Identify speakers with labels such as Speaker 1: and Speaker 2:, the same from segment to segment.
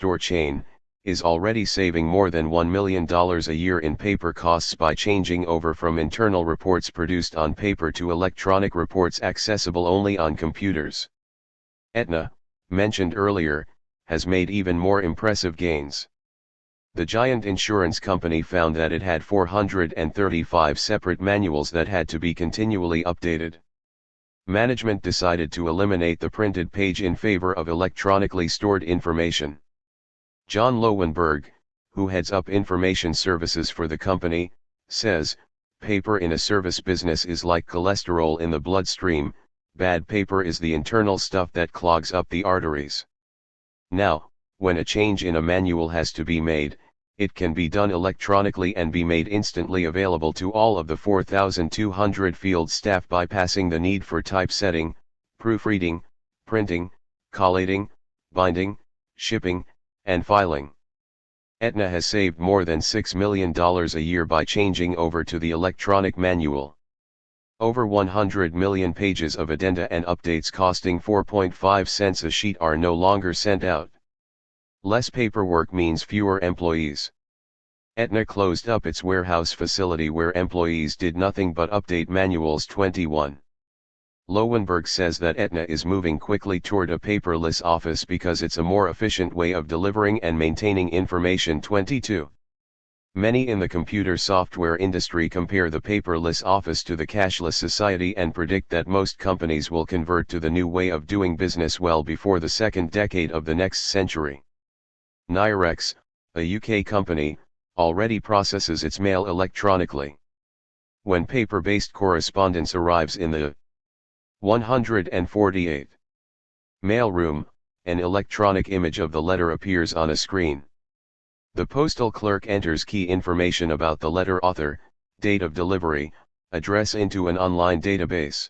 Speaker 1: store chain, is already saving more than $1 million a year in paper costs by changing over from internal reports produced on paper to electronic reports accessible only on computers. Aetna, mentioned earlier, has made even more impressive gains. The giant insurance company found that it had 435 separate manuals that had to be continually updated. Management decided to eliminate the printed page in favor of electronically stored information. John Lowenberg, who heads up information services for the company, says, "Paper in a service business is like cholesterol in the bloodstream. Bad paper is the internal stuff that clogs up the arteries. Now, when a change in a manual has to be made, it can be done electronically and be made instantly available to all of the 4,200 field staff, bypassing the need for typesetting, proofreading, printing, collating, binding, shipping, and filing." Aetna has saved more than $6 million a year by changing over to the electronic manual. Over 100 million pages of addenda and updates costing 4.5 cents a sheet are no longer sent out. Less paperwork means fewer employees. Aetna closed up its warehouse facility where employees did nothing but update manuals. 21. Lowenberg says that Aetna is moving quickly toward a paperless office because it's a more efficient way of delivering and maintaining information. 22. Many in the computer software industry compare the paperless office to the cashless society and predict that most companies will convert to the new way of doing business well before the second decade of the next century. Nirex, a UK company, already processes its mail electronically. When paper-based correspondence arrives in the 148 mailroom, an electronic image of the letter appears on a screen. The postal clerk enters key information about the letter author, date of delivery, address into an online database.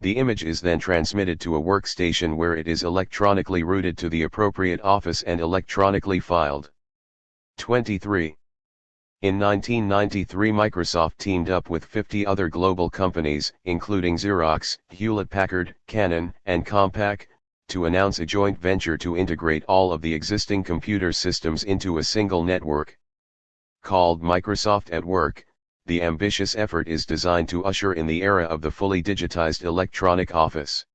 Speaker 1: The image is then transmitted to a workstation where it is electronically routed to the appropriate office and electronically filed. 23. In 1993, Microsoft teamed up with 50 other global companies, including Xerox, Hewlett-Packard, Canon, and Compaq, to announce a joint venture to integrate all of the existing computer systems into a single network. Called Microsoft at Work, the ambitious effort is designed to usher in the era of the fully digitized electronic office.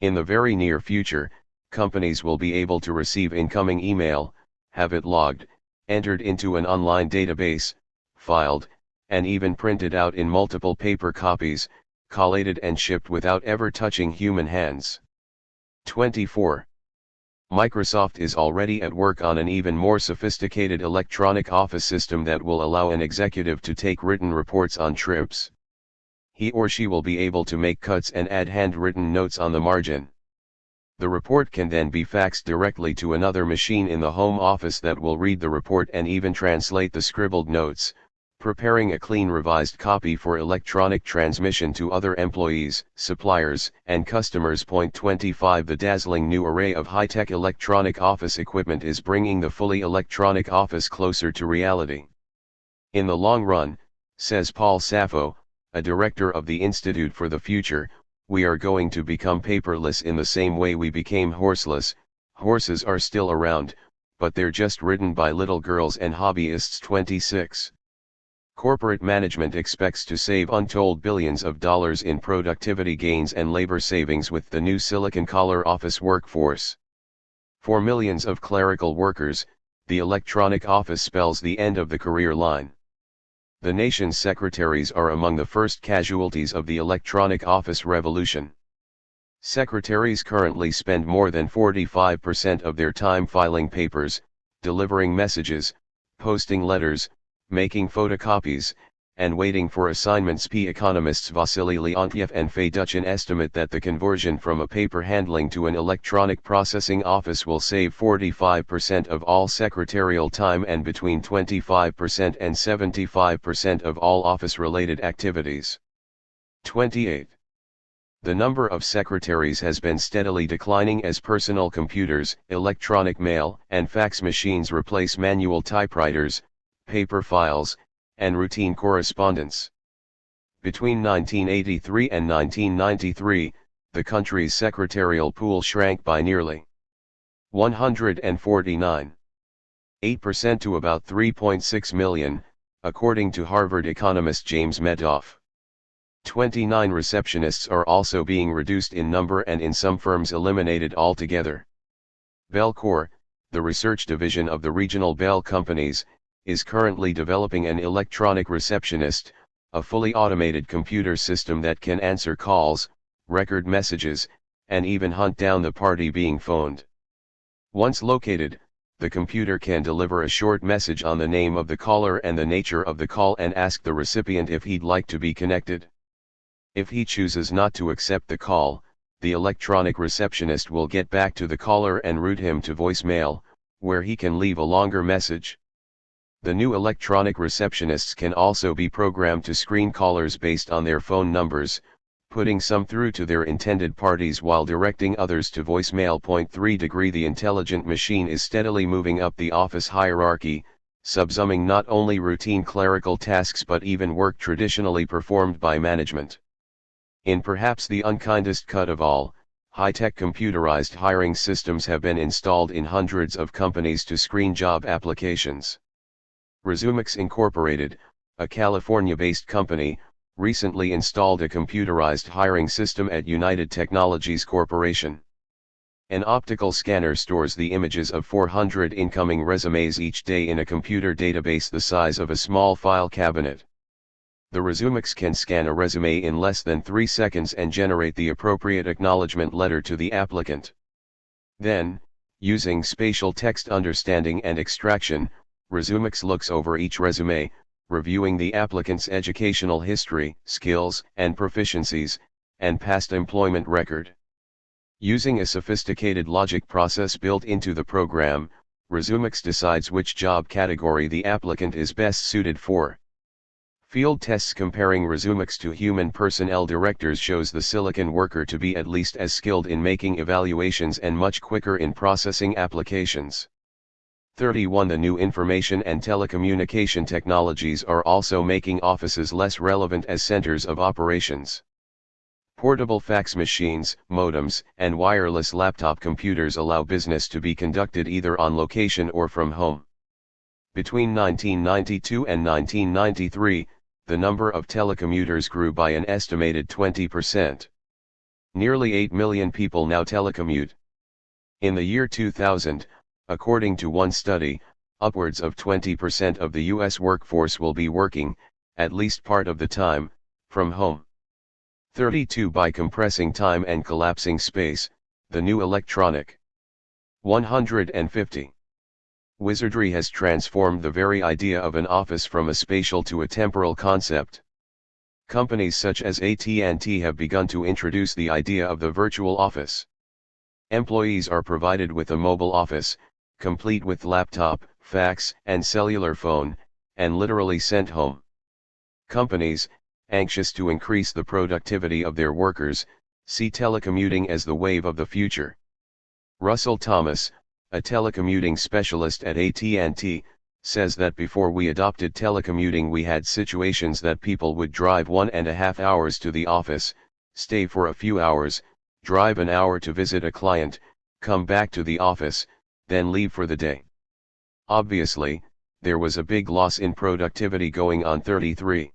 Speaker 1: In the very near future, companies will be able to receive incoming email, have it logged, entered into an online database, filed, and even printed out in multiple paper copies, collated and shipped without ever touching human hands. 24. Microsoft is already at work on an even more sophisticated electronic office system that will allow an executive to take written reports on trips. He or she will be able to make cuts and add handwritten notes on the margin. The report can then be faxed directly to another machine in the home office that will read the report and even translate the scribbled notes, preparing a clean revised copy for electronic transmission to other employees, suppliers, and customers. 25 The dazzling new array of high-tech electronic office equipment is bringing the fully electronic office closer to reality. In the long run, says Paul Sappho, a director of the Institute for the Future, we are going to become paperless in the same way we became horseless. Horses are still around, but they're just ridden by little girls and hobbyists. 26. Corporate management expects to save untold billions of dollars in productivity gains and labor savings with the new silicon-collar office workforce. For millions of clerical workers, the electronic office spells the end of the career line. The nation's secretaries are among the first casualties of the electronic office revolution. Secretaries currently spend more than 45% of their time filing papers, delivering messages, posting letters, making photocopies, and waiting for assignments. Economists Vasily Leontiev and Faye Duchin estimate that the conversion from a paper handling to an electronic processing office will save 45% of all secretarial time and between 25% and 75% of all office-related activities. 28. The number of secretaries has been steadily declining as personal computers, electronic mail, and fax machines replace manual typewriters, paper files, and routine correspondence. Between 1983 and 1993, the country's secretarial pool shrank by nearly 149.8% to about 3.6 million, according to Harvard economist James Medoff. 29 receptionists are also being reduced in number and in some firms eliminated altogether. Bellcore, the research division of the regional Bell companies, is currently developing an electronic receptionist, a fully automated computer system that can answer calls, record messages, and even hunt down the party being phoned. Once located, the computer can deliver a short message on the name of the caller and the nature of the call and ask the recipient if he'd like to be connected. If he chooses not to accept the call, the electronic receptionist will get back to the caller and route him to voicemail, where he can leave a longer message. The new electronic receptionists can also be programmed to screen callers based on their phone numbers, putting some through to their intended parties while directing others to voicemail. 3° The intelligent machine is steadily moving up the office hierarchy, subsuming not only routine clerical tasks but even work traditionally performed by management. In perhaps the unkindest cut of all, high-tech computerized hiring systems have been installed in hundreds of companies to screen job applications. Resumix Incorporated, a California-based company, recently installed a computerized hiring system at United Technologies Corporation. An optical scanner stores the images of 400 incoming resumes each day in a computer database the size of a small file cabinet. The Resumix can scan a resume in less than 3 seconds and generate the appropriate acknowledgement letter to the applicant. Then, using spatial text understanding and extraction, Resumix looks over each resume, reviewing the applicant's educational history, skills and proficiencies, and past employment record. Using a sophisticated logic process built into the program, Resumix decides which job category the applicant is best suited for. Field tests comparing Resumix to human personnel directors shows the silicon worker to be at least as skilled in making evaluations and much quicker in processing applications. 31 The new information and telecommunication technologies are also making offices less relevant as centers of operations. Portable fax machines, modems, and wireless laptop computers allow business to be conducted either on location or from home. Between 1992 and 1993, the number of telecommuters grew by an estimated 20%. Nearly 8 million people now telecommute. In the year 2000, according to one study, upwards of 20% of the U.S. workforce will be working, at least part of the time, from home. 32 By compressing time and collapsing space, the new electronic. 150. Wizardry has transformed the very idea of an office from a spatial to a temporal concept. Companies such as AT&T have begun to introduce the idea of the virtual office. Employees are provided with a mobile office, complete with laptop, fax, and cellular phone, and literally sent home. Companies, anxious to increase the productivity of their workers, see telecommuting as the wave of the future. Russell Thomas, a telecommuting specialist at AT&T, says that before we adopted telecommuting we had situations that people would drive 1.5 hours to the office, stay for a few hours, drive an hour to visit a client, come back to the office, then leave for the day. Obviously, there was a big loss in productivity going on. 33.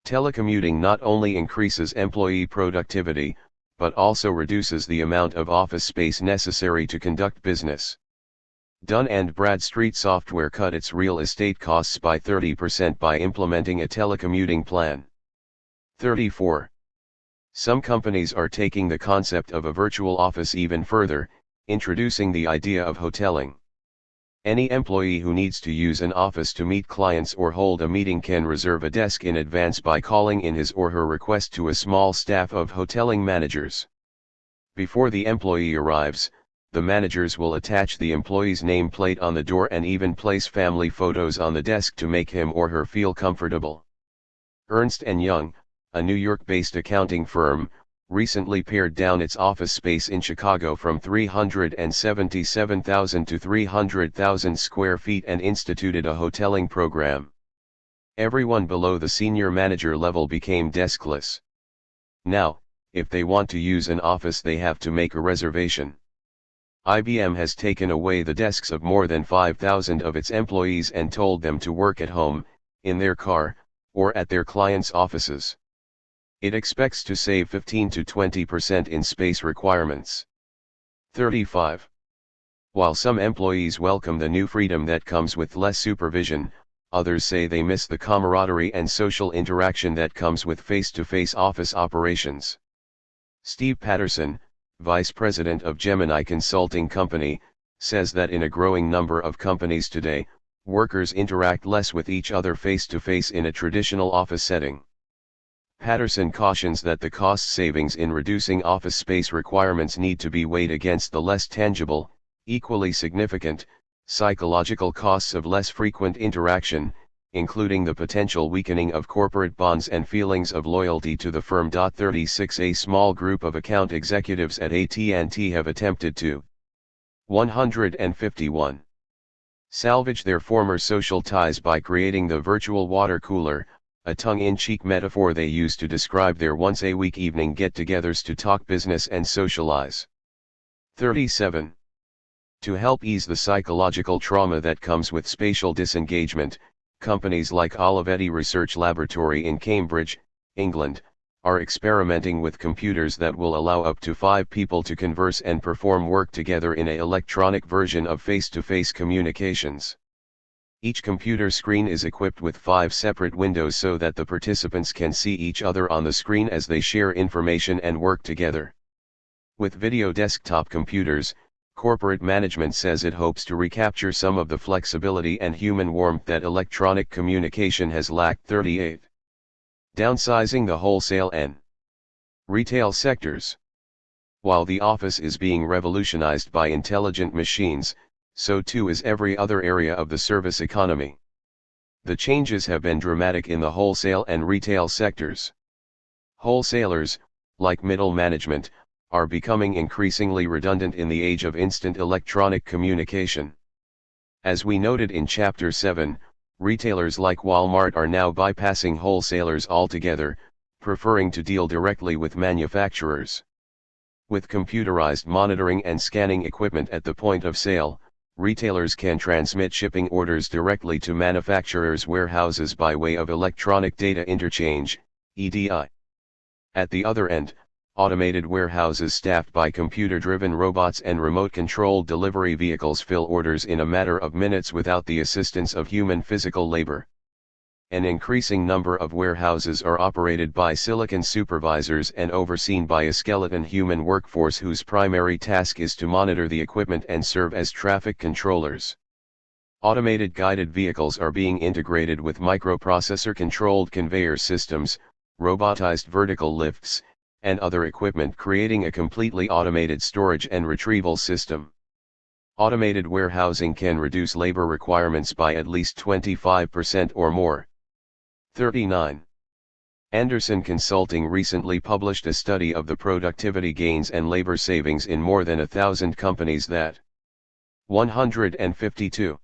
Speaker 1: Telecommuting not only increases employee productivity, but also reduces the amount of office space necessary to conduct business. Dun & Bradstreet Software cut its real estate costs by 30% by implementing a telecommuting plan. 34. Some companies are taking the concept of a virtual office even further, introducing the idea of hoteling. Any employee who needs to use an office to meet clients or hold a meeting can reserve a desk in advance by calling in his or her request to a small staff of hoteling managers. Before the employee arrives, the managers will attach the employee's nameplate on the door and even place family photos on the desk to make him or her feel comfortable. Ernst & Young, a New York-based accounting firm, recently pared down its office space in Chicago from 377,000 to 300,000 square feet and instituted a hoteling program. Everyone below the senior manager level became deskless. Now, if they want to use an office they have to make a reservation. IBM has taken away the desks of more than 5,000 of its employees and told them to work at home, in their car, or at their clients' offices. It expects to save 15 to 20% in space requirements. 35. While some employees welcome the new freedom that comes with less supervision, others say they miss the camaraderie and social interaction that comes with face-to-face office operations. Steve Patterson, vice president of Gemini Consulting Company, says that in a growing number of companies today, workers interact less with each other face-to-face in a traditional office setting. Patterson cautions that the cost savings in reducing office space requirements need to be weighed against the less tangible, equally significant, psychological costs of less frequent interaction, including the potential weakening of corporate bonds and feelings of loyalty to the firm. 36. A small group of account executives at AT&T have attempted to 151. Salvage their former social ties by creating the virtual water cooler, a tongue-in-cheek metaphor they use to describe their once-a-week evening get-togethers to talk business and socialize. 37. To help ease the psychological trauma that comes with spatial disengagement, companies like Olivetti Research Laboratory in Cambridge, England, are experimenting with computers that will allow up to 5 people to converse and perform work together in an electronic version of face-to-face communications. Each computer screen is equipped with 5 separate windows so that the participants can see each other on the screen as they share information and work together. With video desktop computers, corporate management says it hopes to recapture some of the flexibility and human warmth that electronic communication has lacked. 38. Downsizing the wholesale and retail sectors. While the office is being revolutionized by intelligent machines, so too is every other area of the service economy. The changes have been dramatic in the wholesale and retail sectors. Wholesalers, like middle management, are becoming increasingly redundant in the age of instant electronic communication. As we noted in Chapter 7, retailers like Walmart are now bypassing wholesalers altogether, preferring to deal directly with manufacturers. With computerized monitoring and scanning equipment at the point of sale, retailers can transmit shipping orders directly to manufacturers' warehouses by way of electronic data interchange, EDI. At the other end, automated warehouses staffed by computer-driven robots and remote-controlled delivery vehicles fill orders in a matter of minutes without the assistance of human physical labor. An increasing number of warehouses are operated by silicon supervisors and overseen by a skeleton human workforce whose primary task is to monitor the equipment and serve as traffic controllers. Automated guided vehicles are being integrated with microprocessor-controlled conveyor systems, robotized vertical lifts, and other equipment, creating a completely automated storage and retrieval system. Automated warehousing can reduce labor requirements by at least 25% or more. 39. Anderson Consulting recently published a study of the productivity gains and labor savings in more than 1,000 companies that 152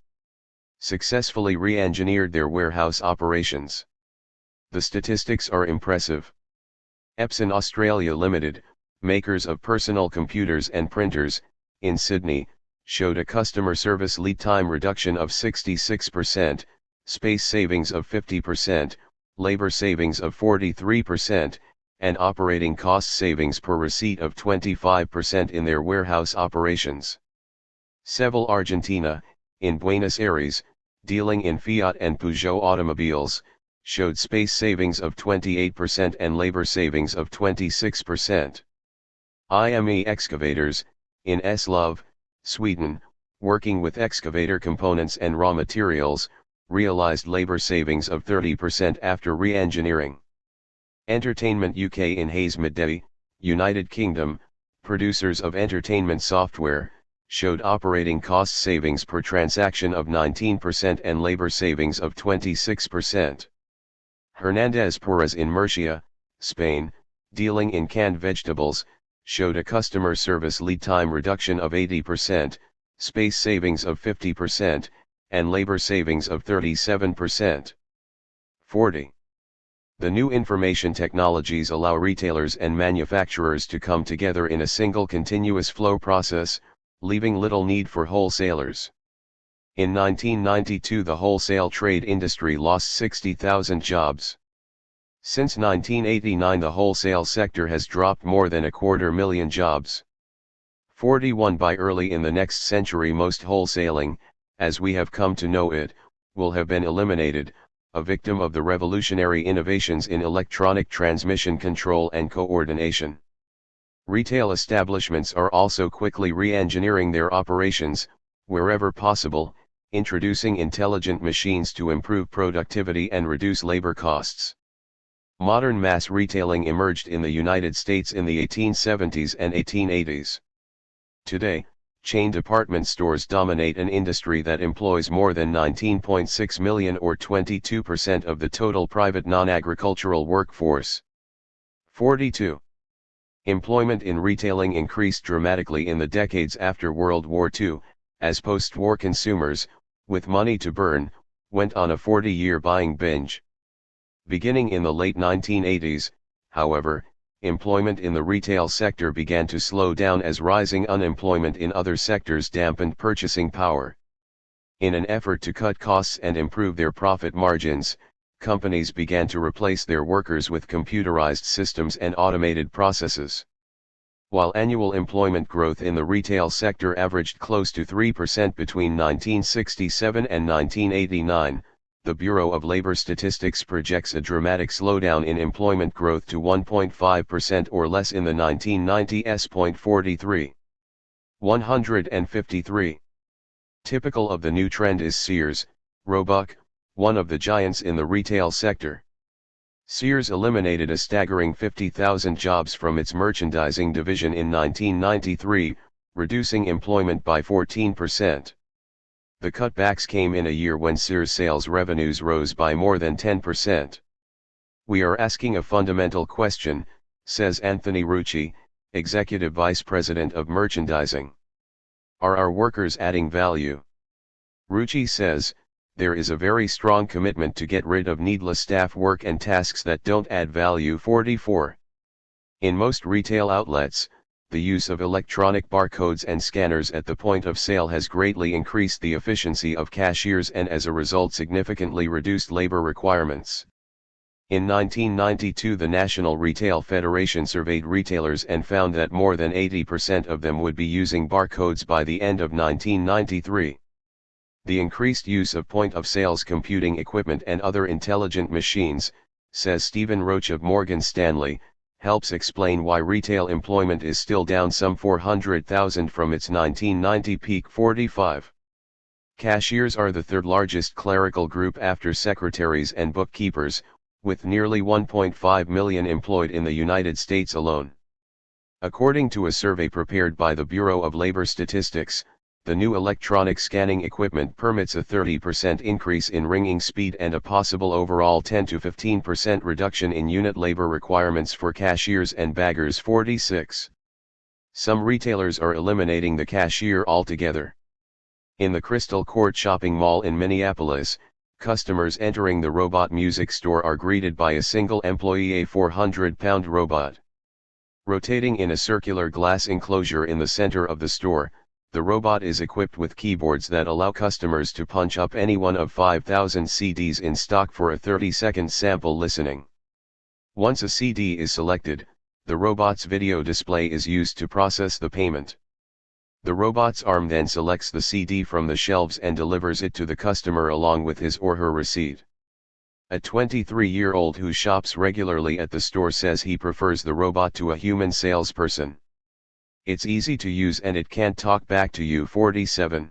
Speaker 1: successfully re-engineered their warehouse operations. The statistics are impressive. Epson Australia Limited, makers of personal computers and printers, in Sydney, showed a customer service lead time reduction of 66%, space savings of 50%, labor savings of 43%, and operating cost savings per receipt of 25% in their warehouse operations. Sevel Argentina, in Buenos Aires, dealing in Fiat and Peugeot automobiles, showed space savings of 28% and labor savings of 26%. IME Excavators, in Eslöv, Sweden, working with excavator components and raw materials, realized labor savings of 30% after re-engineering. Entertainment UK in Hayes Midday, United Kingdom, producers of entertainment software, showed operating cost savings per transaction of 19% and labor savings of 26%. Hernandez Perez in Murcia, Spain, dealing in canned vegetables, showed a customer service lead time reduction of 80%, space savings of 50%, and labor savings of 37%. 40. The new information technologies allow retailers and manufacturers to come together in a single continuous flow process, leaving little need for wholesalers. In 1992 the wholesale trade industry lost 60,000 jobs. Since 1989 the wholesale sector has dropped more than 250,000 jobs. 41 By early in the next century most wholesaling, as we have come to know it, will have been eliminated, a victim of the revolutionary innovations in electronic transmission control and coordination. Retail establishments are also quickly re-engineering their operations, wherever possible, introducing intelligent machines to improve productivity and reduce labor costs. Modern mass retailing emerged in the United States in the 1870s and 1880s. Today, chain department stores dominate an industry that employs more than 19.6 million or 22% of the total private non-agricultural workforce. 42. Employment in retailing increased dramatically in the decades after World War II, as post-war consumers, with money to burn, went on a 40-year buying binge. Beginning in the late 1980s, however, employment in the retail sector began to slow down as rising unemployment in other sectors dampened purchasing power. In an effort to cut costs and improve their profit margins, companies began to replace their workers with computerized systems and automated processes. While annual employment growth in the retail sector averaged close to 3% between 1967 and 1989, the Bureau of Labor Statistics projects a dramatic slowdown in employment growth to 1.5% or less in the 1990s. 43. 153. Typical of the new trend is Sears, Roebuck, one of the giants in the retail sector. Sears eliminated a staggering 50,000 jobs from its merchandising division in 1993, reducing employment by 14%. The cutbacks came in a year when Sears sales revenues rose by more than 10%. We are asking a fundamental question, says Anthony Rucci, Executive Vice President of Merchandising. Are our workers adding value? Rucci says, there is a very strong commitment to get rid of needless staff work and tasks that don't add value. 44. In most retail outlets, the use of electronic barcodes and scanners at the point of sale has greatly increased the efficiency of cashiers and as a result significantly reduced labor requirements. In 1992 the National Retail Federation surveyed retailers and found that more than 80% of them would be using barcodes by the end of 1993. The increased use of point-of-sales computing equipment and other intelligent machines, says Stephen Roach of Morgan Stanley, helps explain why retail employment is still down some 400,000 from its 1990 peak. 45. Cashiers are the third largest clerical group after secretaries and bookkeepers, with nearly 1.5 million employed in the United States alone. According to a survey prepared by the Bureau of Labor Statistics, the new electronic scanning equipment permits a 30% increase in ringing speed and a possible overall 10 to 15% reduction in unit labor requirements for cashiers and baggers. 46. Some retailers are eliminating the cashier altogether. In the Crystal Court shopping mall in Minneapolis, customers entering the robot music store are greeted by a single employee, a 400-pound robot. Rotating in a circular glass enclosure in the center of the store, the robot is equipped with keyboards that allow customers to punch up any one of 5,000 CDs in stock for a 30-second sample listening. Once a CD is selected, the robot's video display is used to process the payment. The robot's arm then selects the CD from the shelves and delivers it to the customer along with his or her receipt. A 23-year-old who shops regularly at the store says he prefers the robot to a human salesperson. It's easy to use and it can't talk back to you. 47.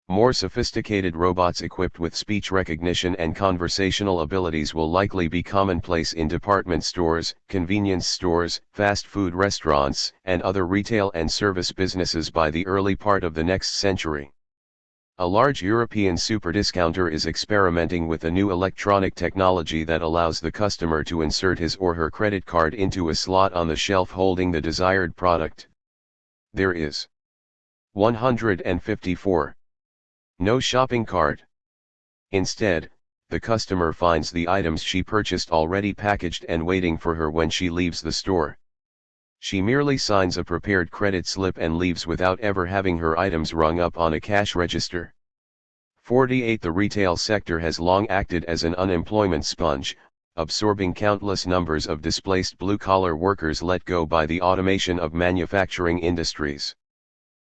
Speaker 1: More sophisticated robots equipped with speech recognition and conversational abilities will likely be commonplace in department stores, convenience stores, fast food restaurants, and other retail and service businesses by the early part of the next century. A large European superdiscounter is experimenting with a new electronic technology that allows the customer to insert his or her credit card into a slot on the shelf holding the desired product. There is 154. No shopping cart. Instead, the customer finds the items she purchased already packaged and waiting for her when she leaves the store. She merely signs a prepared credit slip and leaves without ever having her items rung up on a cash register. 48. The retail sector has long acted as an unemployment sponge, absorbing countless numbers of displaced blue-collar workers let go by the automation of manufacturing industries.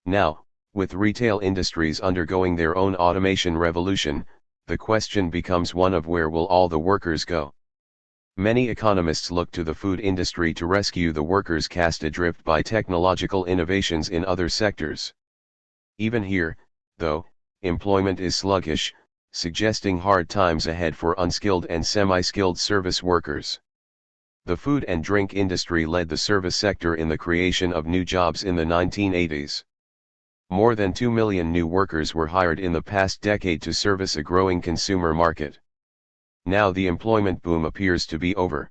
Speaker 1: Now, with retail industries undergoing their own automation revolution, the question becomes one of where will all the workers go? Many economists look to the food industry to rescue the workers cast adrift by technological innovations in other sectors. Even here, though, employment is sluggish, suggesting hard times ahead for unskilled and semi-skilled service workers. The food and drink industry led the service sector in the creation of new jobs in the 1980s. More than 2 million new workers were hired in the past decade to service a growing consumer market. Now the employment boom appears to be over.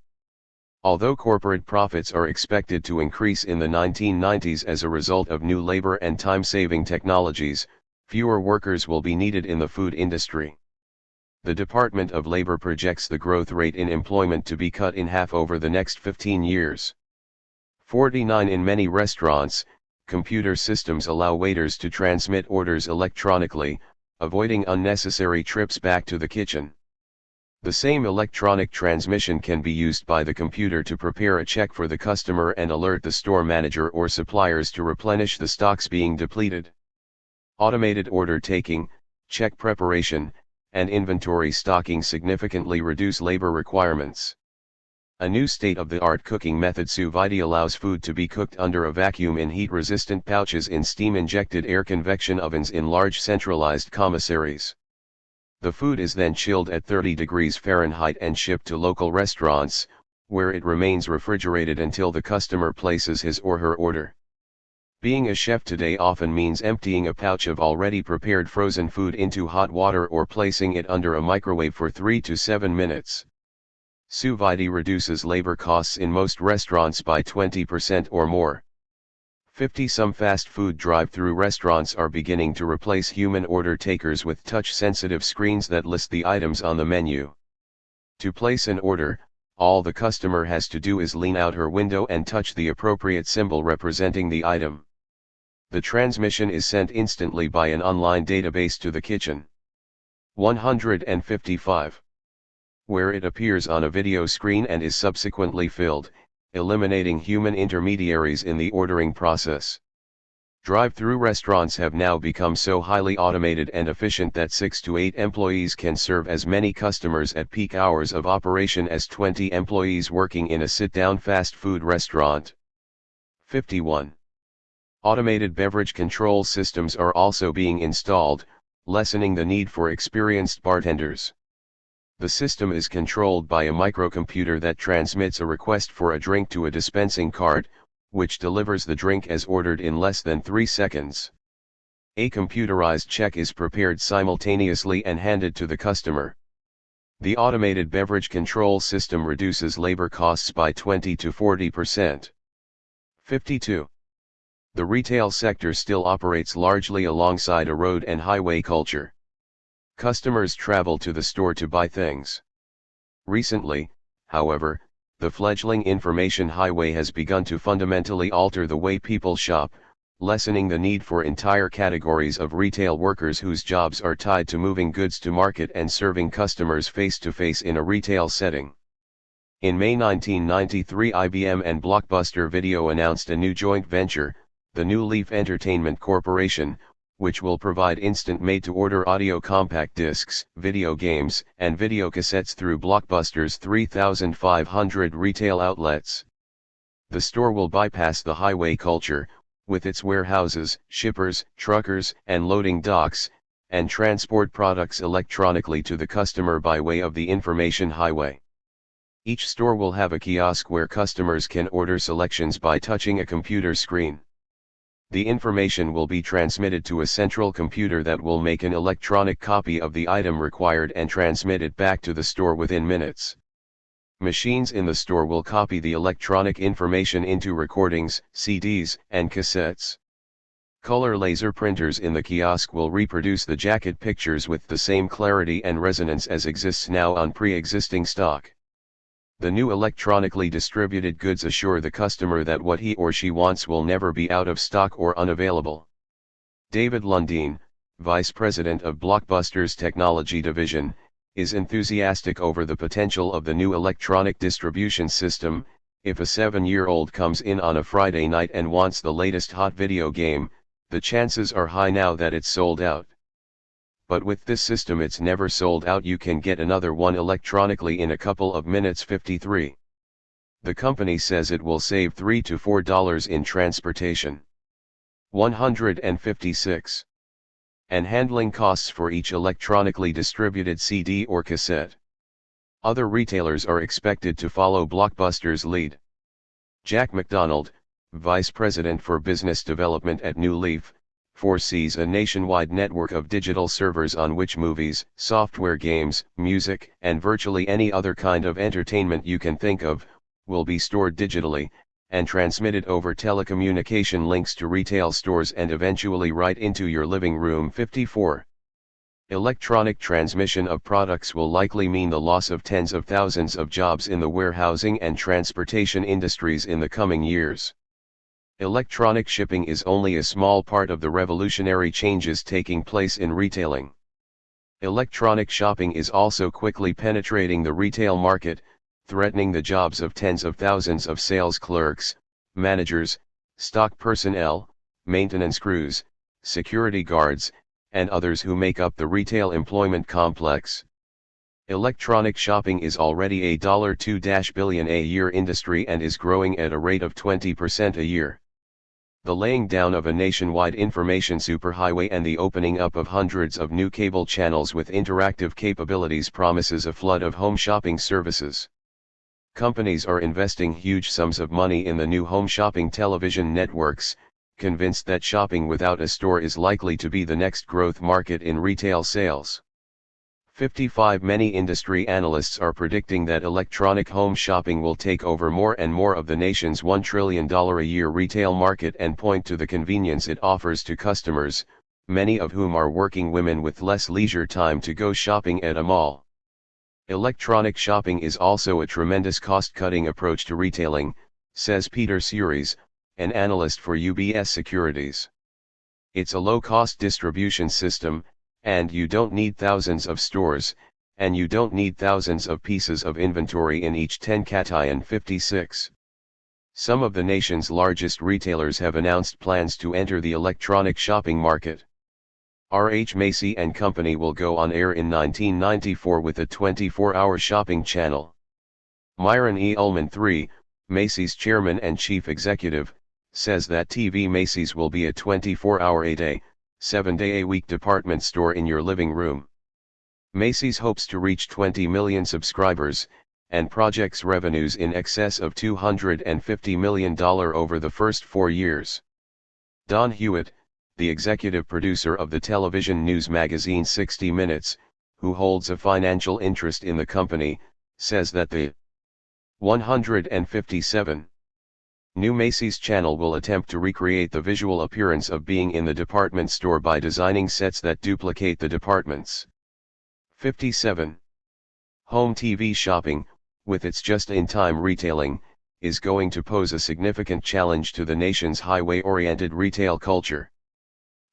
Speaker 1: Although corporate profits are expected to increase in the 1990s as a result of new labor and time-saving technologies, fewer workers will be needed in the food industry. The Department of Labor projects the growth rate in employment to be cut in half over the next 15 years. 49. In many restaurants, computer systems allow waiters to transmit orders electronically, avoiding unnecessary trips back to the kitchen. The same electronic transmission can be used by the computer to prepare a check for the customer and alert the store manager or suppliers to replenish the stocks being depleted. Automated order taking, check preparation, and inventory stocking significantly reduce labor requirements. A new state-of-the-art cooking method sous vide allows food to be cooked under a vacuum in heat-resistant pouches in steam-injected air convection ovens in large centralized commissaries. The food is then chilled at 30 degrees Fahrenheit and shipped to local restaurants, where it remains refrigerated until the customer places his or her order. Being a chef today often means emptying a pouch of already prepared frozen food into hot water or placing it under a microwave for 3 to 7 minutes. Sous vide reduces labor costs in most restaurants by 20% or more. 50. Some fast food drive-through restaurants are beginning to replace human order takers with touch-sensitive screens that list the items on the menu. To place an order, all the customer has to do is lean out her window and touch the appropriate symbol representing the item. The transmission is sent instantly by an online database to the kitchen. 155. Where it appears on a video screen and is subsequently filled, eliminating human intermediaries in the ordering process. Drive-through restaurants have now become so highly automated and efficient that 6 to 8 employees can serve as many customers at peak hours of operation as 20 employees working in a sit-down fast food restaurant. 51. Automated beverage control systems are also being installed, lessening the need for experienced bartenders. The system is controlled by a microcomputer that transmits a request for a drink to a dispensing cart, which delivers the drink as ordered in less than 3 seconds. A computerized check is prepared simultaneously and handed to the customer. The automated beverage control system reduces labor costs by 20 to 40%. 52. The retail sector still operates largely alongside a road and highway culture. Customers travel to the store to buy things. Recently, however, the fledgling information highway has begun to fundamentally alter the way people shop, lessening the need for entire categories of retail workers whose jobs are tied to moving goods to market and serving customers face-to-face in a retail setting. In May 1993, IBM and Blockbuster Video announced a new joint venture, the New Leaf Entertainment Corporation, which will provide instant made-to-order audio compact discs, video games, and videocassettes through Blockbuster's 3,500 retail outlets. The store will bypass the highway culture, with its warehouses, shippers, truckers, and loading docks, and transport products electronically to the customer by way of the information highway. Each store will have a kiosk where customers can order selections by touching a computer screen. The information will be transmitted to a central computer that will make an electronic copy of the item required and transmit it back to the store within minutes. Machines in the store will copy the electronic information into recordings, CDs, and cassettes. Color laser printers in the kiosk will reproduce the jacket pictures with the same clarity and resonance as exists now on pre-existing stock. The new electronically distributed goods assure the customer that what he or she wants will never be out of stock or unavailable. David Lundin, Vice President of Blockbuster's Technology Division, is enthusiastic over the potential of the new electronic distribution system. If a 7-year-old comes in on a Friday night and wants the latest hot video game, the chances are high now that it's sold out. But with this system it's never sold out. You can get another one electronically in a couple of minutes. 53. The company says it will save $3 to $4 in transportation. 156. And handling costs for each electronically distributed CD or cassette. Other retailers are expected to follow Blockbuster's lead. Jack McDonald, Vice President for Business Development at New Leaf, foresees a nationwide network of digital servers on which movies, software, games, music, and virtually any other kind of entertainment you can think of, will be stored digitally, and transmitted over telecommunication links to retail stores and eventually right into your living room. 54. Electronic transmission of products will likely mean the loss of tens of thousands of jobs in the warehousing and transportation industries in the coming years. Electronic shipping is only a small part of the revolutionary changes taking place in retailing. Electronic shopping is also quickly penetrating the retail market, threatening the jobs of tens of thousands of sales clerks, managers, stock personnel, maintenance crews, security guards, and others who make up the retail employment complex. Electronic shopping is already a $2 billion a year industry and is growing at a rate of 20% a year. The laying down of a nationwide information superhighway and the opening up of hundreds of new cable channels with interactive capabilities promises a flood of home shopping services. Companies are investing huge sums of money in the new home shopping television networks, convinced that shopping without a store is likely to be the next growth market in retail sales. 55. Many industry analysts are predicting that electronic home shopping will take over more and more of the nation's $1 trillion a year retail market and point to the convenience it offers to customers, many of whom are working women with less leisure time to go shopping at a mall. Electronic shopping is also a tremendous cost-cutting approach to retailing, says Peter Suries, an analyst for UBS Securities. It's a low-cost distribution system, and you don't need thousands of stores, and you don't need thousands of pieces of inventory in each 10 cation. 56. Some of the nation's largest retailers have announced plans to enter the electronic shopping market. R.H. Macy & Company will go on air in 1994 with a 24-hour shopping channel. Myron E. Ullman III, Macy's chairman and chief executive, says that TV Macy's will be a 24-hour a day, 7-day-a-week department store in your living room. Macy's hopes to reach 20 million subscribers, and projects revenues in excess of $250 million over the first 4 years. Don Hewitt, the executive producer of the television news magazine 60 Minutes, who holds a financial interest in the company, says that the 157 new Macy's channel will attempt to recreate the visual appearance of being in the department store by designing sets that duplicate the departments. 57. Home TV shopping, with its just-in-time retailing, is going to pose a significant challenge to the nation's highway-oriented retail culture.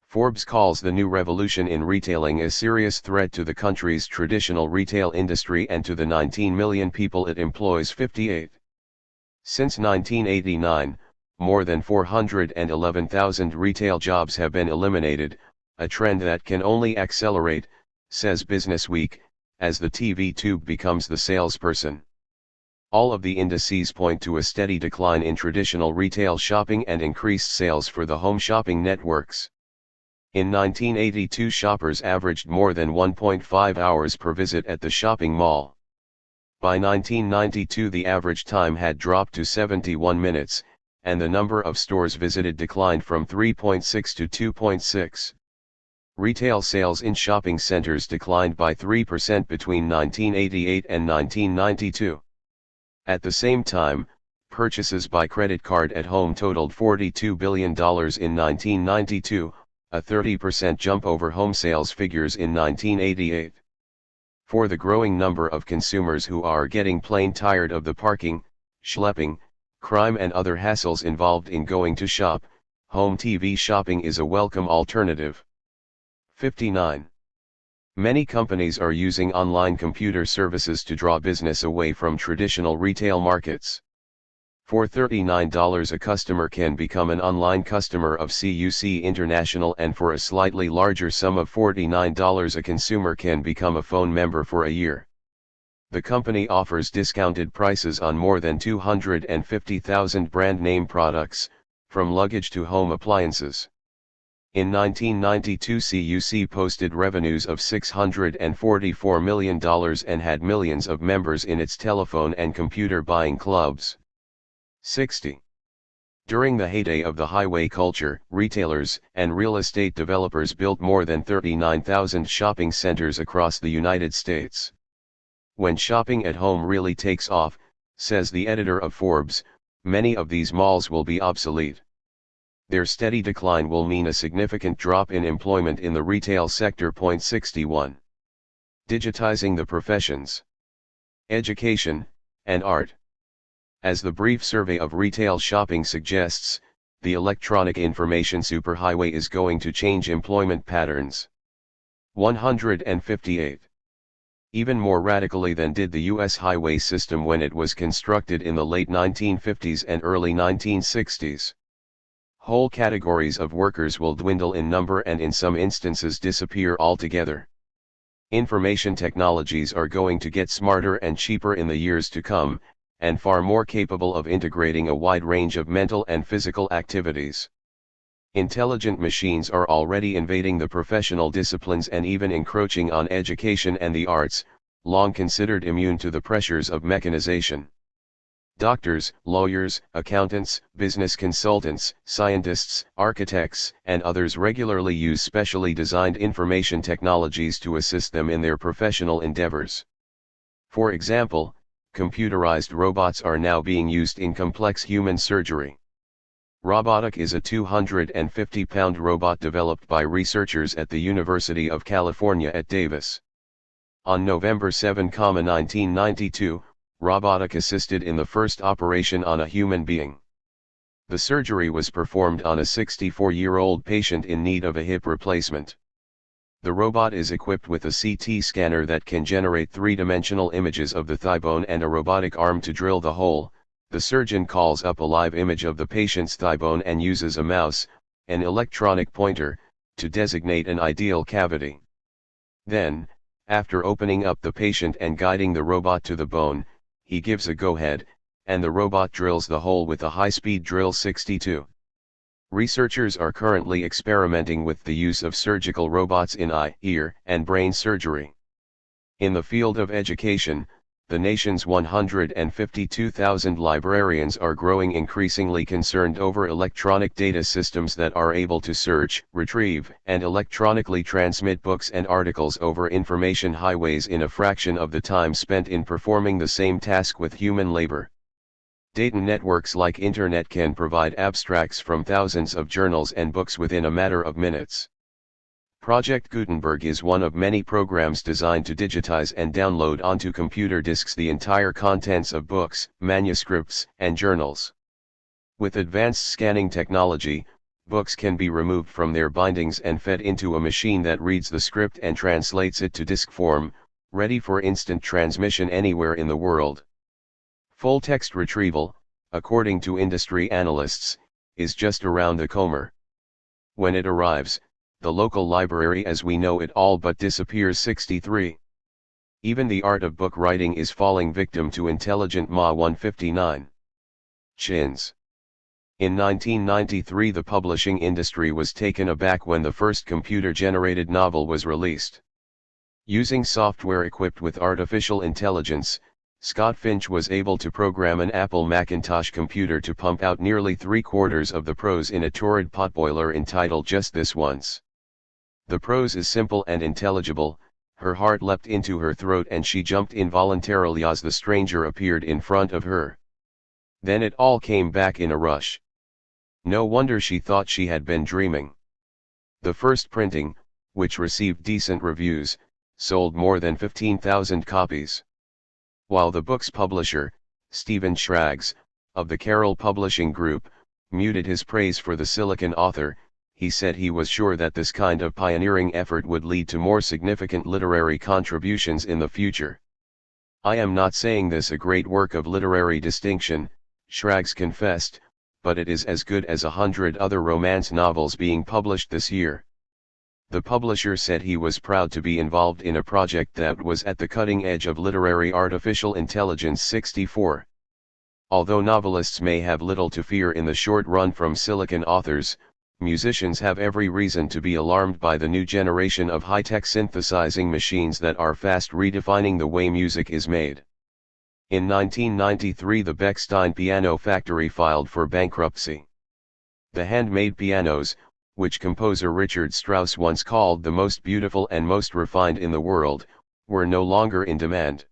Speaker 1: Forbes calls the new revolution in retailing a serious threat to the country's traditional retail industry and to the 19 million people it employs. 58. Since 1989, more than 411,000 retail jobs have been eliminated, a trend that can only accelerate, says Businessweek, as the TV tube becomes the salesperson. All of the indices point to a steady decline in traditional retail shopping and increased sales for the home shopping networks. In 1982, shoppers averaged more than 1.5 hours per visit at the shopping mall. By 1992, the average time had dropped to 71 minutes, and the number of stores visited declined from 3.6 to 2.6. Retail sales in shopping centers declined by 3% between 1988 and 1992. At the same time, purchases by credit card at home totaled $42 billion in 1992, a 30% jump over home sales figures in 1988. For the growing number of consumers who are getting plain tired of the parking, schlepping, crime and other hassles involved in going to shop, home TV shopping is a welcome alternative. 59. Many companies are using online computer services to draw business away from traditional retail markets. For $39 a customer can become an online customer of CUC International, and for a slightly larger sum of $49 a consumer can become a phone member for a year. The company offers discounted prices on more than 250,000 brand name products, from luggage to home appliances. In 1992 CUC posted revenues of $644 million and had millions of members in its telephone and computer buying clubs. 60. During the heyday of the highway culture, retailers and real estate developers built more than 39,000 shopping centers across the United States. When shopping at home really takes off, says the editor of Forbes, many of these malls will be obsolete. Their steady decline will mean a significant drop in employment in the retail sector. 61. Digitizing the professions, education, and art. As the brief survey of retail shopping suggests, the electronic information superhighway is going to change employment patterns. 158. Even more radically than did the U.S. highway system when it was constructed in the late 1950s and early 1960s. Whole categories of workers will dwindle in number and in some instances disappear altogether. Information technologies are going to get smarter and cheaper in the years to come, and far more capable of integrating a wide range of mental and physical activities. Intelligent machines are already invading the professional disciplines and even encroaching on education and the arts, long considered immune to the pressures of mechanization. Doctors, lawyers, accountants, business consultants, scientists, architects, and others regularly use specially designed information technologies to assist them in their professional endeavors. For example, computerized robots are now being used in complex human surgery. Robotic is a 250-pound robot developed by researchers at the University of California at Davis. On November 7, 1992, Robotic assisted in the first operation on a human being. The surgery was performed on a 64-year-old patient in need of a hip replacement. The robot is equipped with a CT scanner that can generate three-dimensional images of the thigh bone and a robotic arm to drill the hole. The surgeon calls up a live image of the patient's thigh bone and uses a mouse, an electronic pointer, to designate an ideal cavity. Then, after opening up the patient and guiding the robot to the bone, he gives a go-ahead, and the robot drills the hole with a high-speed drill 62. Researchers are currently experimenting with the use of surgical robots in eye, ear, and brain surgery. In the field of education, the nation's 152,000 librarians are growing increasingly concerned over electronic data systems that are able to search, retrieve, and electronically transmit books and articles over information highways in a fraction of the time spent in performing the same task with human labor. Data networks like Internet can provide abstracts from thousands of journals and books within a matter of minutes. Project Gutenberg is one of many programs designed to digitize and download onto computer disks the entire contents of books, manuscripts, and journals. With advanced scanning technology, books can be removed from their bindings and fed into a machine that reads the script and translates it to disk form, ready for instant transmission anywhere in the world. Full text retrieval, according to industry analysts, is just around the corner. When it arrives, the local library as we know it all but disappears. 63. Even the art of book writing is falling victim to intelligent Ma. 159. Chins. In 1993 the publishing industry was taken aback when the first computer-generated novel was released. Using software equipped with artificial intelligence, Scott Finch was able to program an Apple Macintosh computer to pump out nearly 3/4 of the prose in a torrid potboiler entitled Just This Once. The prose is simple and intelligible. Her heart leapt into her throat and she jumped involuntarily as the stranger appeared in front of her. Then it all came back in a rush. No wonder she thought she had been dreaming. The first printing, which received decent reviews, sold more than 15,000 copies. While the book's publisher, Stephen Schraggs, of the Carroll Publishing Group, muted his praise for the Silicon author, he said he was sure that this kind of pioneering effort would lead to more significant literary contributions in the future. "I am not saying this a great work of literary distinction," Schraggs confessed, "but it is as good as 100 other romance novels being published this year." The publisher said he was proud to be involved in a project that was at the cutting edge of literary artificial intelligence. 64. Although novelists may have little to fear in the short run from Silicon authors, musicians have every reason to be alarmed by the new generation of high-tech synthesizing machines that are fast redefining the way music is made. In 1993, the Bechstein Piano Factory filed for bankruptcy. The handmade pianos, which composer Richard Strauss once called the most beautiful and most refined in the world, were no longer in demand.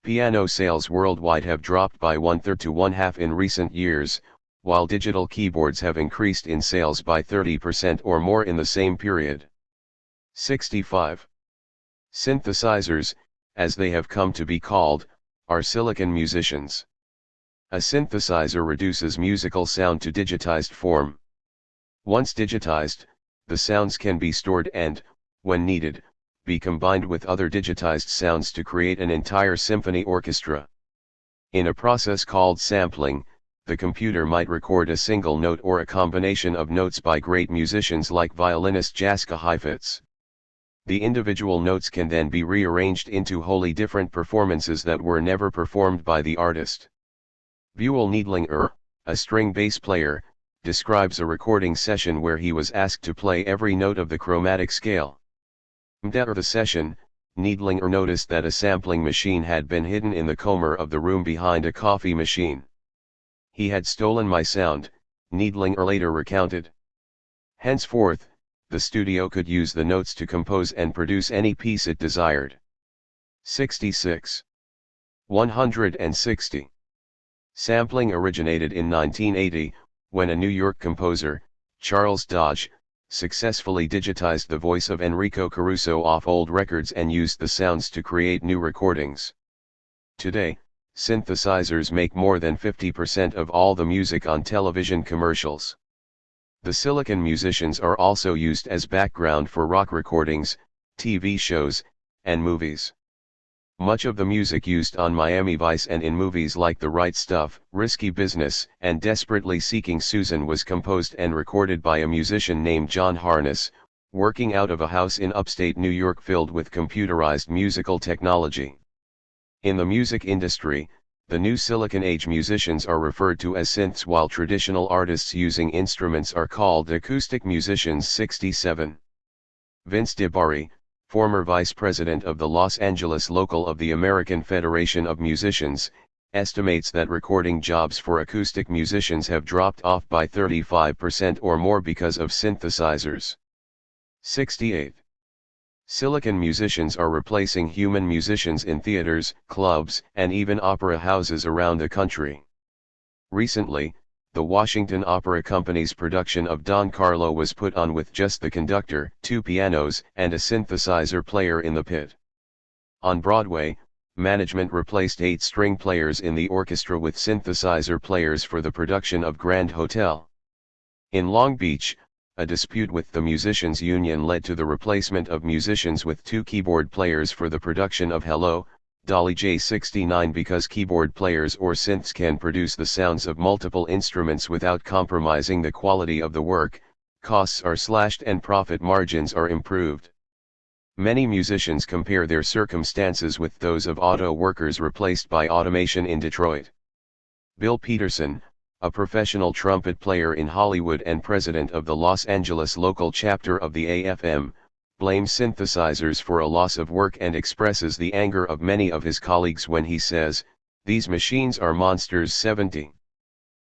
Speaker 1: Piano sales worldwide have dropped by 1/3 to 1/2 in recent years, while digital keyboards have increased in sales by 30% or more in the same period. 65. Synthesizers, as they have come to be called, are silicon musicians. A synthesizer reduces musical sound to digitized form. Once digitized, the sounds can be stored and, when needed, be combined with other digitized sounds to create an entire symphony orchestra. In a process called sampling, the computer might record a single note or a combination of notes by great musicians like violinist Jaska Heifetz. The individual notes can then be rearranged into wholly different performances that were never performed by the artist. Buell Needlinger, a string bass player, describes a recording session where he was asked to play every note of the chromatic scale. After the session, Needlinger noticed that a sampling machine had been hidden in the corner of the room behind a coffee machine. "He had stolen my sound," Needlinger later recounted. Henceforth, the studio could use the notes to compose and produce any piece it desired. 66. 160. Sampling originated in 1980, when a New York composer, Charles Dodge, successfully digitized the voice of Enrico Caruso off old records and used the sounds to create new recordings. Today, synthesizers make more than 50% of all the music on television commercials. The silicon musicians are also used as background for rock recordings, TV shows, and movies. Much of the music used on Miami Vice and in movies like The Right Stuff, Risky Business, and Desperately Seeking Susan was composed and recorded by a musician named John Harness, working out of a house in upstate New York filled with computerized musical technology. In the music industry, the new Silicon Age musicians are referred to as synths, while traditional artists using instruments are called acoustic musicians. 67. Vince DiBari, former vice president of the Los Angeles local of the American Federation of Musicians, estimates that recording jobs for acoustic musicians have dropped off by 35% or more because of synthesizers. 68. Silicon musicians are replacing human musicians in theaters, clubs, and even opera houses around the country. Recently, the Washington Opera Company's production of Don Carlo was put on with just the conductor, 2 pianos, and a synthesizer player in the pit. On Broadway, management replaced 8 string players in the orchestra with synthesizer players for the production of Grand Hotel. In Long Beach, a dispute with the musicians' union led to the replacement of musicians with 2 keyboard players for the production of Hello, Dolly J. 69 because keyboard players or synths can produce the sounds of multiple instruments without compromising the quality of the work, costs are slashed and profit margins are improved. Many musicians compare their circumstances with those of auto workers replaced by automation in Detroit. Bill Peterson, a professional trumpet player in Hollywood and president of the Los Angeles local chapter of the AFM, blames synthesizers for a loss of work and expresses the anger of many of his colleagues when he says, "These machines are monsters." 70.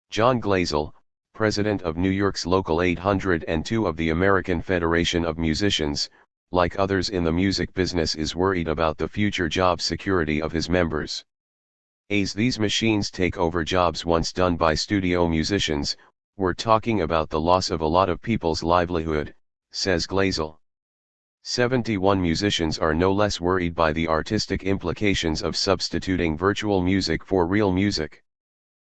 Speaker 1: John Glazel, president of New York's Local 802 of the American Federation of Musicians, like others in the music business, is worried about the future job security of his members. As these machines take over jobs once done by studio musicians, we're talking about the loss of a lot of people's livelihood, says Glazel. 71 musicians are no less worried by the artistic implications of substituting virtual music for real music.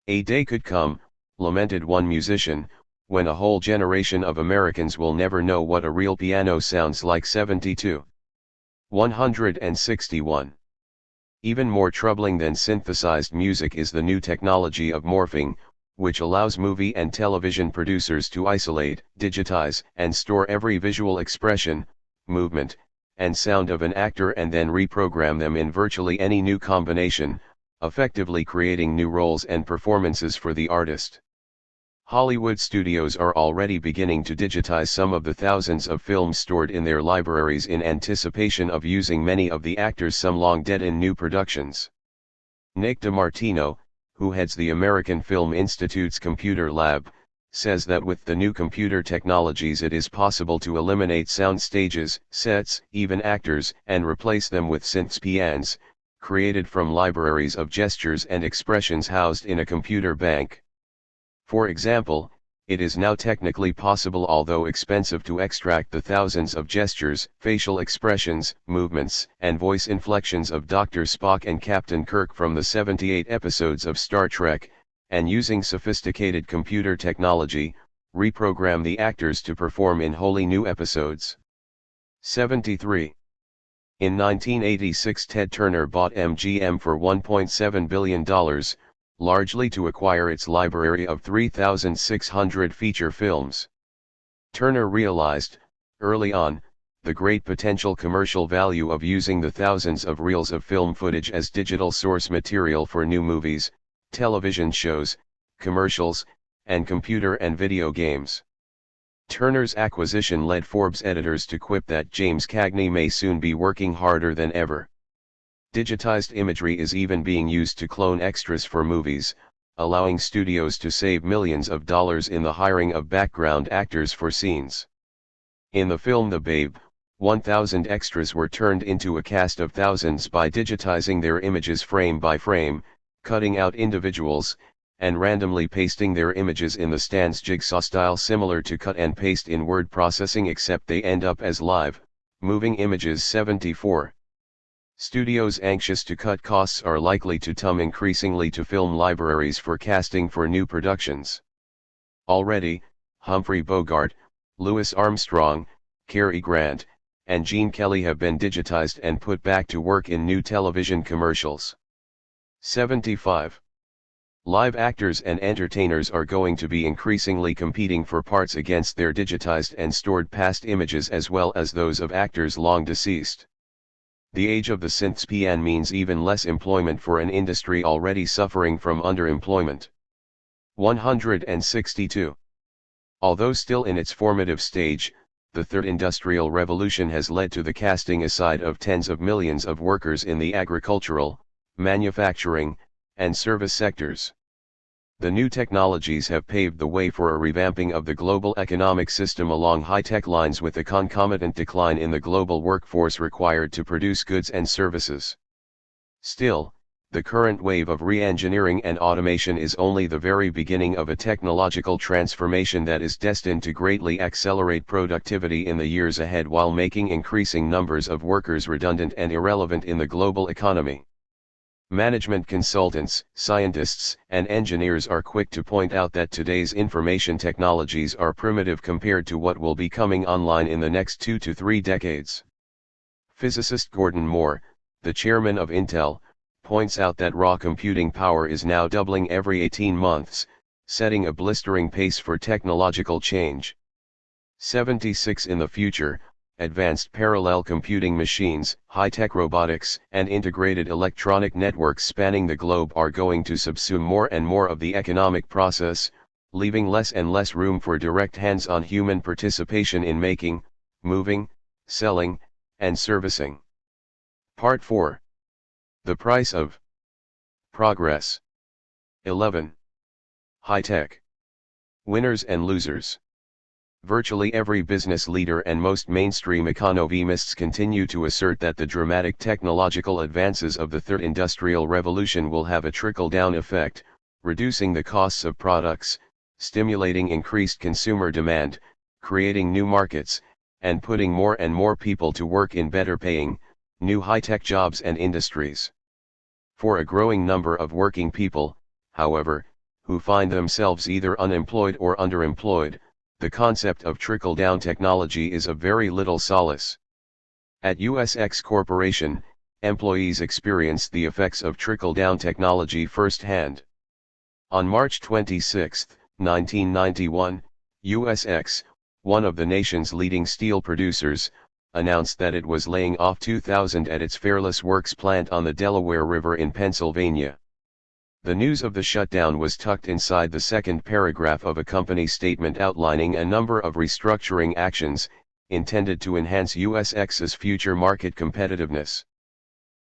Speaker 1: A day could come, lamented one musician, when a whole generation of Americans will never know what a real piano sounds like. 72. 161. Even more troubling than synthesized music is the new technology of morphing, which allows movie and television producers to isolate, digitize, and store every visual expression, movement, and sound of an actor and then reprogram them in virtually any new combination, effectively creating new roles and performances for the artist. Hollywood studios are already beginning to digitize some of the thousands of films stored in their libraries in anticipation of using many of the actors some long dead in new productions. Nick DiMartino, who heads the American Film Institute's computer lab, says that with the new computer technologies it is possible to eliminate sound stages, sets, even actors, and replace them with synths pians, created from libraries of gestures and expressions housed in a computer bank. For example, it is now technically possible, although expensive, to extract the thousands of gestures, facial expressions, movements, and voice inflections of Dr. Spock and Captain Kirk from the 78 episodes of Star Trek, and using sophisticated computer technology, reprogram the actors to perform in wholly new episodes. 73. In 1986, Ted Turner bought MGM for $1.7 billion, largely to acquire its library of 3,600 feature films. Turner realized, early on, the great potential commercial value of using the thousands of reels of film footage as digital source material for new movies, television shows, commercials, and computer and video games. Turner's acquisition led Forbes editors to quip that James Cagney may soon be working harder than ever. Digitized imagery is even being used to clone extras for movies, allowing studios to save millions of dollars in the hiring of background actors for scenes. In the film The Babe, 1,000 extras were turned into a cast of thousands by digitizing their images frame by frame, cutting out individuals, and randomly pasting their images in the stands jigsaw style, similar to cut and paste in word processing, except they end up as live, moving images. 74. Studios anxious to cut costs are likely to turn increasingly to film libraries for casting for new productions. Already, Humphrey Bogart, Louis Armstrong, Cary Grant, and Gene Kelly have been digitized and put back to work in new television commercials. 75. Live actors and entertainers are going to be increasingly competing for parts against their digitized and stored past images as well as those of actors long deceased. The age of the synths pian means even less employment for an industry already suffering from underemployment. 162. Although still in its formative stage, the third industrial revolution has led to the casting aside of tens of millions of workers in the agricultural, manufacturing, and service sectors. The new technologies have paved the way for a revamping of the global economic system along high-tech lines, with a concomitant decline in the global workforce required to produce goods and services. Still, the current wave of re-engineering and automation is only the very beginning of a technological transformation that is destined to greatly accelerate productivity in the years ahead while making increasing numbers of workers redundant and irrelevant in the global economy. Management consultants, scientists, and engineers are quick to point out that today's information technologies are primitive compared to what will be coming online in the next 2 to 3 decades. Physicist Gordon Moore, the chairman of Intel, points out that raw computing power is now doubling every 18 months, setting a blistering pace for technological change. 76. In the future, advanced parallel computing machines, high-tech robotics, and integrated electronic networks spanning the globe are going to subsume more and more of the economic process, leaving less and less room for direct hands-on human participation in making, moving, selling, and servicing. Part 4. The price of progress. 11. High-tech. Winners and losers. Virtually every business leader and most mainstream economists continue to assert that the dramatic technological advances of the third industrial revolution will have a trickle-down effect, reducing the costs of products, stimulating increased consumer demand, creating new markets, and putting more and more people to work in better paying, new high-tech jobs and industries. For a growing number of working people, however, who find themselves either unemployed or underemployed, the concept of trickle-down technology is of very little solace. At USX Corporation, employees experienced the effects of trickle-down technology firsthand. On March 26, 1991, USX, one of the nation's leading steel producers, announced that it was laying off 2,000 at its Fairless Works plant on the Delaware River in Pennsylvania. The news of the shutdown was tucked inside the second paragraph of a company statement outlining a number of restructuring actions, intended to enhance USX's future market competitiveness.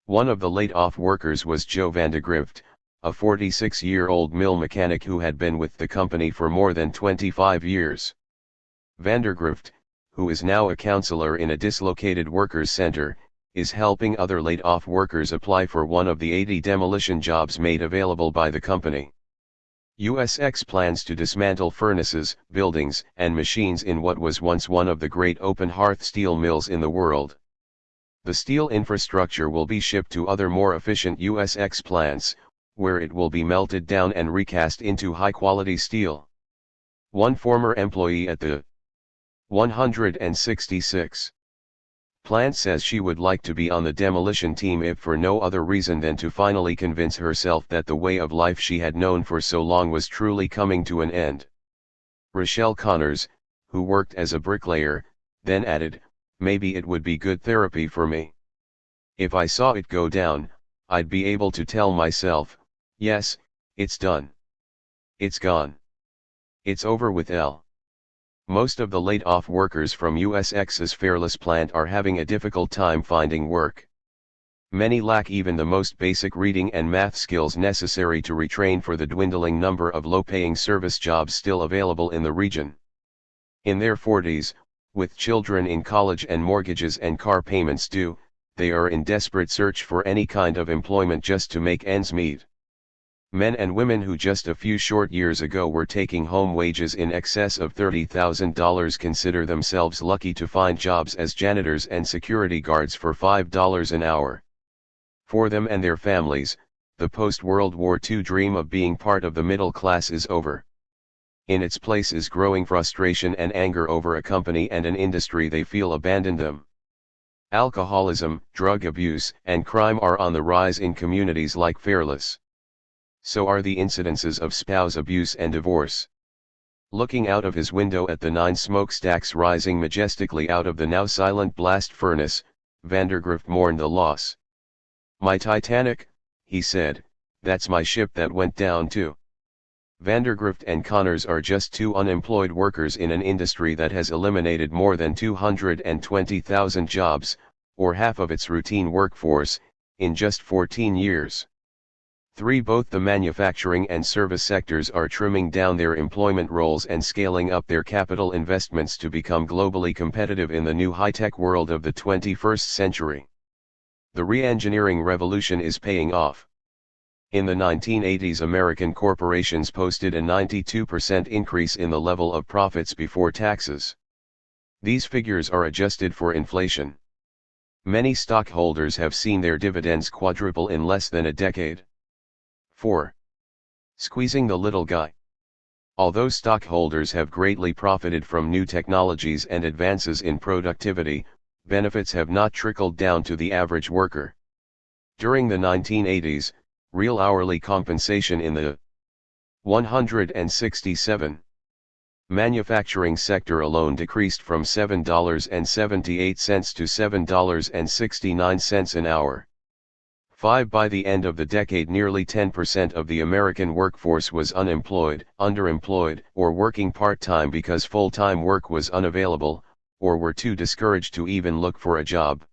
Speaker 1: One of the laid-off workers was Joe Vandegrift, a 46-year-old mill mechanic who had been with the company for more than 25 years. Vandegrift, who is now a counselor in a dislocated workers' center, is helping other laid-off workers apply for one of the 80 demolition jobs made available by the company. USX plans to dismantle furnaces, buildings, and machines in what was once one of the great open-hearth steel mills in the world. The steel infrastructure will be shipped to other more efficient USX plants, where it will be melted down and recast into high-quality steel. One former employee at the 166 plant says she would like to be on the demolition team if for no other reason than to finally convince herself that the way of life she had known for so long was truly coming to an end. Rochelle Connors, who worked as a bricklayer, then added, "Maybe it would be good therapy for me. If I saw it go down, I'd be able to tell myself, yes, it's done. It's gone. It's over with L." Most of the laid-off workers from USX's Fairless plant are having a difficult time finding work. Many lack even the most basic reading and math skills necessary to retrain for the dwindling number of low-paying service jobs still available in the region. In their 40s, with children in college and mortgages and car payments due, they are in desperate search for any kind of employment just to make ends meet. Men and women who just a few short years ago were taking home wages in excess of $30,000 consider themselves lucky to find jobs as janitors and security guards for $5 an hour. For them and their families, the post-World War II dream of being part of the middle class is over. In its place is growing frustration and anger over a company and an industry they feel abandoned them. Alcoholism, drug abuse, and crime are on the rise in communities like Fairless. So are the incidences of spouse abuse and divorce. Looking out of his window at the 9 smokestacks rising majestically out of the now silent blast furnace, Vandegrift mourned the loss. "My Titanic," he said, "that's my ship that went down too." Vandegrift and Connors are just two unemployed workers in an industry that has eliminated more than 220,000 jobs, or half of its routine workforce, in just 14 years. Both the manufacturing and service sectors are trimming down their employment roles and scaling up their capital investments to become globally competitive in the new high-tech world of the 21st century. The re-engineering revolution is paying off. In the 1980s, American corporations posted a 92% increase in the level of profits before taxes. These figures are adjusted for inflation. Many stockholders have seen their dividends quadruple in less than a decade. 4. Squeezing the little guy. Although stockholders have greatly profited from new technologies and advances in productivity, benefits have not trickled down to the average worker. During the 1980s, real hourly compensation in the 167 manufacturing sector alone decreased from $7.78 to $7.69 an hour. By the end of the decade, nearly 10% of the American workforce was unemployed, underemployed, or working part-time because full-time work was unavailable, or were too discouraged to even look for a job.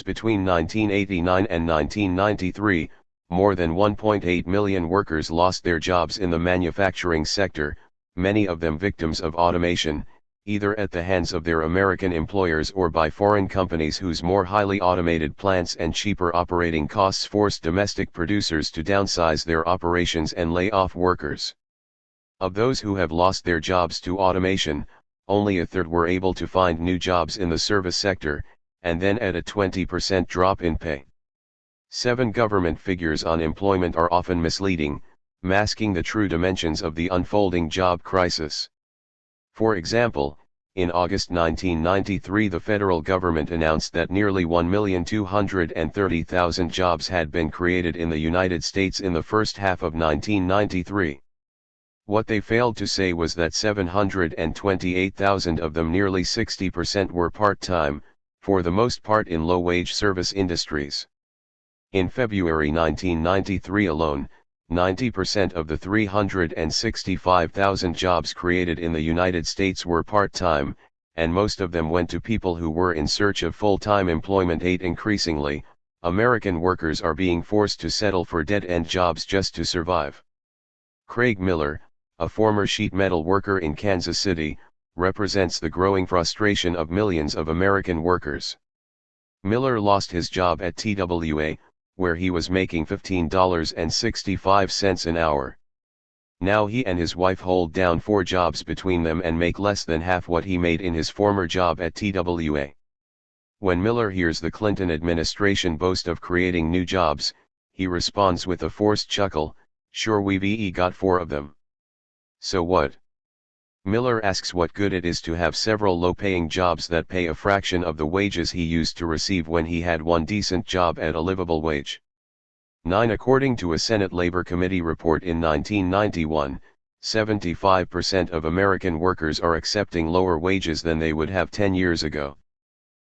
Speaker 1: Between 1989 and 1993, more than 1.8 million workers lost their jobs in the manufacturing sector, many of them victims of automation, either at the hands of their American employers or by foreign companies whose more highly automated plants and cheaper operating costs forced domestic producers to downsize their operations and lay off workers. Of those who have lost their jobs to automation, only a third were able to find new jobs in the service sector, and then at a 20% drop in pay. 7. Government figures on employment are often misleading, masking the true dimensions of the unfolding job crisis. For example, in August 1993 the federal government announced that nearly 1,230,000 jobs had been created in the United States in the first half of 1993. What they failed to say was that 728,000 of them, nearly 60%, were part-time, for the most part in low-wage service industries. In February 1993 alone, 90% of the 365,000 jobs created in the United States were part-time, and most of them went to people who were in search of full-time employment. 8. Increasingly, American workers are being forced to settle for dead-end jobs just to survive. Craig Miller, a former sheet metal worker in Kansas City, represents the growing frustration of millions of American workers. Miller lost his job at TWA, where he was making $15.65 an hour. Now he and his wife hold down 4 jobs between them and make less than half what he made in his former job at TWA. When Miller hears the Clinton administration boast of creating new jobs, he responds with a forced chuckle, "Sure, we've got 4 of them. So what?" Miller asks what good it is to have several low-paying jobs that pay a fraction of the wages he used to receive when he had one decent job at a livable wage. 9. According to a Senate Labor Committee report in 1991, 75% of American workers are accepting lower wages than they would have 10 years ago.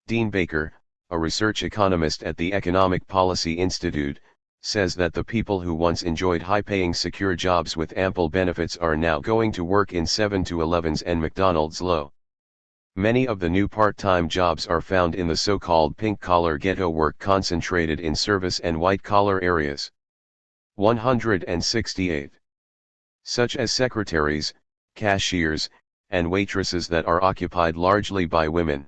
Speaker 1: Dean Baker, a research economist at the Economic Policy Institute, says that the people who once enjoyed high-paying secure jobs with ample benefits are now going to work in 7-Elevens and McDonald's low. Many of the new part-time jobs are found in the so-called pink-collar ghetto work concentrated in service and white-collar areas. 168. Such as secretaries, cashiers, and waitresses that are occupied largely by women.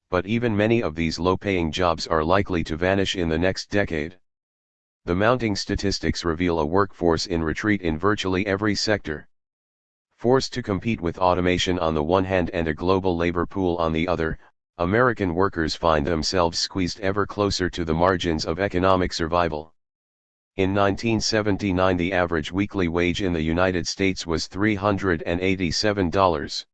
Speaker 1: But even many of these low-paying jobs are likely to vanish in the next decade. The mounting statistics reveal a workforce in retreat in virtually every sector. Forced to compete with automation on the one hand and a global labor pool on the other, American workers find themselves squeezed ever closer to the margins of economic survival. In 1979 the average weekly wage in the United States was $387.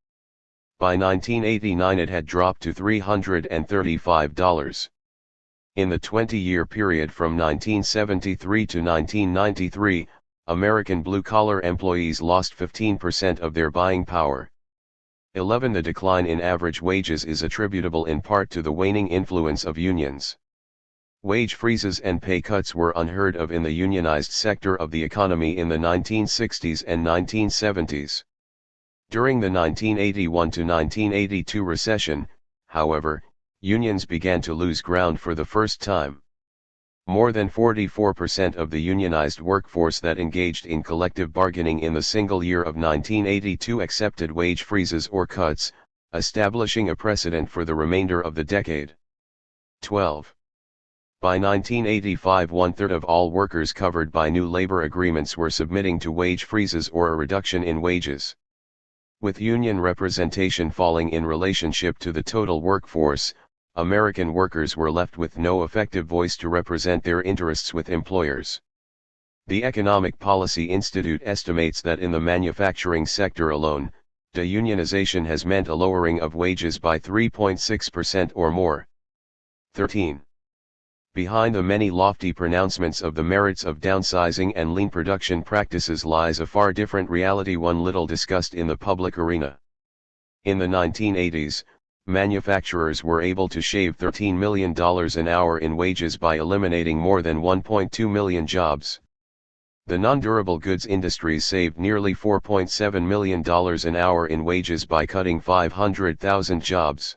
Speaker 1: By 1989 it had dropped to $335. In the 20-year period from 1973 to 1993, American blue-collar employees lost 15% of their buying power. 11. The decline in average wages is attributable in part to the waning influence of unions. Wage freezes and pay cuts were unheard of in the unionized sector of the economy in the 1960s and 1970s. During the 1981 to 1982 recession, however, unions began to lose ground for the first time. More than 44% of the unionized workforce that engaged in collective bargaining in the single year of 1982 accepted wage freezes or cuts, establishing a precedent for the remainder of the decade. 12. By 1985 1/3 of all workers covered by new labor agreements were submitting to wage freezes or a reduction in wages. With union representation falling in relationship to the total workforce, American workers were left with no effective voice to represent their interests with employers. The Economic Policy Institute estimates that in the manufacturing sector alone, deunionization has meant a lowering of wages by 3.6% or more. 13. Behind the many lofty pronouncements of the merits of downsizing and lean production practices lies a far different reality, one little discussed in the public arena. In the 1980s, manufacturers were able to shave $13 million an hour in wages by eliminating more than 1.2 million jobs. The non-durable goods industries saved nearly $4.7 million an hour in wages by cutting 500,000 jobs.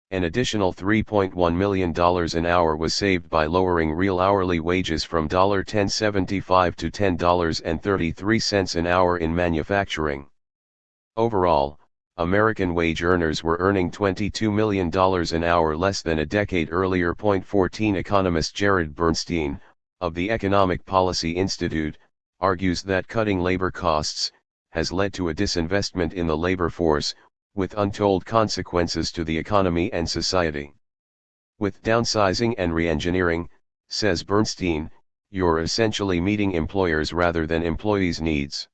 Speaker 1: An additional $3.1 million an hour was saved by lowering real hourly wages from $10.75 to $10.33 an hour in manufacturing. Overall, American wage earners were earning $22 million an hour less than a decade earlier. 14. Economist Jared Bernstein, of the Economic Policy Institute, argues that cutting labor costs has led to a disinvestment in the labor force, with untold consequences to the economy and society. With downsizing and re-engineering, says Bernstein, you're essentially meeting employers rather than employees' needs.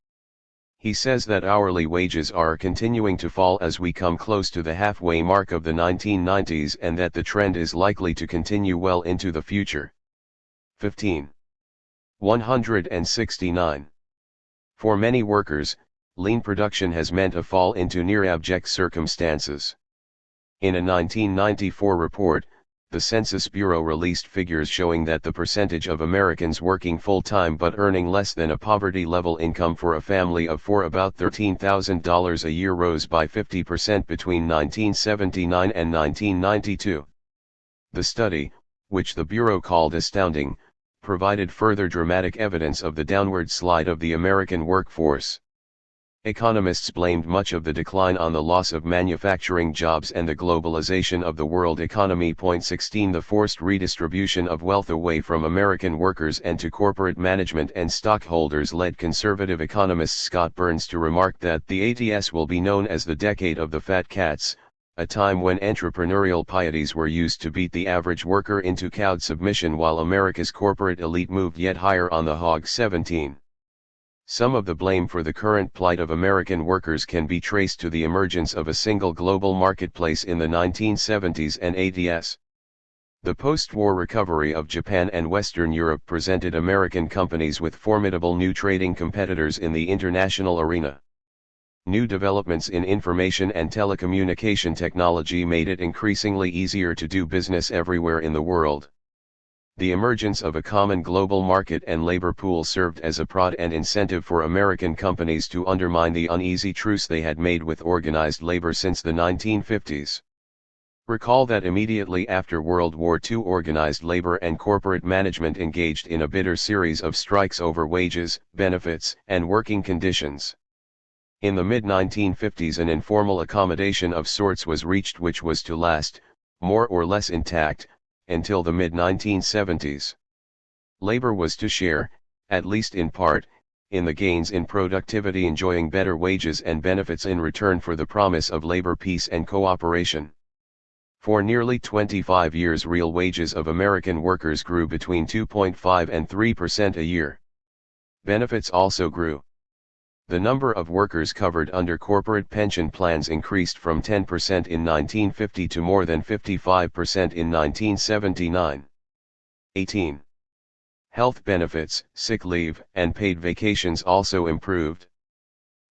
Speaker 1: He says that hourly wages are continuing to fall as we come close to the halfway mark of the 1990s and that the trend is likely to continue well into the future. 15. 169. For many workers, lean production has meant a fall into near abject circumstances. In a 1994 report, the Census Bureau released figures showing that the percentage of Americans working full-time but earning less than a poverty-level income for a family of four, about $13,000 a year, rose by 50% between 1979 and 1992. The study, which the Bureau called astounding, provided further dramatic evidence of the downward slide of the American workforce. Economists blamed much of the decline on the loss of manufacturing jobs and the globalization of the world economy. 16 The forced redistribution of wealth away from American workers and to corporate management and stockholders led conservative economist Scott Burns to remark that the 80s will be known as the decade of the fat cats, a time when entrepreneurial pieties were used to beat the average worker into cowed submission while America's corporate elite moved yet higher on the hog. 17. Some of the blame for the current plight of American workers can be traced to the emergence of a single global marketplace in the 1970s and 80s. The post-war recovery of Japan and Western Europe presented American companies with formidable new trading competitors in the international arena. New developments in information and telecommunication technology made it increasingly easier to do business everywhere in the world. The emergence of a common global market and labor pool served as a prod and incentive for American companies to undermine the uneasy truce they had made with organized labor since the 1950s. Recall that immediately after World War II, organized labor and corporate management engaged in a bitter series of strikes over wages, benefits, and working conditions. In the mid-1950s, an informal accommodation of sorts was reached which was to last, more or less intact, until the mid-1970s. Labor was to share, at least in part, in the gains in productivity, enjoying better wages and benefits in return for the promise of labor peace and cooperation. For nearly 25 years, real wages of American workers grew between 2.5 and 3% a year. Benefits also grew. The number of workers covered under corporate pension plans increased from 10% in 1950 to more than 55% in 1979. 18. Health benefits, sick leave, and paid vacations also improved.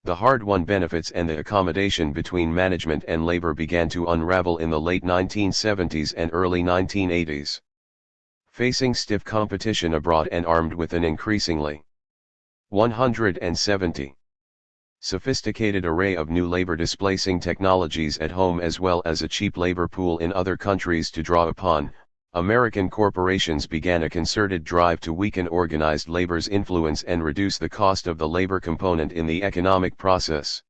Speaker 1: The hard-won benefits and the accommodation between management and labor began to unravel in the late 1970s and early 1980s. Facing stiff competition abroad and armed with an increasingly 170 sophisticated array of new labor-displacing technologies at home as well as a cheap labor pool in other countries to draw upon, American corporations began a concerted drive to weaken organized labor's influence and reduce the cost of the labor component in the economic process.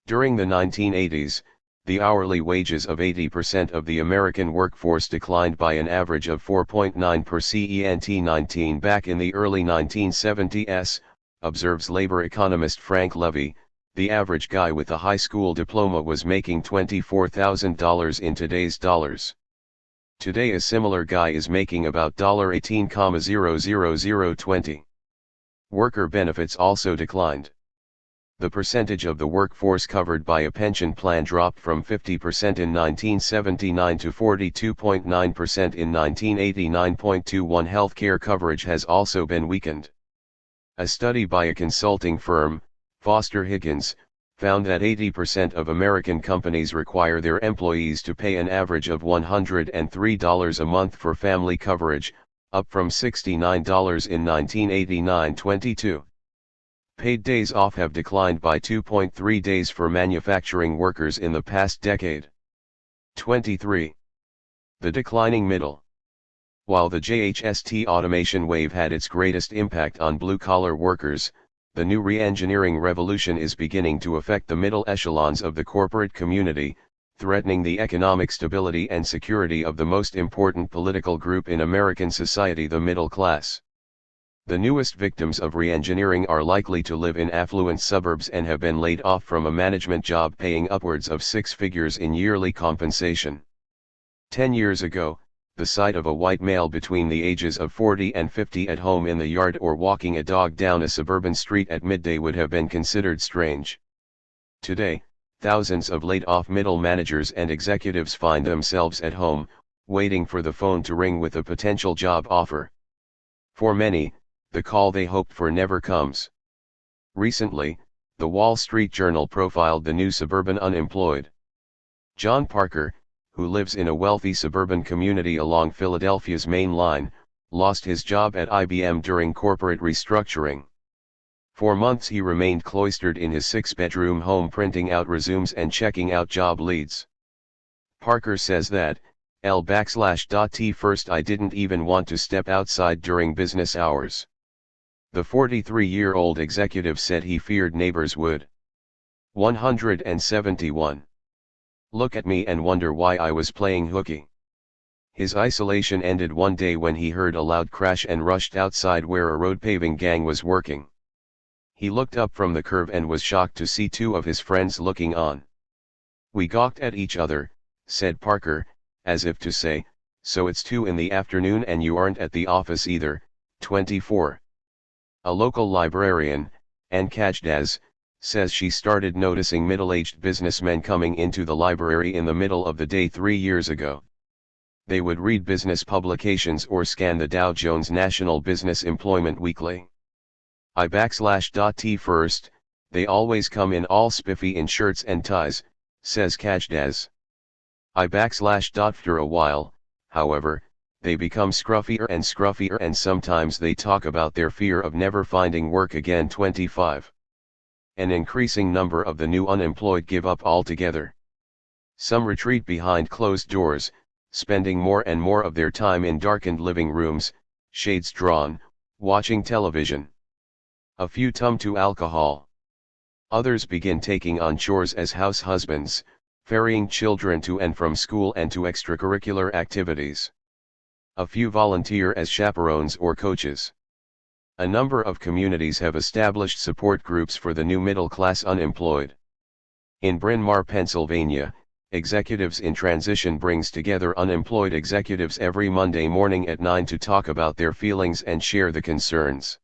Speaker 1: During the 1980s, the hourly wages of 80% of the American workforce declined by an average of 4.9 per cent 19 back in the early 1970s. Observes labor economist Frank Levy, the average guy with a high school diploma was making $24,000 in today's dollars. Today a similar guy is making about $18,00020. Worker benefits also declined. The percentage of the workforce covered by a pension plan dropped from 50% in 1979 to 42.9% in 1989.21. Healthcare coverage has also been weakened. A study by a consulting firm, Foster Higgins, found that 80% of American companies require their employees to pay an average of $103 a month for family coverage, up from $69 in 1989-22. Paid days off have declined by 2.3 days for manufacturing workers in the past decade. 23. The declining middle. While the JHST automation wave had its greatest impact on blue-collar workers, the new re-engineering revolution is beginning to affect the middle echelons of the corporate community, threatening the economic stability and security of the most important political group in American society, the middle class. The newest victims of re-engineering are likely to live in affluent suburbs and have been laid off from a management job paying upwards of 6 figures in yearly compensation. 10 years ago, the sight of a white male between the ages of 40 and 50 at home in the yard or walking a dog down a suburban street at midday would have been considered strange. Today, thousands of laid-off middle managers and executives find themselves at home, waiting for the phone to ring with a potential job offer. For many, the call they hoped for never comes. Recently, the Wall Street Journal profiled the new suburban unemployed. John Parker, who lives in a wealthy suburban community along Philadelphia's Main Line, lost his job at IBM during corporate restructuring. For months he remained cloistered in his 6-bedroom home printing out resumes and checking out job leads. Parker says that, T first I didn't even want to step outside during business hours. The 43-year-old executive said he feared neighbors would. 171. Look at me and wonder why I was playing hooky. His isolation ended one day when he heard a loud crash and rushed outside where a road paving gang was working. He looked up from the curve and was shocked to see 2 of his friends looking on. We gawked at each other, said Parker, as if to say, so it's 2 in the afternoon and you aren't at the office either. 24. A local librarian, Ann Kajdaz, says she started noticing middle-aged businessmen coming into the library in the middle of the day 3 years ago. They would read business publications or scan the Dow Jones National Business Employment Weekly. T first, they always come in all spiffy in shirts and ties, says Kajdaz. After a while, however, they become scruffier and sometimes they talk about their fear of never finding work again. 25. An increasing number of the new unemployed give up altogether. Some retreat behind closed doors, spending more and more of their time in darkened living rooms, shades drawn, watching television. A few turn to alcohol. Others begin taking on chores as house husbands, ferrying children to and from school and to extracurricular activities. A few volunteer as chaperones or coaches. A number of communities have established support groups for the new middle-class unemployed. In Bryn Mawr, Pennsylvania, Executives in Transition brings together unemployed executives every Monday morning at 9 to talk about their feelings and share the concerns.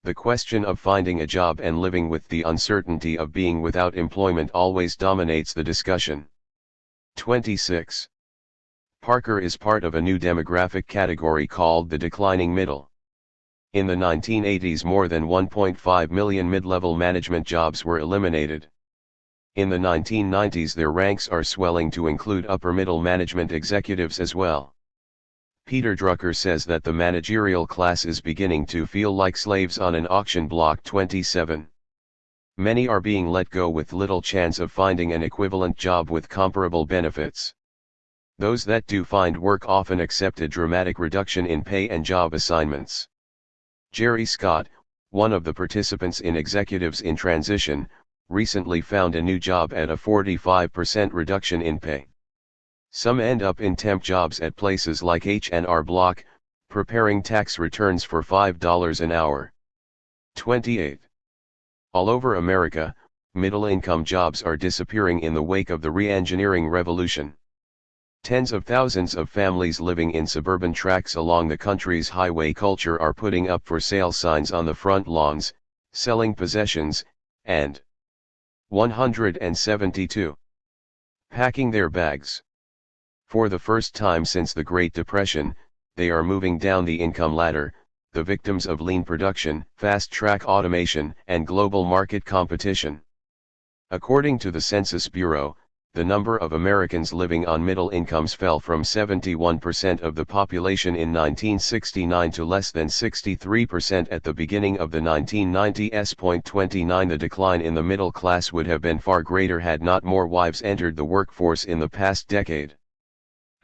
Speaker 1: The question of finding a job and living with the uncertainty of being without employment always dominates the discussion. 26. Parker is part of a new demographic category called the declining middle. In the 1980s, more than 1.5 million mid-level management jobs were eliminated. In the 1990s, their ranks are swelling to include upper-middle management executives as well. Peter Drucker says that the managerial class is beginning to feel like slaves on an auction block. 27. Many are being let go with little chance of finding an equivalent job with comparable benefits. Those that do find work often accept a dramatic reduction in pay and job assignments. Jerry Scott, one of the participants in Executives in Transition, recently found a new job at a 45% reduction in pay. Some end up in temp jobs at places like H&R Block, preparing tax returns for $5 an hour. 28. All over America, middle-income jobs are disappearing in the wake of the re-engineering revolution. Tens of thousands of families living in suburban tracts along the country's highway culture are putting up for sale signs on the front lawns, selling possessions, and 172. Packing their bags. For the first time since the Great Depression, they are moving down the income ladder, the victims of lean production, fast-track automation, and global market competition. According to the Census Bureau, the number of Americans living on middle incomes fell from 71% of the population in 1969 to less than 63% at the beginning of the 1990s. 29 The decline in the middle class would have been far greater had not more wives entered the workforce in the past decade.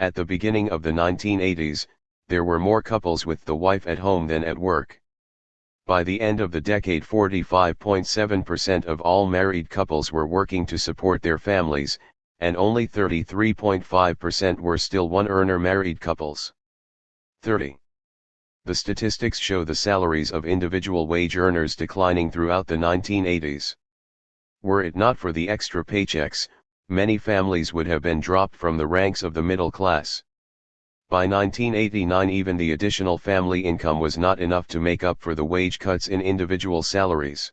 Speaker 1: At the beginning of the 1980s, there were more couples with the wife at home than at work. By the end of the decade, 45.7% of all married couples were working to support their families, and only 33.5% were still one-earner married couples. 30. The statistics show the salaries of individual wage earners declining throughout the 1980s. Were it not for the extra paychecks, many families would have been dropped from the ranks of the middle class. By 1989, even the additional family income was not enough to make up for the wage cuts in individual salaries.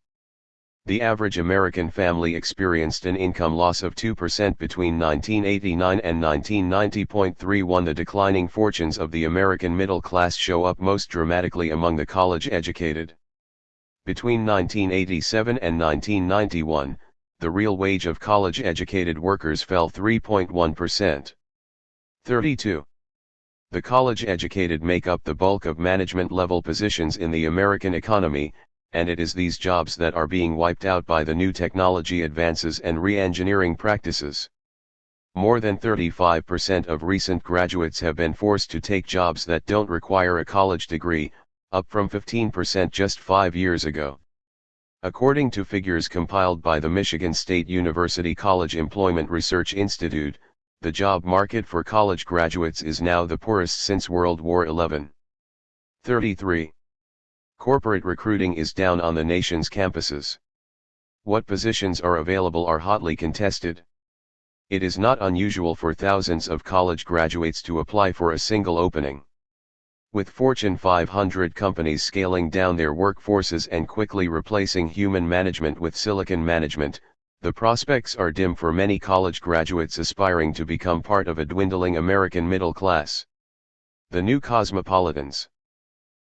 Speaker 1: The average American family experienced an income loss of 2% between 1989 and 1990.31. The declining fortunes of the American middle class show up most dramatically among the college-educated. Between 1987 and 1991, the real wage of college-educated workers fell 3.1%. 32. The college-educated make up the bulk of management-level positions in the American economy, and it is these jobs that are being wiped out by the new technology advances and re-engineering practices. More than 35% of recent graduates have been forced to take jobs that don't require a college degree, up from 15% just 5 years ago. According to figures compiled by the Michigan State University College Employment Research Institute, the job market for college graduates is now the poorest since World War XI. 33. Corporate recruiting is down on the nation's campuses. What positions are available are hotly contested. It is not unusual for thousands of college graduates to apply for a single opening. With Fortune 500 companies scaling down their workforces and quickly replacing human management with silicon management, the prospects are dim for many college graduates aspiring to become part of a dwindling American middle class. The new cosmopolitans.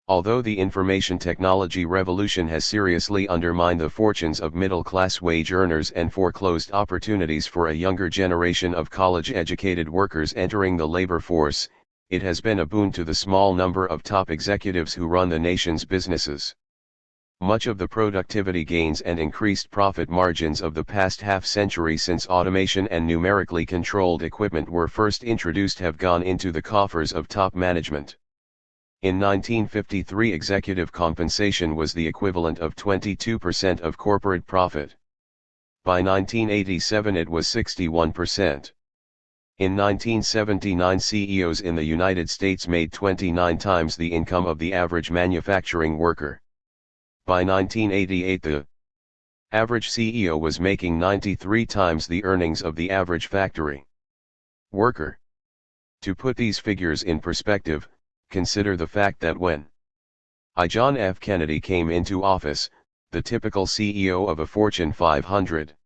Speaker 1: Although the information technology revolution has seriously undermined the fortunes of middle-class wage earners and foreclosed opportunities for a younger generation of college-educated workers entering the labor force, it has been a boon to the small number of top executives who run the nation's businesses. Much of the productivity gains and increased profit margins of the past half-century since automation and numerically controlled equipment were first introduced have gone into the coffers of top management. In 1953, executive compensation was the equivalent of 22% of corporate profit. By 1987 it was 61%. In 1979, CEOs in the United States made 29 times the income of the average manufacturing worker. By 1988 the average CEO was making 93 times the earnings of the average factory worker. To put these figures in perspective, consider the fact that when John F. Kennedy came into office, the typical CEO of a Fortune 500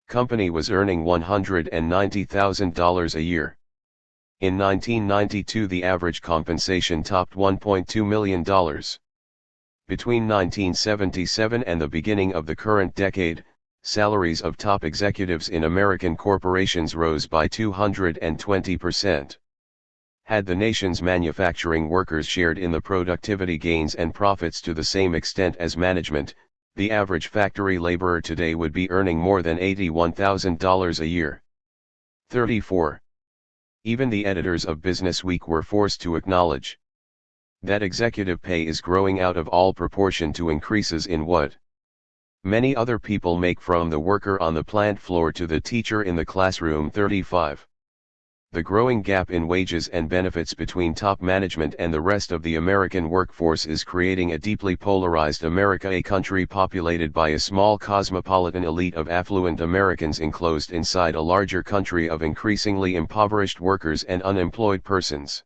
Speaker 1: company was earning $190,000 a year. In 1992 the average compensation topped $1.2 million. Between 1977 and the beginning of the current decade, salaries of top executives in American corporations rose by 220%. Had the nation's manufacturing workers shared in the productivity gains and profits to the same extent as management, the average factory laborer today would be earning more than $81,000 a year. 34. Even the editors of Business Week were forced to acknowledge that executive pay is growing out of all proportion to increases in what many other people make, from the worker on the plant floor to the teacher in the classroom. 35. The growing gap in wages and benefits between top management and the rest of the American workforce is creating a deeply polarized America, a country populated by a small cosmopolitan elite of affluent Americans enclosed inside a larger country of increasingly impoverished workers and unemployed persons.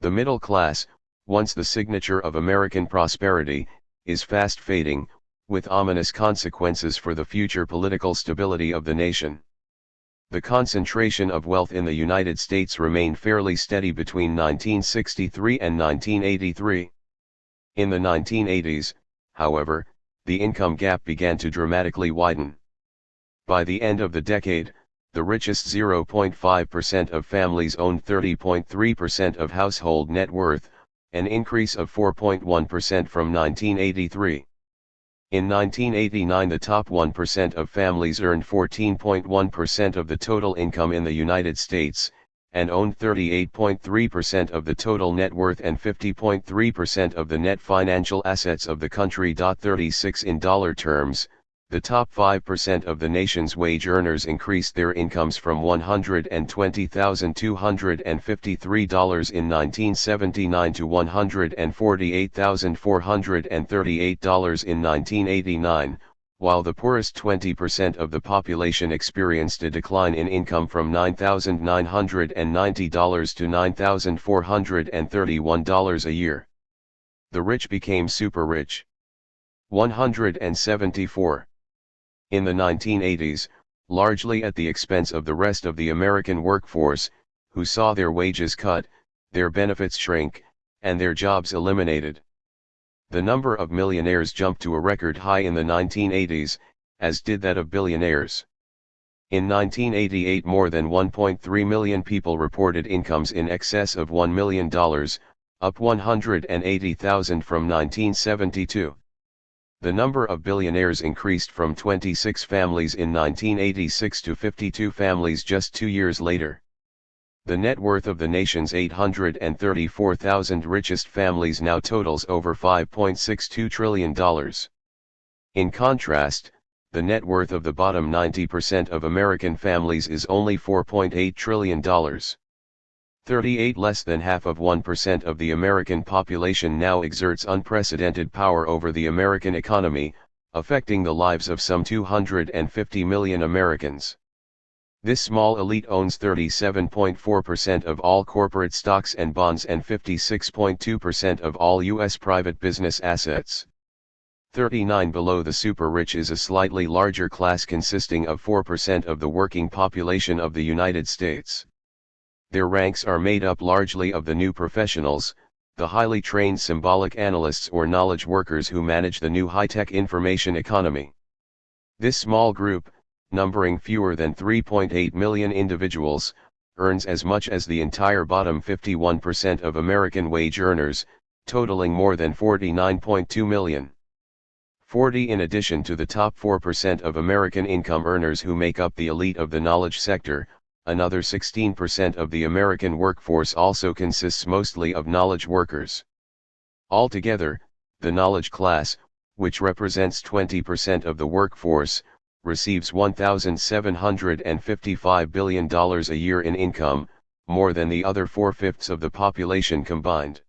Speaker 1: The middle class, once the signature of American prosperity, is fast fading, with ominous consequences for the future political stability of the nation. The concentration of wealth in the United States remained fairly steady between 1963 and 1983. In the 1980s, however, the income gap began to dramatically widen. By the end of the decade, the richest 0.5% of families owned 30.3% of household net worth, an increase of 4.1% from 1983. In 1989 the top 1% of families earned 14.1% of the total income in the United States, and owned 38.3% of the total net worth and 50.3% of the net financial assets of the country. 36 In dollar terms, The top 5% of the nation's wage earners increased their incomes from $120,253 in 1979 to $148,438 in 1989, while the poorest 20% of the population experienced a decline in income from $9,990 to $9,431 a year. The rich became super rich. 174. In the 1980s, largely at the expense of the rest of the American workforce, who saw their wages cut, their benefits shrink, and their jobs eliminated. The number of millionaires jumped to a record high in the 1980s, as did that of billionaires. In 1988, more than 1.3 million people reported incomes in excess of $1 million, up 180,000 from 1972. The number of billionaires increased from 26 families in 1986 to 52 families just 2 years later. The net worth of the nation's 834,000 richest families now totals over $5.62 trillion. In contrast, the net worth of the bottom 90% of American families is only $4.8 trillion. 38 less than half of 1% of the American population now exerts unprecedented power over the American economy, affecting the lives of some 250 million Americans. This small elite owns 37.4% of all corporate stocks and bonds and 56.2% of all U.S. private business assets. 39 below the super rich is a slightly larger class consisting of 4% of the working population of the United States. Their ranks are made up largely of the new professionals, the highly trained symbolic analysts or knowledge workers who manage the new high-tech information economy. This small group, numbering fewer than 3.8 million individuals, earns as much as the entire bottom 51% of American wage earners, totaling more than 49.2 million. 40 in addition to the top 4% of American income earners who make up the elite of the knowledge sector, another 16% of the American workforce also consists mostly of knowledge workers. Altogether, the knowledge class, which represents 20% of the workforce, receives $1,755 billion a year in income, more than the other 4/5 of the population combined.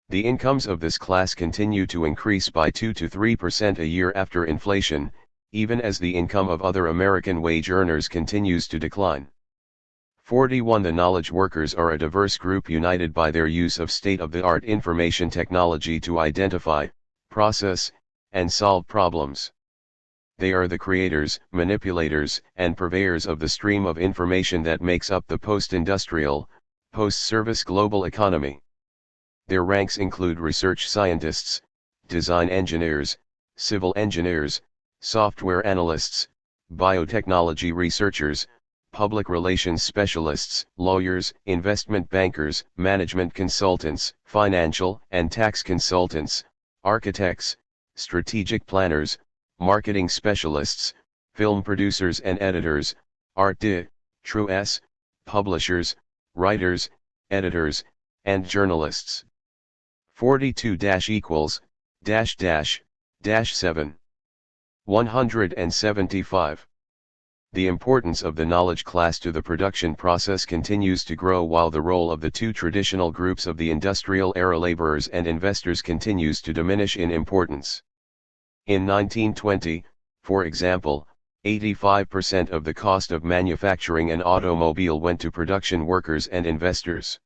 Speaker 1: The incomes of this class continue to increase by 2 to 3% a year after inflation, even as the income of other American wage earners continues to decline. 41 The knowledge workers are a diverse group united by their use of state-of-the-art information technology to identify, process, and solve problems. They are the creators, manipulators, and purveyors of the stream of information that makes up the post-industrial, post-service global economy. Their ranks include research scientists, design engineers, civil engineers, software analysts, biotechnology researchers, public relations specialists, lawyers, investment bankers, management consultants, financial and tax consultants, architects, strategic planners, marketing specialists, film producers and editors, trues, publishers, writers, editors, and journalists. 42-7. 175. The importance of the knowledge class to the production process continues to grow while the role of the two traditional groups of the industrial era laborers and investors continues to diminish in importance. In 1920, for example, 85% of the cost of manufacturing an automobile went to production workers and investors.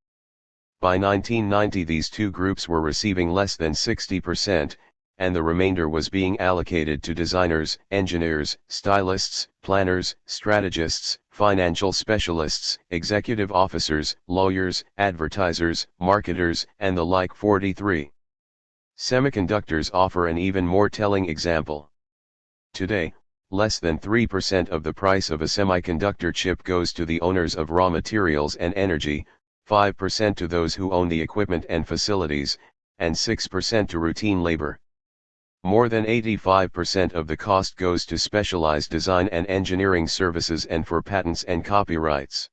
Speaker 1: By 1990 these two groups were receiving less than 60%, and the remainder was being allocated to designers, engineers, stylists, planners, strategists, financial specialists, executive officers, lawyers, advertisers, marketers, and the like. 43. Semiconductors offer an even more telling example. Today, less than 3% of the price of a semiconductor chip goes to the owners of raw materials and energy, 5% to those who own the equipment and facilities, and 6% to routine labor. More than 85% of the cost goes to specialized design and engineering services and for patents and copyrights.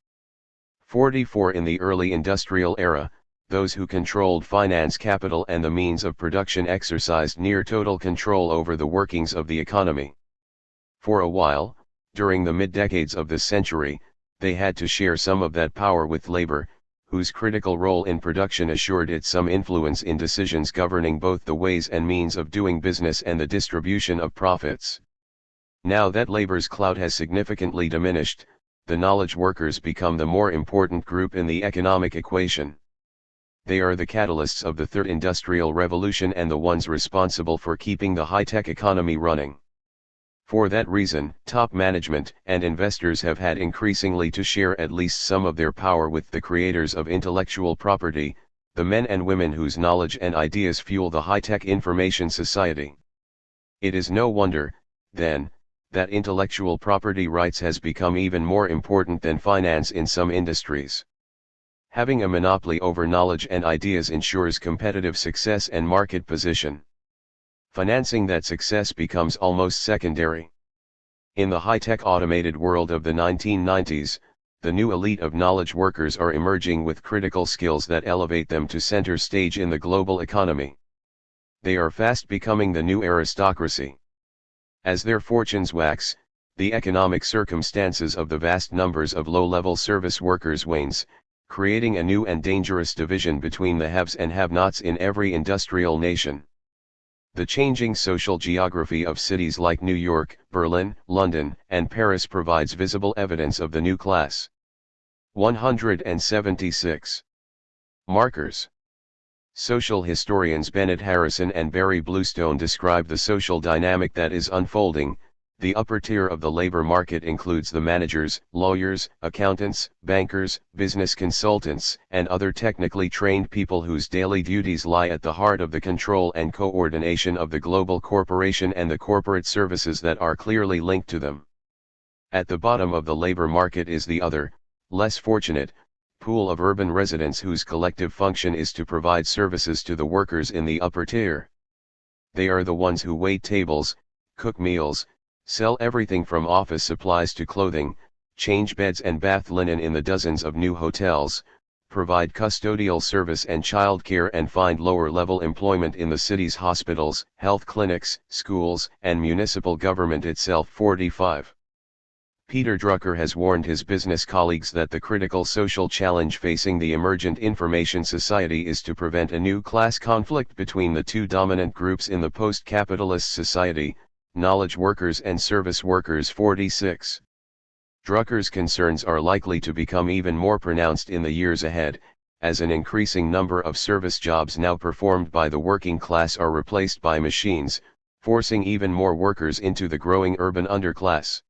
Speaker 1: 44 In the early industrial era, those who controlled finance, capital and the means of production exercised near total control over the workings of the economy. For a while, during the mid-decades of this century, they had to share some of that power with labor, whose critical role in production assured it some influence in decisions governing both the ways and means of doing business and the distribution of profits. Now that labor's clout has significantly diminished, the knowledge workers become the more important group in the economic equation. They are the catalysts of the third industrial revolution and the ones responsible for keeping the high-tech economy running. For that reason, top management and investors have had increasingly to share at least some of their power with the creators of intellectual property, the men and women whose knowledge and ideas fuel the high-tech information society. It is no wonder, then, that intellectual property rights has become even more important than finance in some industries. Having a monopoly over knowledge and ideas ensures competitive success and market position. Financing that success becomes almost secondary. In the high-tech automated world of the 1990s, the new elite of knowledge workers are emerging with critical skills that elevate them to center stage in the global economy. They are fast becoming the new aristocracy. As their fortunes wax, the economic circumstances of the vast numbers of low-level service workers wanes, creating a new and dangerous division between the haves and have-nots in every industrial nation. The changing social geography of cities like New York, Berlin, London, and Paris provides visible evidence of the new class. 176. Markers. Social historians Bennett Harrison and Barry Bluestone describe the social dynamic that is unfolding. The upper tier of the labor market includes the managers, lawyers, accountants, bankers, business consultants, and other technically trained people whose daily duties lie at the heart of the control and coordination of the global corporation and the corporate services that are clearly linked to them. At the bottom of the labor market is the other, less fortunate, pool of urban residents whose collective function is to provide services to the workers in the upper tier. They are the ones who wait tables, cook meals, sell everything from office supplies to clothing, change beds and bath linen in the dozens of new hotels, provide custodial service and child care and find lower-level employment in the city's hospitals, health clinics, schools, and municipal government itself. 45. Peter Drucker has warned his business colleagues that the critical social challenge facing the emergent information society is to prevent a new class conflict between the two dominant groups in the post-capitalist society, knowledge workers and service workers. 46. Drucker's concerns are likely to become even more pronounced in the years ahead, as an increasing number of service jobs now performed by the working class are replaced by machines, forcing even more workers into the growing urban underclass.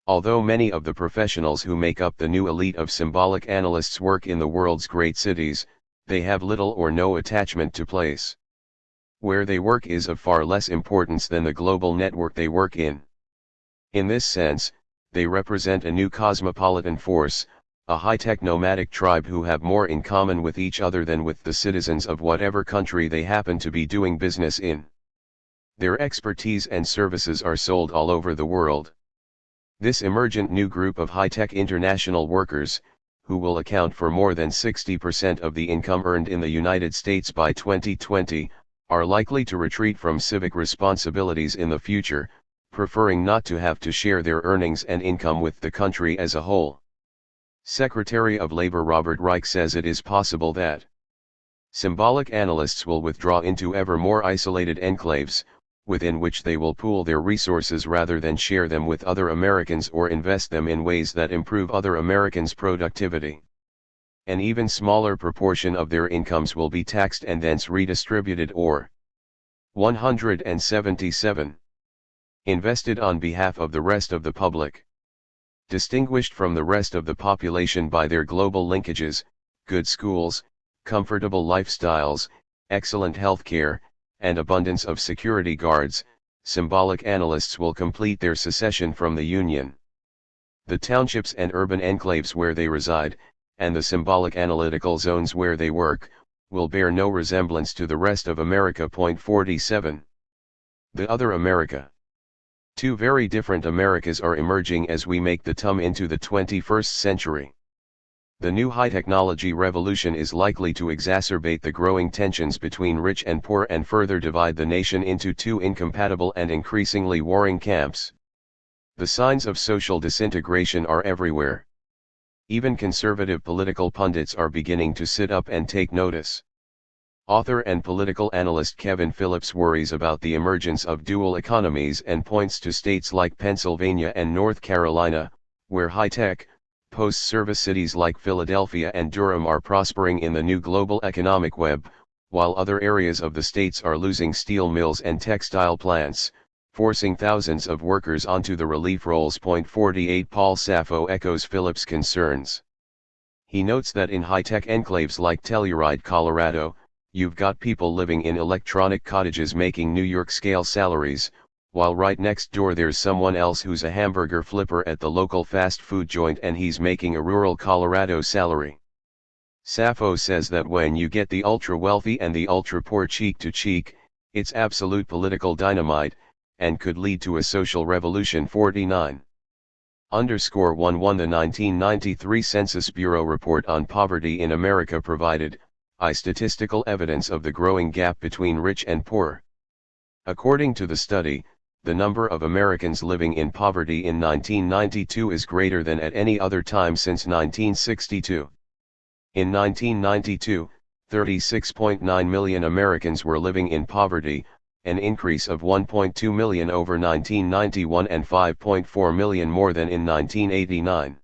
Speaker 1: Although many of the professionals who make up the new elite of symbolic analysts work in the world's great cities, they have little or no attachment to place. Where they work is of far less importance than the global network they work in. In this sense, they represent a new cosmopolitan force, a high-tech nomadic tribe who have more in common with each other than with the citizens of whatever country they happen to be doing business in. Their expertise and services are sold all over the world. This emergent new group of high-tech international workers, who will account for more than 60% of the income earned in the United States by 2020, are likely to retreat from civic responsibilities in the future, preferring not to have to share their earnings and income with the country as a whole. Secretary of Labor Robert Rifk says it is possible that symbolic analysts will withdraw into ever more isolated enclaves, within which they will pool their resources rather than share them with other Americans or invest them in ways that improve other Americans' productivity. An even smaller proportion of their incomes will be taxed and thence redistributed or 177. Invested on behalf of the rest of the public. Distinguished from the rest of the population by their global linkages, good schools, comfortable lifestyles, excellent health care, and abundance of security guards, symbolic analysts will complete their secession from the Union. The townships and urban enclaves where they reside, and the symbolic analytical zones where they work, will bear no resemblance to the rest of America. 47. The other America. Two very different Americas are emerging as we make the tum into the 21st century. The new high-technology revolution is likely to exacerbate the growing tensions between rich and poor and further divide the nation into two incompatible and increasingly warring camps. The signs of social disintegration are everywhere. Even conservative political pundits are beginning to sit up and take notice. Author and political analyst Kevin Phillips worries about the emergence of dual economies and points to states like Pennsylvania and North Carolina, where high-tech, post-service cities like Philadelphia and Durham are prospering in the new global economic web, while other areas of the states are losing steel mills and textile plants, forcing thousands of workers onto the relief rolls. 48 Paul Sappho echoes Phillips' concerns. He notes that in high-tech enclaves like Telluride, Colorado, you've got people living in electronic cottages making New York-scale salaries, while right next door there's someone else who's a hamburger flipper at the local fast food joint and he's making a rural Colorado salary. Sappho says that when you get the ultra-wealthy and the ultra-poor cheek to cheek, it's absolute political dynamite, and could lead to a social revolution. 49. _11 The 1993 Census Bureau report on poverty in America provided statistical evidence of the growing gap between rich and poor. According to the study, the number of Americans living in poverty in 1992 is greater than at any other time since 1962. In 1992, 36.9 million Americans were living in poverty, an increase of 1.2 million over 1991 and 5.4 million more than in 1989.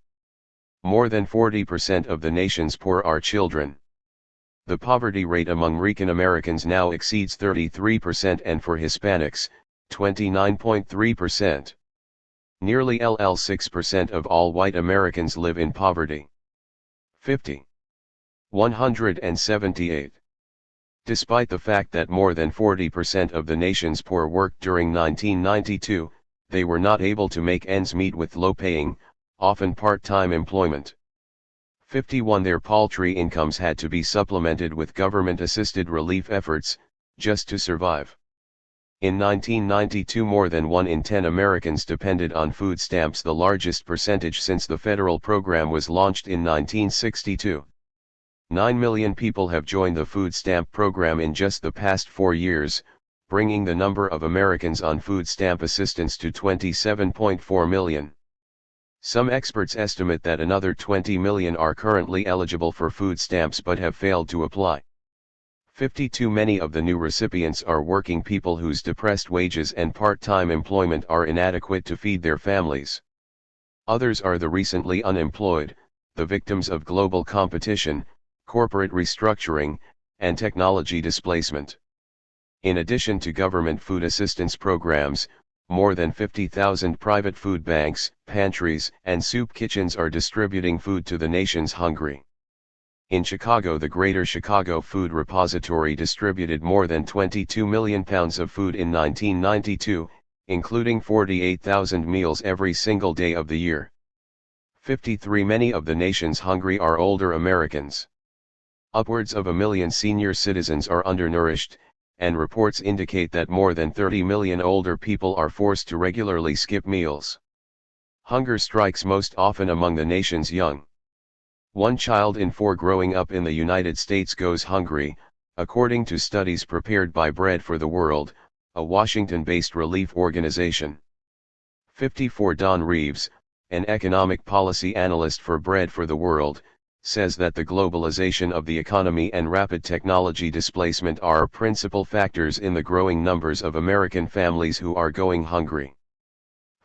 Speaker 1: More than 40% of the nation's poor are children. The poverty rate among Rican Americans now exceeds 33% and for Hispanics, 29.3%. Nearly 6% of all white Americans live in poverty. 50. 178. Despite the fact that more than 40% of the nation's poor worked during 1992, they were not able to make ends meet with low-paying, often part-time employment. 51. Their paltry incomes had to be supplemented with government-assisted relief efforts, just to survive. In 1992 more than 1 in 10 Americans depended on food stamps, the largest percentage since the federal program was launched in 1962. 9 million people have joined the food stamp program in just the past 4 years, bringing the number of Americans on food stamp assistance to 27.4 million. Some experts estimate that another 20 million are currently eligible for food stamps but have failed to apply. 52. Many of the new recipients are working people whose depressed wages and part-time employment are inadequate to feed their families. Others are the recently unemployed, the victims of global competition, corporate restructuring, and technology displacement. In addition to government food assistance programs, more than 50,000 private food banks, pantries, and soup kitchens are distributing food to the nation's hungry. In Chicago, the Greater Chicago Food Repository distributed more than 22 million pounds of food in 1992, including 48,000 meals every single day of the year. 53. Many of the nation's hungry are older Americans. Upwards of 1 million senior citizens are undernourished, and reports indicate that more than 30 million older people are forced to regularly skip meals. Hunger strikes most often among the nation's young. 1 child in 4 growing up in the United States goes hungry, according to studies prepared by Bread for the World, a Washington-based relief organization. 54. Don Reeves, an economic policy analyst for Bread for the World, says that the globalization of the economy and rapid technology displacement are principal factors in the growing numbers of American families who are going hungry.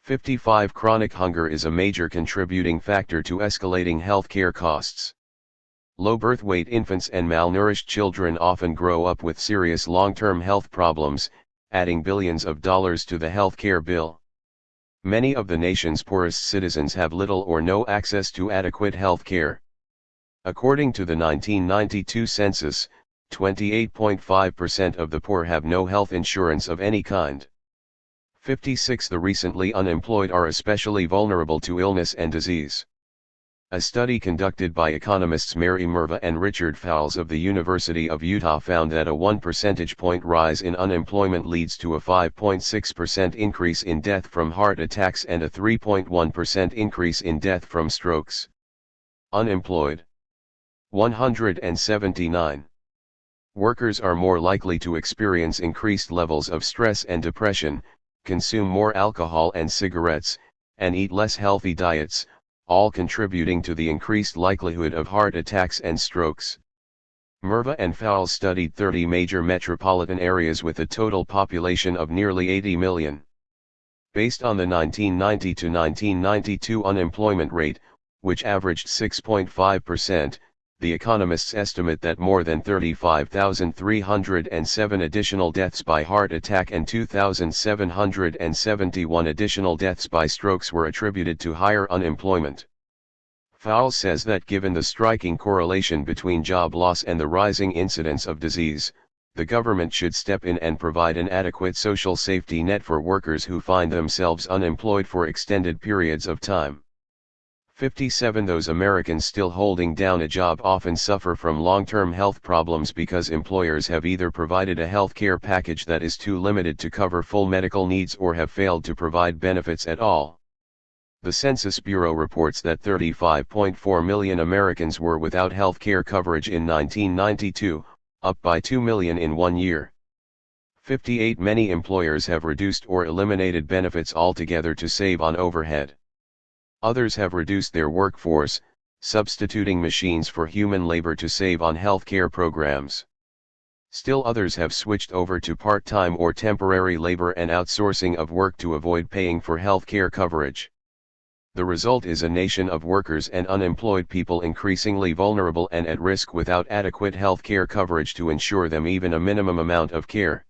Speaker 1: 55. Chronic hunger is a major contributing factor to escalating healthcare costs. Low birth weight infants and malnourished children often grow up with serious long-term health problems, adding billions of dollars to the healthcare bill. Many of the nation's poorest citizens have little or no access to adequate health care. According to the 1992 census, 28.5% of the poor have no health insurance of any kind. 56. The recently unemployed are especially vulnerable to illness and disease. A study conducted by economists Mary Merva and Richard Fowles of the University of Utah found that a 1 percentage point rise in unemployment leads to a 5.6% increase in death from heart attacks and a 3.1% increase in death from strokes. Unemployed. 179. Workers are more likely to experience increased levels of stress and depression, consume more alcohol and cigarettes, and eat less healthy diets, all contributing to the increased likelihood of heart attacks and strokes. Merva and Fowles studied 30 major metropolitan areas with a total population of nearly 80 million. Based on the 1990 to 1992 unemployment rate, which averaged 6.5%, the economists estimate that more than 35,307 additional deaths by heart attack and 2,771 additional deaths by strokes were attributed to higher unemployment. Fowles says that given the striking correlation between job loss and the rising incidence of disease, the government should step in and provide an adequate social safety net for workers who find themselves unemployed for extended periods of time. 57 Those Americans still holding down a job often suffer from long-term health problems because employers have either provided a health care package that is too limited to cover full medical needs or have failed to provide benefits at all. The Census Bureau reports that 35.4 million Americans were without health care coverage in 1992, up by 2 million in 1 year. 58 Many employers have reduced or eliminated benefits altogether to save on overhead. Others have reduced their workforce, substituting machines for human labor to save on health care programs. Still others have switched over to part-time or temporary labor and outsourcing of work to avoid paying for health care coverage. The result is a nation of workers and unemployed people increasingly vulnerable and at risk without adequate health care coverage to ensure them even a minimum amount of care.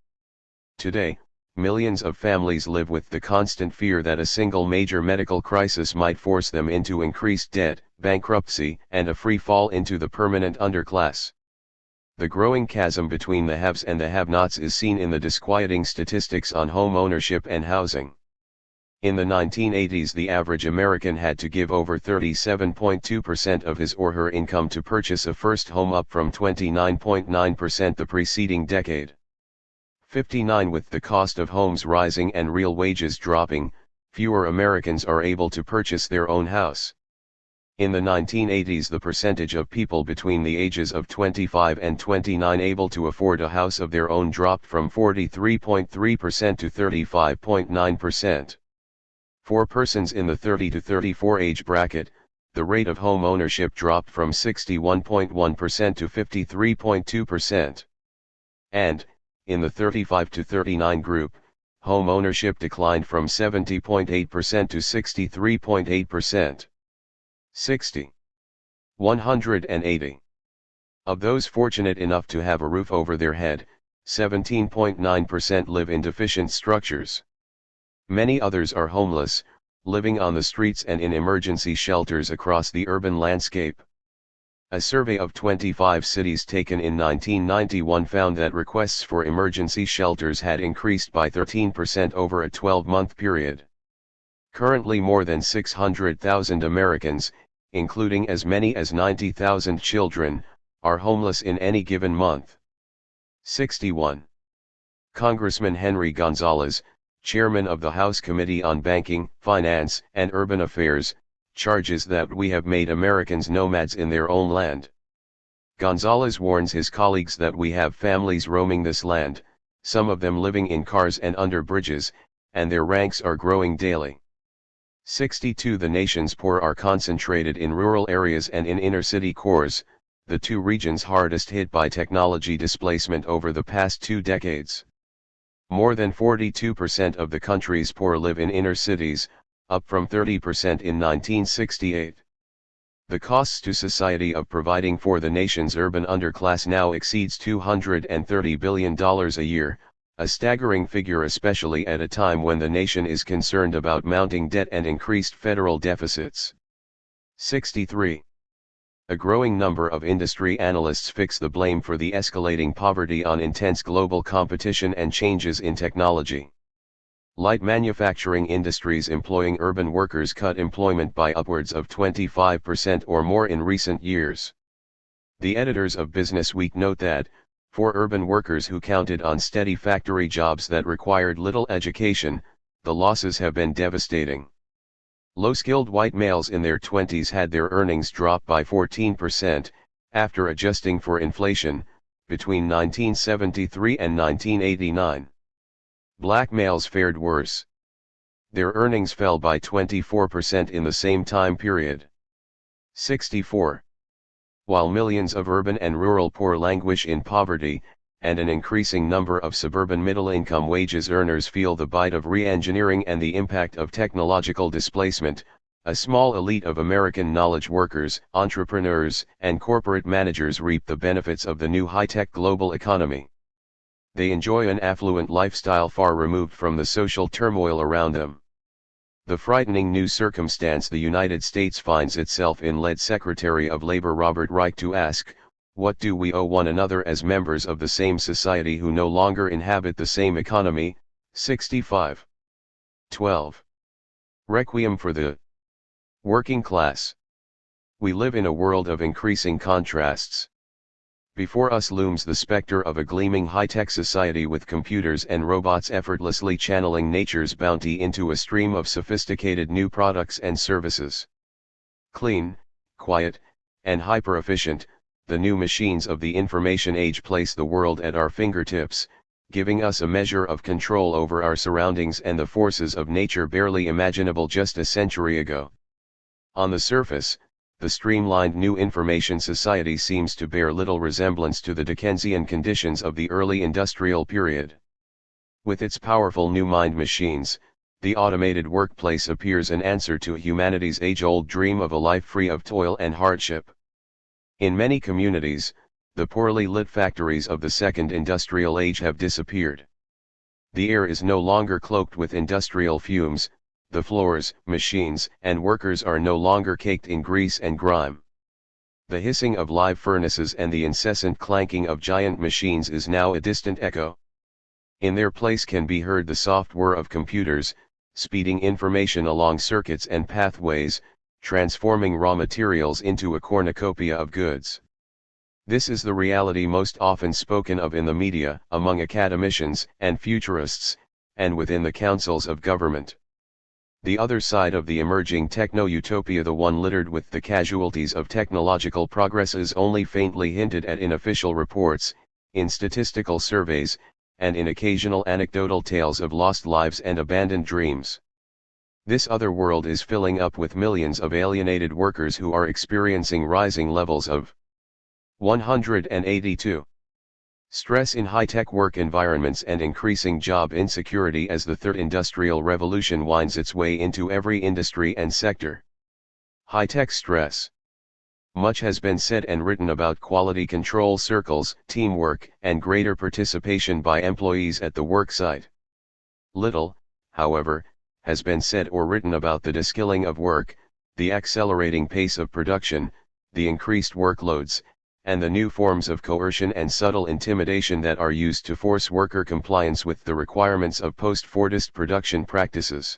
Speaker 1: Today, millions of families live with the constant fear that a single major medical crisis might force them into increased debt, bankruptcy, and a free fall into the permanent underclass. The growing chasm between the haves and the have-nots is seen in the disquieting statistics on home ownership and housing. In the 1980s, the average American had to give over 37.2% of his or her income to purchase a first home, up from 29.9% the preceding decade. 59 With the cost of homes rising and real wages dropping, fewer Americans are able to purchase their own house. In the 1980s, the percentage of people between the ages of 25 and 29 able to afford a house of their own dropped from 43.3% to 35.9%. For persons in the 30 to 34 age bracket, the rate of home ownership dropped from 61.1% to 53.2%. And, in the 35 to 39 group, home ownership declined from 70.8% to 63.8%. 60. 180. Of those fortunate enough to have a roof over their head, 17.9% live in deficient structures. Many others are homeless, living on the streets and in emergency shelters across the urban landscape. A survey of 25 cities taken in 1991 found that requests for emergency shelters had increased by 13% over a 12-month period. Currently, more than 600,000 Americans, including as many as 90,000 children, are homeless in any given month. 61. Congressman Henry Gonzalez, chairman of the House Committee on Banking, Finance, and Urban Affairs, charges that we have made Americans nomads in their own land. Gonzalez warns his colleagues that we have families roaming this land, some of them living in cars and under bridges, and their ranks are growing daily. 62. The nation's poor are concentrated in rural areas and in inner-city cores, the two regions hardest hit by technology displacement over the past 2 decades. More than 42% of the country's poor live in inner cities, up from 30% in 1968. The costs to society of providing for the nation's urban underclass now exceeds $230 billion a year, a staggering figure especially at a time when the nation is concerned about mounting debt and increased federal deficits. 63. A growing number of industry analysts fix the blame for the escalating poverty on intense global competition and changes in technology. Light manufacturing industries employing urban workers cut employment by upwards of 25% or more in recent years. The editors of Business Week note that, for urban workers who counted on steady factory jobs that required little education, the losses have been devastating. Low-skilled white males in their 20s had their earnings drop by 14%, after adjusting for inflation, between 1973 and 1989. Black males fared worse. Their earnings fell by 24% in the same time period. 64. While millions of urban and rural poor languish in poverty, and an increasing number of suburban middle-income wages earners feel the bite of re-engineering and the impact of technological displacement, a small elite of American knowledge workers, entrepreneurs, and corporate managers reap the benefits of the new high-tech global economy. They enjoy an affluent lifestyle far removed from the social turmoil around them. The frightening new circumstance the United States finds itself in led Secretary of Labor Robert Rifk to ask, what do we owe one another as members of the same society who no longer inhabit the same economy? 65. 12. Requiem for the working class. We live in a world of increasing contrasts. Before us looms the specter of a gleaming high-tech society with computers and robots effortlessly channeling nature's bounty into a stream of sophisticated new products and services. Clean, quiet, and hyper-efficient, the new machines of the information age place the world at our fingertips, giving us a measure of control over our surroundings and the forces of nature barely imaginable just a century ago. On the surface, the streamlined new information society seems to bear little resemblance to the Dickensian conditions of the early industrial period. With its powerful new mind machines, the automated workplace appears an answer to humanity's age-old dream of a life free of toil and hardship. In many communities, the poorly lit factories of the second industrial age have disappeared. The air is no longer cloaked with industrial fumes, the floors, machines, and workers are no longer caked in grease and grime. The hissing of live furnaces and the incessant clanking of giant machines is now a distant echo. In their place can be heard the soft whir of computers, speeding information along circuits and pathways, transforming raw materials into a cornucopia of goods. This is the reality most often spoken of in the media, among academicians and futurists, and within the councils of government. The other side of the emerging techno-utopia, the one littered with the casualties of technological progress, is only faintly hinted at in official reports, in statistical surveys, and in occasional anecdotal tales of lost lives and abandoned dreams. This other world is filling up with millions of alienated workers who are experiencing rising levels of 182. Stress in high-tech work environments and increasing job insecurity as the third industrial revolution winds its way into every industry and sector. High-tech stress. Much has been said and written about quality control circles, teamwork, and greater participation by employees at the worksite. Little, however, has been said or written about the deskilling of work, the accelerating pace of production, the increased workloads, and the new forms of coercion and subtle intimidation that are used to force worker compliance with the requirements of post-Fordist production practices.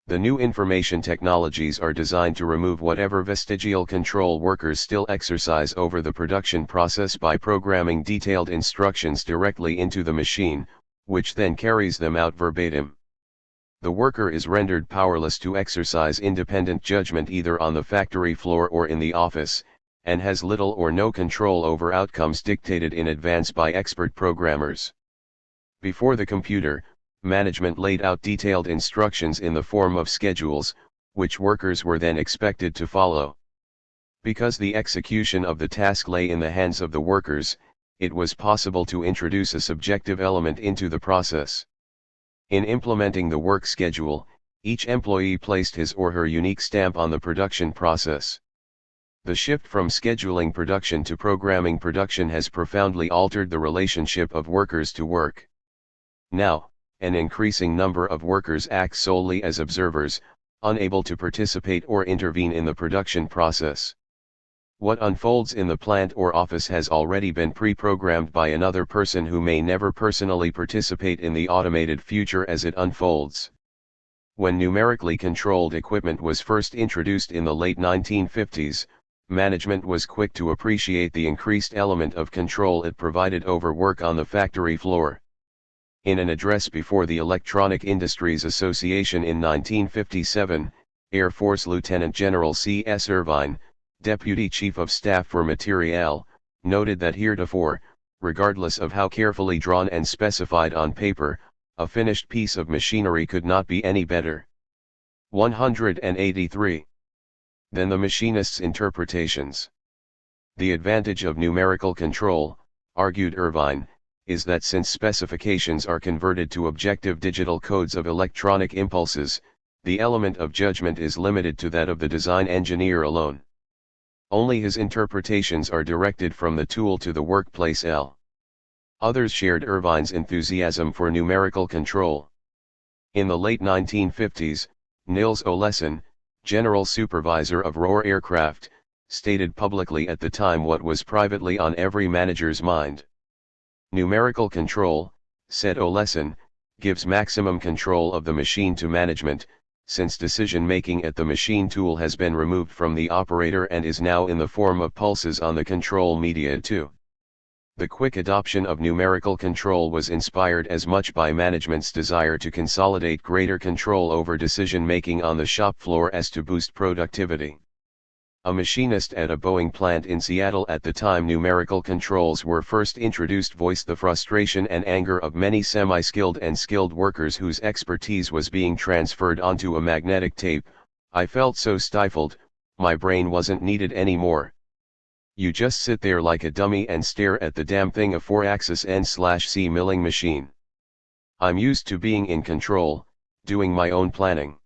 Speaker 1: The new information technologies are designed to remove whatever vestigial control workers still exercise over the production process by programming detailed instructions directly into the machine, which then carries them out verbatim. The worker is rendered powerless to exercise independent judgment either on the factory floor or in the office, and has little or no control over outcomes dictated in advance by expert programmers. Before the computer, management laid out detailed instructions in the form of schedules, which workers were then expected to follow. Because the execution of the task lay in the hands of the workers, it was possible to introduce a subjective element into the process. In implementing the work schedule, each employee placed his or her unique stamp on the production process. The shift from scheduling production to programming production has profoundly altered the relationship of workers to work. Now, an increasing number of workers act solely as observers, unable to participate or intervene in the production process. What unfolds in the plant or office has already been pre-programmed by another person who may never personally participate in the automated future as it unfolds. When numerically controlled equipment was first introduced in the late 1950s, management was quick to appreciate the increased element of control it provided over work on the factory floor. In an address before the Electronic Industries Association in 1957, Air Force Lieutenant General C.S. Irvine, Deputy Chief of Staff for Materiel, noted that heretofore, regardless of how carefully drawn and specified on paper, a finished piece of machinery could not be any better. 183. Then the machinist's interpretations. The advantage of numerical control, argued Irvine, is that since specifications are converted to objective digital codes of electronic impulses, the element of judgment is limited to that of the design engineer alone. Only his interpretations are directed from the tool to the workplace. Others shared Irvine's enthusiasm for numerical control. In the late 1950s, Nils Olesson, general supervisor of Rohr Aircraft, stated publicly at the time what was privately on every manager's mind. Numerical control, said Olesson, gives maximum control of the machine to management, since decision-making at the machine tool has been removed from the operator and is now in the form of pulses on the control media too. The quick adoption of numerical control was inspired as much by management's desire to consolidate greater control over decision-making on the shop floor as to boost productivity. A machinist at a Boeing plant in Seattle at the time numerical controls were first introduced voiced the frustration and anger of many semi-skilled and skilled workers whose expertise was being transferred onto a magnetic tape. "I felt so stifled, my brain wasn't needed anymore. You just sit there like a dummy and stare at the damn thing, a 4-axis N/C milling machine. I'm used to being in control, doing my own planning.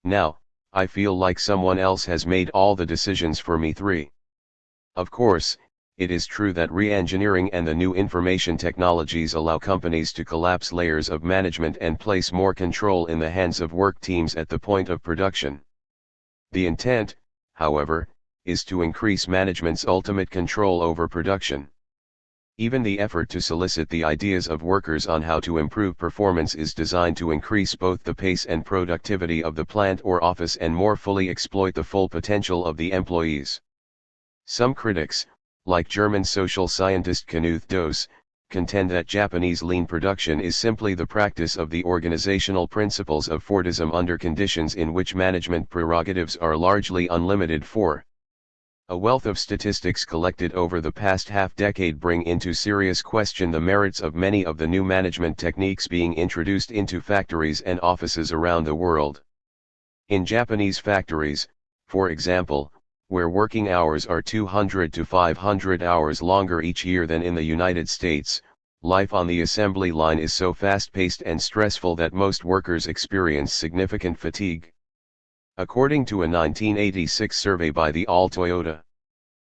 Speaker 1: Now, I feel like someone else has made all the decisions for me." 3. Of course, it is true that re-engineering and the new information technologies allow companies to collapse layers of management and place more control in the hands of work teams at the point of production. The intent, however, is to increase management's ultimate control over production. Even the effort to solicit the ideas of workers on how to improve performance is designed to increase both the pace and productivity of the plant or office and more fully exploit the full potential of the employees. Some critics, like German social scientist Knuth Does, contend that Japanese lean production is simply the practice of the organizational principles of Fordism under conditions in which management prerogatives are largely unlimited. 4. A wealth of statistics collected over the past half-decade bring into serious question the merits of many of the new management techniques being introduced into factories and offices around the world. In Japanese factories, for example, where working hours are 200 to 500 hours longer each year than in the United States, life on the assembly line is so fast-paced and stressful that most workers experience significant fatigue. According to a 1986 survey by the All Toyota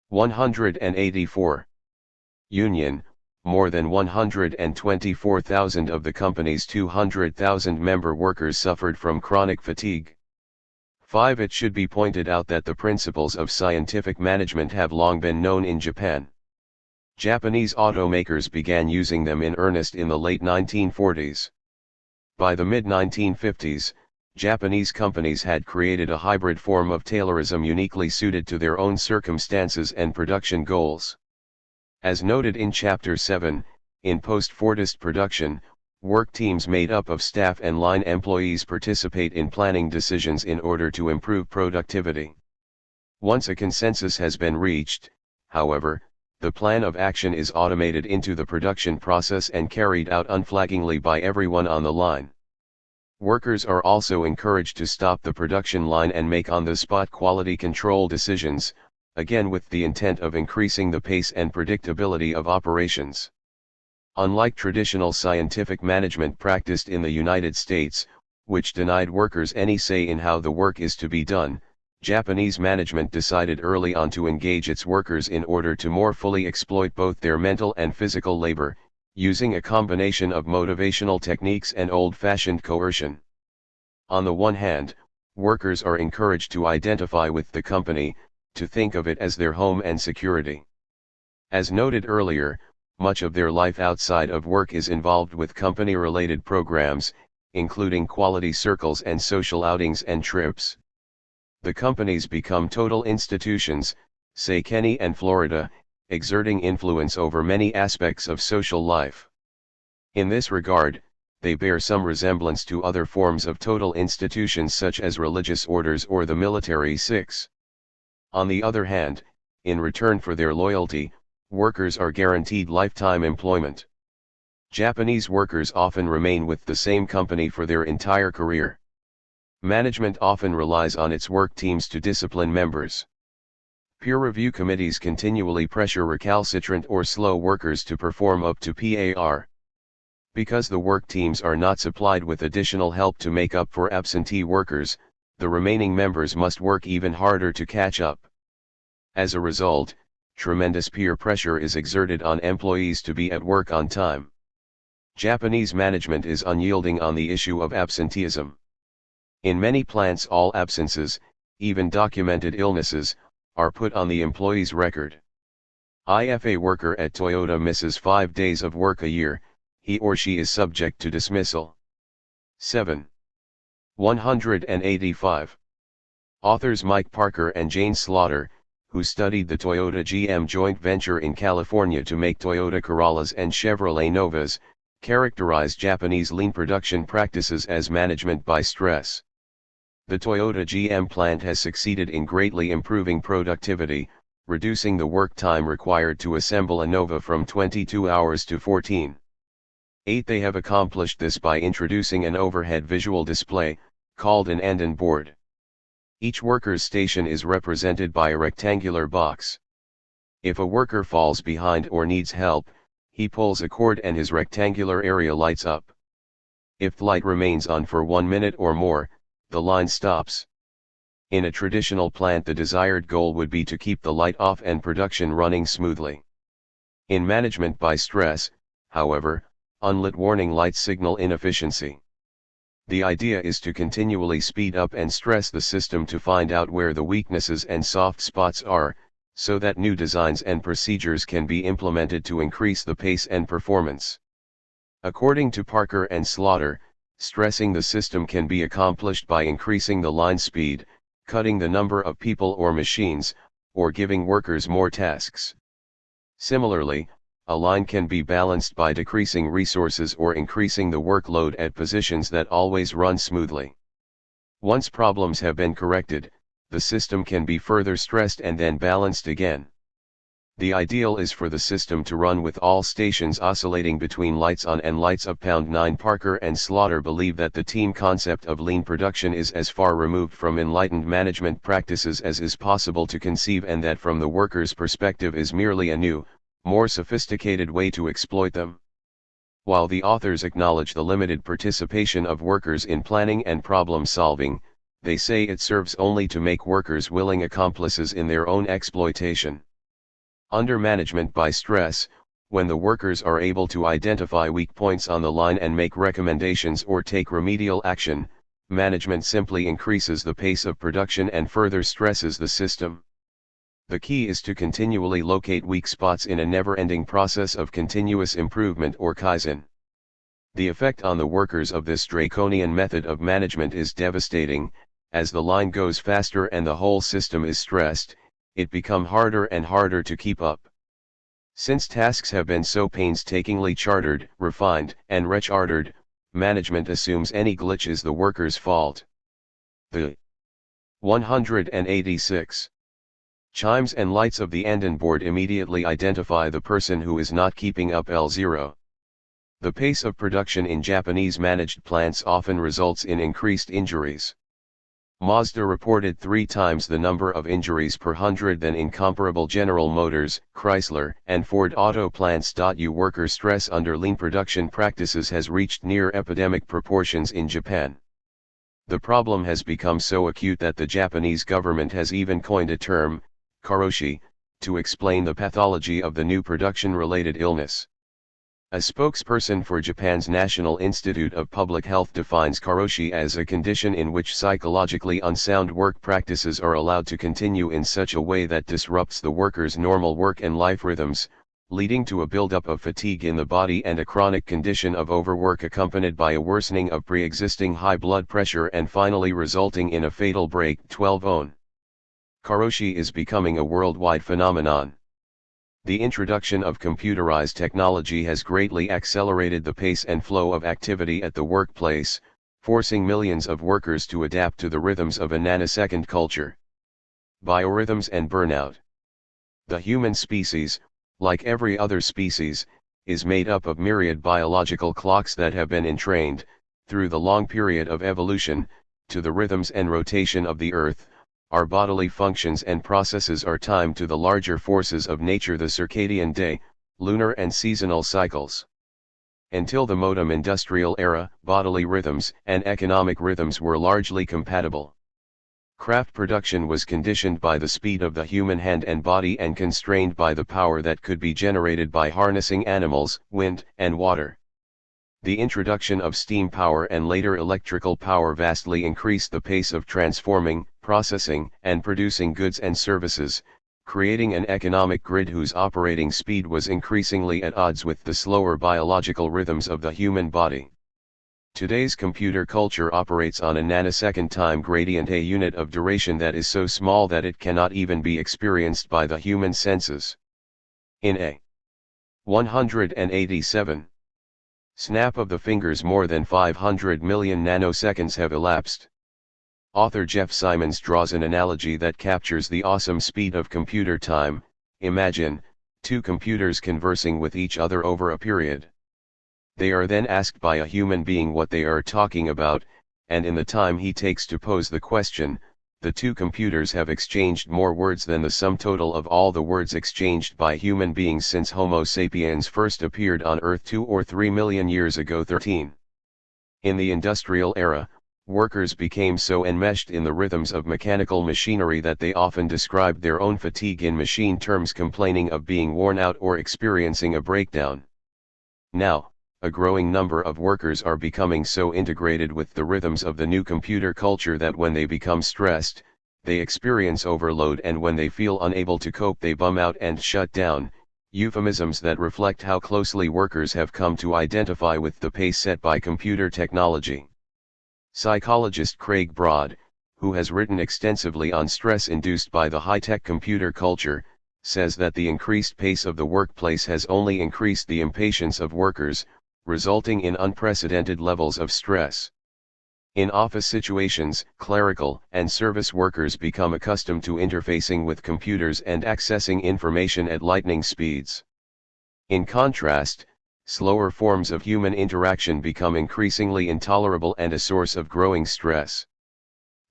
Speaker 1: 184 Union, more than 124,000 of the company's 200,000 member workers suffered from chronic fatigue. 5. It should be pointed out that the principles of scientific management have long been known in Japan. Japanese automakers began using them in earnest in the late 1940s. By the mid-1950s, Japanese companies had created a hybrid form of Taylorism uniquely suited to their own circumstances and production goals. As noted in Chapter 7, in post-Fordist production, work teams made up of staff and line employees participate in planning decisions in order to improve productivity. Once a consensus has been reached, however, the plan of action is automated into the production process and carried out unflaggingly by everyone on the line. Workers are also encouraged to stop the production line and make on-the-spot quality control decisions, again with the intent of increasing the pace and predictability of operations. Unlike traditional scientific management practiced in the United States, which denied workers any say in how the work is to be done, Japanese management decided early on to engage its workers in order to more fully exploit both their mental and physical labor, using a combination of motivational techniques and old-fashioned coercion. On the one hand, workers are encouraged to identify with the company, to think of it as their home and security. As noted earlier, much of their life outside of work is involved with company-related programs, including quality circles and social outings and trips. The companies become total institutions, say Kenny and Florida, exerting influence over many aspects of social life. In this regard, they bear some resemblance to other forms of total institutions such as religious orders or the military. 6. On the other hand, in return for their loyalty, workers are guaranteed lifetime employment. Japanese workers often remain with the same company for their entire career. Management often relies on its work teams to discipline members. Peer review committees continually pressure recalcitrant or slow workers to perform up to par. Because the work teams are not supplied with additional help to make up for absentee workers, the remaining members must work even harder to catch up. As a result, tremendous peer pressure is exerted on employees to be at work on time. Japanese management is unyielding on the issue of absenteeism. In many plants, all absences, even documented illnesses, are put on the employee's record. If a worker at Toyota misses 5 days of work a year, he or she is subject to dismissal. 7. 185. Authors Mike Parker and Jane Slaughter, who studied the Toyota GM joint venture in California to make Toyota Corollas and Chevrolet Novas, characterize Japanese lean production practices as management by stress. The Toyota GM plant has succeeded in greatly improving productivity, reducing the work time required to assemble a Nova from 22 hours to 14. 8. They have accomplished this by introducing an overhead visual display, called an anden board. Each worker's station is represented by a rectangular box. If a worker falls behind or needs help, he pulls a cord and his rectangular area lights up. If the light remains on for 1 minute or more, the line stops. In a traditional plant, the desired goal would be to keep the light off and production running smoothly. In management by stress, however, unlit warning lights signal inefficiency. The idea is to continually speed up and stress the system to find out where the weaknesses and soft spots are, so that new designs and procedures can be implemented to increase the pace and performance. According to Parker and Slaughter, stressing the system can be accomplished by increasing the line speed, cutting the number of people or machines, or giving workers more tasks. Similarly, a line can be balanced by decreasing resources or increasing the workload at positions that always run smoothly. Once problems have been corrected, the system can be further stressed and then balanced again. The ideal is for the system to run with all stations oscillating between lights on and lights up. 9. Parker and Slaughter believe that the team concept of lean production is as far removed from enlightened management practices as is possible to conceive, and that from the worker's perspective is merely a new, more sophisticated way to exploit them. While the authors acknowledge the limited participation of workers in planning and problem solving, they say it serves only to make workers willing accomplices in their own exploitation. Under management by stress, when the workers are able to identify weak points on the line and make recommendations or take remedial action, management simply increases the pace of production and further stresses the system. The key is to continually locate weak spots in a never-ending process of continuous improvement or kaizen. The effect on the workers of this draconian method of management is devastating. As the line goes faster and the whole system is stressed, it becomes harder and harder to keep up. Since tasks have been so painstakingly charted, refined, and recharted, management assumes any glitch is the worker's fault. The 186 chimes and lights of the anden board immediately identify the person who is not keeping up. L0. The pace of production in Japanese managed plants often results in increased injuries. Mazda reported 3 times the number of injuries per 100 than in comparable General Motors, Chrysler, and Ford auto plants. Worker stress under lean production practices has reached near epidemic proportions in Japan. The problem has become so acute that the Japanese government has even coined a term, karoshi, to explain the pathology of the new production-related illness. A spokesperson for Japan's National Institute of Public Health defines karoshi as a condition in which psychologically unsound work practices are allowed to continue in such a way that disrupts the worker's normal work and life rhythms, leading to a buildup of fatigue in the body and a chronic condition of overwork accompanied by a worsening of pre-existing high blood pressure and finally resulting in a fatal break. 12. Karoshi is becoming a worldwide phenomenon. The introduction of computerized technology has greatly accelerated the pace and flow of activity at the workplace, forcing millions of workers to adapt to the rhythms of a nanosecond culture. Biorhythms and burnout. The human species, like every other species, is made up of myriad biological clocks that have been entrained, through the long period of evolution, to the rhythms and rotation of the earth. Our bodily functions and processes are timed to the larger forces of nature, the circadian day, lunar and seasonal cycles. Until the modern industrial era, bodily rhythms and economic rhythms were largely compatible. Craft production was conditioned by the speed of the human hand and body and constrained by the power that could be generated by harnessing animals, wind, and water. The introduction of steam power and later electrical power vastly increased the pace of transforming, processing, and producing goods and services, creating an economic grid whose operating speed was increasingly at odds with the slower biological rhythms of the human body. Today's computer culture operates on a nanosecond time gradient, a unit of duration that is so small that it cannot even be experienced by the human senses. In a 187 snap of the fingers, more than 500 million nanoseconds have elapsed. Author Jeff Simons draws an analogy that captures the awesome speed of computer time. Imagine two computers conversing with each other over a period. They are then asked by a human being what they are talking about, and in the time he takes to pose the question, the two computers have exchanged more words than the sum total of all the words exchanged by human beings since Homo sapiens first appeared on Earth 2 or 3 million years ago. 13. In the industrial era, workers became so enmeshed in the rhythms of mechanical machinery that they often described their own fatigue in machine terms, complaining of being worn out or experiencing a breakdown. Now, a growing number of workers are becoming so integrated with the rhythms of the new computer culture that when they become stressed, they experience overload, and when they feel unable to cope they bum out and shut down, euphemisms that reflect how closely workers have come to identify with the pace set by computer technology. Psychologist Craig Broad, who has written extensively on stress induced by the high-tech computer culture, says that the increased pace of the workplace has only increased the impatience of workers, resulting in unprecedented levels of stress. In office situations, clerical and service workers become accustomed to interfacing with computers and accessing information at lightning speeds. In contrast, slower forms of human interaction become increasingly intolerable and a source of growing stress.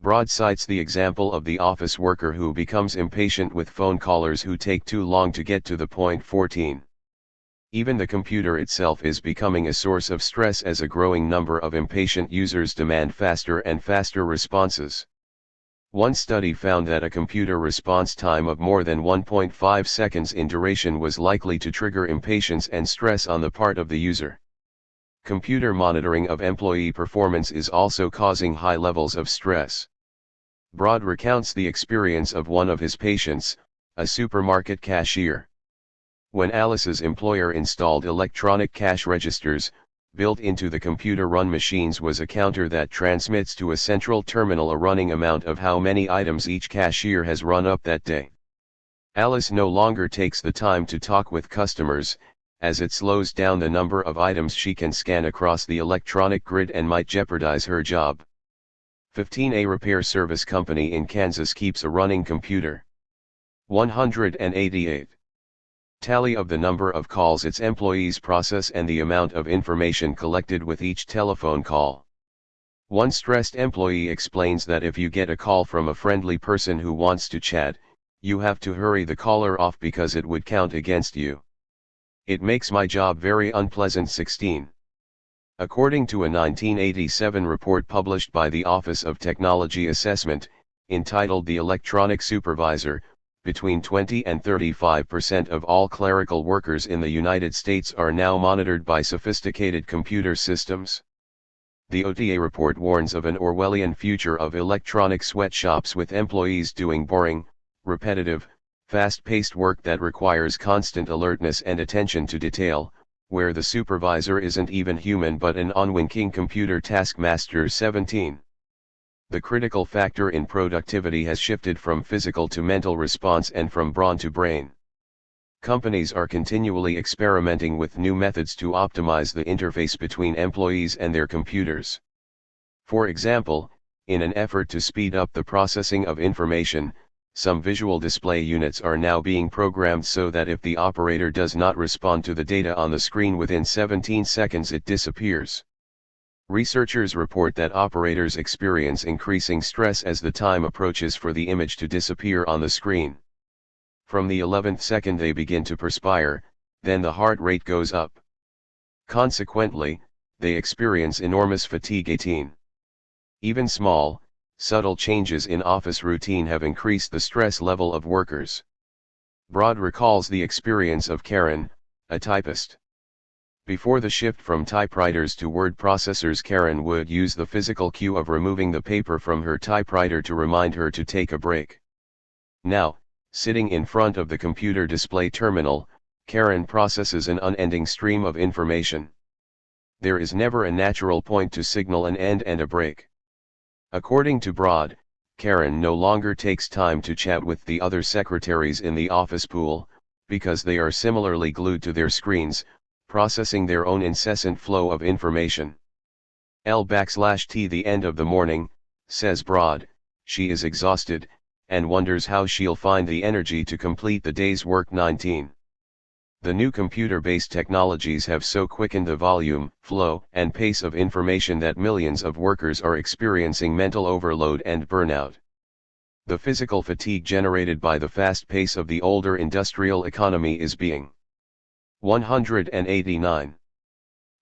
Speaker 1: Broad cites the example of the office worker who becomes impatient with phone callers who take too long to get to the point. 14. Even the computer itself is becoming a source of stress as a growing number of impatient users demand faster and faster responses. One study found that a computer response time of more than 1.5 seconds in duration was likely to trigger impatience and stress on the part of the user. Computer monitoring of employee performance is also causing high levels of stress. Broad recounts the experience of one of his patients, a supermarket cashier. When Alice's employer installed electronic cash registers, built into the computer-run machines was a counter that transmits to a central terminal a running amount of how many items each cashier has run up that day. Alice no longer takes the time to talk with customers, as it slows down the number of items she can scan across the electronic grid and might jeopardize her job. 15. A repair service company in Kansas keeps a running computer. 188. Tally of the number of calls its employees process and the amount of information collected with each telephone call. One stressed employee explains that if you get a call from a friendly person who wants to chat, you have to hurry the caller off because it would count against you. It makes my job very unpleasant. 16. According to a 1987 report published by the Office of Technology Assessment, entitled The Electronic Supervisor, between 20 and 35% of all clerical workers in the United States are now monitored by sophisticated computer systems. The OTA report warns of an Orwellian future of electronic sweatshops with employees doing boring, repetitive, fast-paced work that requires constant alertness and attention to detail, where the supervisor isn't even human but an unwinking computer taskmaster. 17. The critical factor in productivity has shifted from physical to mental response and from brawn to brain. Companies are continually experimenting with new methods to optimize the interface between employees and their computers. For example, in an effort to speed up the processing of information, Some visual display units are now being programmed so that if the operator does not respond to the data on the screen within 17 seconds, it disappears. Researchers report that operators experience increasing stress as the time approaches for the image to disappear on the screen. From the 11th second they begin to perspire, then the heart rate goes up. Consequently, they experience enormous fatigue. 18. Even small, subtle changes in office routine have increased the stress level of workers. Broad recalls the experience of Karen, a typist. Before the shift from typewriters to word processors, Karen would use the physical cue of removing the paper from her typewriter to remind her to take a break. Now, sitting in front of the computer display terminal, Karen processes an unending stream of information. There is never a natural point to signal an end and a break. According to Broad, Karen no longer takes time to chat with the other secretaries in the office pool, because they are similarly glued to their screens, processing their own incessant flow of information. L/T the end of the morning, says Broad, she is exhausted, and wonders how she'll find the energy to complete the day's work. 19. The new computer-based technologies have so quickened the volume, flow, and pace of information that millions of workers are experiencing mental overload and burnout. The physical fatigue generated by the fast pace of the older industrial economy is being 189.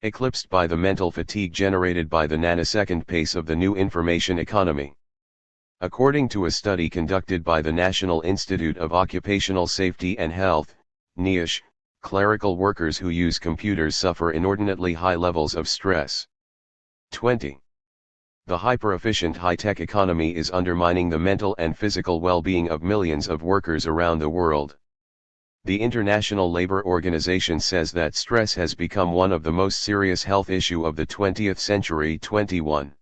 Speaker 1: Eclipsed by the mental fatigue generated by the nanosecond pace of the new information economy. According to a study conducted by the National Institute of Occupational Safety and Health, NIOSH, clerical workers who use computers suffer inordinately high levels of stress. 20. The hyper-efficient high-tech economy is undermining the mental and physical well-being of millions of workers around the world. The International Labour Organization says that stress has become one of the most serious health issues of the 20th century. 21.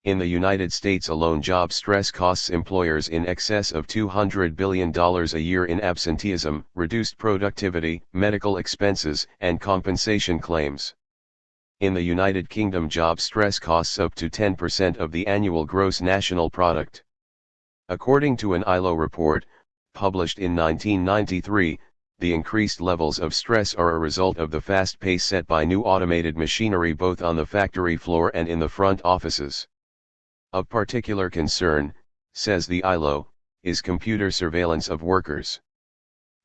Speaker 1: In the United States alone, job stress costs employers in excess of $200 billion a year in absenteeism, reduced productivity, medical expenses, and compensation claims. In the United Kingdom, job stress costs up to 10% of the annual gross national product. According to an ILO report, published in 1993, the increased levels of stress are a result of the fast pace set by new automated machinery both on the factory floor and in the front offices. Of particular concern, says the ILO, is computer surveillance of workers.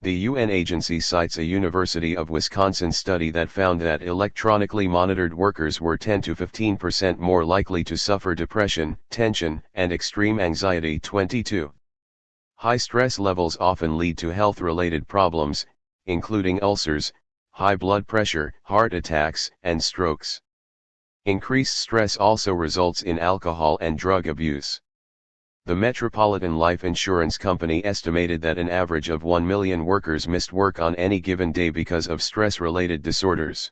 Speaker 1: The UN agency cites a University of Wisconsin study that found that electronically monitored workers were 10 to 15% more likely to suffer depression, tension, and extreme anxiety. 22. High stress levels often lead to health-related problems, including ulcers, high blood pressure, heart attacks, and strokes. Increased stress also results in alcohol and drug abuse. The Metropolitan Life Insurance Company estimated that an average of 1 million workers missed work on any given day because of stress-related disorders.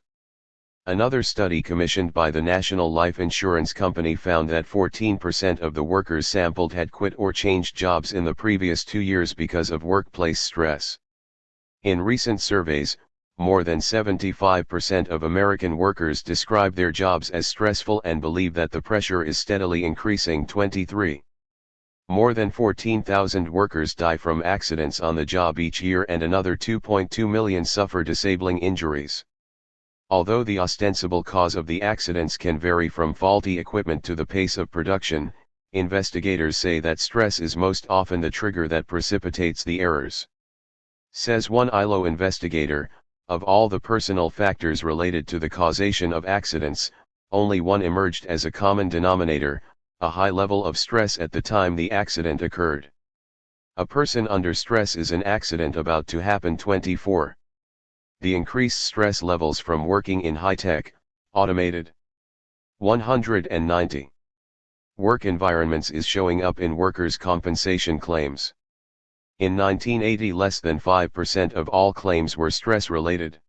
Speaker 1: Another study commissioned by the National Life Insurance Company found that 14% of the workers sampled had quit or changed jobs in the previous 2 years because of workplace stress. In recent surveys, more than 75% of American workers describe their jobs as stressful and believe that the pressure is steadily increasing. 23. More than 14,000 workers die from accidents on the job each year and another 2.2 million suffer disabling injuries. Although the ostensible cause of the accidents can vary from faulty equipment to the pace of production, investigators say that stress is most often the trigger that precipitates the errors. Says one ILO investigator, of all the personal factors related to the causation of accidents, only one emerged as a common denominator: a high level of stress at the time the accident occurred. A person under stress is an accident about to happen. 24. The increased stress levels from working in high-tech, automated 190 work environments is showing up in workers' compensation claims. In 1980, less than 5% of all claims were stress-related.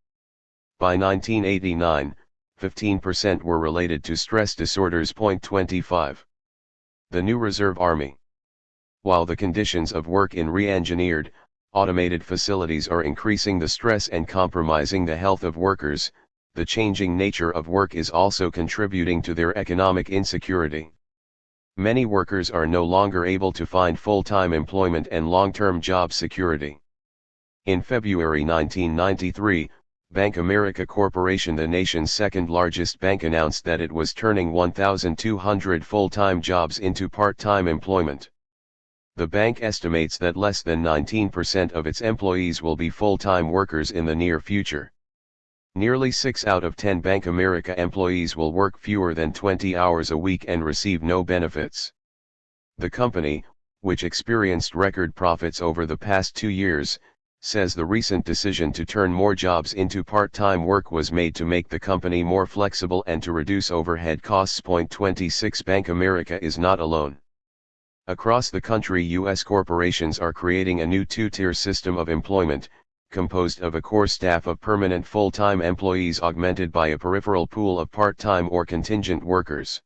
Speaker 1: By 1989, 15% were related to stress disorders. 25. The new Reserve Army. While the conditions of work in re-engineered, automated facilities are increasing the stress and compromising the health of workers, the changing nature of work is also contributing to their economic insecurity. Many workers are no longer able to find full-time employment and long-term job security. In February 1993, Bank America Corporation, the nation's second-largest bank, announced that it was turning 1,200 full-time jobs into part-time employment. The bank estimates that less than 19% of its employees will be full-time workers in the near future. Nearly 6 out of 10 Bank America employees will work fewer than 20 hours a week and receive no benefits. The company, which experienced record profits over the past 2 years, says the recent decision to turn more jobs into part-time work was made to make the company more flexible and to reduce overhead costs. 26 Bank America is not alone. Across the country, U.S. corporations are creating a new two-tier system of employment, composed of a core staff of permanent full-time employees augmented by a peripheral pool of part-time or contingent workers.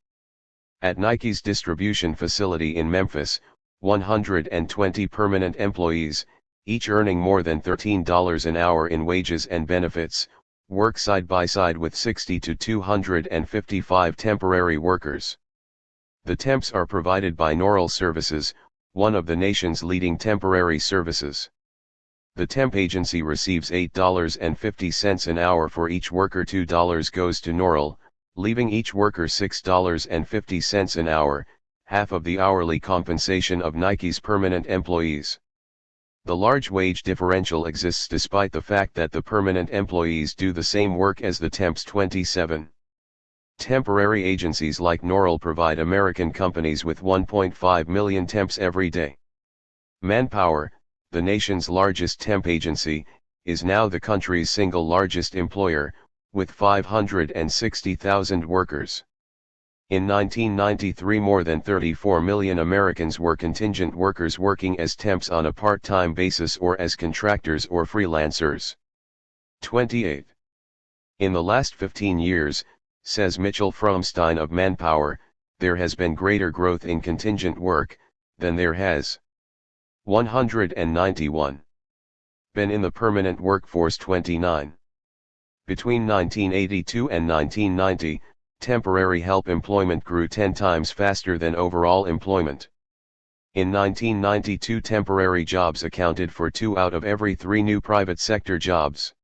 Speaker 1: At Nike's distribution facility in Memphis, 120 permanent employees, each earning more than $13 an hour in wages and benefits, work side by side with 60 to 255 temporary workers. The temps are provided by Norrell Services, one of the nation's leading temporary services. The temp agency receives $8.50 an hour for each worker. $2 goes to Norrell, leaving each worker $6.50 an hour, half of the hourly compensation of Nike's permanent employees. The large wage differential exists despite the fact that the permanent employees do the same work as the temps. 27. Temporary agencies like Norrell provide American companies with 1.5 million temps every day. Manpower, the nation's largest temp agency, is now the country's single largest employer, with 560,000 workers. In 1993, more than 34 million Americans were contingent workers working as temps on a part-time basis or as contractors or freelancers. 28. In the last 15 years, says Mitchell Fromstein of Manpower, there has been greater growth in contingent work than there has 191 been in the permanent workforce. 29. Between 1982 and 1990, temporary help employment grew 10 times faster than overall employment. In 1992, temporary jobs accounted for 2 out of every 3 new private sector jobs.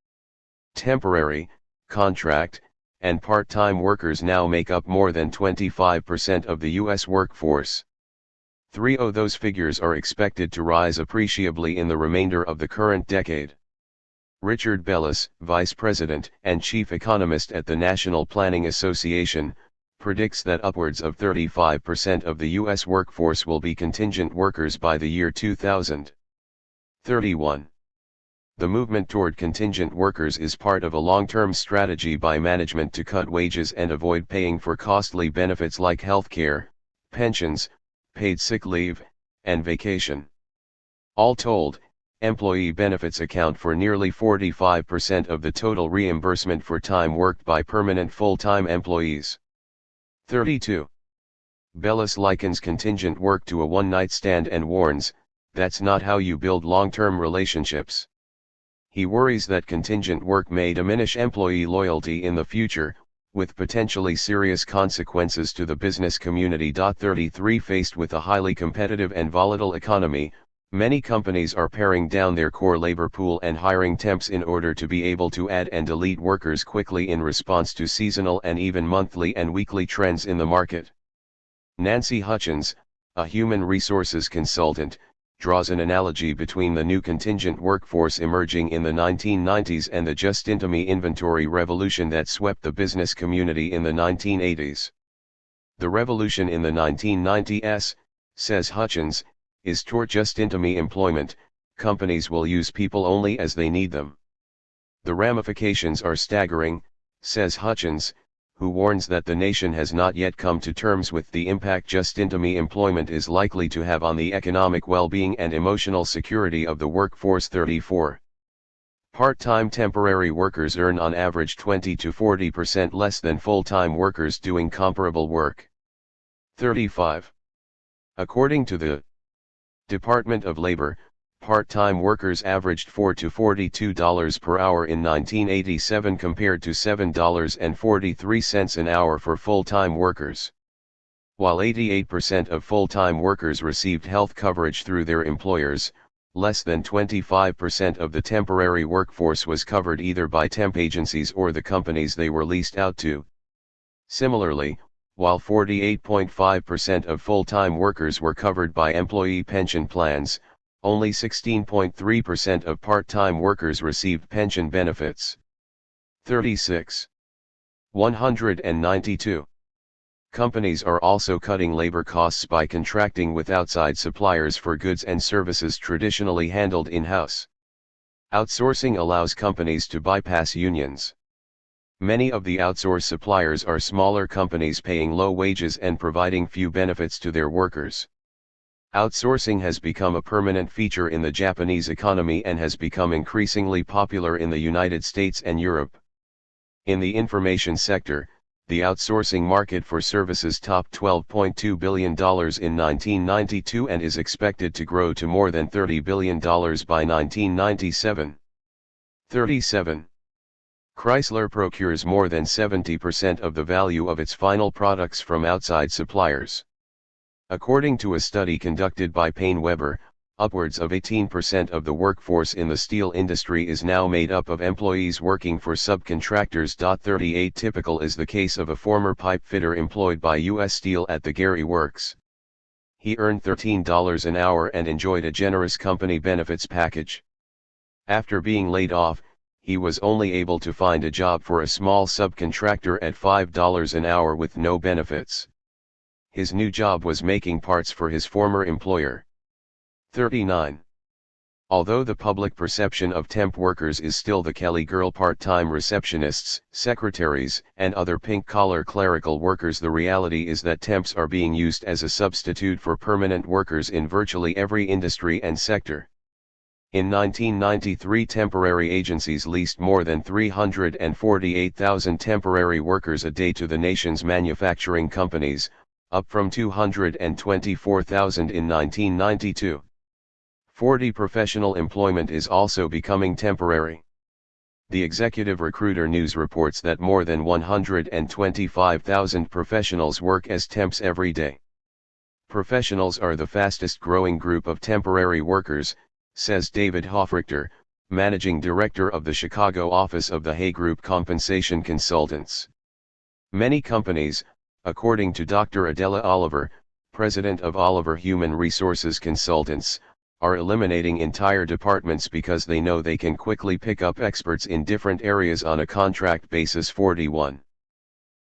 Speaker 1: Temporary, contract, and part-time workers now make up more than 25% of the U.S. workforce. 3 of those figures are expected to rise appreciably in the remainder of the current decade. Richard Bellis, Vice President and Chief Economist at the National Planning Association, predicts that upwards of 35% of the U.S. workforce will be contingent workers by the year 2000. 31. The movement toward contingent workers is part of a long-term strategy by management to cut wages and avoid paying for costly benefits like health care, pensions, paid sick leave, and vacation. All told, employee benefits account for nearly 45% of the total reimbursement for time worked by permanent full-time employees. 32. Bellis likens contingent work to a one-night stand and warns, that's not how you build long-term relationships. He worries that contingent work may diminish employee loyalty in the future, with potentially serious consequences to the business community. 33. Faced with a highly competitive and volatile economy, many companies are paring down their core labor pool and hiring temps in order to be able to add and delete workers quickly in response to seasonal and even monthly and weekly trends in the market. Nancy Hutchins, a human resources consultant, draws an analogy between the new contingent workforce emerging in the 1990s and the just-in-time inventory revolution that swept the business community in the 1980s. The revolution in the 1990s, says Hutchins, is toward just-in-time employment. Companies will use people only as they need them. The ramifications are staggering, says Hutchins, who warns that the nation has not yet come to terms with the impact just-in-time employment is likely to have on the economic well-being and emotional security of the workforce. 34. Part-time temporary workers earn on average 20 to 40% less than full-time workers doing comparable work. 35. According to the Department of Labor, part-time workers averaged $4 to $42 per hour in 1987 compared to $7.43 an hour for full-time workers. While 88% of full-time workers received health coverage through their employers, less than 25% of the temporary workforce was covered either by temp agencies or the companies they were leased out to. Similarly, while 48.5% of full-time workers were covered by employee pension plans, only 16.3% of part-time workers received pension benefits. 36. 192. Companies are also cutting labor costs by contracting with outside suppliers for goods and services traditionally handled in-house. Outsourcing allows companies to bypass unions. Many of the outsourced suppliers are smaller companies paying low wages and providing few benefits to their workers. Outsourcing has become a permanent feature in the Japanese economy and has become increasingly popular in the United States and Europe. In the information sector, the outsourcing market for services topped $12.2 billion in 1992 and is expected to grow to more than $30 billion by 1997. 37. Chrysler procures more than 70% of the value of its final products from outside suppliers. According to a study conducted by Payne Weber, upwards of 18% of the workforce in the steel industry is now made up of employees working for subcontractors. 38 Typical is the case of a former pipe fitter employed by U.S. Steel at the Gary Works. He earned $13 an hour and enjoyed a generous company benefits package. After being laid off, he was only able to find a job for a small subcontractor at $5 an hour with no benefits. His new job was making parts for his former employer. 39. Although the public perception of temp workers is still the Kelly girl part-time receptionists, secretaries, and other pink-collar clerical workers, the reality is that temps are being used as a substitute for permanent workers in virtually every industry and sector. In 1993, temporary agencies leased more than 348,000 temporary workers a day to the nation's manufacturing companies, up from 224,000 in 1992. 40. Professional employment is also becoming temporary. The Executive Recruiter News reports that more than 125,000 professionals work as temps every day. Professionals are the fastest growing group of temporary workers, says David Hofrichter, managing director of the Chicago office of the Hay Group Compensation Consultants. Many companies, according to Dr. Adela Oliver, president of Oliver Human Resources Consultants, are eliminating entire departments because they know they can quickly pick up experts in different areas on a contract basis. 41.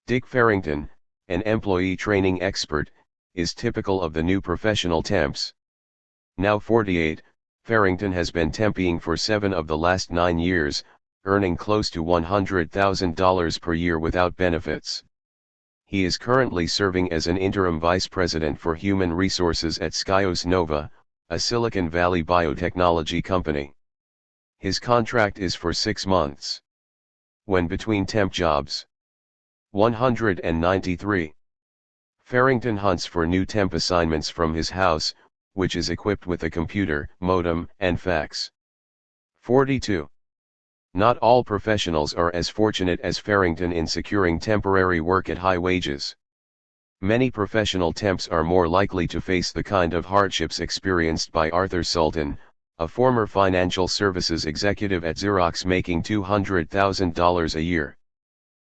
Speaker 1: Dick Farrington, an employee training expert, is typical of the new professional temps. Now 48, Farrington has been temping for 7 of the last 9 years, earning close to $100,000 per year without benefits. He is currently serving as an interim vice president for human resources at Skyos Nova, a Silicon Valley biotechnology company. His contract is for 6 months. When between temp jobs. 193. Farrington hunts for new temp assignments from his house, which is equipped with a computer, modem, and fax. 42. Not all professionals are as fortunate as Farrington in securing temporary work at high wages. Many professional temps are more likely to face the kind of hardships experienced by Arthur Sultan, a former financial services executive at Xerox making $200,000 a year.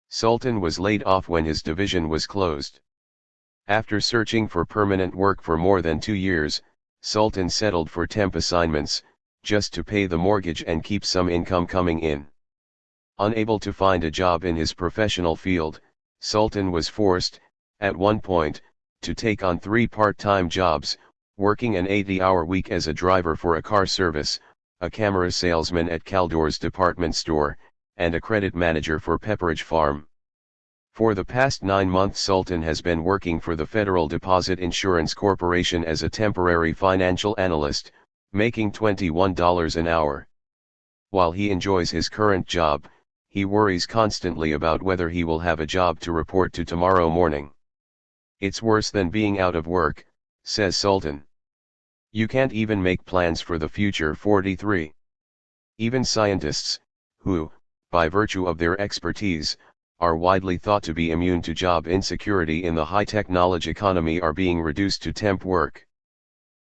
Speaker 1: Sultan was laid off when his division was closed. After searching for permanent work for more than 2 years, Sultan settled for temp assignments, just to pay the mortgage and keep some income coming in. Unable to find a job in his professional field, Sultan was forced, at one point, to take on 3 part-time jobs, working an 80-hour week as a driver for a car service, a camera salesman at Caldor's department store, and a credit manager for Pepperidge Farm. For the past 9 months, Sultan has been working for the Federal Deposit Insurance Corporation as a temporary financial analyst, making $21 an hour. While he enjoys his current job, he worries constantly about whether he will have a job to report to tomorrow morning. It's worse than being out of work, says Sultan. You can't even make plans for the future. 43. Even scientists, who, by virtue of their expertise, are widely thought to be immune to job insecurity in the high-tech knowledge economy are being reduced to temp work.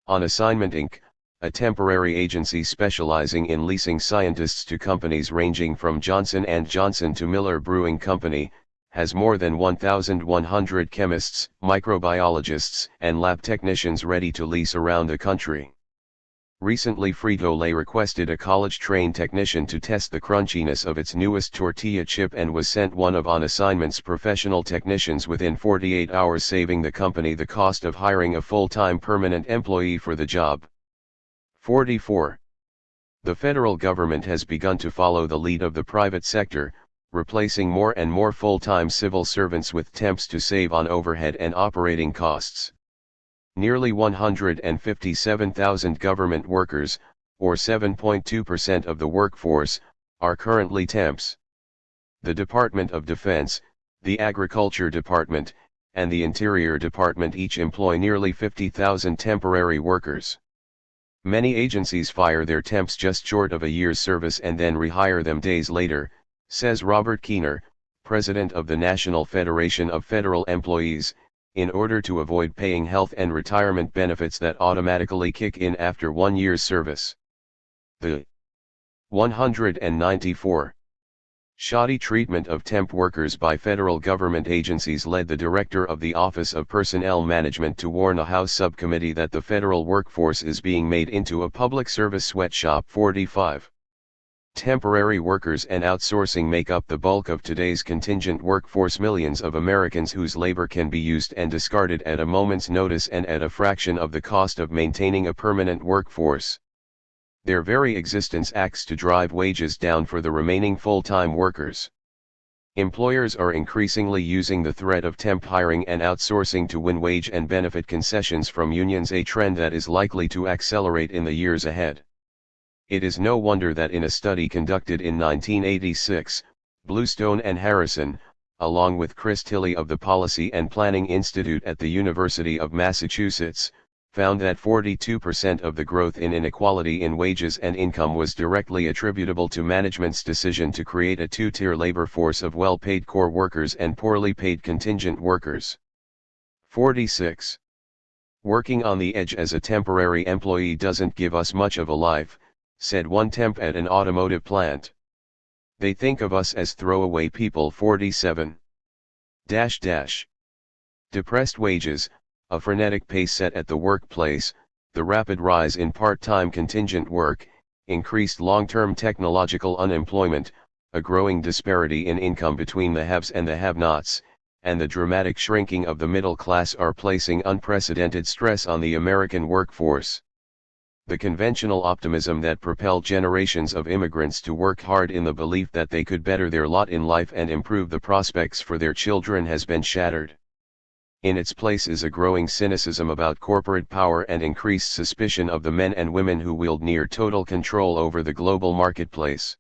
Speaker 1: On Assignment Inc., a temporary agency specializing in leasing scientists to companies ranging from Johnson & Johnson to Miller Brewing Company, has more than 1,100 chemists, microbiologists, and lab technicians ready to lease around the country. Recently Frito-Lay requested a college-trained technician to test the crunchiness of its newest tortilla chip and was sent one of On Assignment's professional technicians within 48 hours, saving the company the cost of hiring a full-time permanent employee for the job. 44. The federal government has begun to follow the lead of the private sector, replacing more and more full-time civil servants with temps to save on overhead and operating costs. Nearly 157,000 government workers, or 7.2% of the workforce, are currently temps. The Department of Defense, the Agriculture Department, and the Interior Department each employ nearly 50,000 temporary workers. Many agencies fire their temps just short of a year's service and then rehire them days later, says Robert Keener, president of the National Federation of Federal Employees, in order to avoid paying health and retirement benefits that automatically kick in after 1 year's service. The 194. Shoddy treatment of temp workers by federal government agencies led the director of the Office of Personnel Management to warn a House subcommittee that the federal workforce is being made into a public service sweatshop. 45. Temporary workers and outsourcing make up the bulk of today's contingent workforce. Millions of Americans whose labor can be used and discarded at a moment's notice and at a fraction of the cost of maintaining a permanent workforce. Their very existence acts to drive wages down for the remaining full-time workers. Employers are increasingly using the threat of temp hiring and outsourcing to win wage and benefit concessions from unions, a trend that is likely to accelerate in the years ahead. It is no wonder that in a study conducted in 1986, Bluestone and Harrison, along with Chris Tilley of the Policy and Planning Institute at the University of Massachusetts, found that 42% of the growth in inequality in wages and income was directly attributable to management's decision to create a two-tier labor force of well-paid core workers and poorly paid contingent workers. 46. Working on the edge as a temporary employee doesn't give us much of a life, said one temp at an automotive plant. They think of us as throwaway people. 47. Depressed wages, a frenetic pace set at the workplace, the rapid rise in part-time contingent work, increased long-term technological unemployment, a growing disparity in income between the haves and the have-nots, and the dramatic shrinking of the middle class are placing unprecedented stress on the American workforce. The conventional optimism that propelled generations of immigrants to work hard in the belief that they could better their lot in life and improve the prospects for their children has been shattered. In its place is a growing cynicism about corporate power and increased suspicion of the men and women who wield near total control over the global marketplace.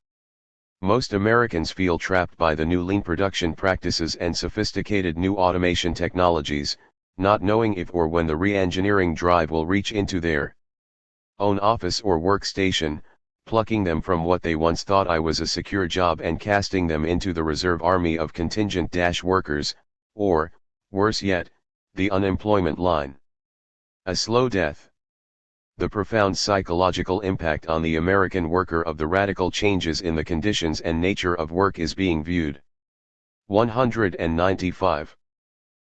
Speaker 1: Most Americans feel trapped by the new lean production practices and sophisticated new automation technologies, not knowing if or when the re-engineering drive will reach into their own office or workstation, plucking them from what they once thought was a secure job and casting them into the reserve army of contingent workers, or, worse yet, the unemployment line. A slow death. The profound psychological impact on the American worker of the radical changes in the conditions and nature of work is being viewed. 195.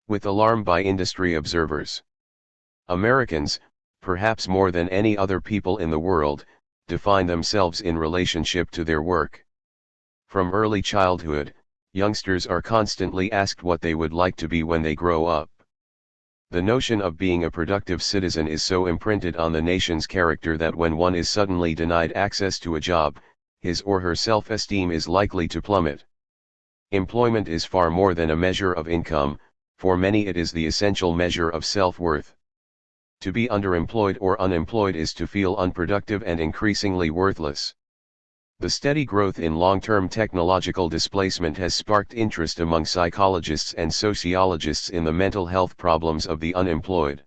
Speaker 1: With alarm by industry observers. Americans, perhaps more than any other people in the world, define themselves in relationship to their work. From early childhood, youngsters are constantly asked what they would like to be when they grow up. The notion of being a productive citizen is so imprinted on the nation's character that when one is suddenly denied access to a job, his or her self-esteem is likely to plummet. Employment is far more than a measure of income, for many it is the essential measure of self-worth. To be underemployed or unemployed is to feel unproductive and increasingly worthless. The steady growth in long-term technological displacement has sparked interest among psychologists and sociologists in the mental health problems of the unemployed.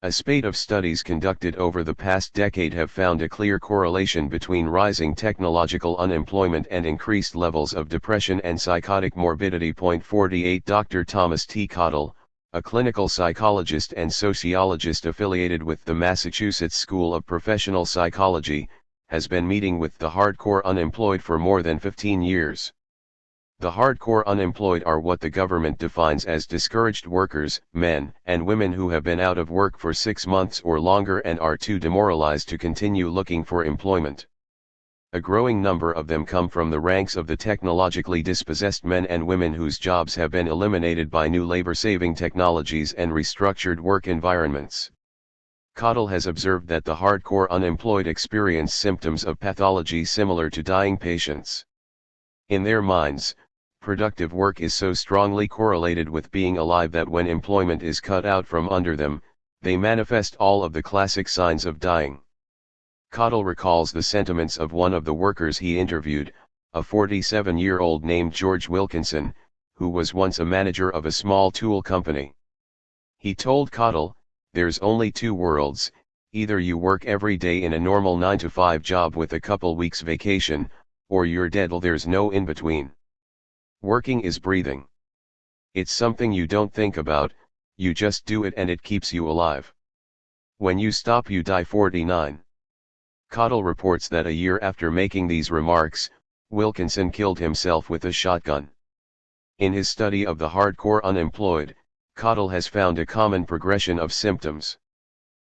Speaker 1: A spate of studies conducted over the past decade have found a clear correlation between rising technological unemployment and increased levels of depression and psychotic morbidity. 48 Dr. Thomas T. Cottle, a clinical psychologist and sociologist affiliated with the Massachusetts School of Professional Psychology, has been meeting with the hardcore unemployed for more than 15 years. The hardcore unemployed are what the government defines as discouraged workers, men and women who have been out of work for 6 months or longer and are too demoralized to continue looking for employment. A growing number of them come from the ranks of the technologically dispossessed men and women whose jobs have been eliminated by new labor-saving technologies and restructured work environments. Cottle has observed that the hardcore unemployed experience symptoms of pathology similar to dying patients. In their minds, productive work is so strongly correlated with being alive that when employment is cut out from under them, they manifest all of the classic signs of dying. Cottle recalls the sentiments of one of the workers he interviewed, a 47-year-old named George Wilkinson, who was once a manager of a small tool company. He told Cottle, "There's only two worlds, either you work every day in a normal 9-to-5 job with a couple weeks vacation, or you're dead. There's no in between. Working is breathing. It's something you don't think about, you just do it and it keeps you alive. When you stop you die." 49. Cottle reports that a year after making these remarks, Wilkinson killed himself with a shotgun. In his study of the hardcore unemployed, Cottle has found a common progression of symptoms.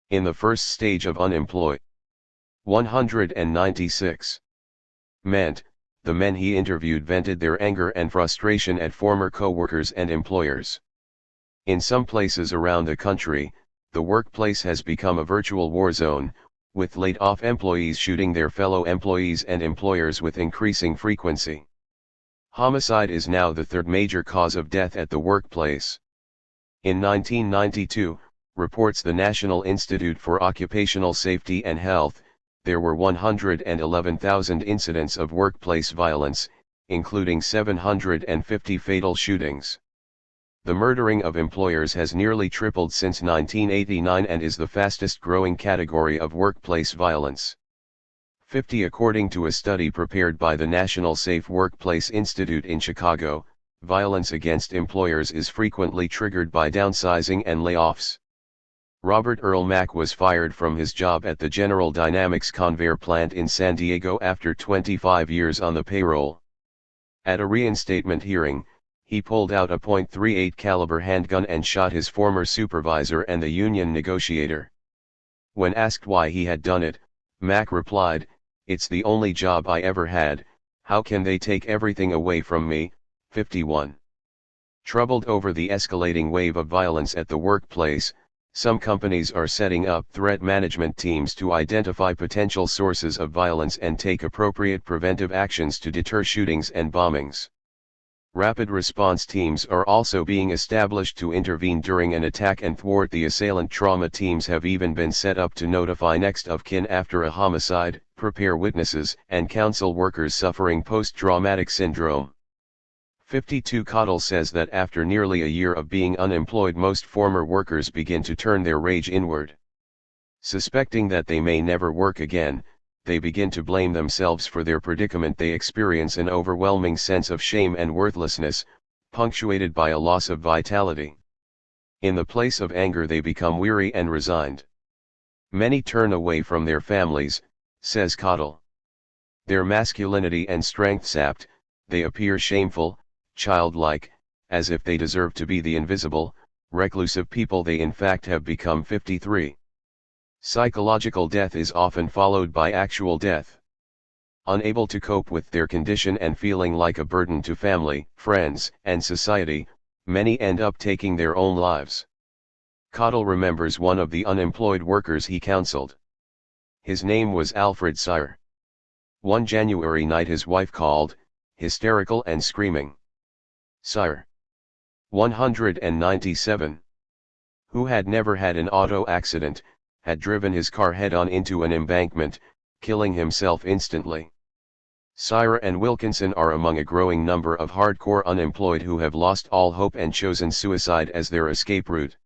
Speaker 1: In the first stage of unemployed, 196 meant, the men he interviewed vented their anger and frustration at former co-workers and employers. In some places around the country, the workplace has become a virtual war zone, with laid-off employees shooting their fellow employees and employers with increasing frequency. Homicide is now the third major cause of death at the workplace. In 1992, reports the National Institute for Occupational Safety and Health, there were 111,000 incidents of workplace violence, including 750 fatal shootings. The murdering of employers has nearly tripled since 1989 and is the fastest growing category of workplace violence. 50 According to a study prepared by the National Safe Workplace Institute in Chicago, violence against employers is frequently triggered by downsizing and layoffs. Robert Earl Mack was fired from his job at the General Dynamics Convair plant in San Diego after 25 years on the payroll. At a reinstatement hearing, he pulled out a .38 caliber handgun and shot his former supervisor and the union negotiator. When asked why he had done it, Mack replied, "It's the only job I ever had, how can they take everything away from me?" 51. Troubled over the escalating wave of violence at the workplace, some companies are setting up threat management teams to identify potential sources of violence and take appropriate preventive actions to deter shootings and bombings. Rapid response teams are also being established to intervene during an attack and thwart the assailant. Trauma teams have even been set up to notify next of kin after a homicide, prepare witnesses, and counsel workers suffering post-traumatic syndrome. 52 Cottle says that after nearly a year of being unemployed, most former workers begin to turn their rage inward. Suspecting that they may never work again, they begin to blame themselves for their predicament. They experience an overwhelming sense of shame and worthlessness, punctuated by a loss of vitality. In the place of anger they become weary and resigned. Many turn away from their families, says Cottle. Their masculinity and strength sapped, they appear shameful, childlike, as if they deserve to be the invisible, reclusive people they in fact have become. 53. Psychological death is often followed by actual death. Unable to cope with their condition and feeling like a burden to family, friends, and society, many end up taking their own lives. Cottle remembers one of the unemployed workers he counseled. His name was Alfred Sire. One January night his wife called, hysterical and screaming. Sire, 197, who had never had an auto accident, had driven his car head-on into an embankment, killing himself instantly. Sire and Wilkinson are among a growing number of hardcore unemployed who have lost all hope and chosen suicide as their escape route.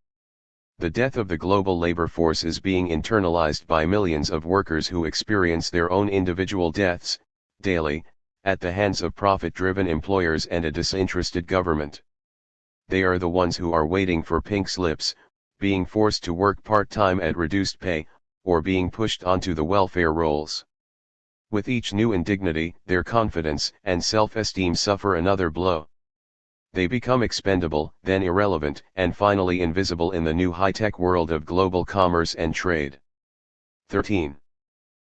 Speaker 1: The death of the global labor force is being internalized by millions of workers who experience their own individual deaths, daily, at the hands of profit-driven employers and a disinterested government. They are the ones who are waiting for pink slips, being forced to work part-time at reduced pay, or being pushed onto the welfare rolls. With each new indignity, their confidence and self-esteem suffer another blow. They become expendable, then irrelevant, and finally invisible in the new high-tech world of global commerce and trade. 13.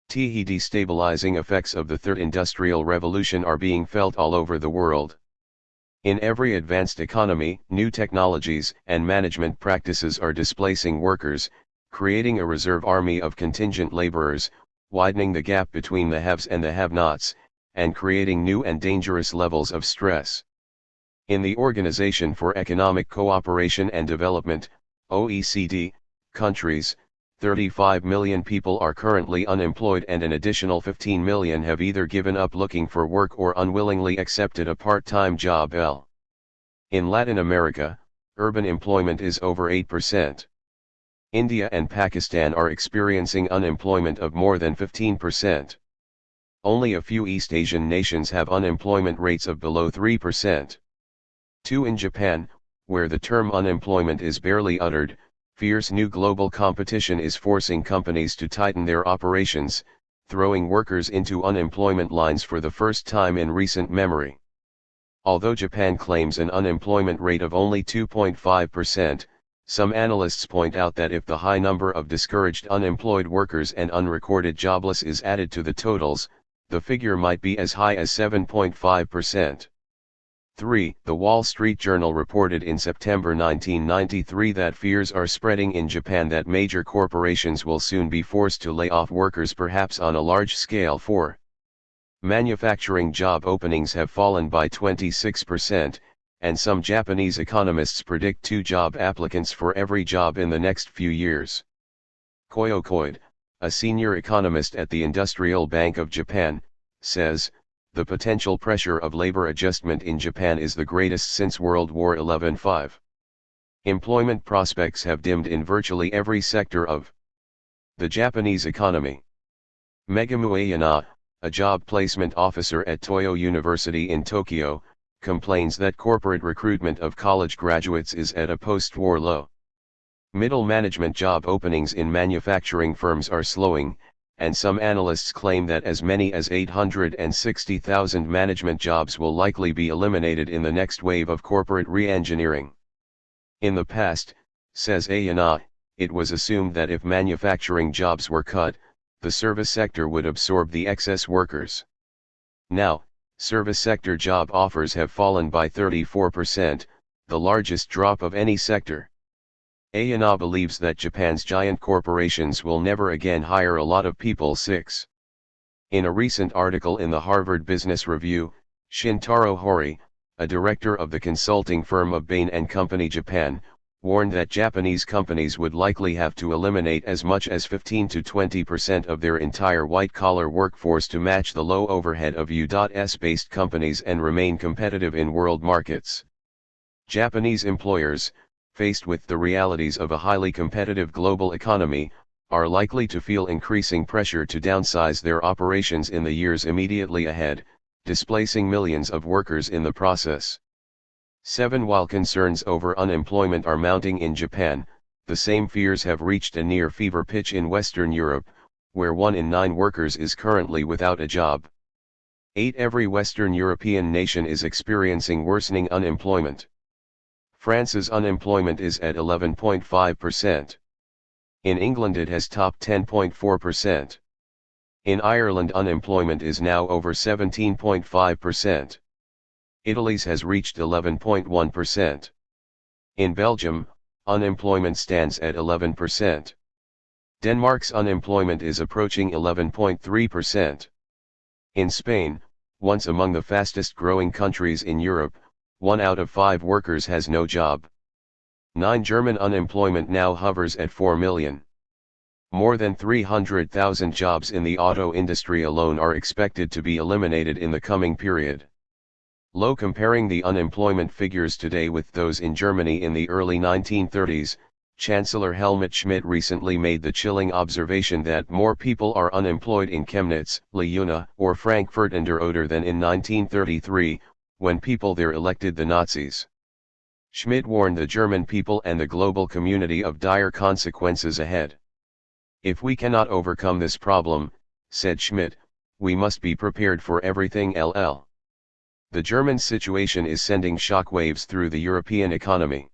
Speaker 1: The destabilizing effects of the Third Industrial Revolution are being felt all over the world. In every advanced economy, new technologies and management practices are displacing workers, creating a reserve army of contingent laborers, widening the gap between the haves and the have-nots, and creating new and dangerous levels of stress. In the Organization for Economic Cooperation and Development, OECD, countries, 35 million people are currently unemployed and an additional 15 million have either given up looking for work or unwillingly accepted a part-time job. In Latin America, urban employment is over 8%. India and Pakistan are experiencing unemployment of more than 15%. Only a few East Asian nations have unemployment rates of below 3%. 2. In Japan, where the term unemployment is barely uttered, fierce new global competition is forcing companies to tighten their operations, throwing workers into unemployment lines for the first time in recent memory. Although Japan claims an unemployment rate of only 2.5%, some analysts point out that if the high number of discouraged unemployed workers and unrecorded jobless is added to the totals, the figure might be as high as 7.5%. 3. The Wall Street Journal reported in September 1993 that fears are spreading in Japan that major corporations will soon be forced to lay off workers, perhaps on a large scale. 4. Manufacturing job openings have fallen by 26%, and some Japanese economists predict 2 job applicants for every job in the next few years. Koyo Koide, a senior economist at the Industrial Bank of Japan, says, the potential pressure of labor adjustment in Japan is the greatest since World War XI. 5. Employment prospects have dimmed in virtually every sector of the Japanese economy. Megumi Ayana, a job placement officer at Toyo University in Tokyo, complains that corporate recruitment of college graduates is at a post-war low. Middle management job openings in manufacturing firms are slowing, and some analysts claim that as many as 860,000 management jobs will likely be eliminated in the next wave of corporate re-engineering. In the past, says Ayana, it was assumed that if manufacturing jobs were cut, the service sector would absorb the excess workers. Now, service sector job offers have fallen by 34%, the largest drop of any sector. Ayana believes that Japan's giant corporations will never again hire a lot of people. 6. In a recent article in the Harvard Business Review, Shintaro Hori, a director of the consulting firm of Bain & Company Japan, warned that Japanese companies would likely have to eliminate as much as 15 to 20% of their entire white-collar workforce to match the low overhead of US-based companies and remain competitive in world markets. Japanese employers, faced with the realities of a highly competitive global economy, are likely to feel increasing pressure to downsize their operations in the years immediately ahead, displacing millions of workers in the process. 7. While concerns over unemployment are mounting in Japan, the same fears have reached a near fever pitch in Western Europe, where 1 in 9 workers is currently without a job. 8. Every Western European nation is experiencing worsening unemployment. France's unemployment is at 11.5%. In England it has topped 10.4%. In Ireland unemployment is now over 17.5%. Italy's has reached 11.1%. In Belgium, unemployment stands at 11%. Denmark's unemployment is approaching 11.3%. In Spain, once among the fastest growing countries in Europe, 1 out of 5 workers has no job. 9. German unemployment now hovers at 4 million. More than 300,000 jobs in the auto industry alone are expected to be eliminated in the coming period. Low. Comparing the unemployment figures today with those in Germany in the early 1930s, Chancellor Helmut Schmidt recently made the chilling observation that more people are unemployed in Chemnitz, Leuna, or Frankfurt an der Oder than in 1933, when people there elected the Nazis. Schmidt warned the German people and the global community of dire consequences ahead. If we cannot overcome this problem, said Schmidt, we must be prepared for everything else. The German situation is sending shockwaves through the European economy.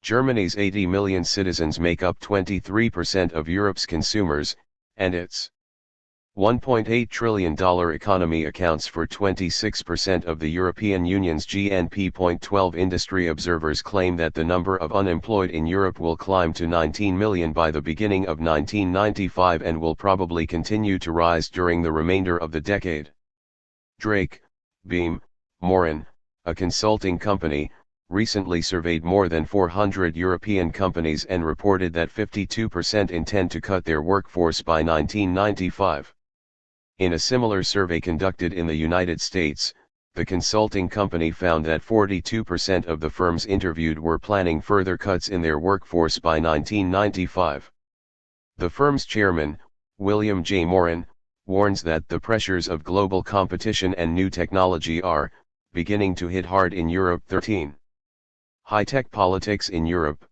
Speaker 1: Germany's 80 million citizens make up 23% of Europe's consumers, and its $1.8 trillion economy accounts for 26% of the European Union's GNP. 12 Industry observers claim that the number of unemployed in Europe will climb to 19 million by the beginning of 1995 and will probably continue to rise during the remainder of the decade. Drake, Beam, Morin, a consulting company, recently surveyed more than 400 European companies and reported that 52% intend to cut their workforce by 1995. In a similar survey conducted in the United States, the consulting company found that 42% of the firms interviewed were planning further cuts in their workforce by 1995. The firm's chairman, William J. Morin, warns that the pressures of global competition and new technology are beginning to hit hard in Europe. 13. High-tech politics in Europe.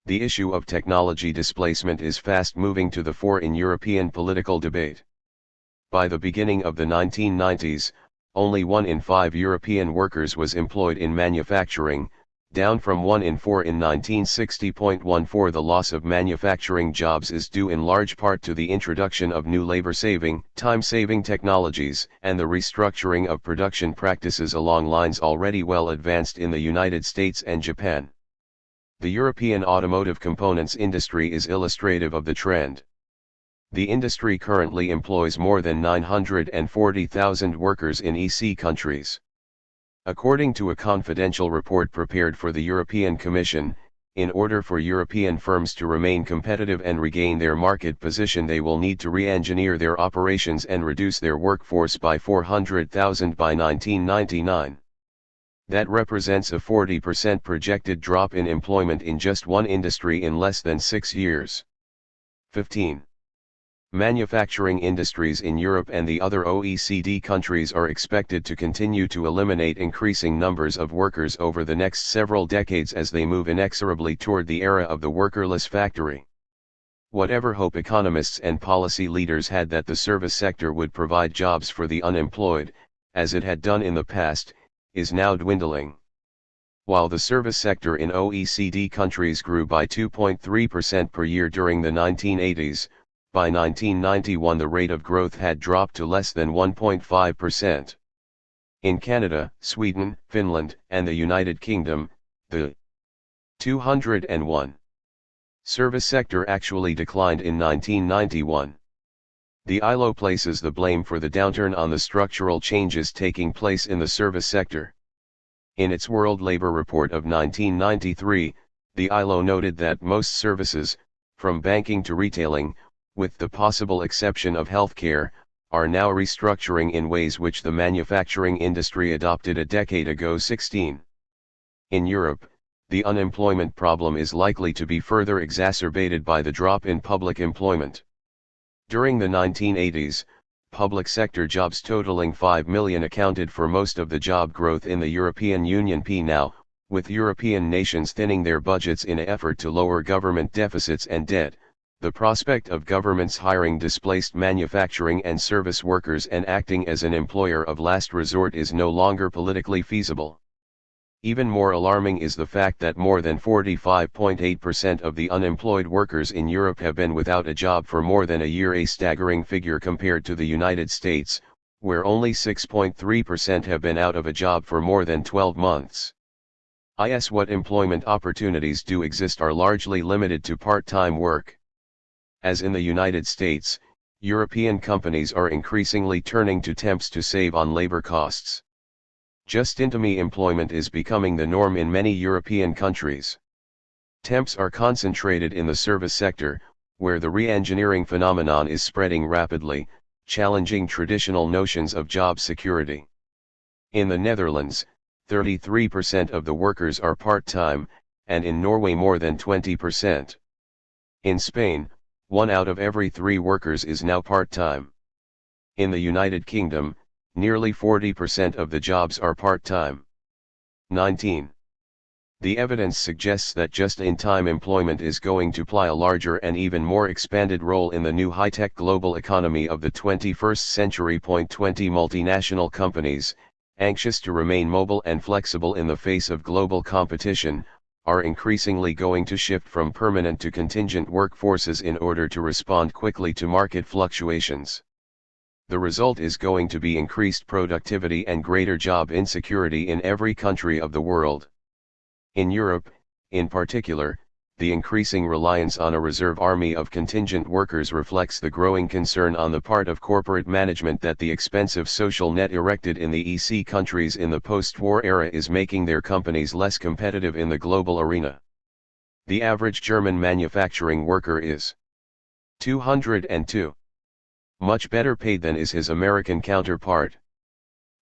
Speaker 1: The issue of technology displacement is fast moving to the fore in European political debate. By the beginning of the 1990s, only 1 in 5 European workers was employed in manufacturing, down from 1 in 4 in 1960. The loss of manufacturing jobs is due in large part to the introduction of new labor-saving, time-saving technologies, and the restructuring of production practices along lines already well advanced in the United States and Japan. The European automotive components industry is illustrative of the trend. The industry currently employs more than 940,000 workers in EC countries. According to a confidential report prepared for the European Commission, in order for European firms to remain competitive and regain their market position, they will need to re-engineer their operations and reduce their workforce by 400,000 by 1999. That represents a 40% projected drop in employment in just one industry in less than 6 years. 15. Manufacturing industries in Europe and the other OECD countries are expected to continue to eliminate increasing numbers of workers over the next several decades as they move inexorably toward the era of the workerless factory. Whatever hope economists and policy leaders had that the service sector would provide jobs for the unemployed, as it had done in the past, is now dwindling. While the service sector in OECD countries grew by 2.3% per year during the 1980s, by 1991 the rate of growth had dropped to less than 1.5%. In Canada, Sweden, Finland, and the United Kingdom, the 201 service sector actually declined in 1991. The ILO places the blame for the downturn on the structural changes taking place in the service sector. In its World Labor Report of 1993, the ILO noted that most services, from banking to retailing, with the possible exception of healthcare, are now restructuring in ways which the manufacturing industry adopted a decade ago. 16. In Europe, the unemployment problem is likely to be further exacerbated by the drop in public employment. During the 1980s, public sector jobs totaling 5 million accounted for most of the job growth in the European Union. Now, with European nations thinning their budgets in an effort to lower government deficits and debt, the prospect of governments hiring displaced manufacturing and service workers and acting as an employer of last resort is no longer politically feasible. Even more alarming is the fact that more than 45.8% of the unemployed workers in Europe have been without a job for more than a year, a staggering figure compared to the United States, where only 6.3% have been out of a job for more than 12 months. What employment opportunities do exist are largely limited to part-time work. As in the United States, European companies are increasingly turning to temps to save on labor costs. Just-in-time employment is becoming the norm in many European countries. Temps are concentrated in the service sector, where the re-engineering phenomenon is spreading rapidly, challenging traditional notions of job security. In the Netherlands, 33% of the workers are part-time, and in Norway more than 20%. In Spain, 1 out of every 3 workers is now part-time. In the United Kingdom, nearly 40% of the jobs are part-time. 19. The evidence suggests that just-in-time employment is going to play a larger and even more expanded role in the new high-tech global economy of the 21st century. 20 multinational companies, anxious to remain mobile and flexible in the face of global competition, are increasingly going to shift from permanent to contingent workforces in order to respond quickly to market fluctuations. The result is going to be increased productivity and greater job insecurity in every country of the world. In Europe, in particular, the increasing reliance on a reserve army of contingent workers reflects the growing concern on the part of corporate management that the expensive social net erected in the EC countries in the post-war era is making their companies less competitive in the global arena. The average German manufacturing worker is 202. Much better paid than is his American counterpart.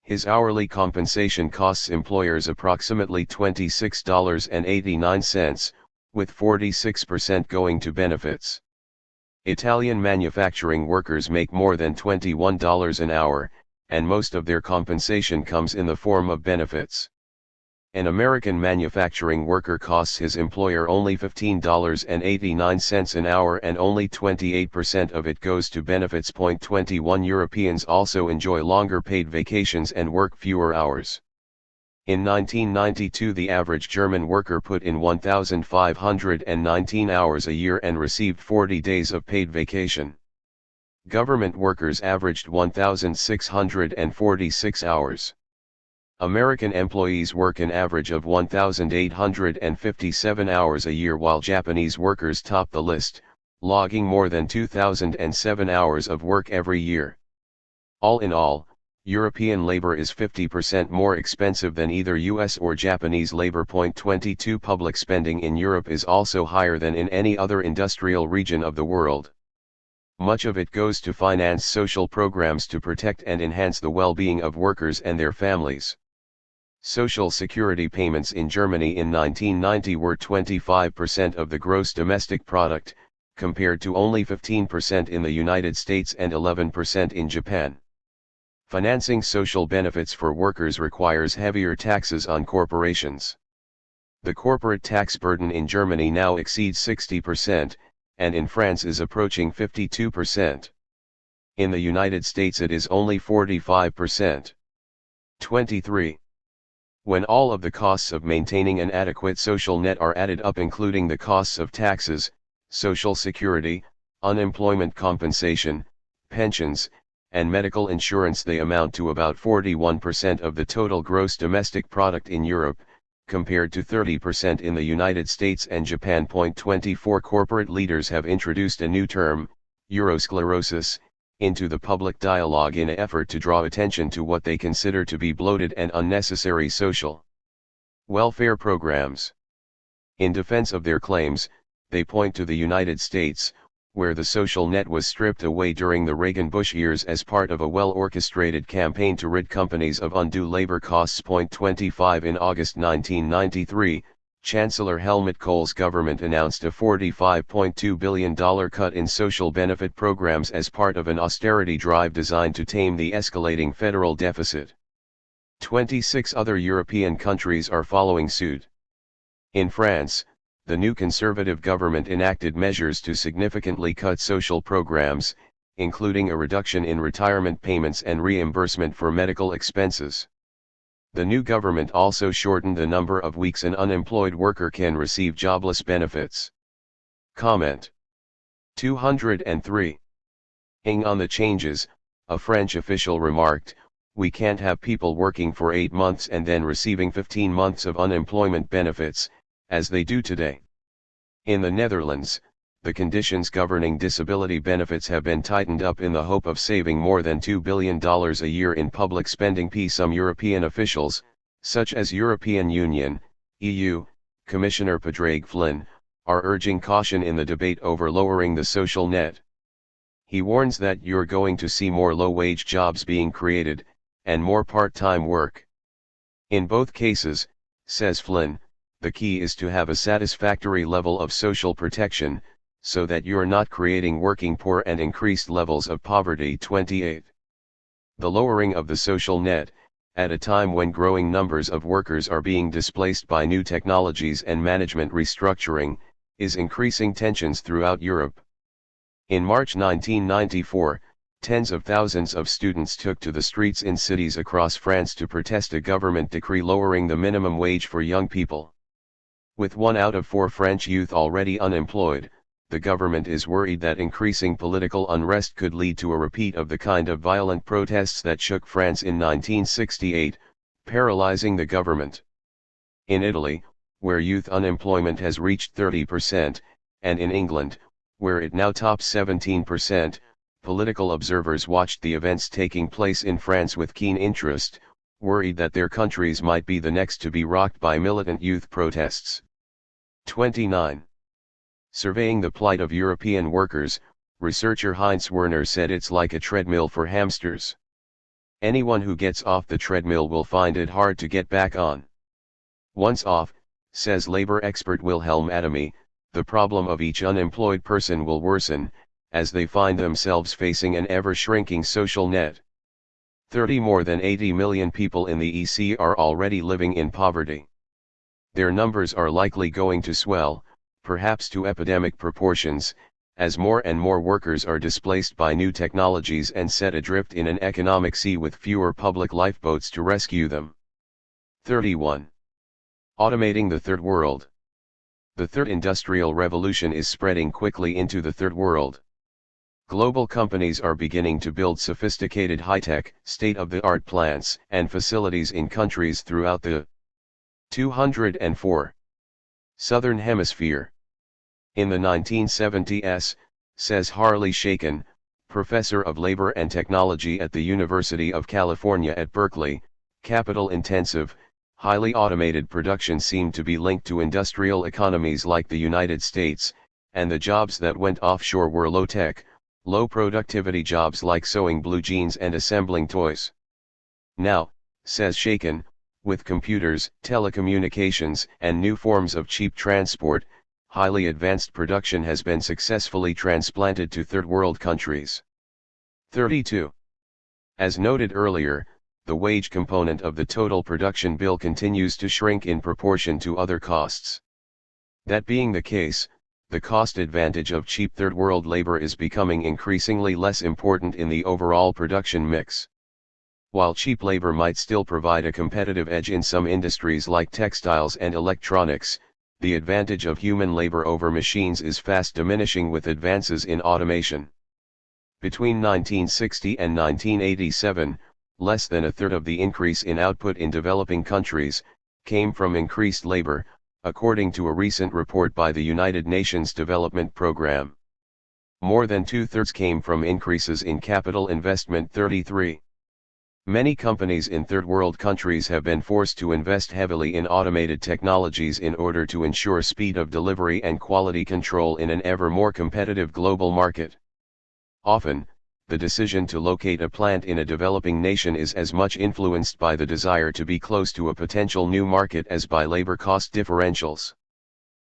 Speaker 1: His hourly compensation costs employers approximately $26.89, with 46% going to benefits. Italian manufacturing workers make more than $21 an hour, and most of their compensation comes in the form of benefits. An American manufacturing worker costs his employer only $15.89 an hour, and only 28% of it goes to benefits. 21 Europeans also enjoy longer paid vacations and work fewer hours. In 1992, the average German worker put in 1,519 hours a year and received 40 days of paid vacation. Government workers averaged 1,646 hours. American employees work an average of 1,857 hours a year, while Japanese workers top the list, logging more than 2,007 hours of work every year. All in all, European labor is 50% more expensive than either US or Japanese labor. 22 Public spending in Europe is also higher than in any other industrial region of the world. Much of it goes to finance social programs to protect and enhance the well-being of workers and their families. Social security payments in Germany in 1990 were 25% of the gross domestic product, compared to only 15% in the United States and 11% in Japan. Financing social benefits for workers requires heavier taxes on corporations. The corporate tax burden in Germany now exceeds 60%, and in France is approaching 52%. In the United States it is only 45%. 23. When all of the costs of maintaining an adequate social net are added up, including the costs of taxes, social security, unemployment compensation, pensions, and medical insurance, they amount to about 41% of the total gross domestic product in Europe, compared to 30% in the United States and Japan. 24 Corporate leaders have introduced a new term, Eurosclerosis, into the public dialogue in an effort to draw attention to what they consider to be bloated and unnecessary social welfare programs. In defense of their claims, they point to the United States, where the social net was stripped away during the Reagan-Bush years as part of a well-orchestrated campaign to rid companies of undue labor costs. 25 In August 1993, Chancellor Helmut Kohl's government announced a $45.2 billion cut in social benefit programs as part of an austerity drive designed to tame the escalating federal deficit. 26 other European countries are following suit. In France, the new conservative government enacted measures to significantly cut social programs, including a reduction in retirement payments and reimbursement for medical expenses. The new government also shortened the number of weeks an unemployed worker can receive jobless benefits. Comment. 203. On the changes, a French official remarked, "We can't have people working for 8 months and then receiving 15 months of unemployment benefits, as they do today." In the Netherlands, the conditions governing disability benefits have been tightened up in the hope of saving more than $2 billion a year in public spending. Some European officials, such as European Union, EU, Commissioner Padraig Flynn, are urging caution in the debate over lowering the social net. He warns that you're going to see more low-wage jobs being created, and more part-time work. In both cases, says Flynn, the key is to have a satisfactory level of social protection, so that you're not creating working poor and increased levels of poverty. 28. The lowering of the social net, at a time when growing numbers of workers are being displaced by new technologies and management restructuring, is increasing tensions throughout Europe. In March 1994, tens of thousands of students took to the streets in cities across France to protest a government decree lowering the minimum wage for young people. With 1 out of 4 French youth already unemployed, the government is worried that increasing political unrest could lead to a repeat of the kind of violent protests that shook France in 1968, paralyzing the government. In Italy, where youth unemployment has reached 30%, and in England, where it now tops 17%, political observers watched the events taking place in France with keen interest, worried that their countries might be the next to be rocked by militant youth protests. 29. Surveying the plight of European workers, researcher Heinz Werner said it's like a treadmill for hamsters. Anyone who gets off the treadmill will find it hard to get back on. Once off, says labor expert Wilhelm Adamy, the problem of each unemployed person will worsen, as they find themselves facing an ever-shrinking social net. 30 More than 80 million people in the EC are already living in poverty. Their numbers are likely going to swell, perhaps to epidemic proportions, as more and more workers are displaced by new technologies and set adrift in an economic sea with fewer public lifeboats to rescue them. 31. Automating the Third World. The Third Industrial Revolution is spreading quickly into the Third World. Global companies are beginning to build sophisticated high-tech, state-of-the-art plants and facilities in countries throughout the 204 Southern Hemisphere. In the 1970s, says Harley Shaken, professor of labor and technology at the University of California at Berkeley, capital-intensive, highly automated production seemed to be linked to industrial economies like the United States, and the jobs that went offshore were low-tech, low-productivity jobs like sewing blue jeans and assembling toys. Now, says Shaken, with computers, telecommunications, and new forms of cheap transport, highly advanced production has been successfully transplanted to third-world countries. 32. As noted earlier, the wage component of the total production bill continues to shrink in proportion to other costs. That being the case, the cost advantage of cheap third-world labor is becoming increasingly less important in the overall production mix. While cheap labor might still provide a competitive edge in some industries like textiles and electronics, the advantage of human labor over machines is fast diminishing with advances in automation. Between 1960 and 1987, less than a third of the increase in output in developing countries came from increased labor, according to a recent report by the United Nations Development Programme. More than two-thirds came from increases in capital investment. 33. Many companies in third-world countries have been forced to invest heavily in automated technologies in order to ensure speed of delivery and quality control in an ever more competitive global market. Often, the decision to locate a plant in a developing nation is as much influenced by the desire to be close to a potential new market as by labor cost differentials.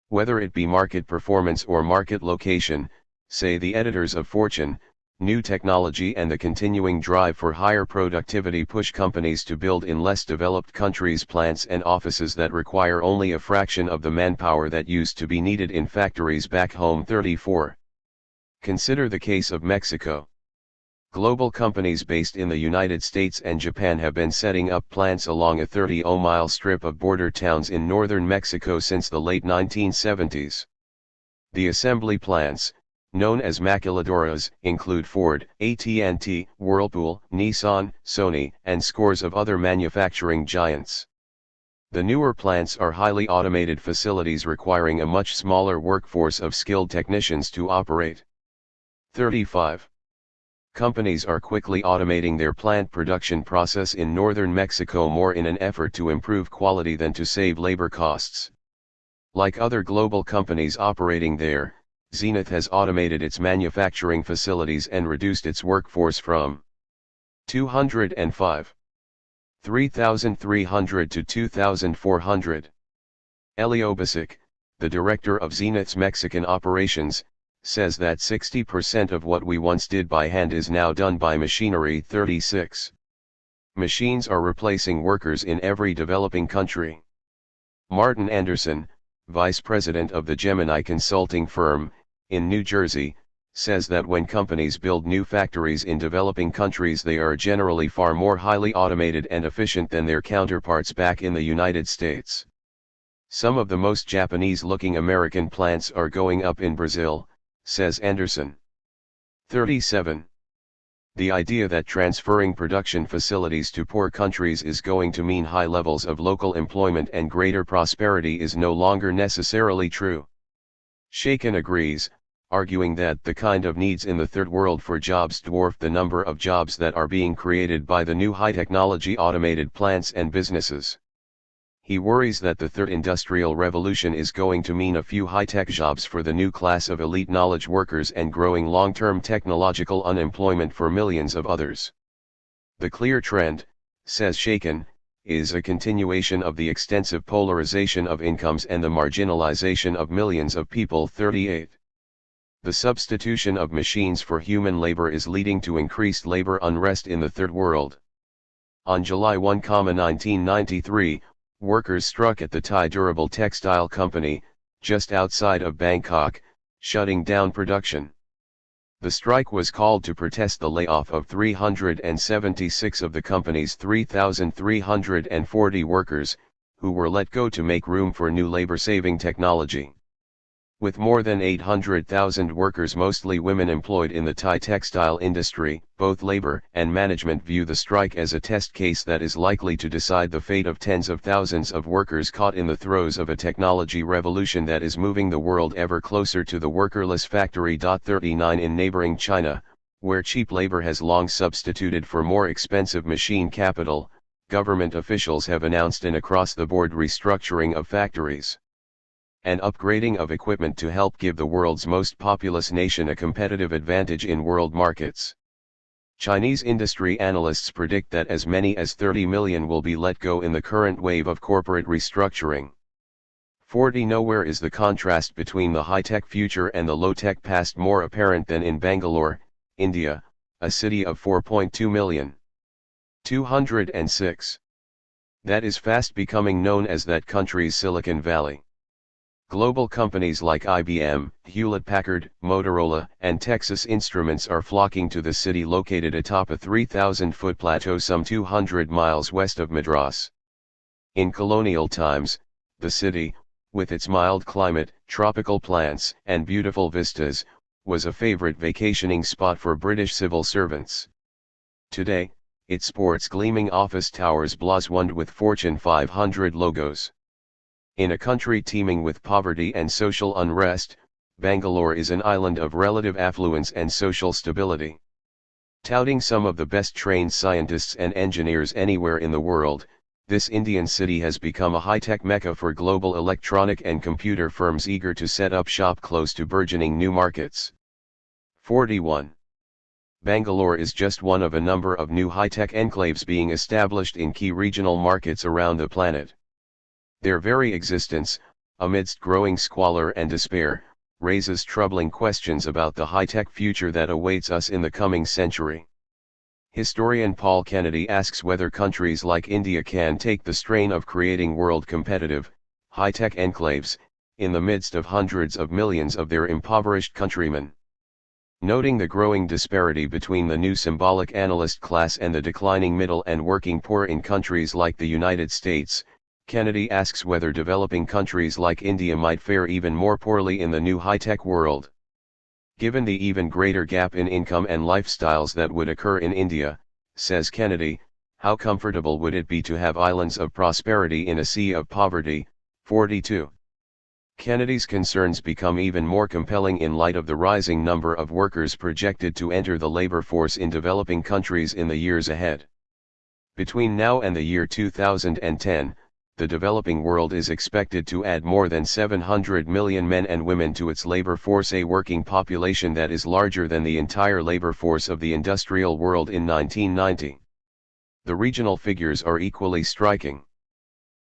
Speaker 1: Whether it be market performance or market location, say the editors of Fortune, new technology and the continuing drive for higher productivity push companies to build in less developed countries plants and offices that require only a fraction of the manpower that used to be needed in factories back home. 34. Consider the case of Mexico. Global companies based in the United States and Japan have been setting up plants along a 30-mile strip of border towns in northern Mexico since the late 1970s. The assembly plants, known as maquiladoras, include Ford, AT&T, Whirlpool, Nissan, Sony, and scores of other manufacturing giants. The newer plants are highly automated facilities requiring a much smaller workforce of skilled technicians to operate. 35. Companies are quickly automating their plant production process in northern Mexico more in an effort to improve quality than to save labor costs. Like other global companies operating there, Zenith has automated its manufacturing facilities and reduced its workforce from 3,300 to 2,400. Elio Basic, the director of Zenith's Mexican operations, says that 60% of what we once did by hand is now done by machinery. 36. Machines are replacing workers in every developing country. Martin Anderson, vice president of the Gemini consulting firm, in New Jersey, says that when companies build new factories in developing countries, they are generally far more highly automated and efficient than their counterparts back in the United States. Some of the most Japanese-looking American plants are going up in Brazil, says Anderson. 37. The idea that transferring production facilities to poor countries is going to mean high levels of local employment and greater prosperity is no longer necessarily true. Shaken agrees, arguing that the kind of needs in the Third World for jobs dwarf the number of jobs that are being created by the new high-technology automated plants and businesses. He worries that the Third Industrial Revolution is going to mean a few high-tech jobs for the new class of elite knowledge workers and growing long-term technological unemployment for millions of others. The clear trend, says Shaken, is a continuation of the extensive polarization of incomes and the marginalization of millions of people. 38. The substitution of machines for human labor is leading to increased labor unrest in the Third World. On July 1, 1993, workers struck at the Thai Durable Textile Company, just outside of Bangkok, shutting down production. The strike was called to protest the layoff of 376 of the company's 3,340 workers, who were let go to make room for new labor-saving technology. With more than 800,000 workers, mostly women, employed in the Thai textile industry, both labor and management view the strike as a test case that is likely to decide the fate of tens of thousands of workers caught in the throes of a technology revolution that is moving the world ever closer to the workerless factory. 39. In neighboring China, where cheap labor has long substituted for more expensive machine capital, government officials have announced an across-the-board restructuring of factories and upgrading of equipment to help give the world's most populous nation a competitive advantage in world markets. Chinese industry analysts predict that as many as 30 million will be let go in the current wave of corporate restructuring. 40. Nowhere is the contrast between the high-tech future and the low-tech past more apparent than in Bangalore, India, a city of 4.2 million. 206. That is fast becoming known as that country's Silicon Valley. Global companies like IBM, Hewlett-Packard, Motorola, and Texas Instruments are flocking to the city located atop a 3,000-foot plateau some 200 miles west of Madras. In colonial times, the city, with its mild climate, tropical plants, and beautiful vistas, was a favorite vacationing spot for British civil servants. Today, it sports gleaming office towers blazoned with Fortune 500 logos. In a country teeming with poverty and social unrest, Bangalore is an island of relative affluence and social stability. Touting some of the best trained scientists and engineers anywhere in the world, this Indian city has become a high-tech mecca for global electronic and computer firms eager to set up shop close to burgeoning new markets. 41. Bangalore is just one of a number of new high-tech enclaves being established in key regional markets around the planet. Their very existence, amidst growing squalor and despair, raises troubling questions about the high-tech future that awaits us in the coming century. Historian Paul Kennedy asks whether countries like India can take the strain of creating world-competitive, high-tech enclaves, in the midst of hundreds of millions of their impoverished countrymen. Noting the growing disparity between the new symbolic analyst class and the declining middle and working poor in countries like the United States, Kennedy asks whether developing countries like India might fare even more poorly in the new high-tech world. Given the even greater gap in income and lifestyles that would occur in India, says Kennedy, how comfortable would it be to have islands of prosperity in a sea of poverty? 42. Kennedy's concerns become even more compelling in light of the rising number of workers projected to enter the labor force in developing countries in the years ahead. Between now and the year 2010, the developing world is expected to add more than 700 million men and women to its labor force, a working population that is larger than the entire labor force of the industrial world in 1990. The regional figures are equally striking.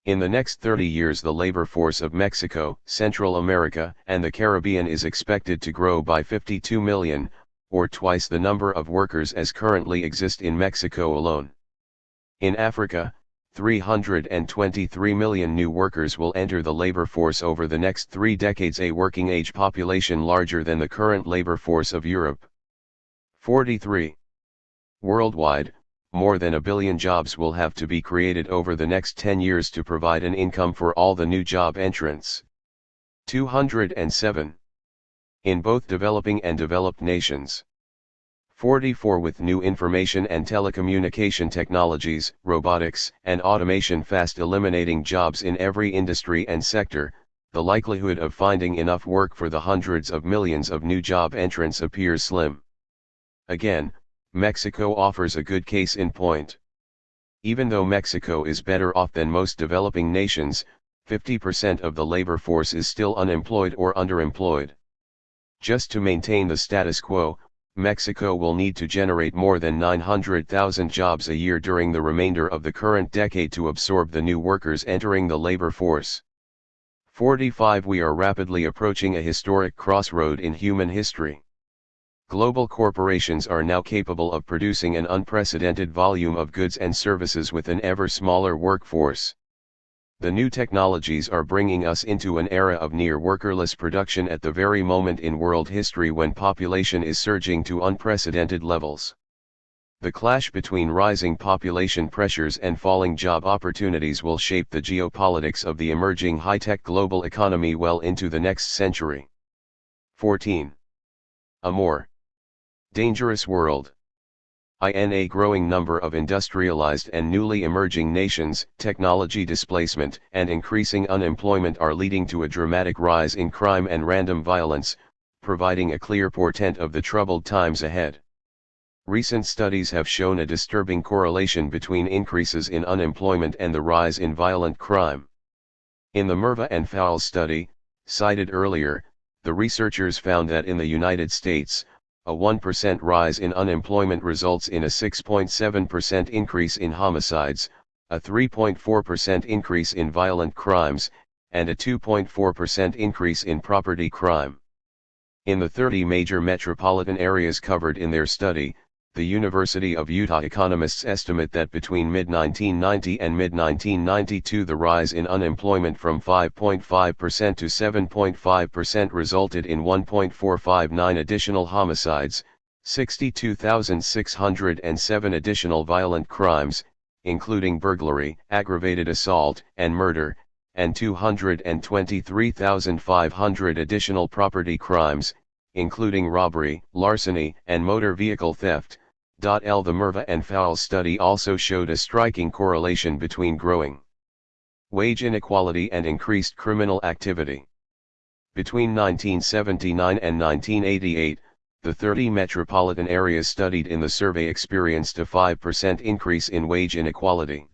Speaker 1: In the next 30 years the labor force of Mexico, Central America, and the Caribbean is expected to grow by 52 million, or twice the number of workers as currently exist in Mexico alone. In Africa, 323 million new workers will enter the labor force over the next 3 decades, a working age population larger than the current labor force of Europe. 43. Worldwide, more than a billion jobs will have to be created over the next 10 years to provide an income for all the new job entrants. 207. In both developing and developed nations. 44. With new information and telecommunication technologies, robotics, and automation fast eliminating jobs in every industry and sector, the likelihood of finding enough work for the hundreds of millions of new job entrants appears slim. Again, Mexico offers a good case in point. Even though Mexico is better off than most developing nations, 50% of the labor force is still unemployed or underemployed. Just to maintain the status quo, Mexico will need to generate more than 900,000 jobs a year during the remainder of the current decade to absorb the new workers entering the labor force. 45. We are rapidly approaching a historic crossroad in human history. Global corporations are now capable of producing an unprecedented volume of goods and services with an ever smaller workforce. The new technologies are bringing us into an era of near workerless production at the very moment in world history when population is surging to unprecedented levels. The clash between rising population pressures and falling job opportunities will shape the geopolitics of the emerging high-tech global economy well into the next century. 14. A more dangerous world. In a growing number of industrialized and newly emerging nations, technology displacement and increasing unemployment are leading to a dramatic rise in crime and random violence, providing a clear portent of the troubled times ahead. Recent studies have shown a disturbing correlation between increases in unemployment and the rise in violent crime. In the Merva and Fowles study, cited earlier, the researchers found that in the United States, a 1% rise in unemployment results in a 6.7% increase in homicides, a 3.4% increase in violent crimes, and a 2.4% increase in property crime. In the 30 major metropolitan areas covered in their study, the University of Utah economists estimate that between mid-1990 and mid-1992 the rise in unemployment from 5.5% to 7.5% resulted in 1.459 additional homicides, 62,607 additional violent crimes, including burglary, aggravated assault, and murder, and 223,500 additional property crimes, including robbery, larceny, and motor vehicle theft. The Merva and Fowles study also showed a striking correlation between growing wage inequality and increased criminal activity. Between 1979 and 1988, the 30 metropolitan areas studied in the survey experienced a 5% increase in wage inequality.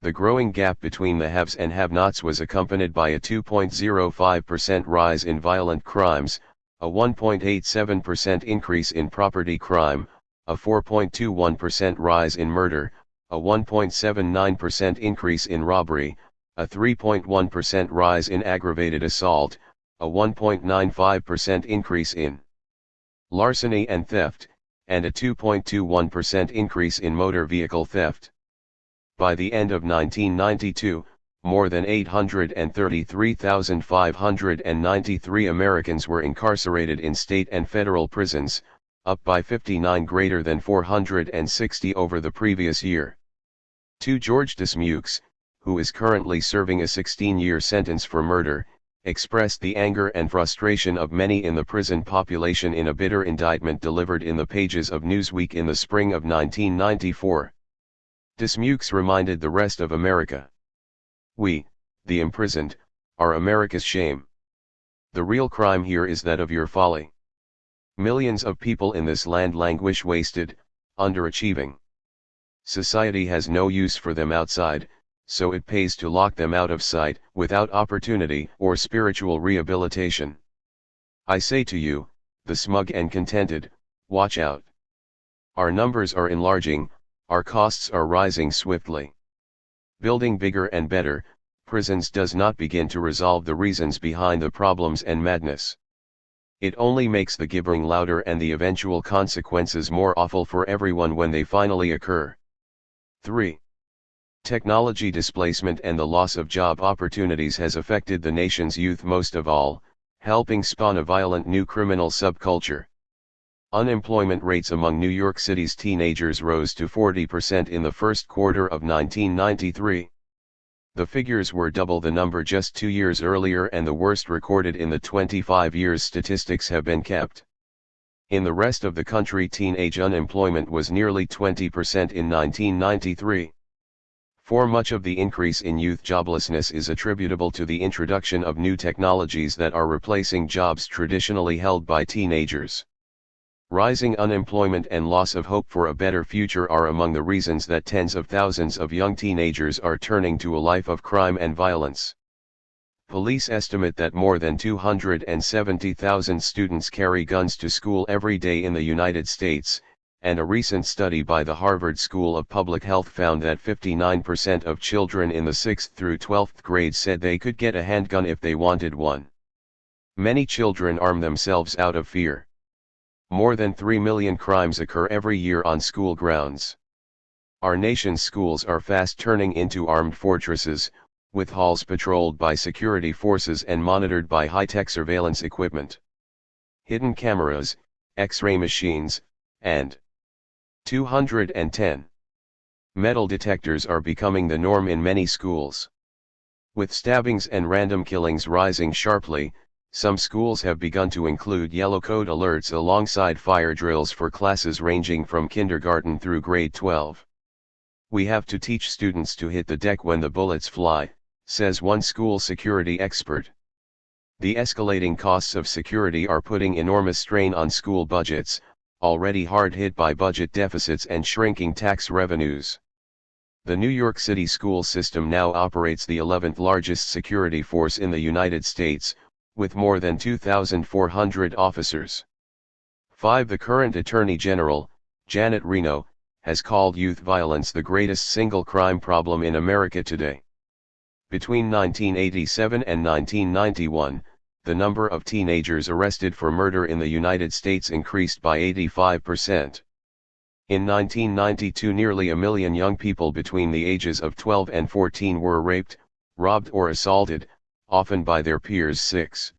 Speaker 1: The growing gap between the haves and have-nots was accompanied by a 2.05% rise in violent crimes, a 1.87% increase in property crime, a 4.21% rise in murder, a 1.79% increase in robbery, a 3.1% rise in aggravated assault, a 1.95% increase in larceny and theft, and a 2.21% increase in motor vehicle theft. By the end of 1992, more than 833,593 Americans were incarcerated in state and federal prisons, up by 59, greater than 460 over the previous year. George Dismukes, who is currently serving a 16-year sentence for murder, expressed the anger and frustration of many in the prison population in a bitter indictment delivered in the pages of Newsweek in the spring of 1994. Dismukes reminded the rest of America, "We, the imprisoned, are America's shame. The real crime here is that of your folly. Millions of people in this land languish wasted, underachieving. Society has no use for them outside, so it pays to lock them out of sight, without opportunity or spiritual rehabilitation. I say to you, the smug and contented, watch out. Our numbers are enlarging, our costs are rising swiftly. Building bigger and better, prisons does not begin to resolve the reasons behind the problems and madness. It only makes the gibbering louder and the eventual consequences more awful for everyone when they finally occur. 3. Technology displacement and the loss of job opportunities has affected the nation's youth most of all, helping spawn a violent new criminal subculture. Unemployment rates among New York City's teenagers rose to 40% in the first quarter of 1993. The figures were double the number just 2 years earlier and the worst recorded in the 25 years statistics have been kept. In the rest of the country, teenage unemployment was nearly 20% in 1993. For much of the increase in youth joblessness is attributable to the introduction of new technologies that are replacing jobs traditionally held by teenagers. Rising unemployment and loss of hope for a better future are among the reasons that tens of thousands of young teenagers are turning to a life of crime and violence. Police estimate that more than 270,000 students carry guns to school every day in the United States, and a recent study by the Harvard School of Public Health found that 59% of children in the 6th through 12th grades said they could get a handgun if they wanted one. Many children arm themselves out of fear. More than 3 million crimes occur every year on school grounds. Our nation's schools are fast turning into armed fortresses, with halls patrolled by security forces and monitored by high-tech surveillance equipment. Hidden cameras, X-ray machines, and 210 metal detectors are becoming the norm in many schools. With stabbings and random killings rising sharply, some schools have begun to include yellow code alerts alongside fire drills for classes ranging from kindergarten through grade 12. We have to teach students to hit the deck when the bullets fly, says one school security expert. The escalating costs of security are putting enormous strain on school budgets, already hard hit by budget deficits and shrinking tax revenues. The New York City school system now operates the 11th largest security force in the United States, with more than 2,400 officers. 5. The current Attorney General, Janet Reno, has called youth violence the greatest single crime problem in America today. Between 1987 and 1991, the number of teenagers arrested for murder in the United States increased by 85%. In 1992, nearly a million young people between the ages of 12 and 14 were raped, robbed or assaulted, often by their peers. 6.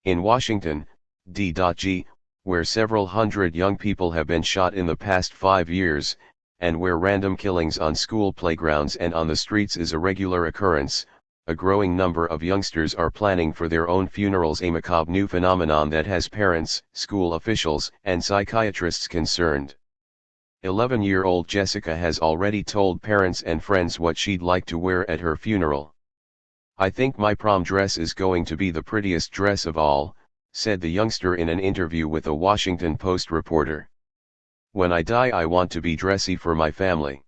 Speaker 1: In Washington, D.G., where several hundred young people have been shot in the past 5 years, and where random killings on school playgrounds and on the streets is a regular occurrence, a growing number of youngsters are planning for their own funerals, a macabre new phenomenon that has parents, school officials, and psychiatrists concerned. 11-year-old Jessica has already told parents and friends what she'd like to wear at her funeral. "I think my prom dress is going to be the prettiest dress of all," said the youngster in an interview with a Washington Post reporter. "When I die, I want to be dressy for my family."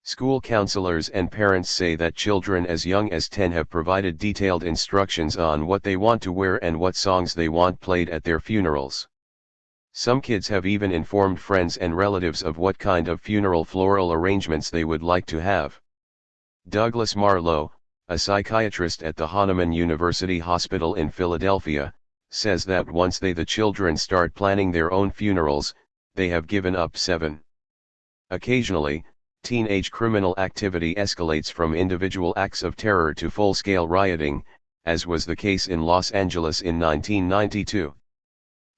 Speaker 1: School counselors and parents say that children as young as 10 have provided detailed instructions on what they want to wear and what songs they want played at their funerals. Some kids have even informed friends and relatives of what kind of funeral floral arrangements they would like to have. Douglas Marlowe, a psychiatrist at the Hahnemann University Hospital in Philadelphia, says that once the children start planning their own funerals, they have given up. 7. Occasionally, teenage criminal activity escalates from individual acts of terror to full-scale rioting, as was the case in Los Angeles in 1992.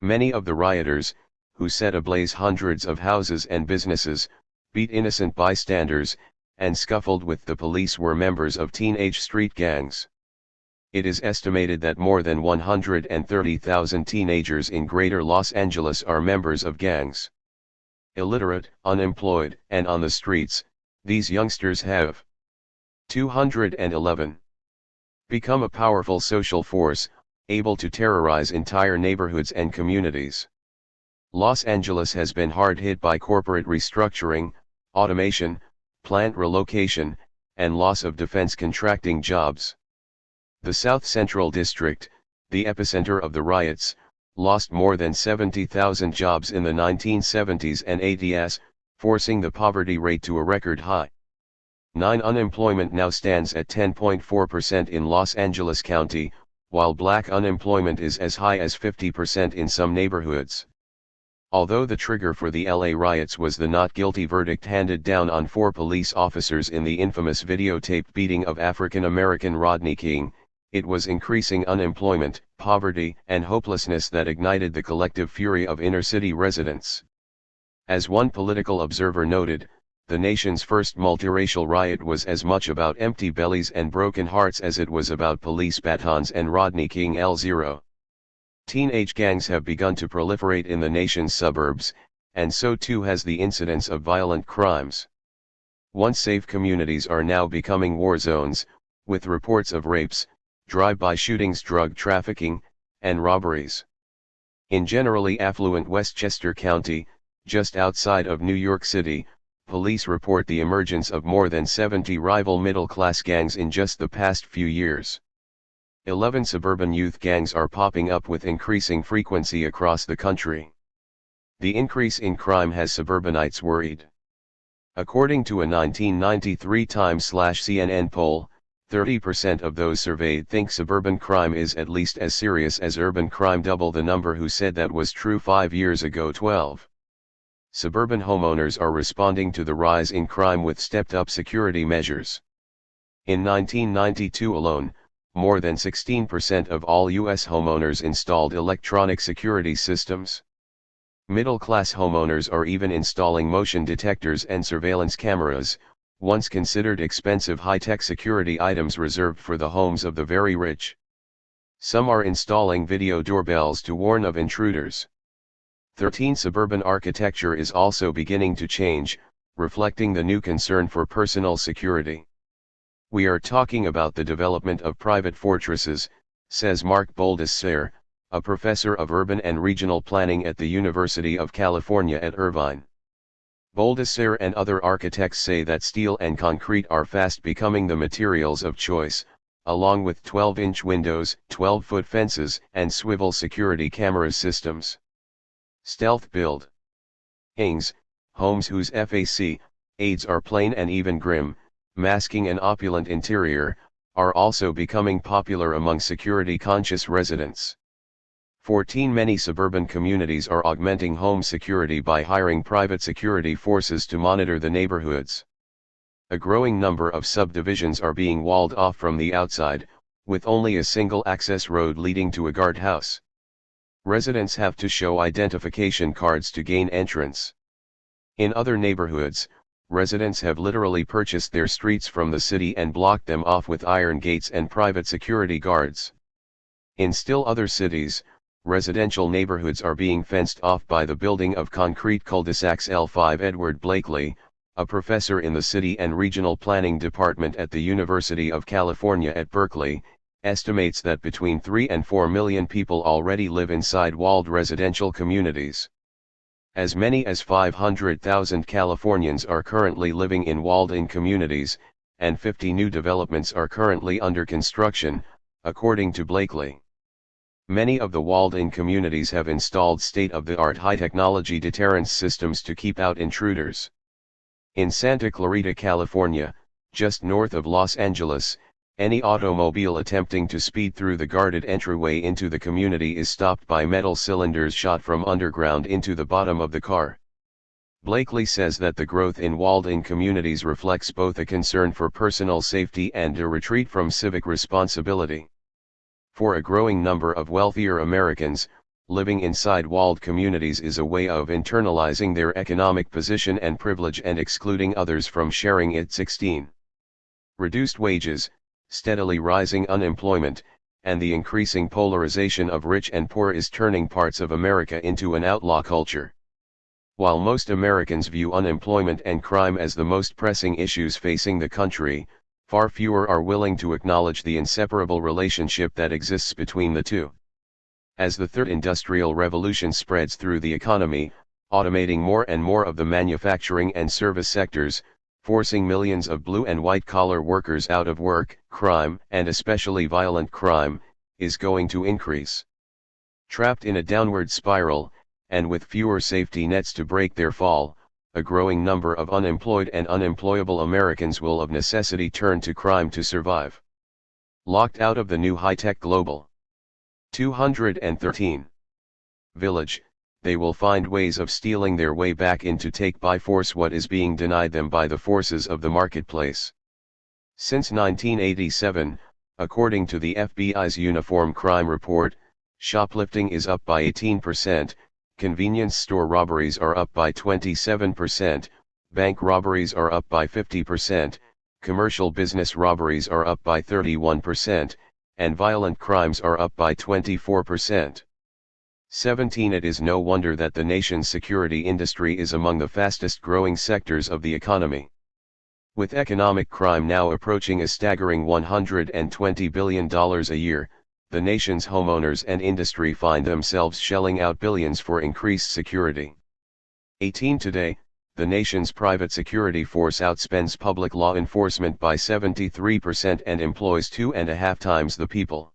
Speaker 1: Many of the rioters, who set ablaze hundreds of houses and businesses, beat innocent bystanders, and scuffled with the police, were members of teenage street gangs. It is estimated that more than 130,000 teenagers in Greater Los Angeles are members of gangs. Illiterate, unemployed, and on the streets, these youngsters have 211 become a powerful social force, able to terrorize entire neighborhoods and communities. Los Angeles has been hard hit by corporate restructuring, automation, plant relocation, and loss of defense contracting jobs. The South Central District, the epicenter of the riots, lost more than 70,000 jobs in the 1970s and 80s, forcing the poverty rate to a record high. 9. Unemployment now stands at 10.4% in Los Angeles County, while black unemployment is as high as 50% in some neighborhoods. Although the trigger for the LA riots was the not guilty verdict handed down on 4 police officers in the infamous videotaped beating of African-American Rodney King, it was increasing unemployment, poverty, and hopelessness that ignited the collective fury of inner-city residents. As one political observer noted, the nation's first multiracial riot was as much about empty bellies and broken hearts as it was about police batons and Rodney King L0. Teenage gangs have begun to proliferate in the nation's suburbs, and so too has the incidence of violent crimes. Once safe communities are now becoming war zones, with reports of rapes, drive-by shootings, drug trafficking, and robberies. In generally affluent Westchester County, just outside of New York City, police report the emergence of more than 70 rival middle-class gangs in just the past few years. 11 suburban youth gangs are popping up with increasing frequency across the country. The increase in crime has suburbanites worried. According to a 1993 Times/CNN poll, 30% of those surveyed think suburban crime is at least as serious as urban crime, double the number who said that was true 5 years ago. 12. Suburban homeowners are responding to the rise in crime with stepped-up security measures. In 1992 alone, more than 16% of all U.S. homeowners installed electronic security systems. Middle-class homeowners are even installing motion detectors and surveillance cameras, once considered expensive high-tech security items reserved for the homes of the very rich. Some are installing video doorbells to warn of intruders. 13. Suburban architecture is also beginning to change, reflecting the new concern for personal security. We are talking about the development of private fortresses, says Mark Boldesser, a professor of urban and regional planning at the University of California at Irvine. Boldesser and other architects say that steel and concrete are fast becoming the materials of choice, along with 12-inch windows, 12-foot fences, and swivel security camera systems. Stealth build. Ings, homes whose aids are plain and even grim, masking an opulent interior, are also becoming popular among security-conscious residents. 14. Many suburban communities are augmenting home security by hiring private security forces to monitor the neighborhoods. A growing number of subdivisions are being walled off from the outside, with only a single access road leading to a guardhouse. Residents have to show identification cards to gain entrance. In other neighborhoods, residents have literally purchased their streets from the city and blocked them off with iron gates and private security guards. In still other cities, residential neighborhoods are being fenced off by the building of concrete cul-de-sacs. L5 Edward Blakely, a professor in the City and Regional Planning Department at the University of California at Berkeley, estimates that between 3 and 4 million people already live inside walled residential communities. As many as 500,000 Californians are currently living in walled-in communities, and 50 new developments are currently under construction, according to Blakely. Many of the walled-in communities have installed state-of-the-art high-technology deterrence systems to keep out intruders. In Santa Clarita, California, just north of Los Angeles, any automobile attempting to speed through the guarded entryway into the community is stopped by metal cylinders shot from underground into the bottom of the car. Blakely says that the growth in walled-in communities reflects both a concern for personal safety and a retreat from civic responsibility. For a growing number of wealthier Americans, living inside walled communities is a way of internalizing their economic position and privilege and excluding others from sharing it. 16. Reduced wages, steadily rising unemployment, and the increasing polarization of rich and poor is turning parts of America into an outlaw culture. While most Americans view unemployment and crime as the most pressing issues facing the country, far fewer are willing to acknowledge the inseparable relationship that exists between the two. As the third industrial revolution spreads through the economy, automating more and more of the manufacturing and service sectors, forcing millions of blue and white-collar workers out of work, crime, and especially violent crime, is going to increase. Trapped in a downward spiral, and with fewer safety nets to break their fall, a growing number of unemployed and unemployable Americans will of necessity turn to crime to survive. Locked out of the new high-tech global 213 village, they will find ways of stealing their way back in to take by force what is being denied them by the forces of the marketplace. Since 1987, according to the FBI's Uniform Crime Report, shoplifting is up by 18%, convenience store robberies are up by 27%, bank robberies are up by 50%, commercial business robberies are up by 31%, and violent crimes are up by 24%. 17. It is no wonder that the nation's security industry is among the fastest growing sectors of the economy. With economic crime now approaching a staggering $120 billion a year, the nation's homeowners and industry find themselves shelling out billions for increased security. 18. Today, the nation's private security force outspends public law enforcement by 73% and employs 2.5 times the people.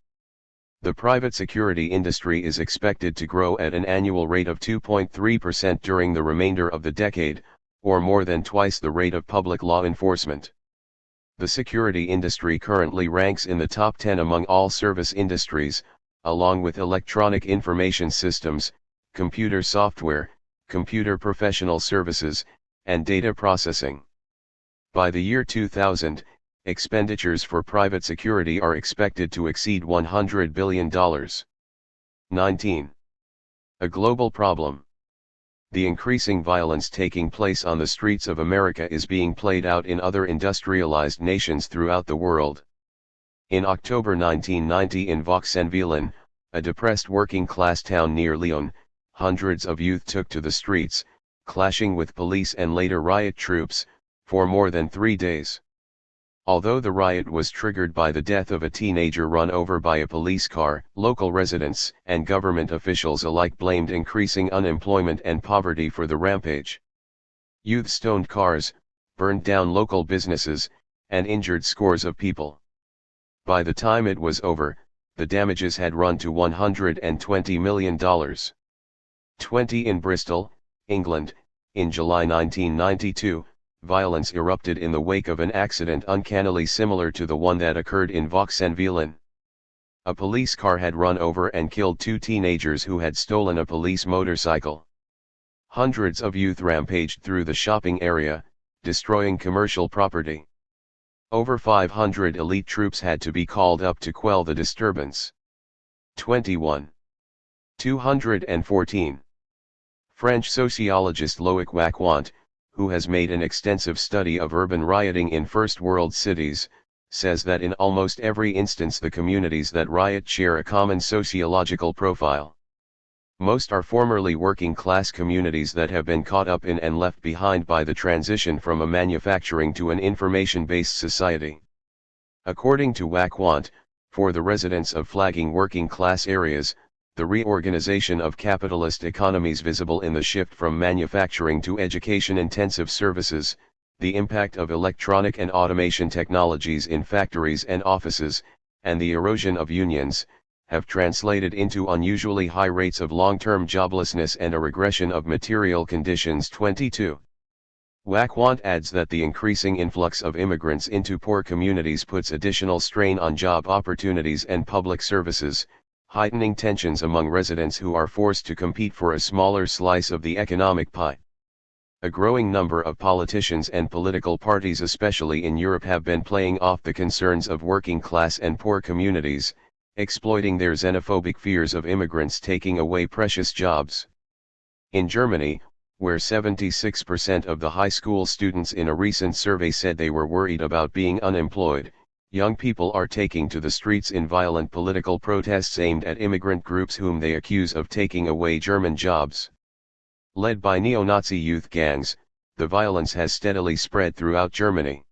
Speaker 1: The private security industry is expected to grow at an annual rate of 2.3% during the remainder of the decade, or more than twice the rate of public law enforcement. The security industry currently ranks in the top 10 among all service industries, along with electronic information systems, computer software, computer professional services, and data processing. By the year 2000, expenditures for private security are expected to exceed $100 billion. 19. A global problem. The increasing violence taking place on the streets of America is being played out in other industrialized nations throughout the world. In October 1990 in Vaux-en-Velin, a depressed working-class town near Lyon, hundreds of youth took to the streets, clashing with police and later riot troops, for more than 3 days. Although the riot was triggered by the death of a teenager run over by a police car, local residents and government officials alike blamed increasing unemployment and poverty for the rampage. Youth stoned cars, burned down local businesses, and injured scores of people. By the time it was over, the damages had run to $120 million. 20. In Bristol, England, in July 1992, violence erupted in the wake of an accident uncannily similar to the one that occurred in Vaux-en-Velin. A police car had run over and killed 2 teenagers who had stolen a police motorcycle. Hundreds of youth rampaged through the shopping area, destroying commercial property. Over 500 elite troops had to be called up to quell the disturbance. 21. 214. French sociologist Loic Wacquant, who has made an extensive study of urban rioting in first world cities, says that in almost every instance the communities that riot share a common sociological profile. Most are formerly working class communities that have been caught up in and left behind by the transition from a manufacturing to an information-based society. According to Wacquant, for the residents of flagging working class areas, the reorganization of capitalist economies visible in the shift from manufacturing to education-intensive services, the impact of electronic and automation technologies in factories and offices, and the erosion of unions, have translated into unusually high rates of long-term joblessness and a regression of material conditions. 22. Wacquant adds that the increasing influx of immigrants into poor communities puts additional strain on job opportunities and public services, heightening tensions among residents who are forced to compete for a smaller slice of the economic pie. A growing number of politicians and political parties, especially in Europe, have been playing off the concerns of working class and poor communities, exploiting their xenophobic fears of immigrants taking away precious jobs. In Germany, where 76% of the high school students in a recent survey said they were worried about being unemployed, young people are taking to the streets in violent political protests aimed at immigrant groups whom they accuse of taking away German jobs. Led by neo-Nazi youth gangs, the violence has steadily spread throughout Germany.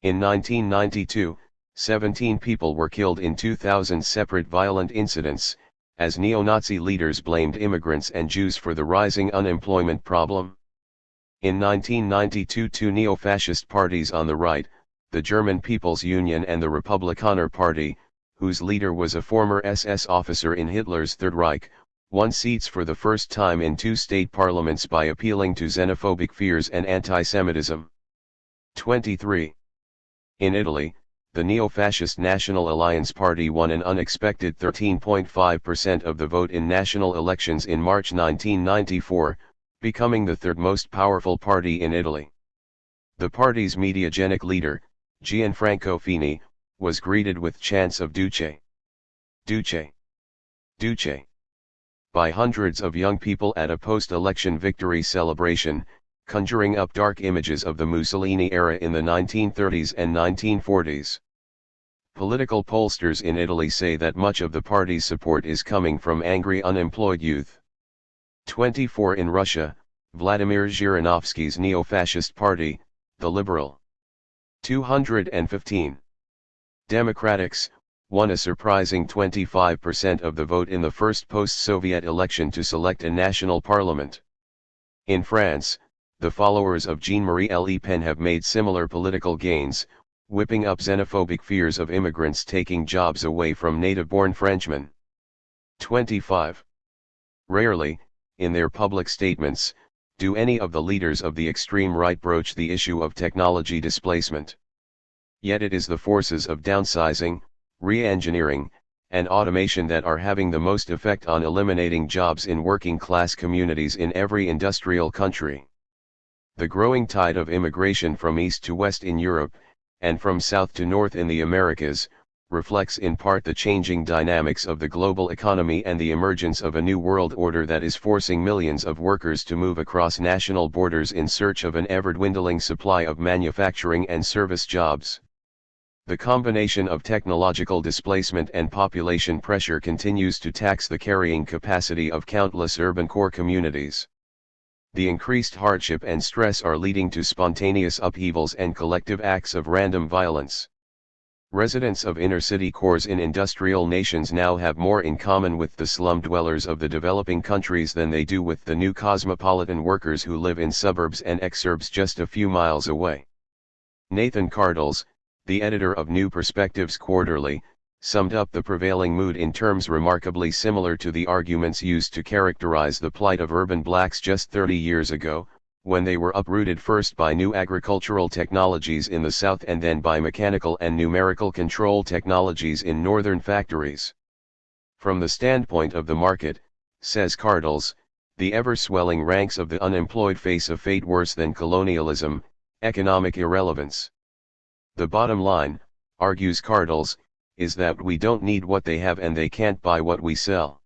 Speaker 1: In 1992, 17 people were killed in 2,000 separate violent incidents, as neo-Nazi leaders blamed immigrants and Jews for the rising unemployment problem. In 1992, 2 neo-fascist parties on the right, the German People's Union and the Republikaner Party, whose leader was a former SS officer in Hitler's Third Reich, won seats for the first time in 2 state parliaments by appealing to xenophobic fears and anti-Semitism. 23. In Italy, the neo-fascist National Alliance Party won an unexpected 13.5% of the vote in national elections in March 1994, becoming the third most powerful party in Italy. The party's mediagenic leader, Gianfranco Fini, was greeted with chants of Duce, Duce, Duce by hundreds of young people at a post-election victory celebration, conjuring up dark images of the Mussolini era in the 1930s and 1940s. Political pollsters in Italy say that much of the party's support is coming from angry unemployed youth. 24. In Russia, Vladimir Zhirinovsky's neo-fascist party, the Liberal 215 Democrats, won a surprising 25% of the vote in the first post-Soviet election to select a national parliament. In France, the followers of Jean-Marie Le Pen have made similar political gains, whipping up xenophobic fears of immigrants taking jobs away from native-born Frenchmen. 25. Rarely, in their public statements, do any of the leaders of the extreme right broach the issue of technology displacement. Yet it is the forces of downsizing, re-engineering, and automation that are having the most effect on eliminating jobs in working-class communities in every industrial country. The growing tide of immigration from east to west in Europe, and from south to north in the Americas, reflects in part the changing dynamics of the global economy and the emergence of a new world order that is forcing millions of workers to move across national borders in search of an ever-dwindling supply of manufacturing and service jobs. The combination of technological displacement and population pressure continues to tax the carrying capacity of countless urban core communities. The increased hardship and stress are leading to spontaneous upheavals and collective acts of random violence. Residents of inner-city cores in industrial nations now have more in common with the slum dwellers of the developing countries than they do with the new cosmopolitan workers who live in suburbs and exurbs just a few miles away. Nathan Cardles, the editor of New Perspectives Quarterly, summed up the prevailing mood in terms remarkably similar to the arguments used to characterize the plight of urban blacks just 30 years ago, when they were uprooted first by new agricultural technologies in the South and then by mechanical and numerical control technologies in northern factories. From the standpoint of the market, says Cardles, the ever-swelling ranks of the unemployed face a fate worse than colonialism, economic irrelevance. The bottom line, argues Cardles, is that we don't need what they have and they can't buy what we sell.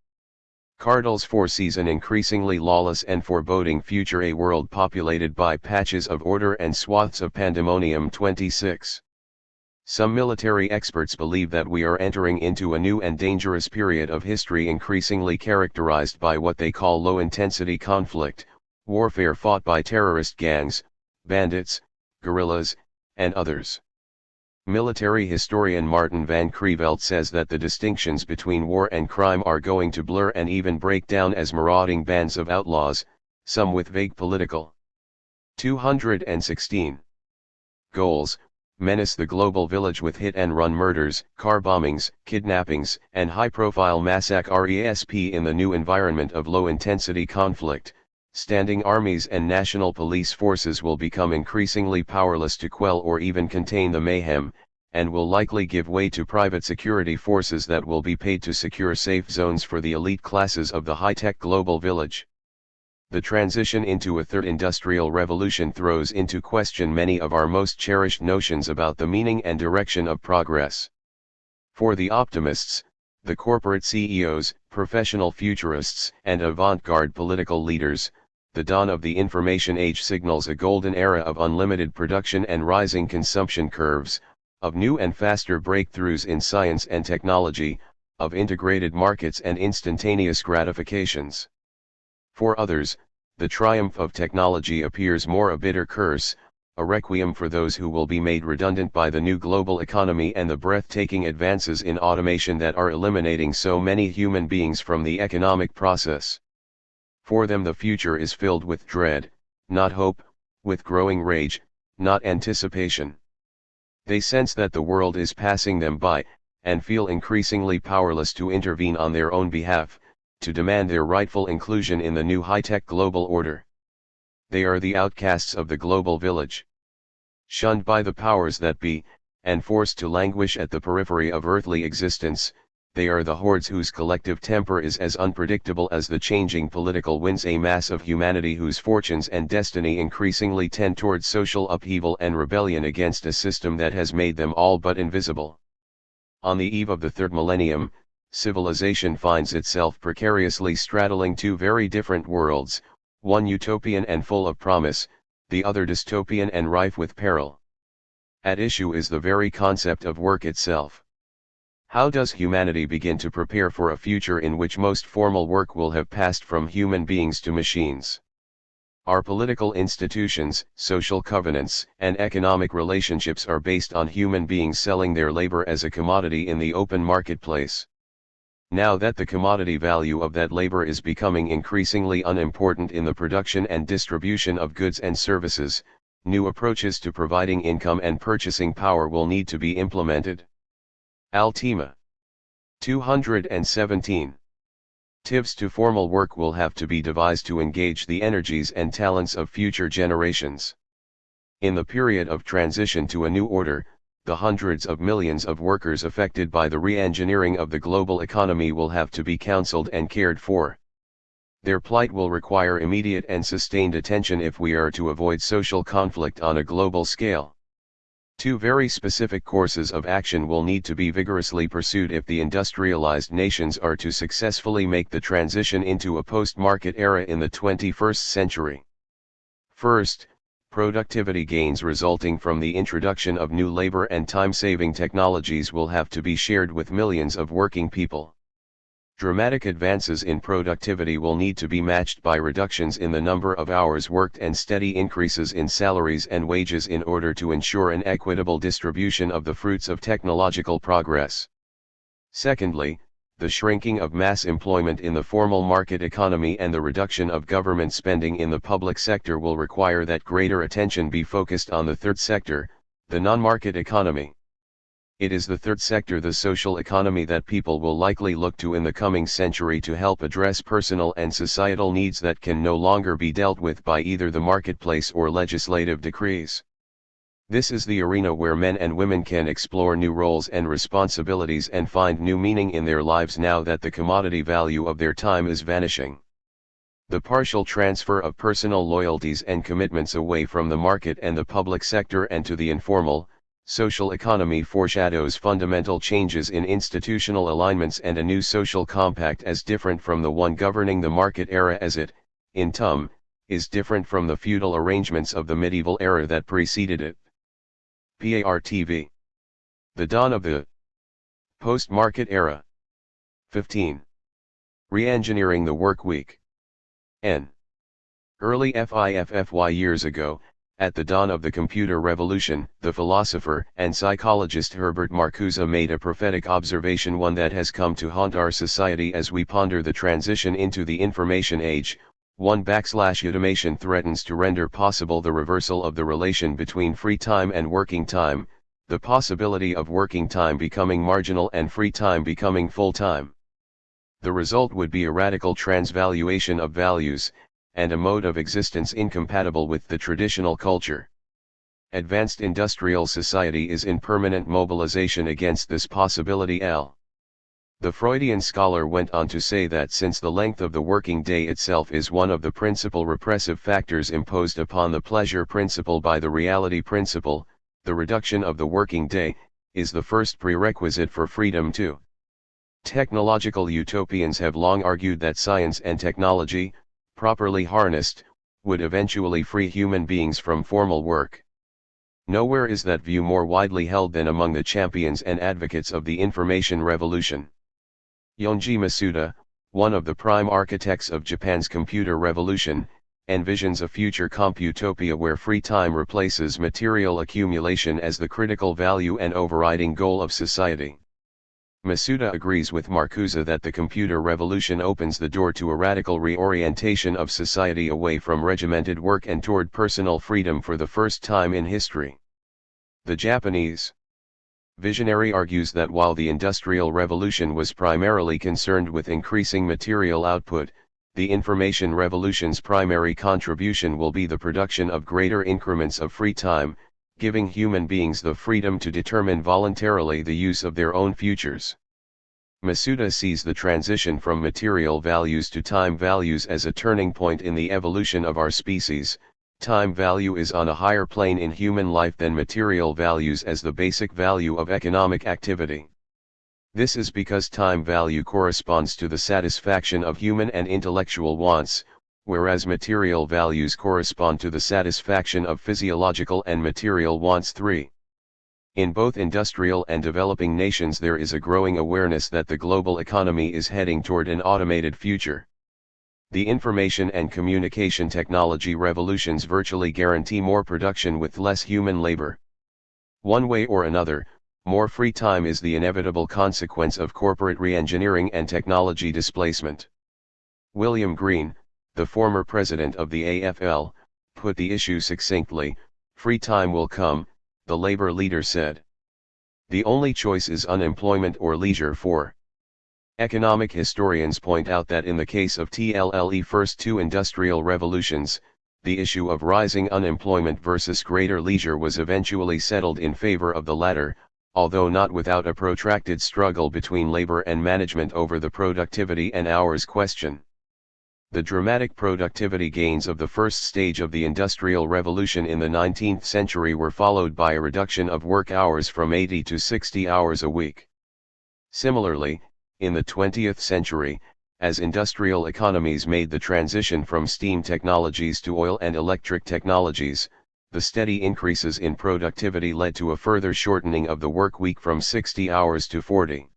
Speaker 1: Cardles foresees an increasingly lawless and foreboding future, a world populated by patches of order and swaths of pandemonium. 26. Some military experts believe that we are entering into a new and dangerous period of history increasingly characterized by what they call low-intensity conflict, warfare fought by terrorist gangs, bandits, guerrillas, and others. Military historian Martin van Creveld says that the distinctions between war and crime are going to blur and even break down as marauding bands of outlaws, some with vague political 216 goals, menace the global village with hit-and-run murders, car bombings, kidnappings, and high-profile massacres. In the new environment of low-intensity conflict, standing armies and national police forces will become increasingly powerless to quell or even contain the mayhem, and will likely give way to private security forces that will be paid to secure safe zones for the elite classes of the high-tech global village. The transition into a third industrial revolution throws into question many of our most cherished notions about the meaning and direction of progress. For the optimists, the corporate CEOs, professional futurists, and avant-garde political leaders, the dawn of the information age signals a golden era of unlimited production and rising consumption curves, of new and faster breakthroughs in science and technology, of integrated markets and instantaneous gratifications. For others, the triumph of technology appears more a bitter curse, a requiem for those who will be made redundant by the new global economy and the breathtaking advances in automation that are eliminating so many human beings from the economic process. For them the future is filled with dread, not hope, with growing rage, not anticipation. They sense that the world is passing them by, and feel increasingly powerless to intervene on their own behalf, to demand their rightful inclusion in the new high-tech global order. They are the outcasts of the global village. Shunned by the powers that be, and forced to languish at the periphery of earthly existence, they are the hordes whose collective temper is as unpredictable as the changing political winds, a mass of humanity whose fortunes and destiny increasingly tend towards social upheaval and rebellion against a system that has made them all but invisible. On the eve of the third millennium, civilization finds itself precariously straddling two very different worlds, one utopian and full of promise, the other dystopian and rife with peril. At issue is the very concept of work itself. How does humanity begin to prepare for a future in which most formal work will have passed from human beings to machines? Our political institutions, social covenants, and economic relationships are based on human beings selling their labor as a commodity in the open marketplace. Now that the commodity value of that labor is becoming increasingly unimportant in the production and distribution of goods and services, new approaches to providing income and purchasing power will need to be implemented. Altima 217. Tips to formal work will have to be devised to engage the energies and talents of future generations. In the period of transition to a new order, the hundreds of millions of workers affected by the re-engineering of the global economy will have to be counseled and cared for. Their plight will require immediate and sustained attention if we are to avoid social conflict on a global scale. Two very specific courses of action will need to be vigorously pursued if the industrialized nations are to successfully make the transition into a post-market era in the 21st century. First, productivity gains resulting from the introduction of new labor and time-saving technologies will have to be shared with millions of working people. Dramatic advances in productivity will need to be matched by reductions in the number of hours worked and steady increases in salaries and wages in order to ensure an equitable distribution of the fruits of technological progress. Secondly, the shrinking of mass employment in the formal market economy and the reduction of government spending in the public sector will require that greater attention be focused on the third sector, the non-market economy. It is the third sector, the social economy, that people will likely look to in the coming century to help address personal and societal needs that can no longer be dealt with by either the marketplace or legislative decrees. This is the arena where men and women can explore new roles and responsibilities and find new meaning in their lives now that the commodity value of their time is vanishing. The partial transfer of personal loyalties and commitments away from the market and the public sector and to the informal, social economy foreshadows fundamental changes in institutional alignments and a new social compact as different from the one governing the market era as it, in tum, is different from the feudal arrangements of the medieval era that preceded it. PARTV. The dawn of the post-market era. 15. Re-engineering the work week. N. Early FIFFY years ago, at the dawn of the computer revolution, the philosopher and psychologist Herbert Marcuse made a prophetic observation, one that has come to haunt our society as we ponder the transition into the information age. Automation threatens to render possible the reversal of the relation between free time and working time, the possibility of working time becoming marginal and free time becoming full time. The result would be a radical transvaluation of values, and a mode of existence incompatible with the traditional culture. Advanced industrial society is in permanent mobilization against this possibility. The Freudian scholar went on to say that since the length of the working day itself is one of the principal repressive factors imposed upon the pleasure principle by the reality principle, the reduction of the working day is the first prerequisite for freedom too. Technological utopians have long argued that science and technology, properly harnessed, would eventually free human beings from formal work. Nowhere is that view more widely held than among the champions and advocates of the information revolution. Yonji Masuda, one of the prime architects of Japan's computer revolution, envisions a future computopia where free time replaces material accumulation as the critical value and overriding goal of society. Masuda agrees with Marcuse that the computer revolution opens the door to a radical reorientation of society away from regimented work and toward personal freedom for the first time in history. The Japanese Visionary argues that while the Industrial Revolution was primarily concerned with increasing material output, the Information Revolution's primary contribution will be the production of greater increments of free time, giving human beings the freedom to determine voluntarily the use of their own futures. Masuda sees the transition from material values to time values as a turning point in the evolution of our species. Time value is on a higher plane in human life than material values as the basic value of economic activity. This is because time value corresponds to the satisfaction of human and intellectual wants, whereas material values correspond to the satisfaction of physiological and material wants. 3. In both industrial and developing nations there is a growing awareness that the global economy is heading toward an automated future. The information and communication technology revolutions virtually guarantee more production with less human labor. One way or another, more free time is the inevitable consequence of corporate re-engineering and technology displacement. William Green, the former president of the AFL, put the issue succinctly: free time will come, the labor leader said. The only choice is unemployment or leisure. 4. Economic historians point out that in the case of TLLE first two industrial revolutions, the issue of rising unemployment versus greater leisure was eventually settled in favor of the latter, although not without a protracted struggle between labor and management over the productivity and hours question. The dramatic productivity gains of the first stage of the Industrial Revolution in the 19th century were followed by a reduction of work hours from 80 to 60 hours a week. Similarly, in the 20th century, as industrial economies made the transition from steam technologies to oil and electric technologies, the steady increases in productivity led to a further shortening of the work week from 60 hours to 40.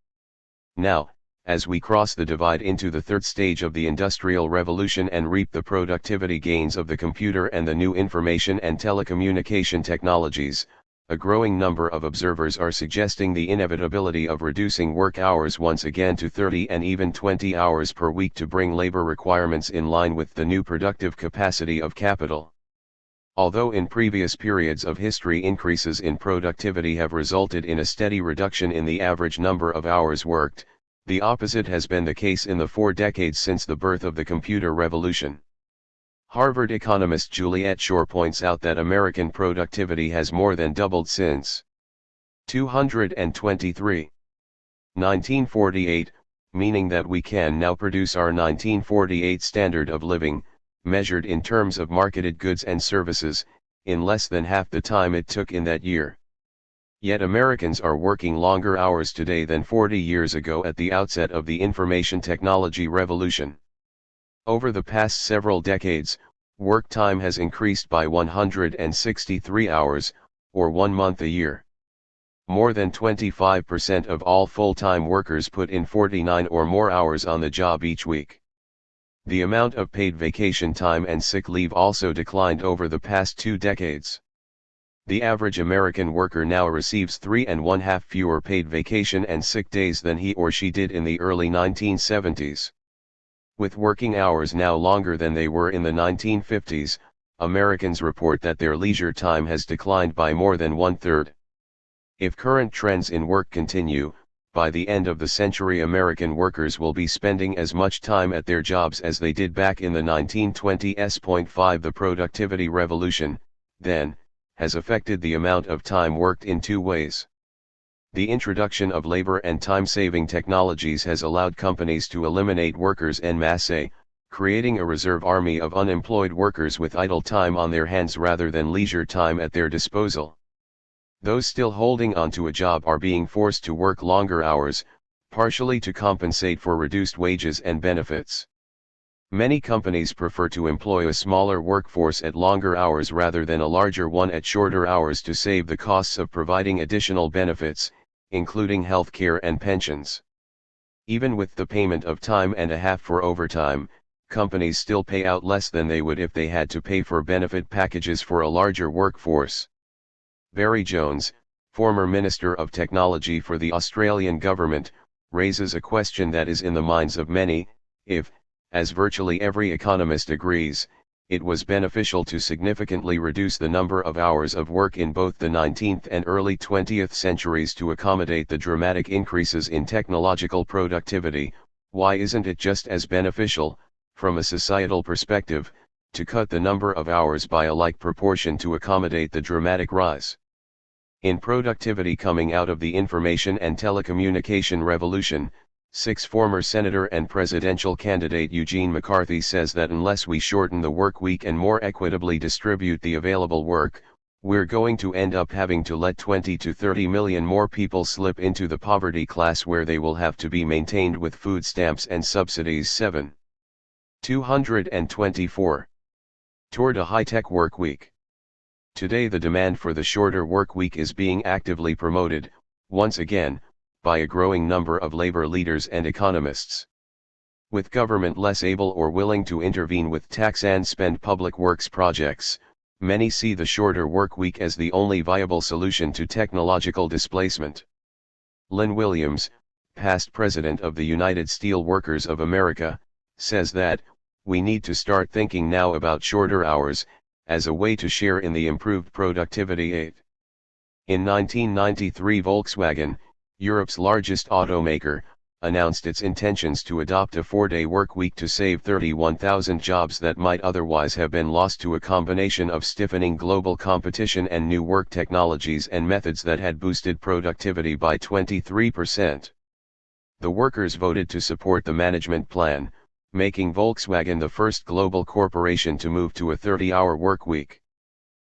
Speaker 1: Now, as we cross the divide into the third stage of the Industrial Revolution and reap the productivity gains of the computer and the new information and telecommunication technologies, a growing number of observers are suggesting the inevitability of reducing work hours once again to 30 and even 20 hours per week to bring labor requirements in line with the new productive capacity of capital. Although in previous periods of history increases in productivity have resulted in a steady reduction in the average number of hours worked, the opposite has been the case in the 4 decades since the birth of the computer revolution. Harvard economist Juliet Shore points out that American productivity has more than doubled since 1948, meaning that we can now produce our 1948 standard of living, measured in terms of marketed goods and services, in less than half the time it took in that year. Yet Americans are working longer hours today than 40 years ago at the outset of the information technology revolution. Over the past several decades, work time has increased by 163 hours, or 1 month a year. More than 25% of all full-time workers put in 49 or more hours on the job each week. The amount of paid vacation time and sick leave also declined over the past 2 decades. The average American worker now receives 3.5 fewer paid vacation and sick days than he or she did in the early 1970s. With working hours now longer than they were in the 1950s, Americans report that their leisure time has declined by more than 1/3. If current trends in work continue, by the end of the century American workers will be spending as much time at their jobs as they did back in the 1920s. 5 The productivity revolution, then, has affected the amount of time worked in 2 ways. The introduction of labor and time-saving technologies has allowed companies to eliminate workers en masse, creating a reserve army of unemployed workers with idle time on their hands rather than leisure time at their disposal. Those still holding on to a job are being forced to work longer hours, partially to compensate for reduced wages and benefits. Many companies prefer to employ a smaller workforce at longer hours rather than a larger one at shorter hours to save the costs of providing additional benefits, including health care and pensions. Even with the payment of time and a half for overtime, companies still pay out less than they would if they had to pay for benefit packages for a larger workforce. Barry Jones, former Minister of Technology for the Australian government, raises a question that is in the minds of many: if, as virtually every economist agrees, it was beneficial to significantly reduce the number of hours of work in both the 19th and early 20th centuries to accommodate the dramatic increases in technological productivity. Why isn't it just as beneficial, from a societal perspective, to cut the number of hours by a like proportion to accommodate the dramatic rise in productivity coming out of the information and telecommunication revolution? Former Senator and presidential candidate Eugene McCarthy says that unless we shorten the work week and more equitably distribute the available work, we're going to end up having to let 20 to 30 million more people slip into the poverty class where they will have to be maintained with food stamps and subsidies. 224. Toward a high-tech work week. Today the demand for the shorter work week is being actively promoted, once again, by a growing number of labor leaders and economists. With government less able or willing to intervene with tax and spend public works projects, many see the shorter work week as the only viable solution to technological displacement. Lynn Williams, past president of the United Steel Workers of America, says that, "We need to start thinking now about shorter hours, as a way to share in the improved productivity aid." In 1993 Volkswagen, Europe's largest automaker, announced its intentions to adopt a 4-day work week to save 31,000 jobs that might otherwise have been lost to a combination of stiffening global competition and new work technologies and methods that had boosted productivity by 23%. The workers voted to support the management plan, making Volkswagen the first global corporation to move to a 30-hour work week.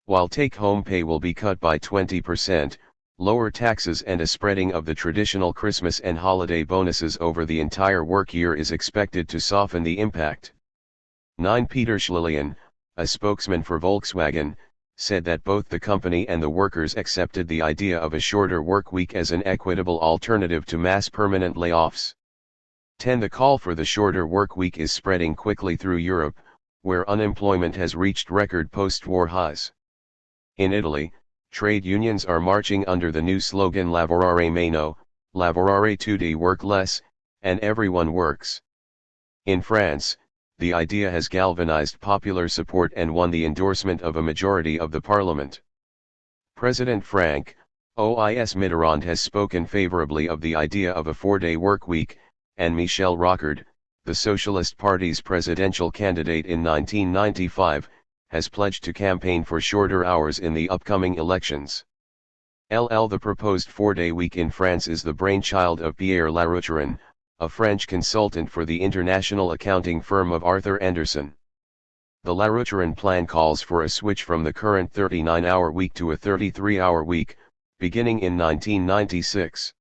Speaker 1: While take-home pay will be cut by 20%, lower taxes and a spreading of the traditional Christmas and holiday bonuses over the entire work year is expected to soften the impact. Peter Schlillian, a spokesman for Volkswagen, said that both the company and the workers accepted the idea of a shorter work week as an equitable alternative to mass permanent layoffs. The call for the shorter work week is spreading quickly through Europe, where unemployment has reached record post-war highs. In Italy, trade unions are marching under the new slogan Lavorare meno, lavorare tutti, work less, and everyone works. In France, the idea has galvanized popular support and won the endorsement of a majority of the parliament. President Frank OIS Mitterrand has spoken favorably of the idea of a 4-day work week, and Michel Rocard, the Socialist Party's presidential candidate in 1995, has pledged to campaign for shorter hours in the upcoming elections. The proposed 4-day week in France is the brainchild of Pierre Larouturin, a French consultant for the international accounting firm of Arthur Andersen. The Larouturin plan calls for a switch from the current 39-hour week to a 33-hour week, beginning in 1996.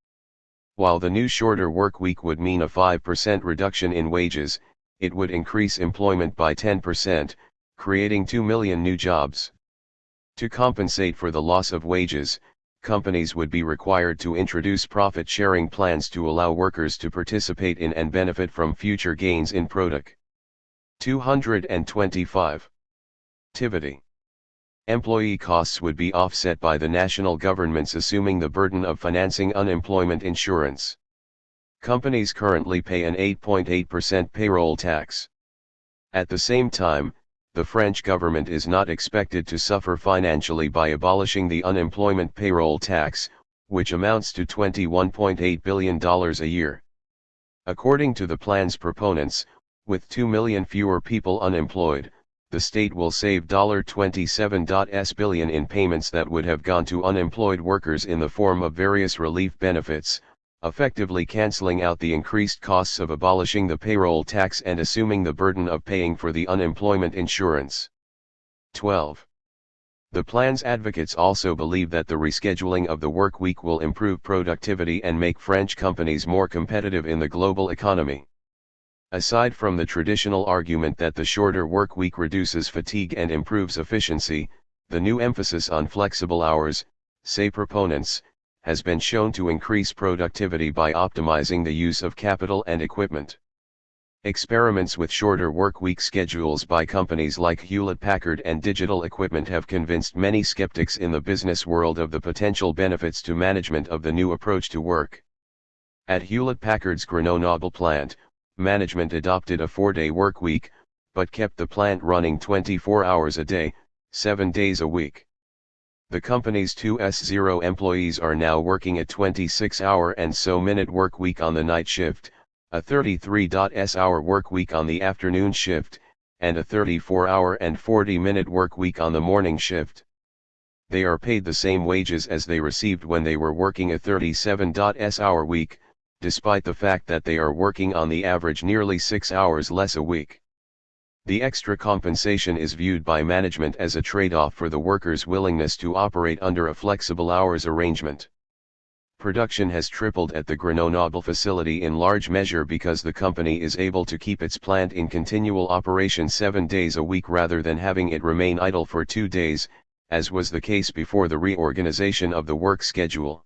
Speaker 1: While the new shorter work week would mean a 5% reduction in wages, it would increase employment by 10%, creating 2 million new jobs. To compensate for the loss of wages, companies would be required to introduce profit-sharing plans to allow workers to participate in and benefit from future gains in product. 225. Activity. Employee costs would be offset by the national governments assuming the burden of financing unemployment insurance. Companies currently pay an 8.8% payroll tax. At the same time, the French government is not expected to suffer financially by abolishing the unemployment payroll tax, which amounts to $21.8 billion a year. According to the plan's proponents, with 2 million fewer people unemployed, the state will save $27 billion in payments that would have gone to unemployed workers in the form of various relief benefits, effectively canceling out the increased costs of abolishing the payroll tax and assuming the burden of paying for the unemployment insurance. 12. The plan's advocates also believe that the rescheduling of the work week will improve productivity and make French companies more competitive in the global economy. Aside from the traditional argument that the shorter work week reduces fatigue and improves efficiency, the new emphasis on flexible hours, say proponents, has been shown to increase productivity by optimizing the use of capital and equipment. Experiments with shorter work week schedules by companies like Hewlett-Packard and Digital Equipment have convinced many skeptics in the business world of the potential benefits to management of the new approach to work. At Hewlett-Packard's Grenoble plant, management adopted a 4-day work week, but kept the plant running 24 hours a day, 7 days a week. The company's 2S0 employees are now working a 26-hour and so minute work week on the night shift, a 33-hour work week on the afternoon shift, and a 34-hour and 40-minute work week on the morning shift. They are paid the same wages as they received when they were working a 37-hour week, despite the fact that they are working on the average nearly 6 hours less a week. The extra compensation is viewed by management as a trade-off for the workers' willingness to operate under a flexible hours arrangement. Production has tripled at the Grenoble facility in large measure because the company is able to keep its plant in continual operation 7 days a week rather than having it remain idle for 2 days, as was the case before the reorganization of the work schedule.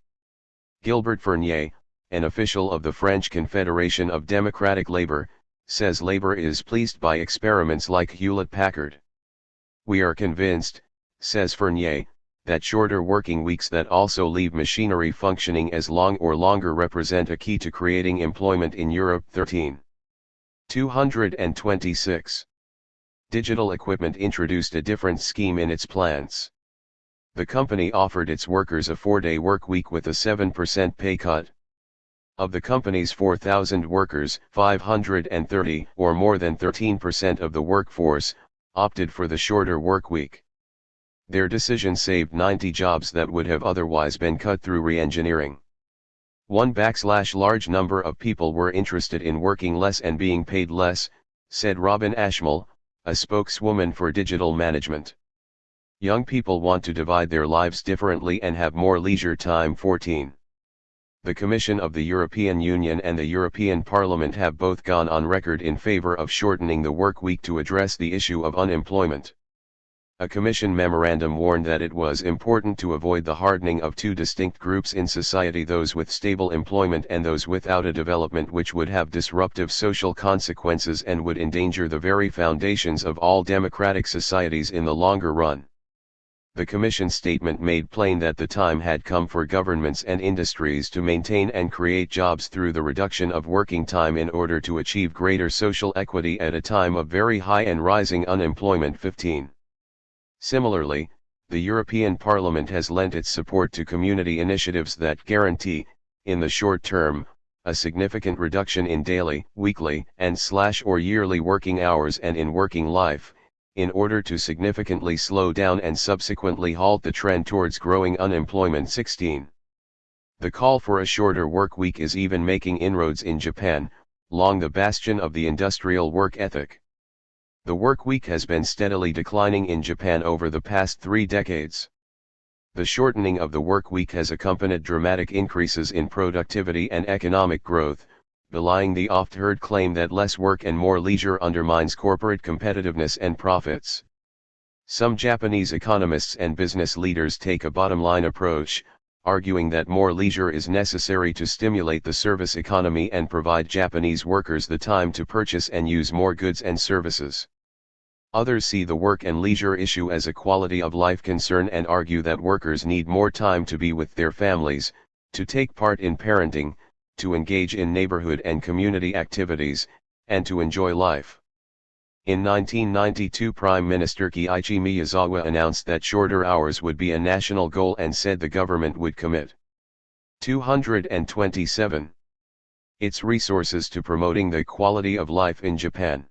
Speaker 1: Gilbert Fournier, an official of the French Confederation of Democratic Labor, says labor is pleased by experiments like Hewlett-Packard. "We are convinced," says Fournier, "that shorter working weeks that also leave machinery functioning as long or longer represent a key to creating employment in Europe." 226. Digital Equipment introduced a different scheme in its plants. The company offered its workers a 4-day work week with a 7% pay cut. Of the company's 4,000 workers, 530, or more than 13% of the workforce, opted for the shorter work week. Their decision saved 90 jobs that would have otherwise been cut through re-engineering. Large number of people were interested in working less and being paid less, said Robin Ashmole, a spokeswoman for digital management. Young people want to divide their lives differently and have more leisure time. 14. The Commission of the European Union and the European Parliament have both gone on record in favor of shortening the work week to address the issue of unemployment. A Commission memorandum warned that it was important to avoid the hardening of two distinct groups in society: those with stable employment and those without a development which would have disruptive social consequences and would endanger the very foundations of all democratic societies in the longer run. The Commission statement made plain that the time had come for governments and industries to maintain and create jobs through the reduction of working time in order to achieve greater social equity at a time of very high and rising unemployment. 15. Similarly, the European Parliament has lent its support to community initiatives that guarantee, in the short term, a significant reduction in daily, weekly, and/or yearly working hours and in working life, in order to significantly slow down and subsequently halt the trend towards growing unemployment. 16. The call for a shorter work week is even making inroads in Japan, long the bastion of the industrial work ethic. The work week has been steadily declining in Japan over the past 3 decades. The shortening of the work week has accompanied dramatic increases in productivity and economic growth, belying the oft-heard claim that less work and more leisure undermines corporate competitiveness and profits. Some Japanese economists and business leaders take a bottom-line approach, arguing that more leisure is necessary to stimulate the service economy and provide Japanese workers the time to purchase and use more goods and services. Others see the work and leisure issue as a quality of life concern and argue that workers need more time to be with their families, to take part in parenting, to engage in neighborhood and community activities, and to enjoy life. In 1992, Prime Minister Kiichi Miyazawa announced that shorter hours would be a national goal and said the government would commit 227 its resources to promoting the quality of life in Japan.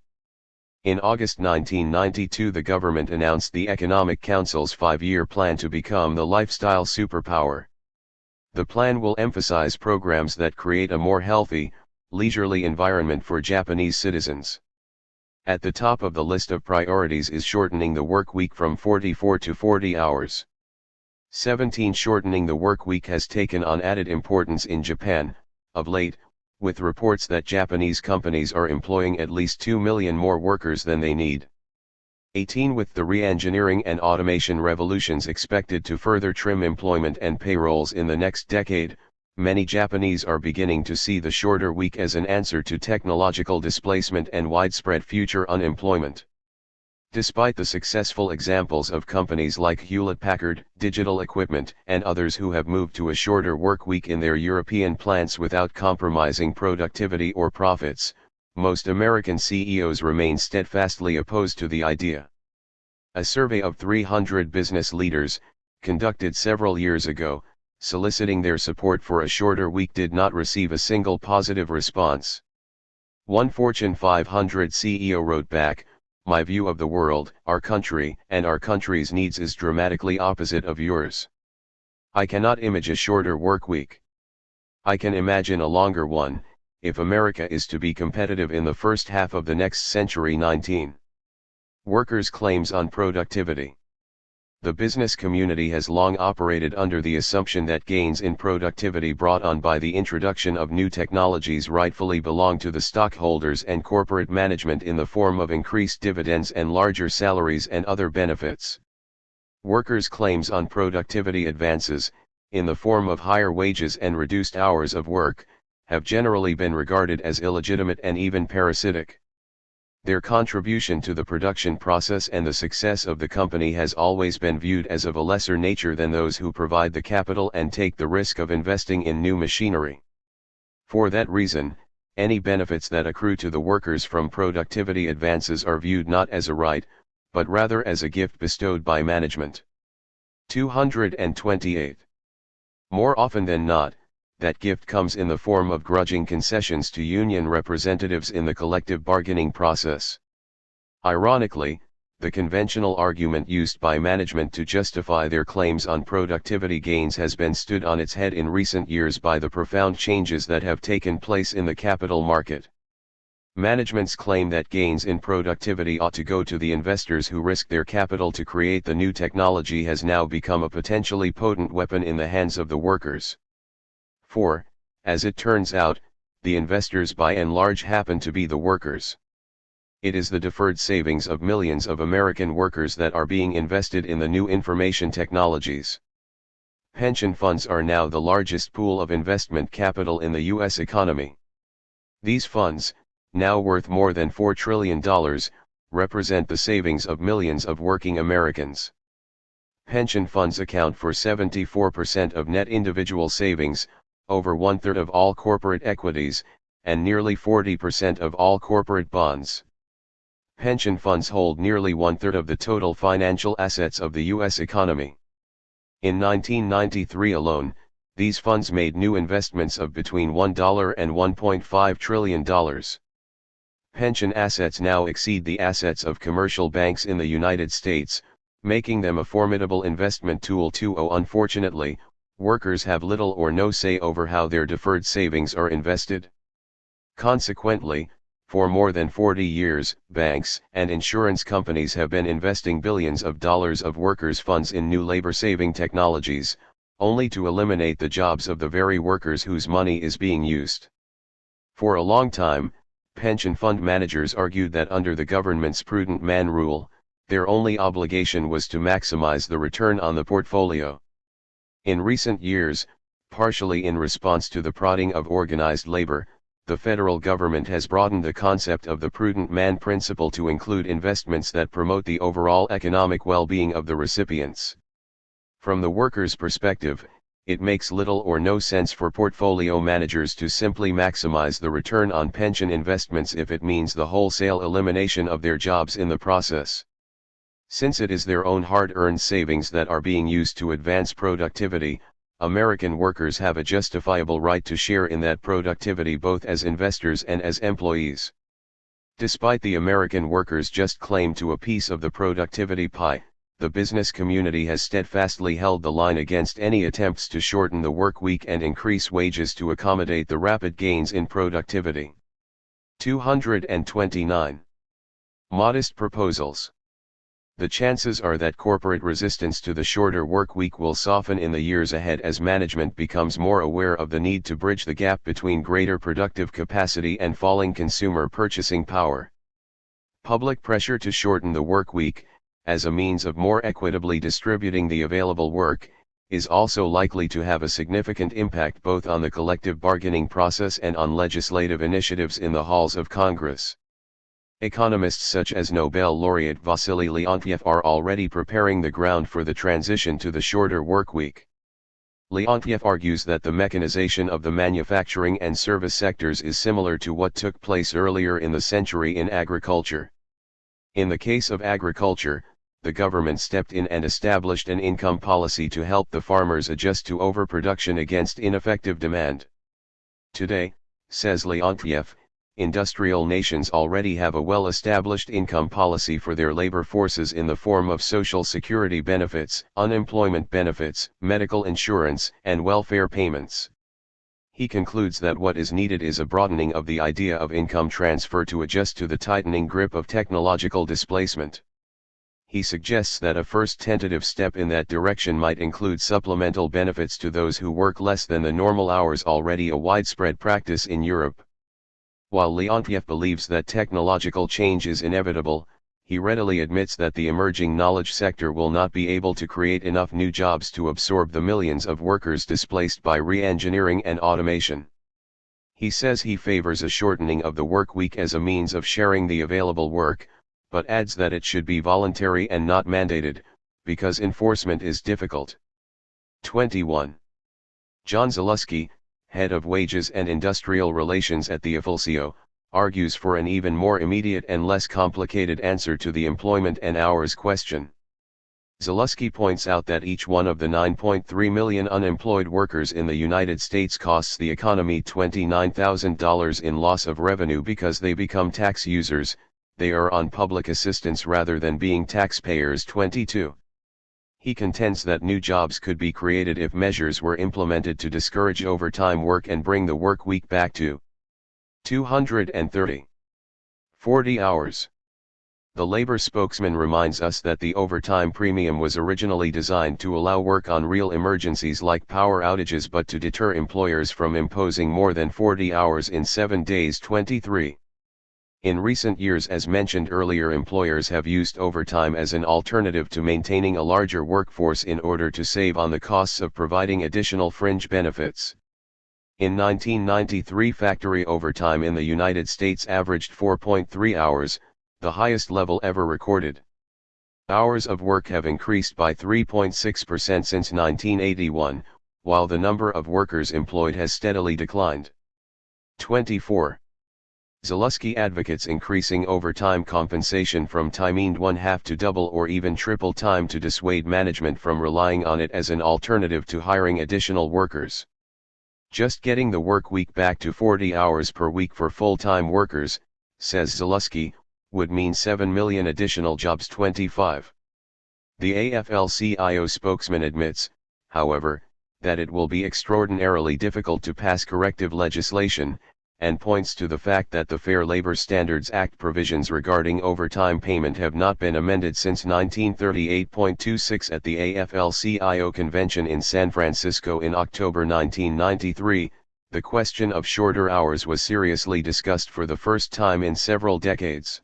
Speaker 1: In August 1992, the government announced the Economic Council's 5-year plan to become the lifestyle superpower. The plan will emphasize programs that create a more healthy, leisurely environment for Japanese citizens. At the top of the list of priorities is shortening the work week from 44 to 40 hours. 17. Shortening the work week has taken on added importance in Japan, of late, with reports that Japanese companies are employing at least 2 million more workers than they need. 18. With the re-engineering and automation revolutions expected to further trim employment and payrolls in the next decade, many Japanese are beginning to see the shorter week as an answer to technological displacement and widespread future unemployment. Despite the successful examples of companies like Hewlett-Packard, Digital Equipment, and others who have moved to a shorter work week in their European plants without compromising productivity or profits, most American CEOs remain steadfastly opposed to the idea. A survey of 300 business leaders, conducted several years ago, soliciting their support for a shorter week did not receive a single positive response. One Fortune 500 CEO wrote back, "My view of the world, our country, and our country's needs is dramatically opposite of yours. I cannot imagine a shorter work week. I can imagine a longer one, if America is to be competitive in the first half of the next century." 19. Workers' claims on productivity. The business community has long operated under the assumption that gains in productivity brought on by the introduction of new technologies rightfully belong to the stockholders and corporate management in the form of increased dividends and larger salaries and other benefits. Workers' claims on productivity advances, in the form of higher wages and reduced hours of work, have generally been regarded as illegitimate and even parasitic. Their contribution to the production process and the success of the company has always been viewed as of a lesser nature than those who provide the capital and take the risk of investing in new machinery. For that reason, any benefits that accrue to the workers from productivity advances are viewed not as a right, but rather as a gift bestowed by management. 228. More often than not, that gift comes in the form of grudging concessions to union representatives in the collective bargaining process. Ironically, the conventional argument used by management to justify their claims on productivity gains has been stood on its head in recent years by the profound changes that have taken place in the capital market. Management's claim that gains in productivity ought to go to the investors who risk their capital to create the new technology has now become a potentially potent weapon in the hands of the workers. For, as it turns out, the investors by and large happen to be the workers. It is the deferred savings of millions of American workers that are being invested in the new information technologies. Pension funds are now the largest pool of investment capital in the U.S. economy. These funds, now worth more than $4 trillion, represent the savings of millions of working Americans. Pension funds account for 74% of net individual savings, over one-third of all corporate equities, and nearly 40% of all corporate bonds. Pension funds hold nearly one-third of the total financial assets of the U.S. economy. In 1993 alone, these funds made new investments of between $1 and $1.5 trillion. Pension assets now exceed the assets of commercial banks in the United States, making them a formidable investment tool too. Unfortunately, workers have little or no say over how their deferred savings are invested. Consequently, for more than 40 years, banks and insurance companies have been investing billions of dollars of workers' funds in new labor-saving technologies, only to eliminate the jobs of the very workers whose money is being used. For a long time, pension fund managers argued that under the government's prudent man rule, their only obligation was to maximize the return on the portfolio. In recent years, partially in response to the prodding of organized labor, the federal government has broadened the concept of the prudent man principle to include investments that promote the overall economic well-being of the recipients. From the workers' perspective, it makes little or no sense for portfolio managers to simply maximize the return on pension investments if it means the wholesale elimination of their jobs in the process. Since it is their own hard-earned savings that are being used to advance productivity, American workers have a justifiable right to share in that productivity both as investors and as employees. Despite the American workers' just claim to a piece of the productivity pie, the business community has steadfastly held the line against any attempts to shorten the work week and increase wages to accommodate the rapid gains in productivity. 229. Modest proposals. The chances are that corporate resistance to the shorter work week will soften in the years ahead as management becomes more aware of the need to bridge the gap between greater productive capacity and falling consumer purchasing power. Public pressure to shorten the work week, as a means of more equitably distributing the available work, is also likely to have a significant impact both on the collective bargaining process and on legislative initiatives in the halls of Congress. Economists such as Nobel laureate Vasily Leontief are already preparing the ground for the transition to the shorter work week. Leontiev argues that the mechanization of the manufacturing and service sectors is similar to what took place earlier in the century in agriculture. In the case of agriculture, the government stepped in and established an income policy to help the farmers adjust to overproduction against ineffective demand. Today, says Leontiev, industrial nations already have a well-established income policy for their labor forces in the form of social security benefits, unemployment benefits, medical insurance, and welfare payments. He concludes that what is needed is a broadening of the idea of income transfer to adjust to the tightening grip of technological displacement. He suggests that a first tentative step in that direction might include supplemental benefits to those who work less than the normal hours, already a widespread practice in Europe. While Leontiev believes that technological change is inevitable, he readily admits that the emerging knowledge sector will not be able to create enough new jobs to absorb the millions of workers displaced by re-engineering and automation. He says he favors a shortening of the work week as a means of sharing the available work, but adds that it should be voluntary and not mandated, because enforcement is difficult. 21. John Zalewski, head of wages and industrial relations at the Ufficio, argues for an even more immediate and less complicated answer to the employment and hours question. Zalewski points out that each one of the 9.3 million unemployed workers in the United States costs the economy $29,000 in loss of revenue because they become tax users. They are on public assistance rather than being taxpayers. 22. He contends that new jobs could be created if measures were implemented to discourage overtime work and bring the work week back to 230. 40 hours. The labor spokesman reminds us that the overtime premium was originally designed to allow work on real emergencies like power outages, but to deter employers from imposing more than 40 hours in 7 days. 23. In recent years, as mentioned earlier, employers have used overtime as an alternative to maintaining a larger workforce in order to save on the costs of providing additional fringe benefits. In 1993, factory overtime in the United States averaged 4.3 hours, the highest level ever recorded. Hours of work have increased by 3.6% since 1981, while the number of workers employed has steadily declined. 24. Zalewski advocates increasing overtime compensation from time one-half to double or even triple time to dissuade management from relying on it as an alternative to hiring additional workers. Just getting the work week back to 40 hours per week for full-time workers, says Zalewski, would mean 7 million additional jobs. 25. The AFL-CIO spokesman admits, however, that it will be extraordinarily difficult to pass corrective legislation, and points to the fact that the Fair Labor Standards Act provisions regarding overtime payment have not been amended since 1938.26 at the AFL-CIO convention in San Francisco in October 1993. The question of shorter hours was seriously discussed for the first time in several decades.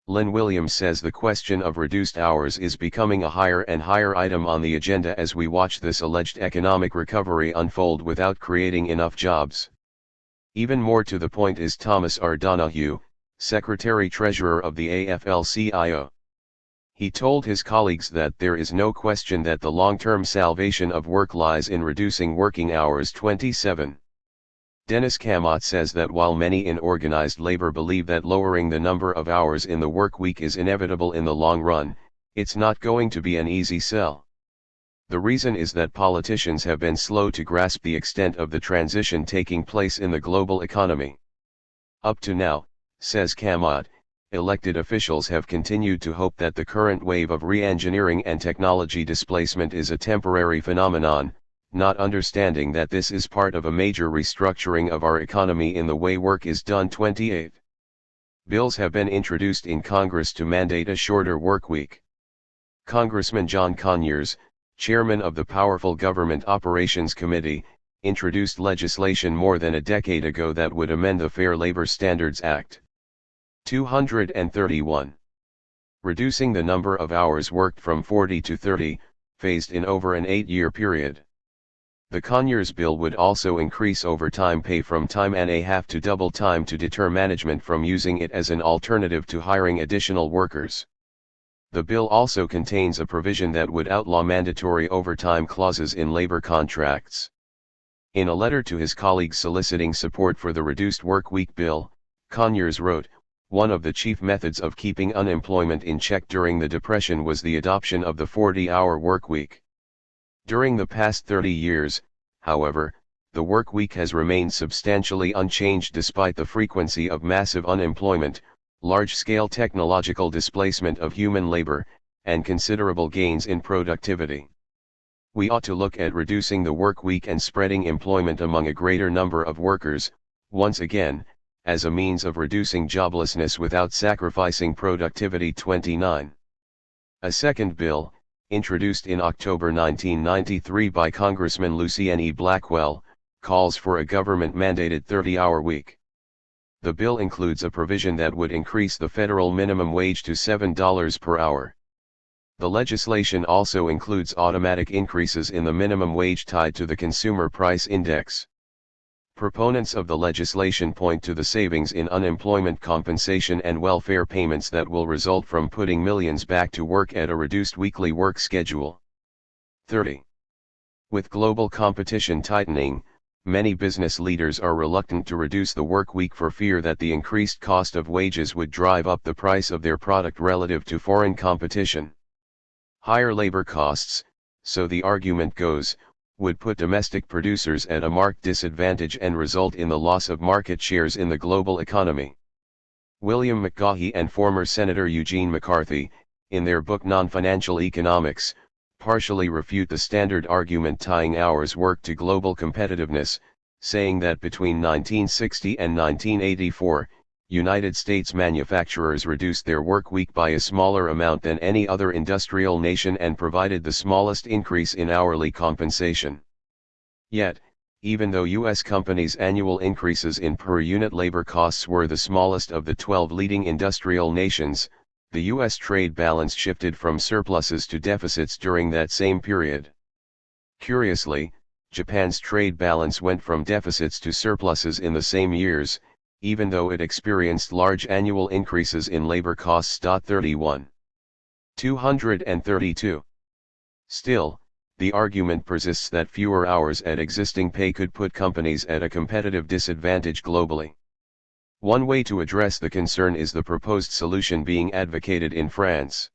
Speaker 1: Lynn Williams says the question of reduced hours is becoming a higher and higher item on the agenda as we watch this alleged economic recovery unfold without creating enough jobs. Even more to the point is Thomas R. Donahue, Secretary-Treasurer of the AFL-CIO. He told his colleagues that there is no question that the long-term salvation of work lies in reducing working hours. 27. Dennis Kamot says that while many in organized labor believe that lowering the number of hours in the work week is inevitable in the long run, it's not going to be an easy sell. The reason is that politicians have been slow to grasp the extent of the transition taking place in the global economy. Up to now, says Kamot, elected officials have continued to hope that the current wave of re-engineering and technology displacement is a temporary phenomenon, not understanding that this is part of a major restructuring of our economy in the way work is done. 28. Bills have been introduced in Congress to mandate a shorter work week. Congressman John Conyers, chairman of the powerful Government Operations Committee, introduced legislation more than a decade ago that would amend the Fair Labor Standards Act. 231. Reducing the number of hours worked from 40 to 30, phased in over an 8-year period. The Conyers bill would also increase overtime pay from time and a half to double time to deter management from using it as an alternative to hiring additional workers. The bill also contains a provision that would outlaw mandatory overtime clauses in labor contracts. In a letter to his colleagues soliciting support for the reduced work week bill, Conyers wrote, "One of the chief methods of keeping unemployment in check during the Depression was the adoption of the 40-hour work week. During the past 30 years, however, the work week has remained substantially unchanged despite the frequency of massive unemployment, large-scale technological displacement of human labor, and considerable gains in productivity. We ought to look at reducing the work week and spreading employment among a greater number of workers, once again, as a means of reducing joblessness without sacrificing productivity." 29. A second bill, introduced in October 1993 by Congressman Lucien E. Blackwell, calls for a government-mandated 30-hour week. The bill includes a provision that would increase the federal minimum wage to $7 per hour. The legislation also includes automatic increases in the minimum wage tied to the Consumer Price Index. Proponents of the legislation point to the savings in unemployment compensation and welfare payments that will result from putting millions back to work at a reduced weekly work schedule. 30. With global competition tightening, many business leaders are reluctant to reduce the work week for fear that the increased cost of wages would drive up the price of their product relative to foreign competition. Higher labor costs, so the argument goes, would put domestic producers at a marked disadvantage and result in the loss of market shares in the global economy. William McGaughey and former Senator Eugene McCarthy, in their book Non-Financial Economics, partially refute the standard argument tying hours worked to global competitiveness, saying that between 1960 and 1984, United States manufacturers reduced their work week by a smaller amount than any other industrial nation and provided the smallest increase in hourly compensation. Yet, even though U.S. companies' annual increases in per-unit labor costs were the smallest of the 12 leading industrial nations, the U.S. trade balance shifted from surpluses to deficits during that same period. Curiously, Japan's trade balance went from deficits to surpluses in the same years, even though it experienced large annual increases in labor costs. 31. 232. Still, the argument persists that fewer hours at existing pay could put companies at a competitive disadvantage globally. One way to address the concern is the proposed solution being advocated in France.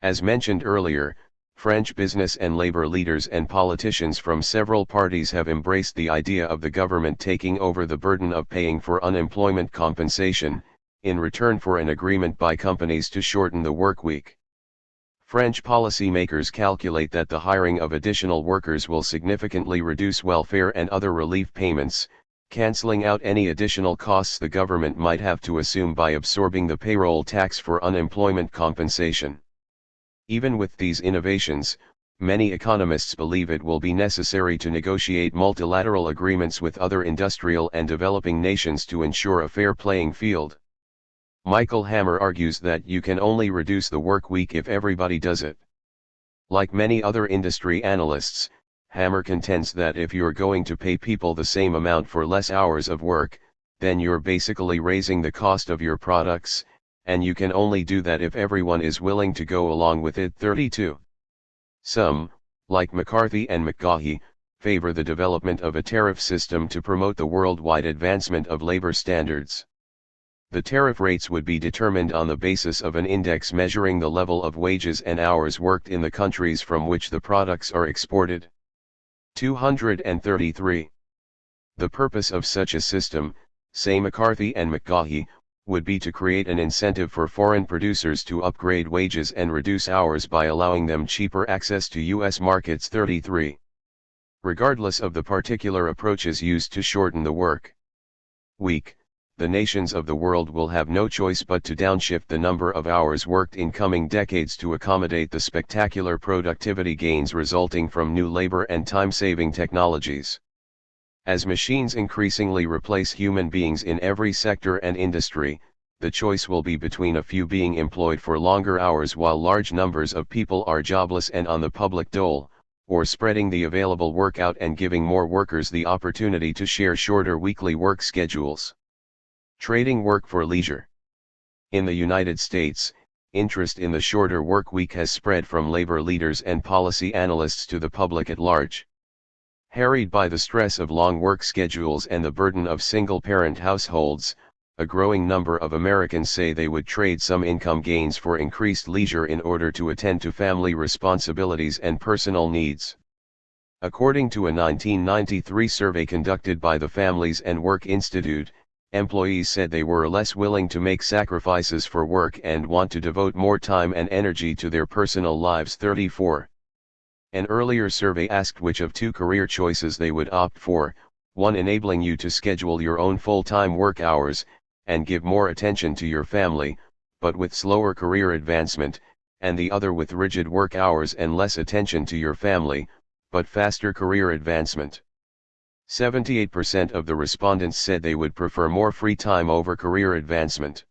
Speaker 1: As mentioned earlier, French business and labor leaders and politicians from several parties have embraced the idea of the government taking over the burden of paying for unemployment compensation, in return for an agreement by companies to shorten the work week. French policymakers calculate that the hiring of additional workers will significantly reduce welfare and other relief payments, canceling out any additional costs the government might have to assume by absorbing the payroll tax for unemployment compensation. Even with these innovations, many economists believe it will be necessary to negotiate multilateral agreements with other industrial and developing nations to ensure a fair playing field. Michael Hammer argues that you can only reduce the work week if everybody does it. Like many other industry analysts, Hammer contends that if you're going to pay people the same amount for less hours of work, then you're basically raising the cost of your products, and you can only do that if everyone is willing to go along with it. 32. Some, like McCarthy and McGaughey, favor the development of a tariff system to promote the worldwide advancement of labor standards. The tariff rates would be determined on the basis of an index measuring the level of wages and hours worked in the countries from which the products are exported. 233. The purpose of such a system, say McCarthy and McGaughey, would be to create an incentive for foreign producers to upgrade wages and reduce hours by allowing them cheaper access to U.S. markets. 33. Regardless of the particular approaches used to shorten the work week, the nations of the world will have no choice but to downshift the number of hours worked in coming decades to accommodate the spectacular productivity gains resulting from new labor and time-saving technologies. As machines increasingly replace human beings in every sector and industry, the choice will be between a few being employed for longer hours while large numbers of people are jobless and on the public dole, or spreading the available work out and giving more workers the opportunity to share shorter weekly work schedules. Trading work for leisure. In the United States, interest in the shorter work week has spread from labor leaders and policy analysts to the public at large. Harried by the stress of long work schedules and the burden of single-parent households, a growing number of Americans say they would trade some income gains for increased leisure in order to attend to family responsibilities and personal needs. According to a 1993 survey conducted by the Families and Work Institute, employees said they were less willing to make sacrifices for work and want to devote more time and energy to their personal lives. 34. An earlier survey asked which of two career choices they would opt for, one enabling you to schedule your own full-time work hours, and give more attention to your family, but with slower career advancement, and the other with rigid work hours and less attention to your family, but faster career advancement. 78% of the respondents said they would prefer more free time over career advancement.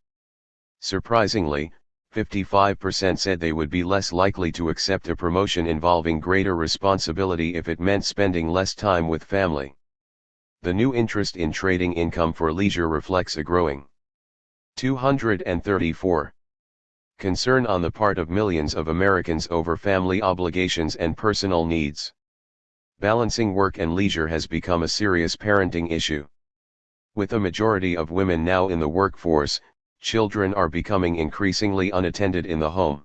Speaker 1: Surprisingly, 55% said they would be less likely to accept a promotion involving greater responsibility if it meant spending less time with family. The new interest in trading income for leisure reflects a growing 234 concern on the part of millions of Americans over family obligations and personal needs. Balancing work and leisure has become a serious parenting issue. With a majority of women now in the workforce, children are becoming increasingly unattended in the home.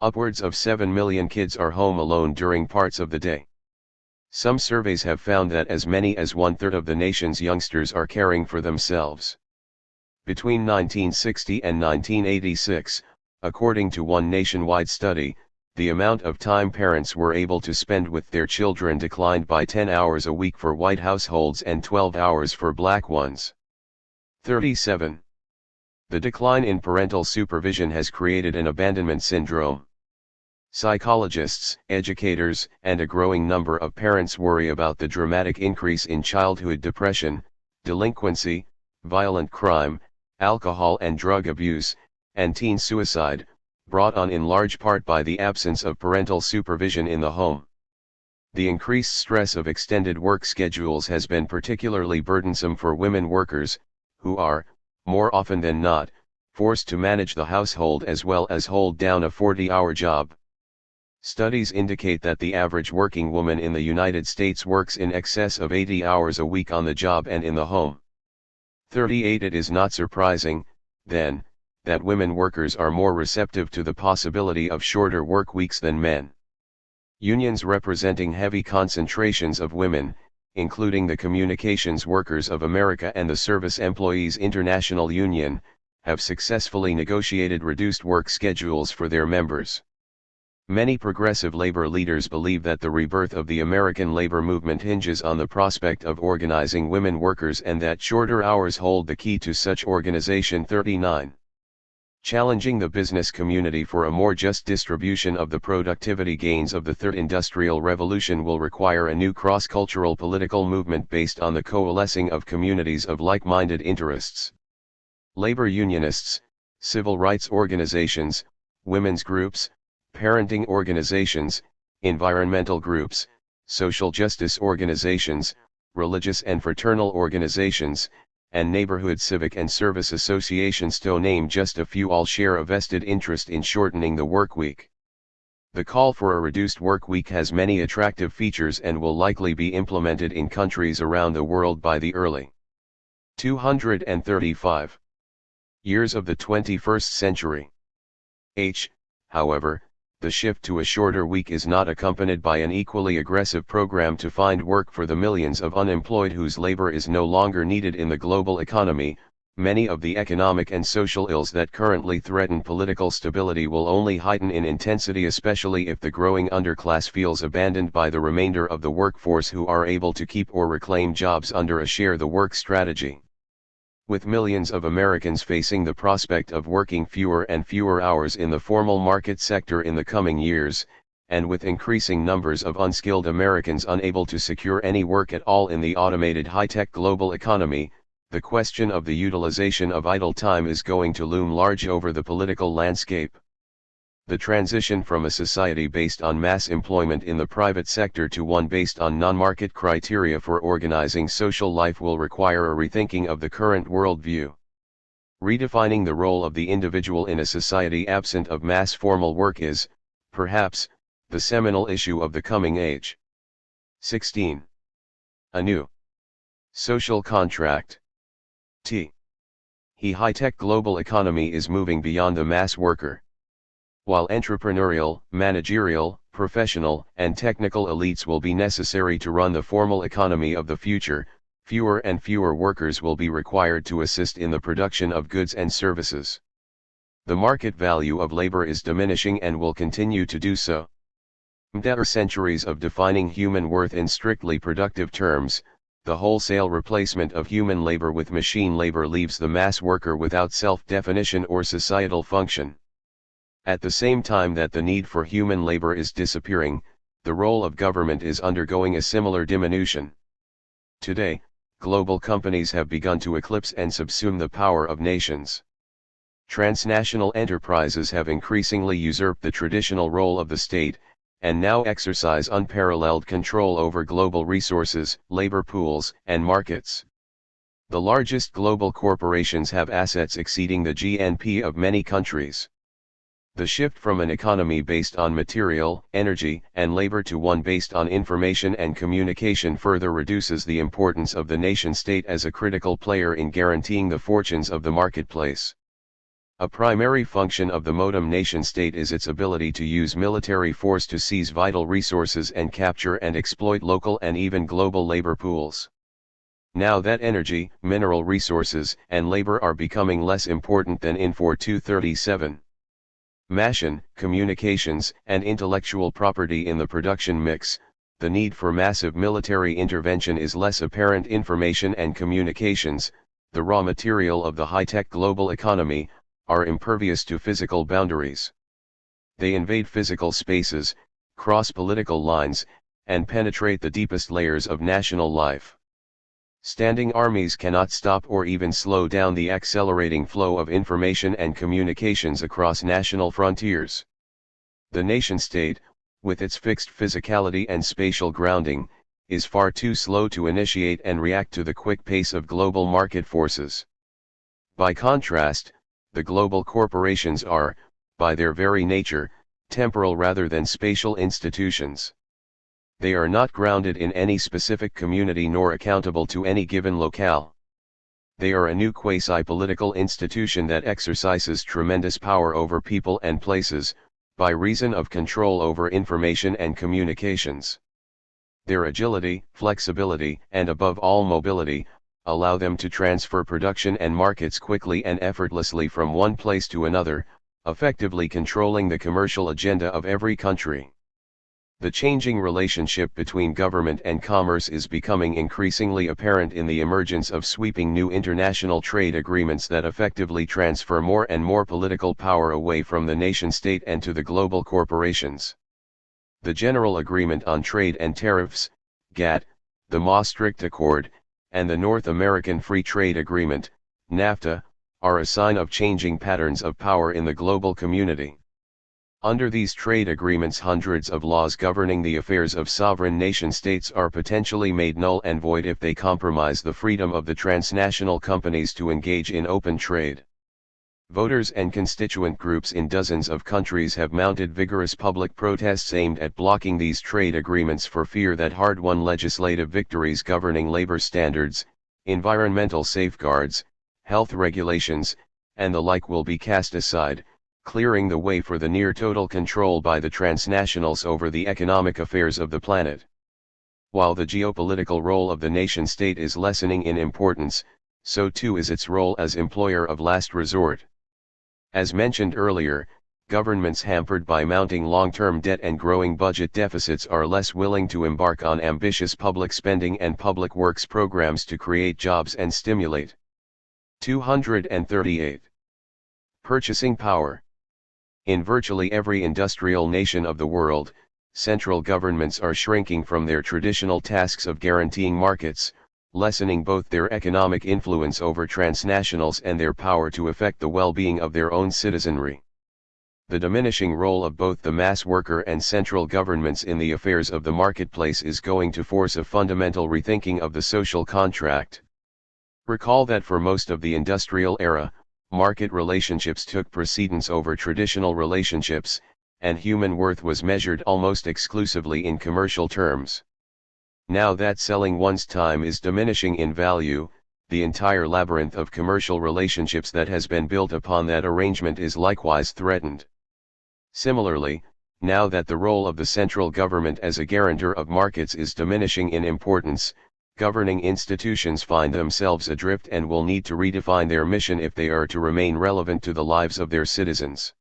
Speaker 1: Upwards of 7 million kids are home alone during parts of the day. Some surveys have found that as many as 1/3 of the nation's youngsters are caring for themselves. Between 1960 and 1986, according to one nationwide study, the amount of time parents were able to spend with their children declined by 10 hours a week for white households and 12 hours for black ones. 37. The decline in parental supervision has created an abandonment syndrome. Psychologists, educators, and a growing number of parents worry about the dramatic increase in childhood depression, delinquency, violent crime, alcohol and drug abuse, and teen suicide, brought on in large part by the absence of parental supervision in the home. The increased stress of extended work schedules has been particularly burdensome for women workers, who are, more often than not, forced to manage the household as well as hold down a 40-hour job. Studies indicate that the average working woman in the United States works in excess of 80 hours a week on the job and in the home. 38. It is not surprising, then, that women workers are more receptive to the possibility of shorter work weeks than men. Unions representing heavy concentrations of women, including the Communications Workers of America and the Service Employees International Union, have successfully negotiated reduced work schedules for their members. Many progressive labor leaders believe that the rebirth of the American labor movement hinges on the prospect of organizing women workers and that shorter hours hold the key to such organization. 39. Challenging the business community for a more just distribution of the productivity gains of the Third Industrial Revolution will require a new cross-cultural political movement based on the coalescing of communities of like-minded interests. Labor unionists, civil rights organizations, women's groups, parenting organizations, environmental groups, social justice organizations, religious and fraternal organizations, and neighborhood civic and service associations, to name just a few, all share a vested interest in shortening the work week. The call for a reduced work week has many attractive features and will likely be implemented in countries around the world by the early 235 years of the 21st century. However, the shift to a shorter week is not accompanied by an equally aggressive program to find work for the millions of unemployed whose labor is no longer needed in the global economy. Many of the economic and social ills that currently threaten political stability will only heighten in intensity, especially if the growing underclass feels abandoned by the remainder of the workforce who are able to keep or reclaim jobs under a share the work strategy. With millions of Americans facing the prospect of working fewer and fewer hours in the formal market sector in the coming years, and with increasing numbers of unskilled Americans unable to secure any work at all in the automated high-tech global economy, the question of the utilization of idle time is going to loom large over the political landscape. The transition from a society based on mass employment in the private sector to one based on non-market criteria for organizing social life will require a rethinking of the current worldview. Redefining the role of the individual in a society absent of mass formal work is, perhaps, the seminal issue of the coming age. 16. A new social contract. The high-tech global economy is moving beyond the mass worker. While entrepreneurial, managerial, professional, and technical elites will be necessary to run the formal economy of the future, fewer and fewer workers will be required to assist in the production of goods and services. The market value of labor is diminishing and will continue to do so. After centuries of defining human worth in strictly productive terms, the wholesale replacement of human labor with machine labor leaves the mass worker without self-definition or societal function. At the same time that the need for human labor is disappearing, the role of government is undergoing a similar diminution. Today, global companies have begun to eclipse and subsume the power of nations. Transnational enterprises have increasingly usurped the traditional role of the state, and now exercise unparalleled control over global resources, labor pools, and markets. The largest global corporations have assets exceeding the GNP of many countries. The shift from an economy based on material, energy, and labor to one based on information and communication further reduces the importance of the nation-state as a critical player in guaranteeing the fortunes of the marketplace. A primary function of the modern nation-state is its ability to use military force to seize vital resources and capture and exploit local and even global labor pools. Now that energy, mineral resources, and labor are becoming less important than in 4237. Machine, communications, and intellectual property in the production mix, the need for massive military intervention is less apparent. Information and communications, the raw material of the high-tech global economy, are impervious to physical boundaries. They invade physical spaces, cross political lines, and penetrate the deepest layers of national life. Standing armies cannot stop or even slow down the accelerating flow of information and communications across national frontiers. The nation-state, with its fixed physicality and spatial grounding, is far too slow to initiate and react to the quick pace of global market forces. By contrast, the global corporations are, by their very nature, temporal rather than spatial institutions. They are not grounded in any specific community nor accountable to any given locale. They are a new quasi-political institution that exercises tremendous power over people and places, by reason of control over information and communications. Their agility, flexibility, and above all mobility, allow them to transfer production and markets quickly and effortlessly from one place to another, effectively controlling the commercial agenda of every country. The changing relationship between government and commerce is becoming increasingly apparent in the emergence of sweeping new international trade agreements that effectively transfer more and more political power away from the nation-state and to the global corporations. The General Agreement on Trade and Tariffs, GATT, the Maastricht Accord, and the North American Free Trade Agreement, NAFTA, are a sign of changing patterns of power in the global community. Under these trade agreements, hundreds of laws governing the affairs of sovereign nation-states are potentially made null and void if they compromise the freedom of the transnational companies to engage in open trade. Voters and constituent groups in dozens of countries have mounted vigorous public protests aimed at blocking these trade agreements for fear that hard-won legislative victories governing labor standards, environmental safeguards, health regulations, and the like will be cast aside, clearing the way for the near-total control by the transnationals over the economic affairs of the planet. While the geopolitical role of the nation-state is lessening in importance, so too is its role as employer of last resort. As mentioned earlier, governments hampered by mounting long-term debt and growing budget deficits are less willing to embark on ambitious public spending and public works programs to create jobs and stimulate. 238. Purchasing power. In virtually every industrial nation of the world, central governments are shrinking from their traditional tasks of guaranteeing markets, lessening both their economic influence over transnationals and their power to affect the well-being of their own citizenry. The diminishing role of both the mass worker and central governments in the affairs of the marketplace is going to force a fundamental rethinking of the social contract. Recall that for most of the industrial era, market relationships took precedence over traditional relationships, and human worth was measured almost exclusively in commercial terms. Now that selling one's time is diminishing in value, the entire labyrinth of commercial relationships that has been built upon that arrangement is likewise threatened. Similarly, now that the role of the central government as a guarantor of markets is diminishing in importance, governing institutions find themselves adrift and will need to redefine their mission if they are to remain relevant to the lives of their citizens.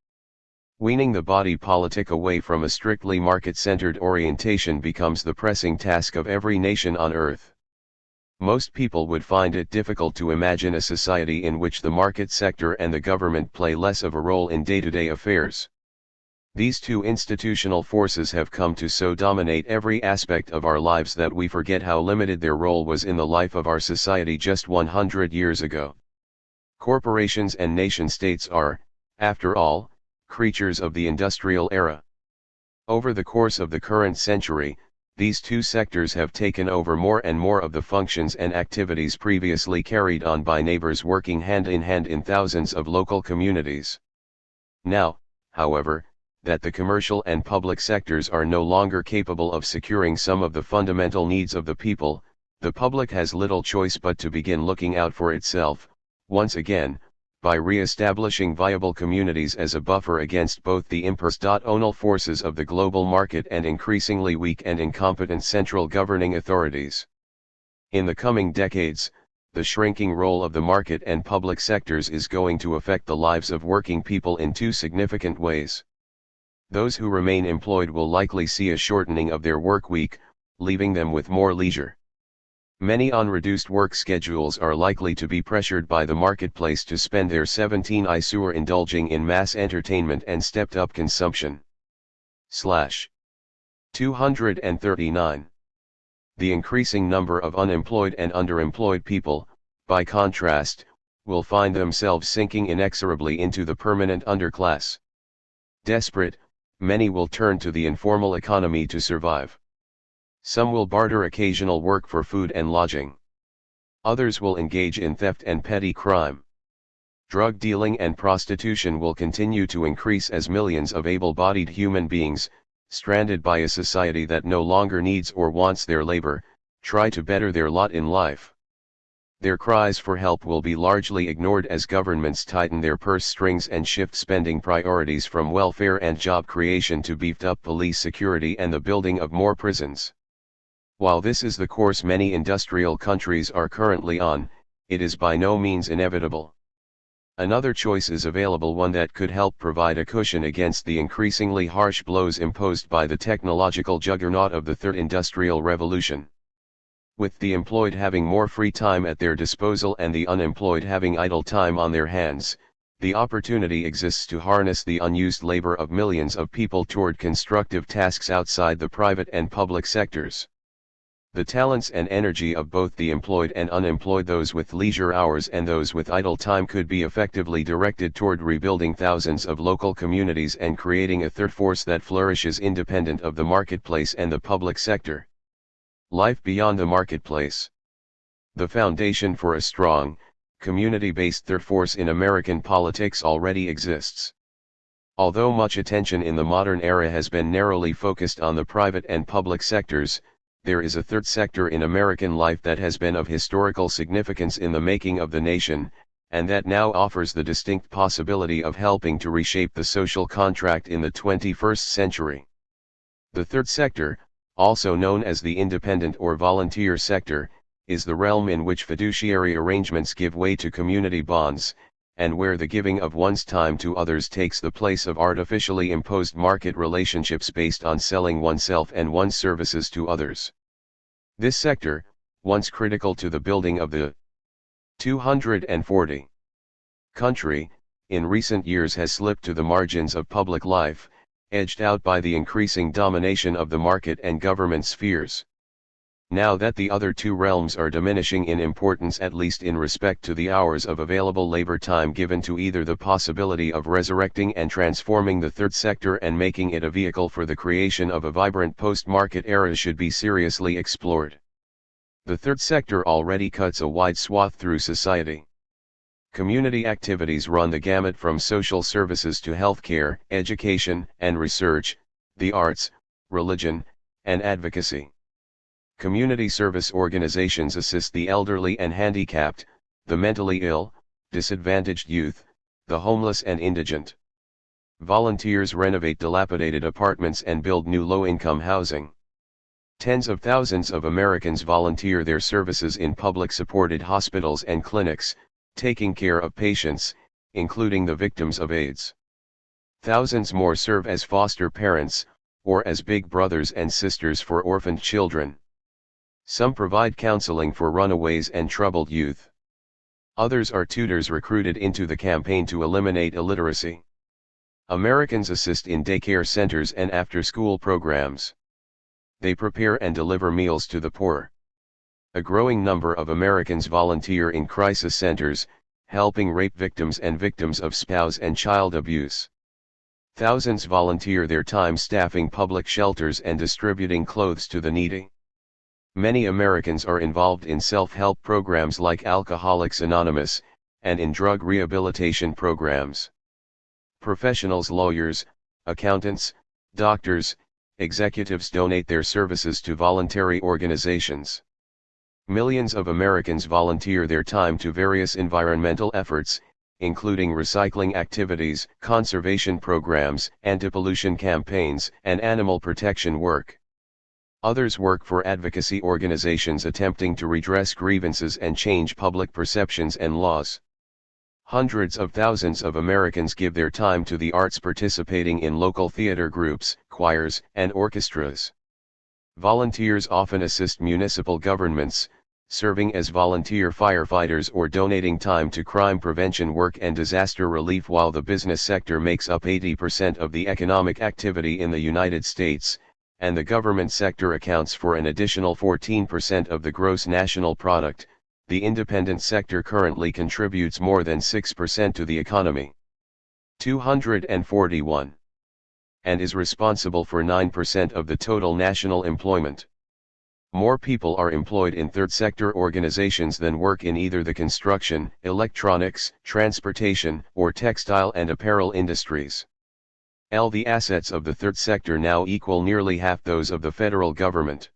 Speaker 1: Weaning the body politic away from a strictly market-centered orientation becomes the pressing task of every nation on earth. Most people would find it difficult to imagine a society in which the market sector and the government play less of a role in day-to-day affairs. These two institutional forces have come to so dominate every aspect of our lives that we forget how limited their role was in the life of our society just 100 years ago. Corporations and nation-states are, after all, creatures of the industrial era. Over the course of the current century, these two sectors have taken over more and more of the functions and activities previously carried on by neighbors working hand in thousands of local communities. Now, however, that the commercial and public sectors are no longer capable of securing some of the fundamental needs of the people, the public has little choice but to begin looking out for itself, once again, by re-establishing viable communities as a buffer against both the impersonal forces of the global market and increasingly weak and incompetent central governing authorities. In the coming decades, the shrinking role of the market and public sectors is going to affect the lives of working people in two significant ways. Those who remain employed will likely see a shortening of their work week, leaving them with more leisure. Many on reduced work schedules are likely to be pressured by the marketplace to spend their 17 hours indulging in mass entertainment and stepped-up consumption. 239. The increasing number of unemployed and underemployed people, by contrast, will find themselves sinking inexorably into the permanent underclass. Desperate, many will turn to the informal economy to survive. Some will barter occasional work for food and lodging. Others will engage in theft and petty crime. Drug dealing and prostitution will continue to increase as millions of able-bodied human beings, stranded by a society that no longer needs or wants their labor, try to better their lot in life. Their cries for help will be largely ignored as governments tighten their purse strings and shift spending priorities from welfare and job creation to beefed-up police security and the building of more prisons. While this is the course many industrial countries are currently on, it is by no means inevitable. Another choice is available, one that could help provide a cushion against the increasingly harsh blows imposed by the technological juggernaut of the Third Industrial Revolution. With the employed having more free time at their disposal and the unemployed having idle time on their hands, the opportunity exists to harness the unused labor of millions of people toward constructive tasks outside the private and public sectors. The talents and energy of both the employed and unemployed, those with leisure hours and those with idle time, could be effectively directed toward rebuilding thousands of local communities and creating a third force that flourishes independent of the marketplace and the public sector. Life beyond the marketplace. The foundation for a strong, community-based third force in American politics already exists. Although much attention in the modern era has been narrowly focused on the private and public sectors, there is a third sector in American life that has been of historical significance in the making of the nation, and that now offers the distinct possibility of helping to reshape the social contract in the 21st century. The third sector, also known as the independent or volunteer sector, is the realm in which fiduciary arrangements give way to community bonds, and where the giving of one's time to others takes the place of artificially imposed market relationships based on selling oneself and one's services to others. This sector, once critical to the building of the 240 country, in recent years has slipped to the margins of public life, edged out by the increasing domination of the market and government spheres. Now that the other two realms are diminishing in importance, at least in respect to the hours of available labor time given to either, the possibility of resurrecting and transforming the third sector and making it a vehicle for the creation of a vibrant post-market era should be seriously explored. The third sector already cuts a wide swath through society. Community activities run the gamut from social services to healthcare, education and research, the arts, religion, and advocacy. Community service organizations assist the elderly and handicapped, the mentally ill, disadvantaged youth, the homeless and indigent. Volunteers renovate dilapidated apartments and build new low-income housing. Tens of thousands of Americans volunteer their services in public-supported hospitals and clinics, taking care of patients, including the victims of AIDS. Thousands more serve as foster parents, or as big brothers and sisters for orphaned children. Some provide counseling for runaways and troubled youth. Others are tutors recruited into the campaign to eliminate illiteracy. Americans assist in daycare centers and after-school programs. They prepare and deliver meals to the poor. A growing number of Americans volunteer in crisis centers, helping rape victims and victims of spouse and child abuse. Thousands volunteer their time staffing public shelters and distributing clothes to the needy. Many Americans are involved in self-help programs like Alcoholics Anonymous, and in drug rehabilitation programs. Professionals, lawyers, accountants, doctors, executives donate their services to voluntary organizations. Millions of Americans volunteer their time to various environmental efforts, including recycling activities, conservation programs, anti-pollution campaigns, and animal protection work. Others work for advocacy organizations attempting to redress grievances and change public perceptions and laws. Hundreds of thousands of Americans give their time to the arts, participating in local theater groups, choirs, and orchestras. Volunteers often assist municipal governments, serving as volunteer firefighters or donating time to crime prevention work and disaster relief. While the business sector makes up 80% of the economic activity in the United States, and the government sector accounts for an additional 14% of the gross national product, the independent sector currently contributes more than 6% to the economy. 241. And is responsible for 9% of the total national employment. More people are employed in third sector organizations than work in either the construction, electronics, transportation, or textile and apparel industries. The assets of the third sector now equal nearly half those of the federal government.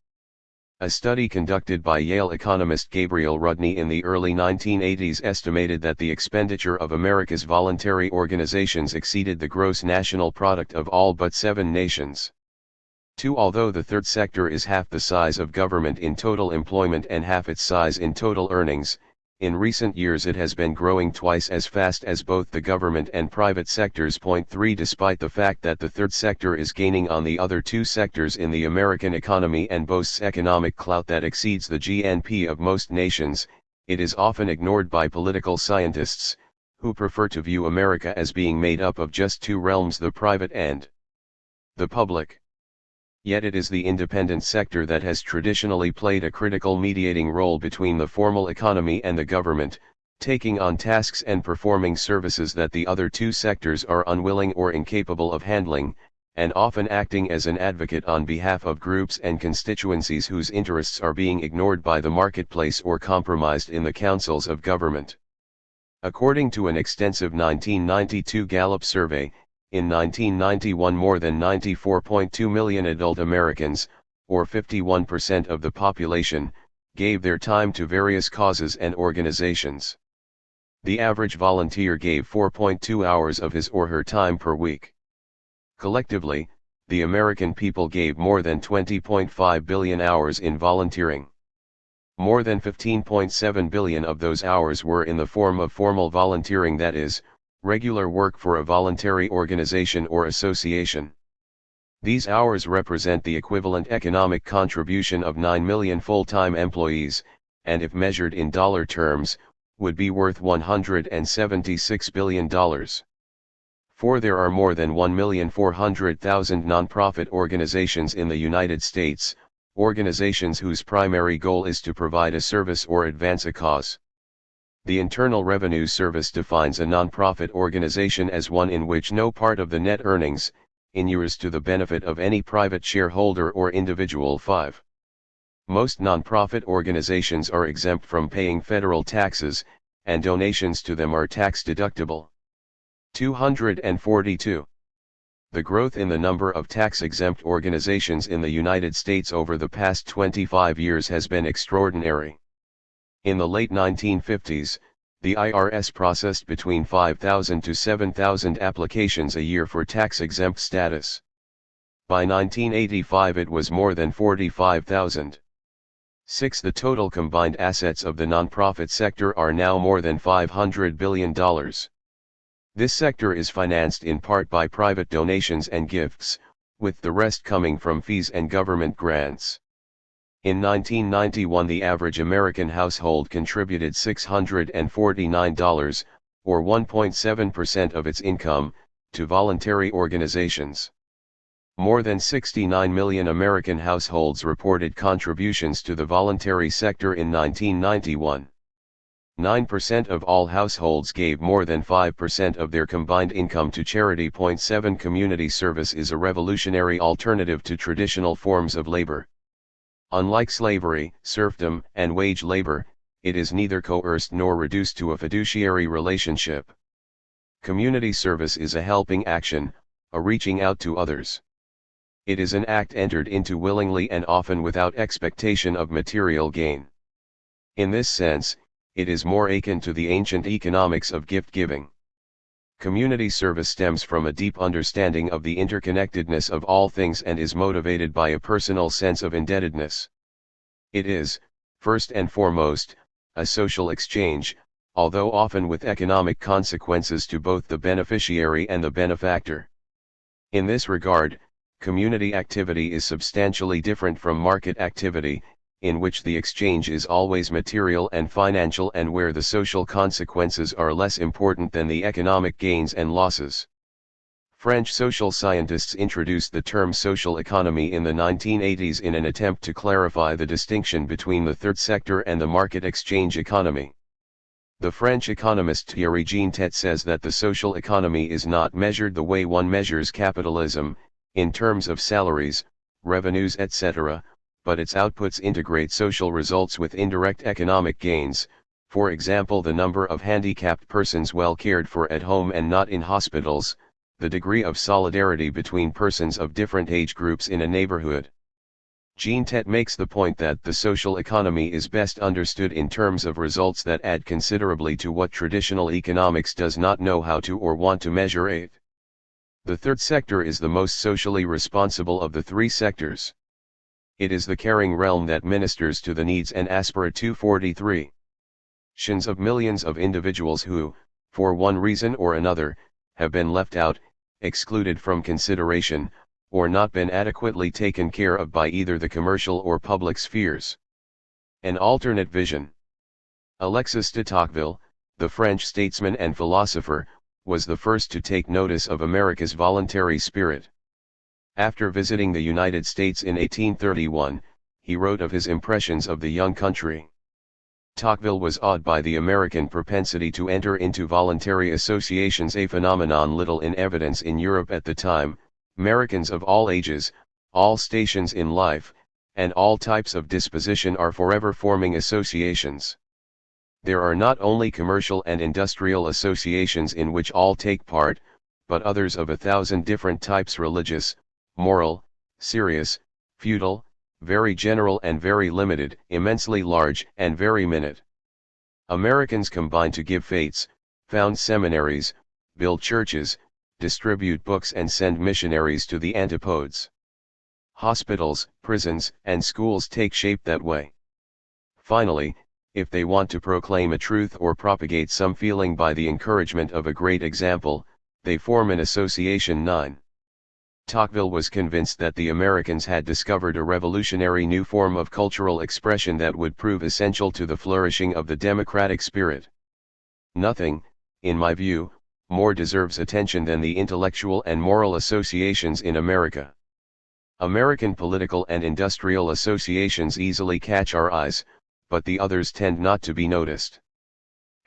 Speaker 1: A study conducted by Yale economist Gabriel Rudney in the early 1980s estimated that the expenditure of America's voluntary organizations exceeded the gross national product of all but 7 nations. 2. Although the third sector is half the size of government in total employment and half its size in total earnings, in recent years it has been growing twice as fast as both the government and private sectors. 3. Despite the fact that the third sector is gaining on the other 2 sectors in the American economy and boasts economic clout that exceeds the GNP of most nations, it is often ignored by political scientists, who prefer to view America as being made up of just 2 realms: the private and the public. Yet it is the independent sector that has traditionally played a critical mediating role between the formal economy and the government, taking on tasks and performing services that the other 2 sectors are unwilling or incapable of handling, and often acting as an advocate on behalf of groups and constituencies whose interests are being ignored by the marketplace or compromised in the councils of government. According to an extensive 1992 Gallup survey, in 1991 more than 94.2 million adult Americans, or 51% of the population, gave their time to various causes and organizations. The average volunteer gave 4.2 hours of his or her time per week. Collectively, the American people gave more than 20.5 billion hours in volunteering. More than 15.7 billion of those hours were in the form of formal volunteering, that is, regular work for a voluntary organization or association. These hours represent the equivalent economic contribution of 9 million full-time employees, and if measured in dollar terms, would be worth $176 billion. 4. There are more than 1,400,000 nonprofit organizations in the United States, organizations whose primary goal is to provide a service or advance a cause. The Internal Revenue Service defines a nonprofit organization as one in which no part of the net earnings inures to the benefit of any private shareholder or individual. 5. Most nonprofit organizations are exempt from paying federal taxes, and donations to them are tax-deductible. 242. The growth in the number of tax-exempt organizations in the United States over the past 25 years has been extraordinary. In the late 1950s, the IRS processed between 5,000 to 7,000 applications a year for tax-exempt status. By 1985 it was more than 45,000. 6. The total combined assets of the nonprofit sector are now more than $500 billion. This sector is financed in part by private donations and gifts, with the rest coming from fees and government grants. In 1991 the average American household contributed $649, or 1.7% of its income, to voluntary organizations. More than 69 million American households reported contributions to the voluntary sector in 1991. 9% of all households gave more than 5% of their combined income to charity. 7 Community service is a revolutionary alternative to traditional forms of labor. Unlike slavery, serfdom, and wage labor, it is neither coerced nor reduced to a fiduciary relationship. Community service is a helping action, a reaching out to others. It is an act entered into willingly and often without expectation of material gain. In this sense, it is more akin to the ancient economics of gift-giving. Community service stems from a deep understanding of the interconnectedness of all things and is motivated by a personal sense of indebtedness. It is, first and foremost, a social exchange, although often with economic consequences to both the beneficiary and the benefactor. In this regard, community activity is substantially different from market activity, in which the exchange is always material and financial and where the social consequences are less important than the economic gains and losses. French social scientists introduced the term social economy in the 1980s in an attempt to clarify the distinction between the third sector and the market exchange economy. The French economist Thierry Jeantet says that the social economy is not measured the way one measures capitalism, in terms of salaries, revenues etc., but its outputs integrate social results with indirect economic gains, for example the number of handicapped persons well cared for at home and not in hospitals, the degree of solidarity between persons of different age groups in a neighborhood. Jeantet makes the point that the social economy is best understood in terms of results that add considerably to what traditional economics does not know how to or want to measure it. The third sector is the most socially responsible of the three sectors. It is the caring realm that ministers to the needs and aspirations of millions of individuals who, for one reason or another, have been left out, excluded from consideration, or not been adequately taken care of by either the commercial or public spheres. An alternate vision. Alexis de Tocqueville, the French statesman and philosopher, was the first to take notice of America's voluntary spirit. After visiting the United States in 1831, he wrote of his impressions of the young country. Tocqueville was awed by the American propensity to enter into voluntary associations, a phenomenon little in evidence in Europe at the time. Americans of all ages, all stations in life, and all types of disposition are forever forming associations. There are not only commercial and industrial associations in which all take part, but others of 1,000 different types: religious, moral, serious, feudal, very general and very limited, immensely large and very minute. Americans combine to give fetes, found seminaries, build churches, distribute books and send missionaries to the antipodes. Hospitals, prisons, and schools take shape that way. Finally, if they want to proclaim a truth or propagate some feeling by the encouragement of a great example, they form an association. 9. Tocqueville was convinced that the Americans had discovered a revolutionary new form of cultural expression that would prove essential to the flourishing of the democratic spirit. Nothing, in my view, more deserves attention than the intellectual and moral associations in America. American political and industrial associations easily catch our eyes, but the others tend not to be noticed.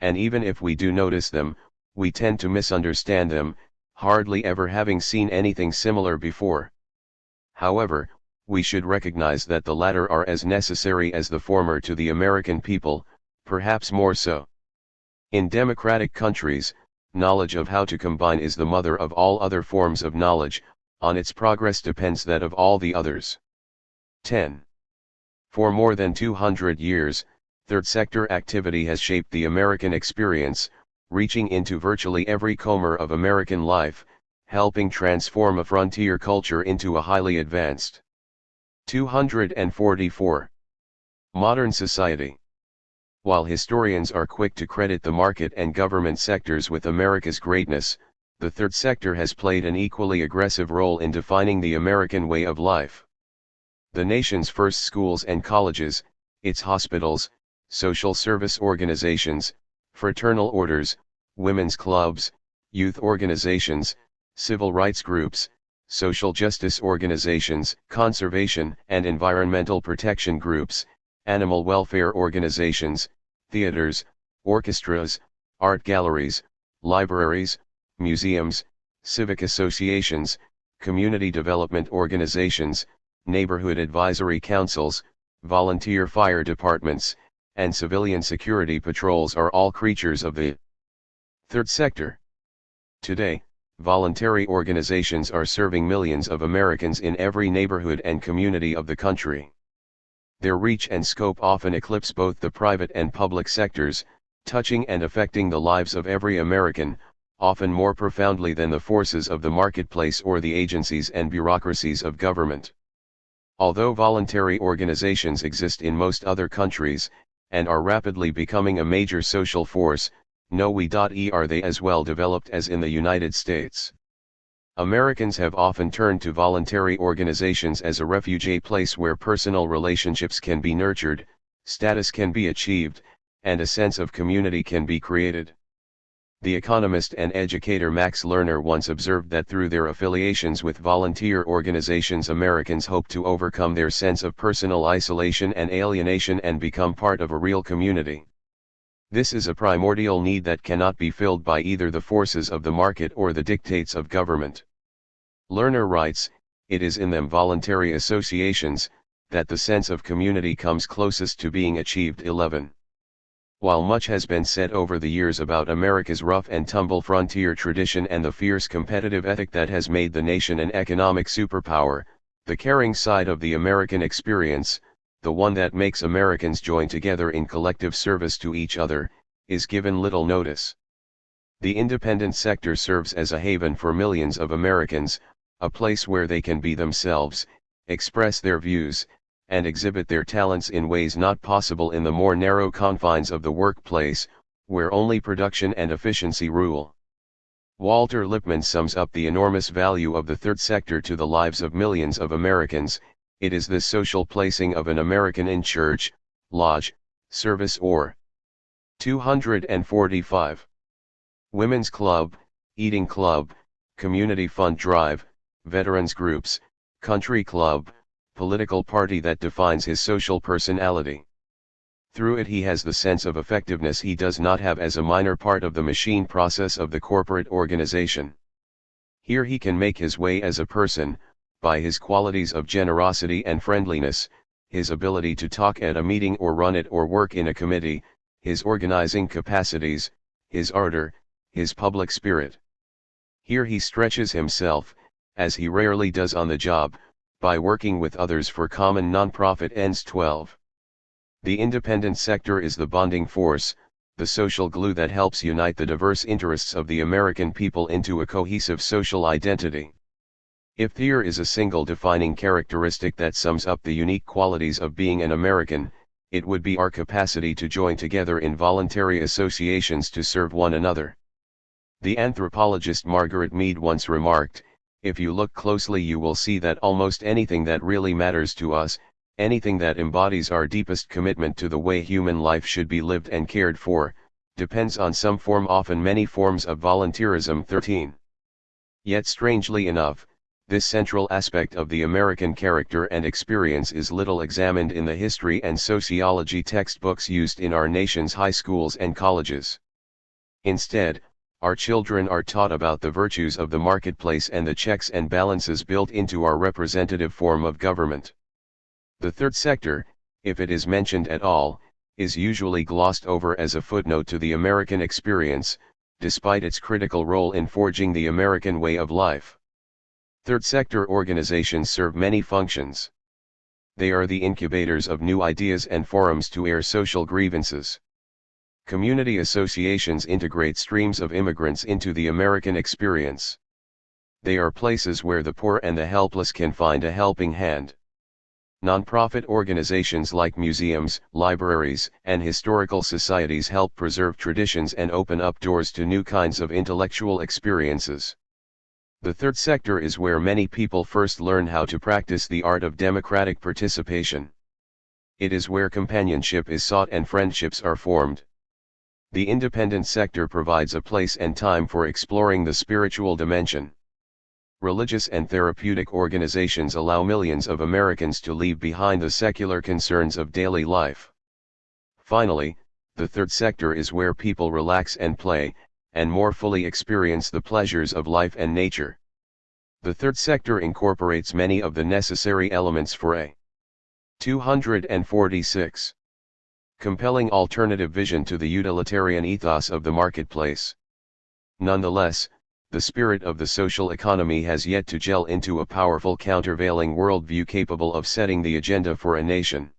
Speaker 1: And even if we do notice them, we tend to misunderstand them, hardly ever having seen anything similar before. However, we should recognize that the latter are as necessary as the former to the American people, perhaps more so. In democratic countries, knowledge of how to combine is the mother of all other forms of knowledge, on its progress depends that of all the others. 10. For more than 200 years, third sector activity has shaped the American experience, reaching into virtually every corner of American life, helping transform a frontier culture into a highly advanced. 244. Modern society. While historians are quick to credit the market and government sectors with America's greatness, the third sector has played an equally aggressive role in defining the American way of life. The nation's first schools and colleges, its hospitals, social service organizations, fraternal orders, women's clubs, youth organizations, civil rights groups, social justice organizations, conservation and environmental protection groups, animal welfare organizations, theaters, orchestras, art galleries, libraries, museums, civic associations, community development organizations, neighborhood advisory councils, volunteer fire departments, and civilian security patrols are all creatures of the third sector. Today, voluntary organizations are serving millions of Americans in every neighborhood and community of the country. Their reach and scope often eclipse both the private and public sectors, touching and affecting the lives of every American, often more profoundly than the forces of the marketplace or the agencies and bureaucracies of government. Although voluntary organizations exist in most other countries, and are rapidly becoming a major social force, are they as well developed as in the United States. Americans have often turned to voluntary organizations as a refuge, a place where personal relationships can be nurtured, status can be achieved, and a sense of community can be created. The economist and educator Max Lerner once observed that through their affiliations with volunteer organizations, Americans hope to overcome their sense of personal isolation and alienation and become part of a real community. This is a primordial need that cannot be filled by either the forces of the market or the dictates of government. Lerner writes, "It is in them voluntary associations, that the sense of community comes closest to being achieved." 11. While much has been said over the years about America's rough and tumble frontier tradition and the fierce competitive ethic that has made the nation an economic superpower, the caring side of the American experience, the one that makes Americans join together in collective service to each other, is given little notice. The independent sector serves as a haven for millions of Americans, a place where they can be themselves, express their views, and exhibit their talents in ways not possible in the more narrow confines of the workplace, where only production and efficiency rule. Walter Lippmann sums up the enormous value of the third sector to the lives of millions of Americans. It is the social placing of an American in church, lodge, service or 245. Women's club, eating club, community fund drive, veterans groups, country club, political party that defines his social personality. Through it he has the sense of effectiveness he does not have as a minor part of the machine process of the corporate organization. Here he can make his way as a person, by his qualities of generosity and friendliness, his ability to talk at a meeting or run it or work in a committee, his organizing capacities, his ardor, his public spirit. Here he stretches himself, as he rarely does on the job, by working with others for common non-profit ends. 12. The independent sector is the bonding force, the social glue that helps unite the diverse interests of the American people into a cohesive social identity. If there is a single defining characteristic that sums up the unique qualities of being an American, it would be our capacity to join together in voluntary associations to serve one another. The anthropologist Margaret Mead once remarked, "If you look closely you will see that almost anything that really matters to us, anything that embodies our deepest commitment to the way human life should be lived and cared for, depends on some form, often many forms, of volunteerism." 13. Yet strangely enough, this central aspect of the American character and experience is little examined in the history and sociology textbooks used in our nation's high schools and colleges. Instead, our children are taught about the virtues of the marketplace and the checks and balances built into our representative form of government. The third sector, if it is mentioned at all, is usually glossed over as a footnote to the American experience, despite its critical role in forging the American way of life. Third sector organizations serve many functions. They are the incubators of new ideas and forums to air social grievances. Community associations integrate streams of immigrants into the American experience. They are places where the poor and the helpless can find a helping hand. Nonprofit organizations like museums, libraries, and historical societies help preserve traditions and open up doors to new kinds of intellectual experiences. The third sector is where many people first learn how to practice the art of democratic participation. It is where companionship is sought and friendships are formed. The independent sector provides a place and time for exploring the spiritual dimension. Religious and therapeutic organizations allow millions of Americans to leave behind the secular concerns of daily life. Finally, the third sector is where people relax and play, and more fully experience the pleasures of life and nature. The third sector incorporates many of the necessary elements for a 246 compelling alternative vision to the utilitarian ethos of the marketplace. Nonetheless, the spirit of the social economy has yet to gel into a powerful countervailing worldview capable of setting the agenda for a nation.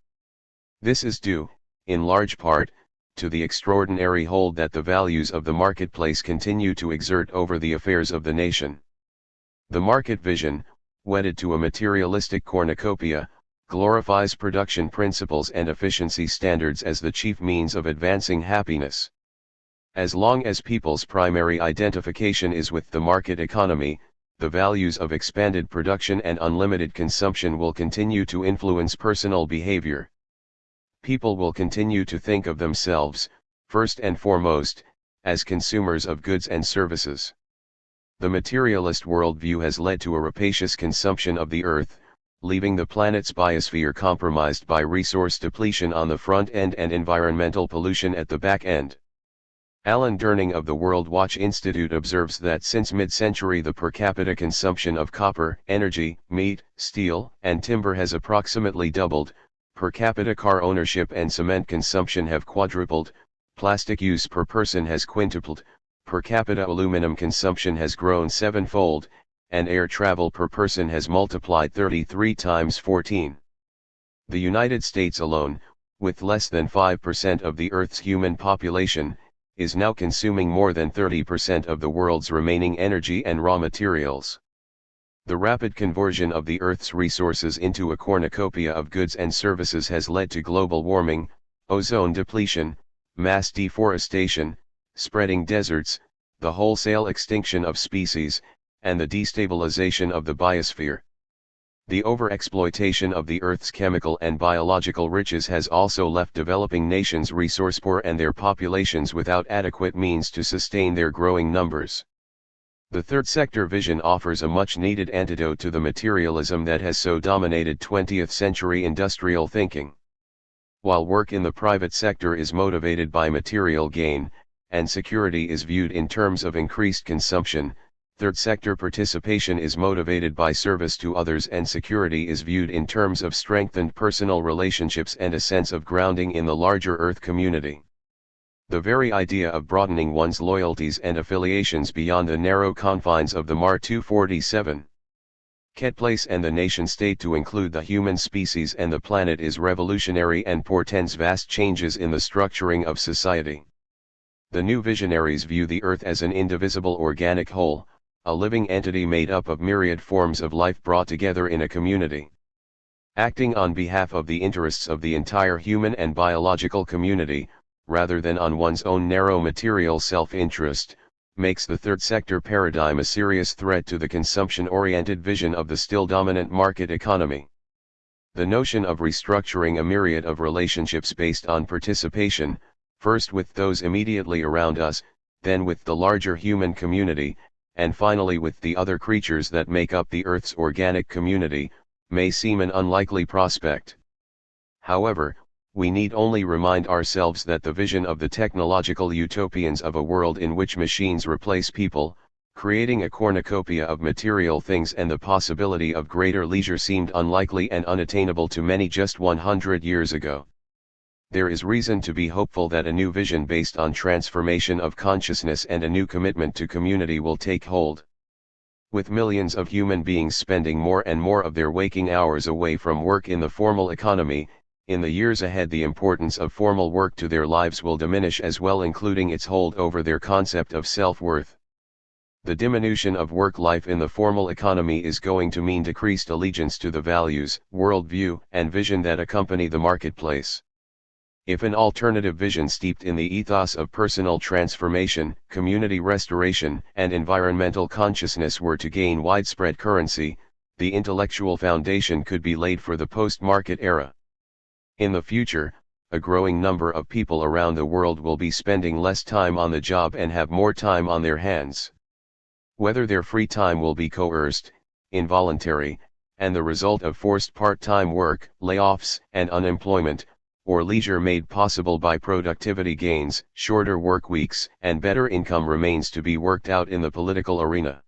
Speaker 1: This is due, in large part, to the extraordinary hold that the values of the marketplace continue to exert over the affairs of the nation. The market vision, wedded to a materialistic cornucopia, glorifies production principles and efficiency standards as the chief means of advancing happiness. As long as people's primary identification is with the market economy, the values of expanded production and unlimited consumption will continue to influence personal behavior. People will continue to think of themselves, first and foremost, as consumers of goods and services. The materialist worldview has led to a rapacious consumption of the earth, leaving the planet's biosphere compromised by resource depletion on the front end and environmental pollution at the back end. Alan Durning of the World Watch Institute observes that since mid-century the per capita consumption of copper, energy, meat, steel, and timber has approximately doubled, per capita car ownership and cement consumption have quadrupled, plastic use per person has quintupled, per capita aluminum consumption has grown sevenfold, and air travel per person has multiplied 33 times 14. The United States alone, with less than 5% of the Earth's human population, is now consuming more than 30% of the world's remaining energy and raw materials. The rapid conversion of the Earth's resources into a cornucopia of goods and services has led to global warming, ozone depletion, mass deforestation, spreading deserts, the wholesale extinction of species, and the destabilization of the biosphere. The overexploitation of the Earth's chemical and biological riches has also left developing nations resource-poor and their populations without adequate means to sustain their growing numbers. The third sector vision offers a much-needed antidote to the materialism that has so dominated 20th-century industrial thinking. While work in the private sector is motivated by material gain, and security is viewed in terms of increased consumption, third sector participation is motivated by service to others and security is viewed in terms of strengthened personal relationships and a sense of grounding in the larger Earth community. The very idea of broadening one's loyalties and affiliations beyond the narrow confines of the MAR 247 place and the nation-state to include the human species and the planet is revolutionary and portends vast changes in the structuring of society. The new visionaries view the Earth as an indivisible organic whole, a living entity made up of myriad forms of life brought together in a community. Acting on behalf of the interests of the entire human and biological community, rather than on one's own narrow material self-interest, makes the third sector paradigm a serious threat to the consumption-oriented vision of the still dominant market economy. The notion of restructuring a myriad of relationships based on participation, first with those immediately around us, then with the larger human community, and finally with the other creatures that make up the Earth's organic community, may seem an unlikely prospect. However, we need only remind ourselves that the vision of the technological utopians of a world in which machines replace people, creating a cornucopia of material things and the possibility of greater leisure seemed unlikely and unattainable to many just 100 years ago. There is reason to be hopeful that a new vision based on transformation of consciousness and a new commitment to community will take hold. With millions of human beings spending more and more of their waking hours away from work in the formal economy, in the years ahead the importance of formal work to their lives will diminish as well, including its hold over their concept of self-worth. The diminution of work life in the formal economy is going to mean decreased allegiance to the values, worldview, and vision that accompany the marketplace. If an alternative vision steeped in the ethos of personal transformation, community restoration, and environmental consciousness were to gain widespread currency, the intellectual foundation could be laid for the post-market era. In the future, a growing number of people around the world will be spending less time on the job and have more time on their hands. Whether their free time will be coerced, involuntary, and the result of forced part-time work, layoffs, and unemployment, or leisure made possible by productivity gains, shorter work weeks, and better income remains to be worked out in the political arena.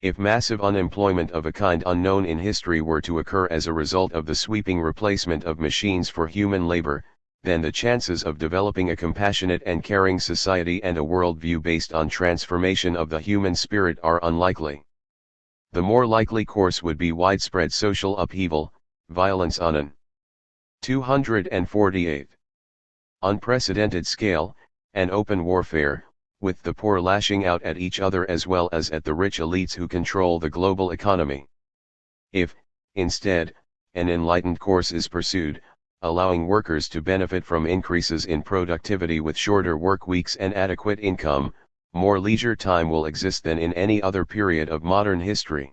Speaker 1: If massive unemployment of a kind unknown in history were to occur as a result of the sweeping replacement of machines for human labor, then the chances of developing a compassionate and caring society and a worldview based on transformation of the human spirit are unlikely. The more likely course would be widespread social upheaval, violence on an 248 unprecedented scale, and open warfare, with the poor lashing out at each other as well as at the rich elites who control the global economy. If, instead, an enlightened course is pursued, allowing workers to benefit from increases in productivity with shorter work weeks and adequate income, more leisure time will exist than in any other period of modern history.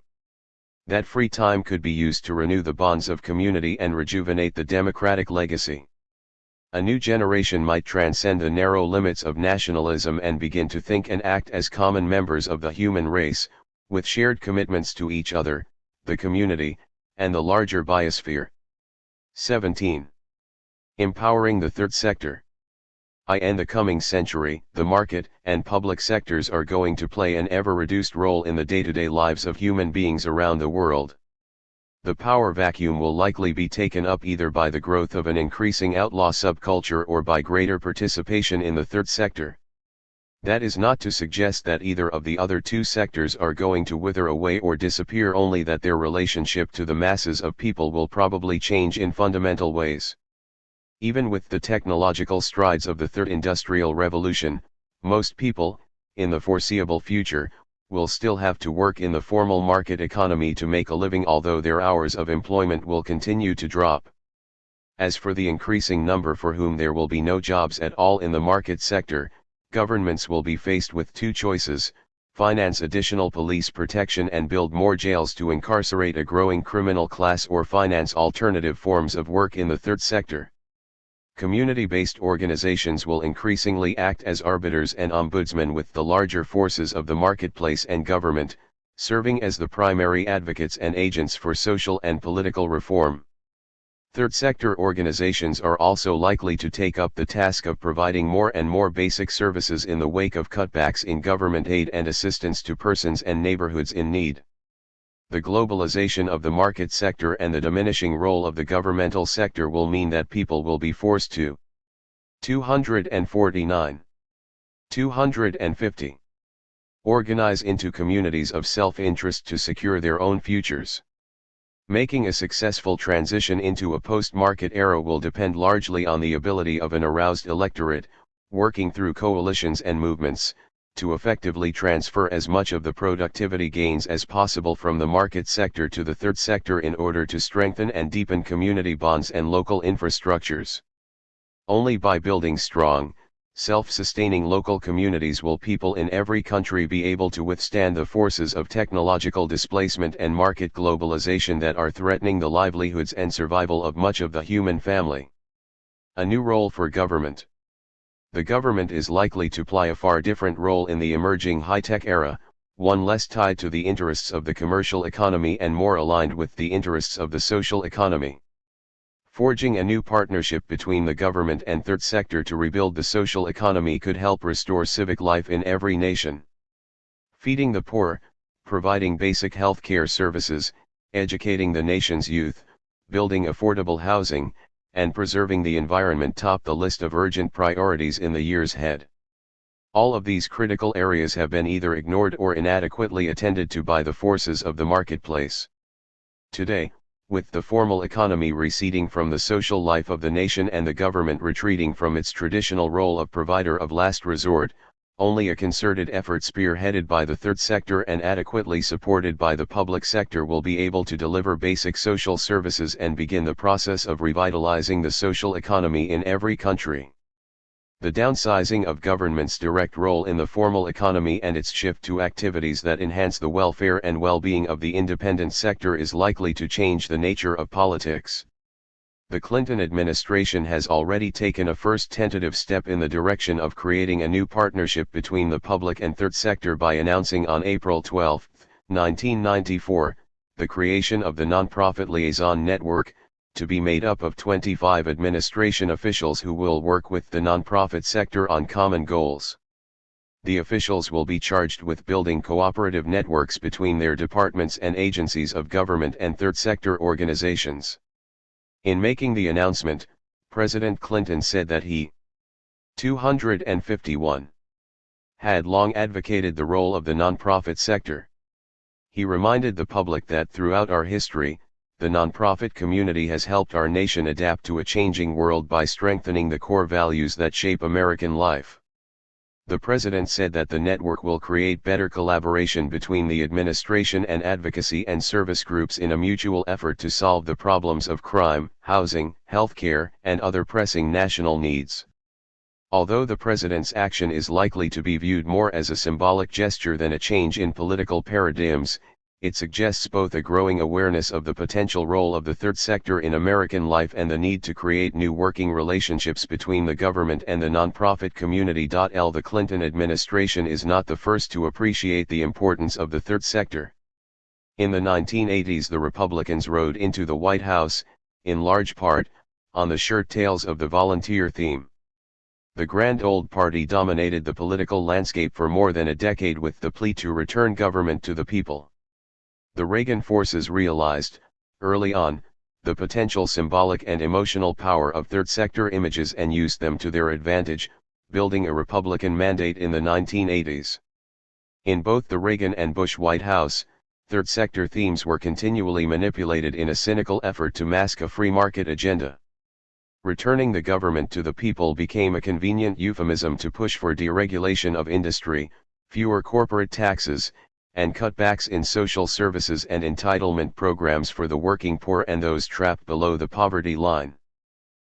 Speaker 1: That free time could be used to renew the bonds of community and rejuvenate the democratic legacy. A new generation might transcend the narrow limits of nationalism and begin to think and act as common members of the human race, with shared commitments to each other, the community, and the larger biosphere. 17. Empowering the third sector. In the coming century, the market and public sectors are going to play an ever-reduced role in the day-to-day lives of human beings around the world. The power vacuum will likely be taken up either by the growth of an increasing outlaw subculture or by greater participation in the third sector. That is not to suggest that either of the other two sectors are going to wither away or disappear, only that their relationship to the masses of people will probably change in fundamental ways. Even with the technological strides of the third industrial revolution, most people, in the foreseeable future, will still have to work in the formal market economy to make a living, although their hours of employment will continue to drop. As for the increasing number for whom there will be no jobs at all in the market sector, governments will be faced with two choices: finance additional police protection and build more jails to incarcerate a growing criminal class, or finance alternative forms of work in the third sector. Community-based organizations will increasingly act as arbiters and ombudsmen with the larger forces of the marketplace and government, serving as the primary advocates and agents for social and political reform. Third sector organizations are also likely to take up the task of providing more and more basic services in the wake of cutbacks in government aid and assistance to persons and neighborhoods in need. The globalization of the market sector and the diminishing role of the governmental sector will mean that people will be forced to 249. 250. Organize into communities of self-interest to secure their own futures. Making a successful transition into a post-market era will depend largely on the ability of an aroused electorate, working through coalitions and movements, to effectively transfer as much of the productivity gains as possible from the market sector to the third sector in order to strengthen and deepen community bonds and local infrastructures. Only by building strong, self-sustaining local communities will people in every country be able to withstand the forces of technological displacement and market globalization that are threatening the livelihoods and survival of much of the human family. A new role for government. The government is likely to play a far different role in the emerging high-tech era, one less tied to the interests of the commercial economy and more aligned with the interests of the social economy. Forging a new partnership between the government and third sector to rebuild the social economy could help restore civic life in every nation. Feeding the poor, providing basic health care services, educating the nation's youth, building affordable housing, and preserving the environment top the list of urgent priorities in the years ahead. All of these critical areas have been either ignored or inadequately attended to by the forces of the marketplace. Today, with the formal economy receding from the social life of the nation and the government retreating from its traditional role of provider of last resort, only a concerted effort spearheaded by the third sector and adequately supported by the public sector will be able to deliver basic social services and begin the process of revitalizing the social economy in every country. The downsizing of government's direct role in the formal economy and its shift to activities that enhance the welfare and well-being of the independent sector is likely to change the nature of politics. The Clinton administration has already taken a first tentative step in the direction of creating a new partnership between the public and third sector by announcing on April 12, 1994, the creation of the Nonprofit Liaison Network, to be made up of 25 administration officials who will work with the nonprofit sector on common goals. The officials will be charged with building cooperative networks between their departments and agencies of government and third sector organizations. In making the announcement, President Clinton said that he, 251, had long advocated the role of the nonprofit sector. He reminded the public that throughout our history, the nonprofit community has helped our nation adapt to a changing world by strengthening the core values that shape American life. The president said that the network will create better collaboration between the administration and advocacy and service groups in a mutual effort to solve the problems of crime, housing, healthcare, and other pressing national needs. Although the president's action is likely to be viewed more as a symbolic gesture than a change in political paradigms, it suggests both a growing awareness of the potential role of the third sector in American life and the need to create new working relationships between the government and the nonprofit community. The Clinton administration is not the first to appreciate the importance of the third sector. In the 1980s, the Republicans rode into the White House, in large part, on the shirt tails of the volunteer theme. The Grand Old Party dominated the political landscape for more than a decade with the plea to return government to the people. The Reagan forces realized, early on, the potential symbolic and emotional power of third sector images and used them to their advantage, building a Republican mandate in the 1980s. In both the Reagan and Bush White House, third sector themes were continually manipulated in a cynical effort to mask a free market agenda. Returning the government to the people became a convenient euphemism to push for deregulation of industry, fewer corporate taxes, and cutbacks in social services and entitlement programs for the working poor and those trapped below the poverty line.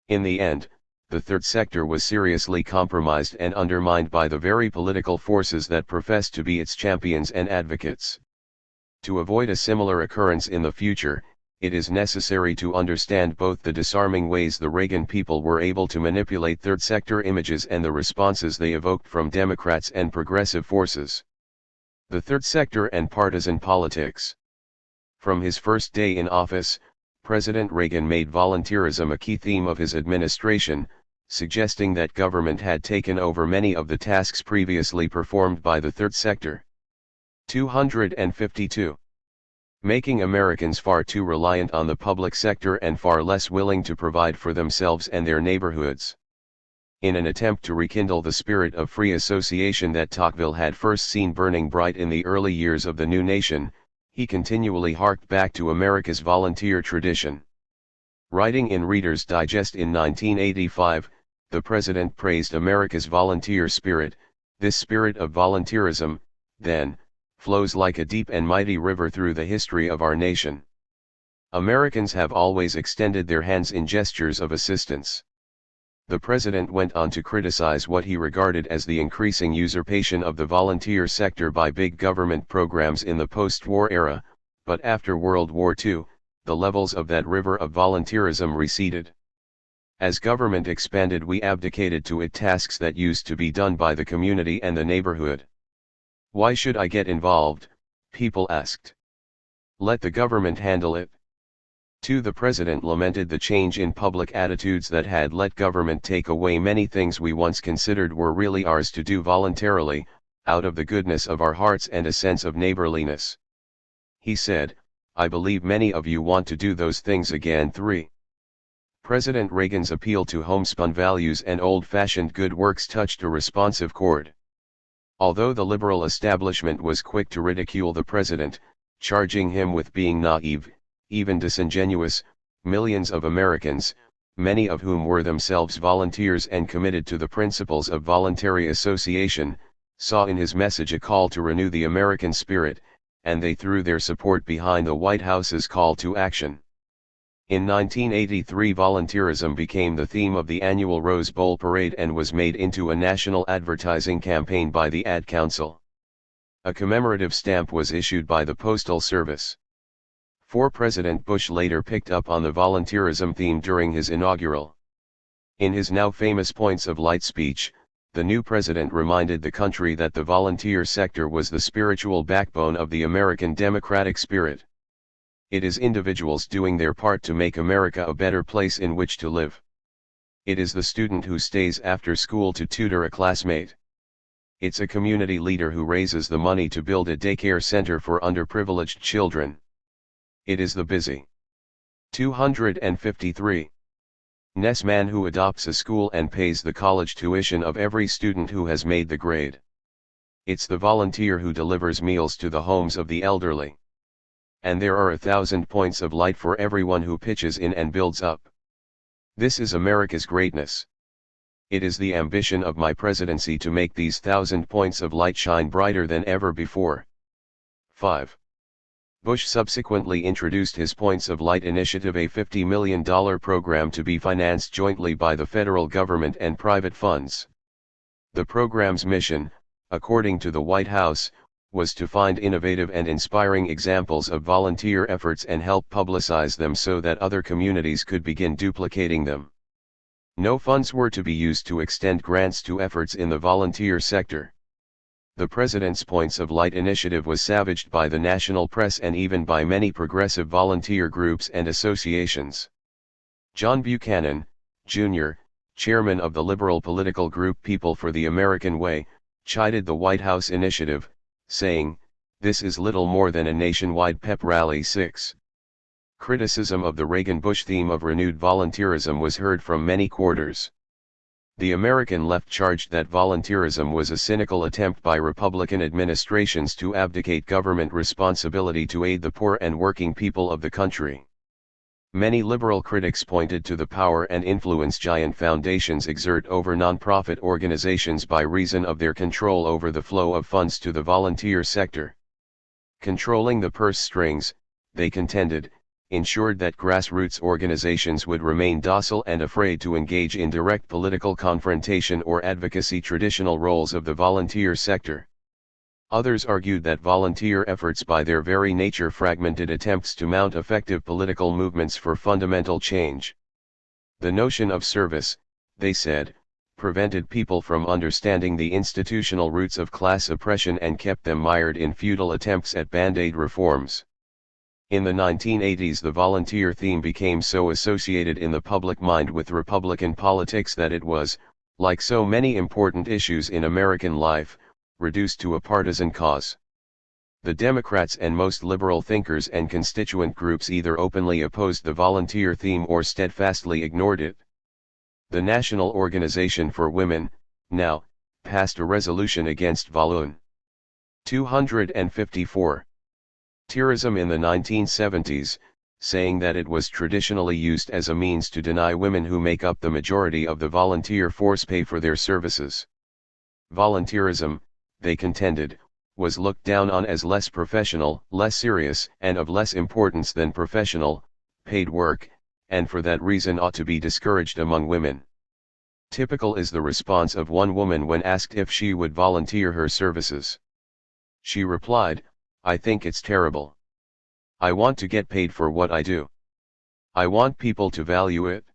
Speaker 1: In the end, the third sector was seriously compromised and undermined by the very political forces that professed to be its champions and advocates. To avoid a similar occurrence in the future, it is necessary to understand both the disarming ways the Reagan people were able to manipulate third sector images and the responses they evoked from Democrats and progressive forces. The third sector and partisan politics. From his first day in office, President Reagan made volunteerism a key theme of his administration, suggesting that government had taken over many of the tasks previously performed by the third sector. 252. Making Americans far too reliant on the public sector and far less willing to provide for themselves and their neighborhoods. In an attempt to rekindle the spirit of free association that Tocqueville had first seen burning bright in the early years of the new nation, he continually harked back to America's volunteer tradition. Writing in Reader's Digest in 1985, the president praised America's volunteer spirit. This spirit of volunteerism, then, flows like a deep and mighty river through the history of our nation. Americans have always extended their hands in gestures of assistance. The president went on to criticize what he regarded as the increasing usurpation of the volunteer sector by big government programs in the post-war era, but after World War II, the levels of that river of volunteerism receded. As government expanded, we abdicated to it tasks that used to be done by the community and the neighborhood. Why should I get involved? People asked. Let the government handle it. The president lamented the change in public attitudes that had let government take away many things we once considered were really ours to do voluntarily, out of the goodness of our hearts and a sense of neighborliness. He said, I believe many of you want to do those things again. 3. President Reagan's appeal to homespun values and old-fashioned good works touched a responsive chord. Although the liberal establishment was quick to ridicule the president, charging him with being naive, even disingenuous, millions of Americans, many of whom were themselves volunteers and committed to the principles of voluntary association, saw in his message a call to renew the American spirit, and they threw their support behind the White House's call to action. In 1983, volunteerism became the theme of the annual Rose Bowl parade and was made into a national advertising campaign by the Ad Council. A commemorative stamp was issued by the Postal Service. President Bush later picked up on the volunteerism theme during his inaugural. In his now famous Points of Light speech, the new president reminded the country that the volunteer sector was the spiritual backbone of the American democratic spirit. It is individuals doing their part to make America a better place in which to live. It is the student who stays after school to tutor a classmate. It's a community leader who raises the money to build a daycare center for underprivileged children. It is the busy 253 Ness man who adopts a school and pays the college tuition of every student who has made the grade. It's the volunteer who delivers meals to the homes of the elderly. And there are 1,000 points of light for everyone who pitches in and builds up. This is America's greatness. It is the ambition of my presidency to make these 1,000 points of light shine brighter than ever before. 5. Bush subsequently introduced his Points of Light initiative, a $50 million program to be financed jointly by the federal government and private funds. The program's mission, according to the White House, was to find innovative and inspiring examples of volunteer efforts and help publicize them so that other communities could begin duplicating them. No funds were to be used to extend grants to efforts in the volunteer sector. The president's Points of Light initiative was savaged by the national press and even by many progressive volunteer groups and associations. John Buchanan, Jr., chairman of the liberal political group People for the American Way, chided the White House initiative, saying, "This is little more than a nationwide pep rally." 6. Criticism of the Reagan-Bush theme of renewed volunteerism was heard from many quarters. The American left charged that volunteerism was a cynical attempt by Republican administrations to abdicate government responsibility to aid the poor and working people of the country. Many liberal critics pointed to the power and influence giant foundations exert over nonprofit organizations by reason of their control over the flow of funds to the volunteer sector. Controlling the purse strings, they contended, ensured that grassroots organizations would remain docile and afraid to engage in direct political confrontation or advocacy, traditional roles of the volunteer sector. Others argued that volunteer efforts by their very nature fragmented attempts to mount effective political movements for fundamental change. The notion of service, they said, prevented people from understanding the institutional roots of class oppression and kept them mired in futile attempts at band-aid reforms. In the 1980s, the volunteer theme became so associated in the public mind with Republican politics that it was, like so many important issues in American life, reduced to a partisan cause. The Democrats and most liberal thinkers and constituent groups either openly opposed the volunteer theme or steadfastly ignored it. The National Organization for Women, NOW, passed a resolution against Volun. 254. Tourism in the 1970s, saying that it was traditionally used as a means to deny women who make up the majority of the volunteer force pay for their services. Volunteerism, they contended, was looked down on as less professional, less serious, and of less importance than professional, paid work, and for that reason ought to be discouraged among women. Typical is the response of one woman when asked if she would volunteer her services. She replied, "I think it's terrible. I want to get paid for what I do. I want people to value it.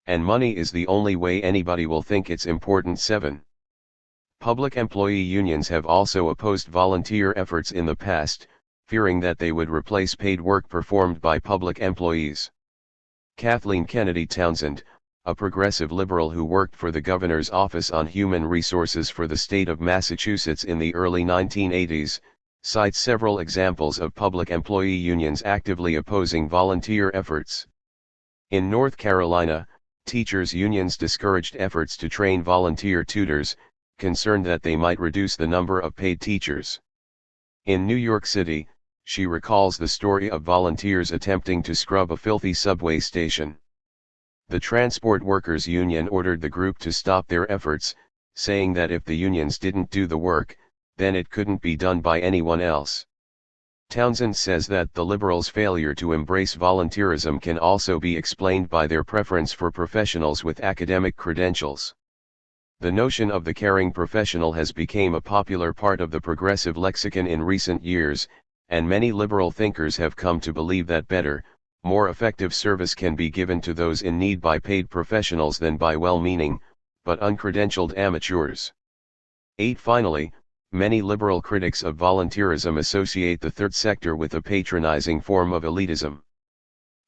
Speaker 1: And money is the only way anybody will think it's important." 7. Public employee unions have also opposed volunteer efforts in the past, fearing that they would replace paid work performed by public employees. Kathleen Kennedy Townsend, a progressive liberal who worked for the governor's office on human resources for the state of Massachusetts in the early 1980s, cites several examples of public employee unions actively opposing volunteer efforts. In North Carolina, teachers' unions discouraged efforts to train volunteer tutors, concerned that they might reduce the number of paid teachers. In New York City, she recalls the story of volunteers attempting to scrub a filthy subway station. The Transport Workers Union ordered the group to stop their efforts, saying that if the unions didn't do the work, then it couldn't be done by anyone else. Townsend says that the liberals' failure to embrace volunteerism can also be explained by their preference for professionals with academic credentials. The notion of the caring professional has become a popular part of the progressive lexicon in recent years, and many liberal thinkers have come to believe that better, more effective service can be given to those in need by paid professionals than by well-meaning, but uncredentialed amateurs. 8. Finally, many liberal critics of volunteerism associate the third sector with a patronizing form of elitism.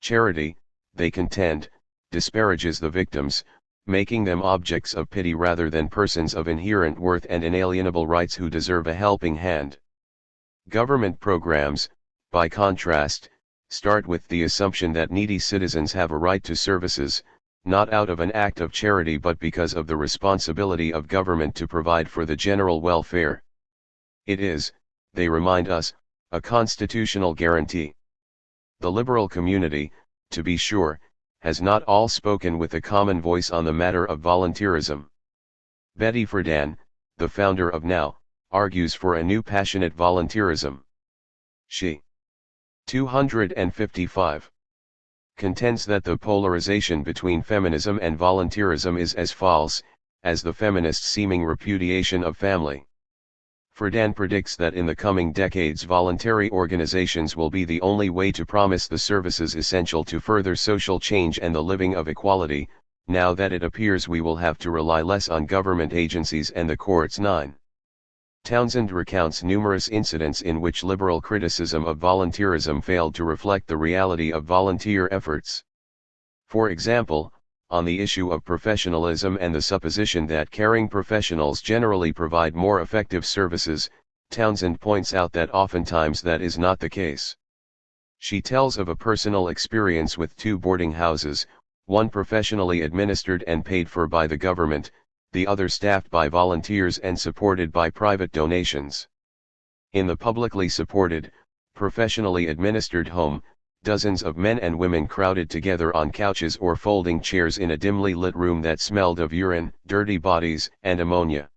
Speaker 1: Charity, they contend, disparages the victims, making them objects of pity rather than persons of inherent worth and inalienable rights who deserve a helping hand. Government programs, by contrast, start with the assumption that needy citizens have a right to services, not out of an act of charity but because of the responsibility of government to provide for the general welfare. It is, they remind us, a constitutional guarantee. The liberal community, to be sure, has not all spoken with a common voice on the matter of volunteerism. Betty Friedan, the founder of NOW, argues for a new passionate volunteerism. She 255 contends that the polarization between feminism and volunteerism is as false as the feminist seeming repudiation of family. Friedan predicts that in the coming decades voluntary organizations will be the only way to promise the services essential to further social change and the living of equality, now that it appears we will have to rely less on government agencies and the courts. 9. Townsend recounts numerous incidents in which liberal criticism of volunteerism failed to reflect the reality of volunteer efforts. For example, on the issue of professionalism and the supposition that caring professionals generally provide more effective services, Townsend points out that oftentimes that is not the case. She tells of a personal experience with 2 boarding houses, one professionally administered and paid for by the government, the other staffed by volunteers and supported by private donations. In the publicly supported, professionally administered home, dozens of men and women crowded together on couches or folding chairs in a dimly lit room that smelled of urine, dirty bodies, and ammonia.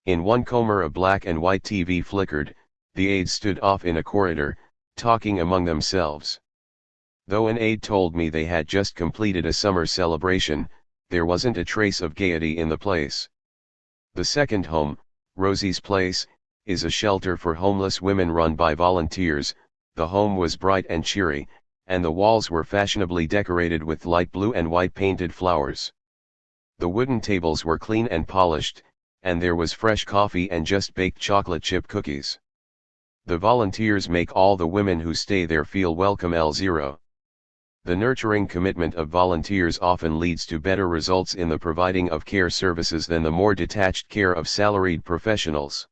Speaker 1: In one corner a black and white TV flickered, the aides stood off in a corridor, talking among themselves. Though an aide told me they had just completed a summer celebration, there wasn't a trace of gaiety in the place. The second home, Rosie's Place, is a shelter for homeless women run by volunteers. The home was bright and cheery, and the walls were fashionably decorated with light blue and white painted flowers. The wooden tables were clean and polished, and there was fresh coffee and just baked chocolate chip cookies. The volunteers make all the women who stay there feel welcome. L0. The nurturing commitment of volunteers often leads to better results in the providing of care services than the more detached care of salaried professionals.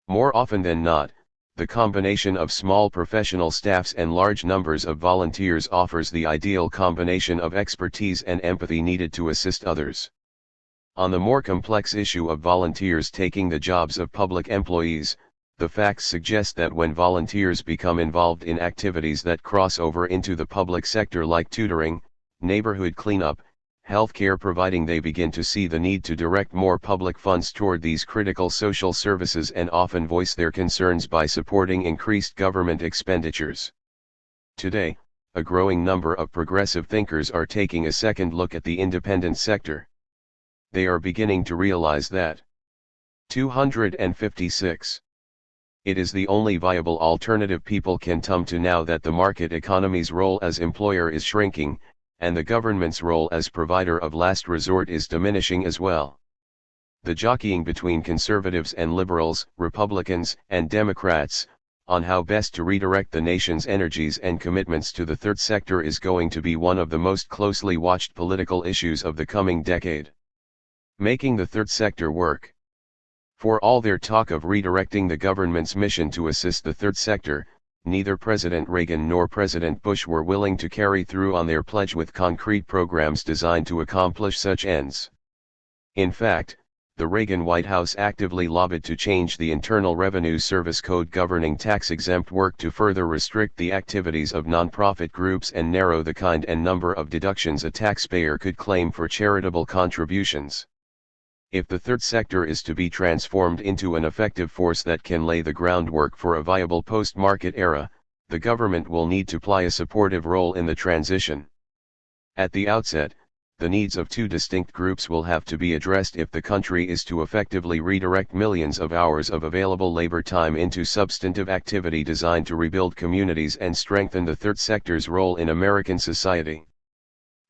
Speaker 1: More often than not, the combination of small professional staffs and large numbers of volunteers offers the ideal combination of expertise and empathy needed to assist others. On the more complex issue of volunteers taking the jobs of public employees, the facts suggest that when volunteers become involved in activities that cross over into the public sector like tutoring, neighborhood cleanup, healthcare providing, they begin to see the need to direct more public funds toward these critical social services and often voice their concerns by supporting increased government expenditures. Today, a growing number of progressive thinkers are taking a second look at the independent sector. They are beginning to realize that 256. It is the only viable alternative people can come to now that the market economy's role as employer is shrinking, and the government's role as provider of last resort is diminishing as well. The jockeying between conservatives and liberals, Republicans and Democrats, on how best to redirect the nation's energies and commitments to the third sector is going to be one of the most closely watched political issues of the coming decade. Making the third sector work. For all their talk of redirecting the government's mission to assist the third sector, neither President Reagan nor President Bush were willing to carry through on their pledge with concrete programs designed to accomplish such ends. In fact, the Reagan White House actively lobbied to change the Internal Revenue Service Code governing tax-exempt work to further restrict the activities of nonprofit groups and narrow the kind and number of deductions a taxpayer could claim for charitable contributions. If the third sector is to be transformed into an effective force that can lay the groundwork for a viable post-market era, the government will need to play a supportive role in the transition. At the outset, the needs of two distinct groups will have to be addressed if the country is to effectively redirect millions of hours of available labor time into substantive activity designed to rebuild communities and strengthen the third sector's role in American society.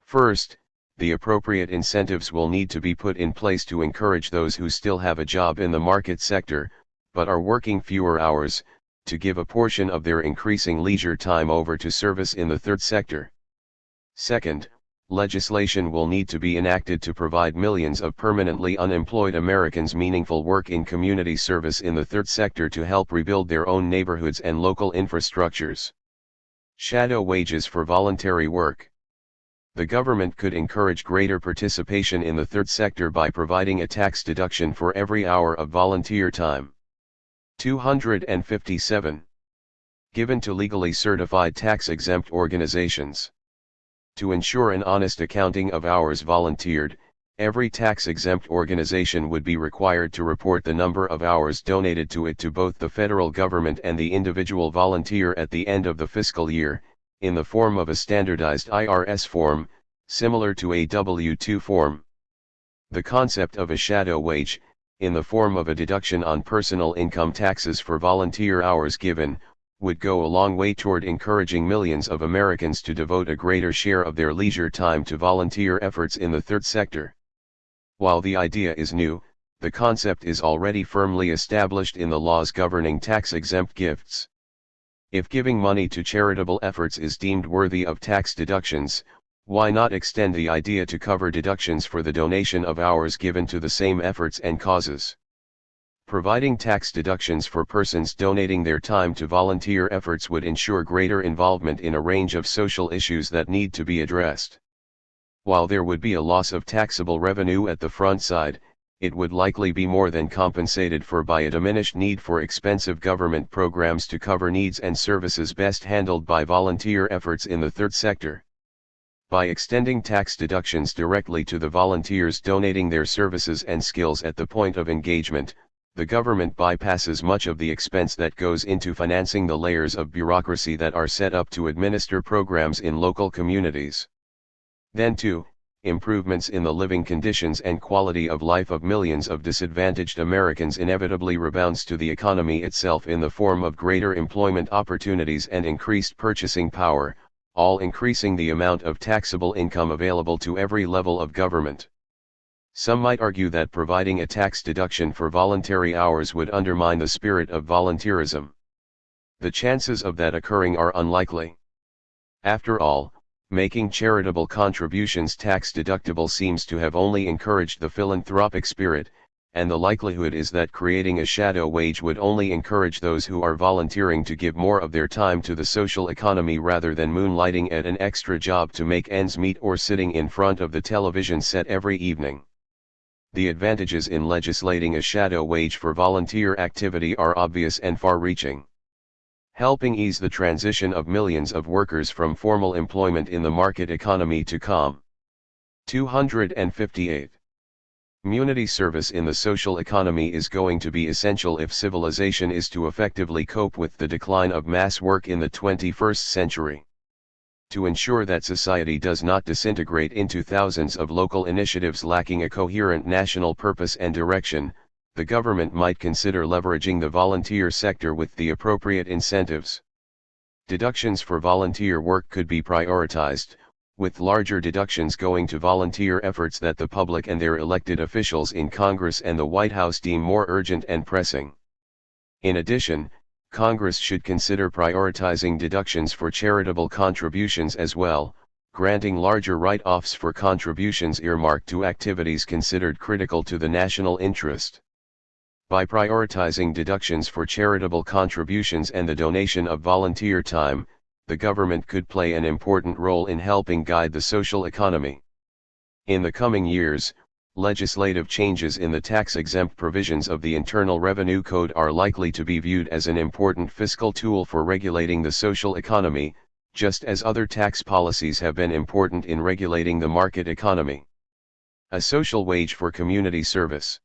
Speaker 1: First, the appropriate incentives will need to be put in place to encourage those who still have a job in the market sector, but are working fewer hours, to give a portion of their increasing leisure time over to service in the third sector. Second, legislation will need to be enacted to provide millions of permanently unemployed Americans meaningful work in community service in the third sector to help rebuild their own neighborhoods and local infrastructures. Shadow wages for voluntary work. The government could encourage greater participation in the third sector by providing a tax deduction for every hour of volunteer time. 257. Given to legally certified tax-exempt organizations. To ensure an honest accounting of hours volunteered, every tax-exempt organization would be required to report the number of hours donated to it to both the federal government and the individual volunteer at the end of the fiscal year, in the form of a standardized IRS form, similar to a W-2 form. The concept of a shadow wage, in the form of a deduction on personal income taxes for volunteer hours given, would go a long way toward encouraging millions of Americans to devote a greater share of their leisure time to volunteer efforts in the third sector. While the idea is new, the concept is already firmly established in the laws governing tax-exempt gifts. If giving money to charitable efforts is deemed worthy of tax deductions, why not extend the idea to cover deductions for the donation of hours given to the same efforts and causes? Providing tax deductions for persons donating their time to volunteer efforts would ensure greater involvement in a range of social issues that need to be addressed. While there would be a loss of taxable revenue at the front side, it would likely be more than compensated for by a diminished need for expensive government programs to cover needs and services best handled by volunteer efforts in the third sector. By extending tax deductions directly to the volunteers donating their services and skills at the point of engagement, the government bypasses much of the expense that goes into financing the layers of bureaucracy that are set up to administer programs in local communities. Then too, improvements in the living conditions and quality of life of millions of disadvantaged Americans inevitably rebounds to the economy itself in the form of greater employment opportunities and increased purchasing power, all increasing the amount of taxable income available to every level of government. Some might argue that providing a tax deduction for voluntary hours would undermine the spirit of volunteerism. The chances of that occurring are unlikely. After all, making charitable contributions tax-deductible seems to have only encouraged the philanthropic spirit, and the likelihood is that creating a shadow wage would only encourage those who are volunteering to give more of their time to the social economy rather than moonlighting at an extra job to make ends meet or sitting in front of the television set every evening. The advantages in legislating a shadow wage for volunteer activity are obvious and far-reaching. Helping ease the transition of millions of workers from formal employment in the market economy to COM. 258. Community service in the social economy is going to be essential if civilization is to effectively cope with the decline of mass work in the 21st century. To ensure that society does not disintegrate into thousands of local initiatives lacking a coherent national purpose and direction, the government might consider leveraging the volunteer sector with the appropriate incentives. Deductions for volunteer work could be prioritized, with larger deductions going to volunteer efforts that the public and their elected officials in Congress and the White House deem more urgent and pressing. In addition, Congress should consider prioritizing deductions for charitable contributions as well, granting larger write-offs for contributions earmarked to activities considered critical to the national interest. By prioritizing deductions for charitable contributions and the donation of volunteer time, the government could play an important role in helping guide the social economy. In the coming years, legislative changes in the tax-exempt provisions of the Internal Revenue Code are likely to be viewed as an important fiscal tool for regulating the social economy, just as other tax policies have been important in regulating the market economy. A social wage for community service.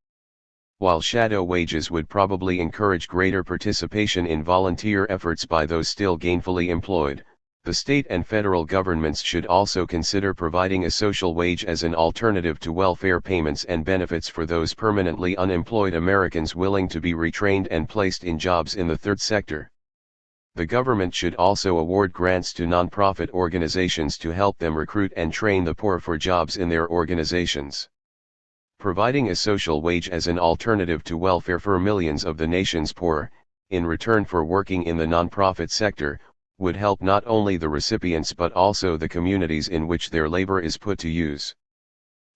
Speaker 1: While shadow wages would probably encourage greater participation in volunteer efforts by those still gainfully employed, the state and federal governments should also consider providing a social wage as an alternative to welfare payments and benefits for those permanently unemployed Americans willing to be retrained and placed in jobs in the third sector. The government should also award grants to nonprofit organizations to help them recruit and train the poor for jobs in their organizations. Providing a social wage as an alternative to welfare for millions of the nation's poor, in return for working in the nonprofit sector, would help not only the recipients but also the communities in which their labor is put to use.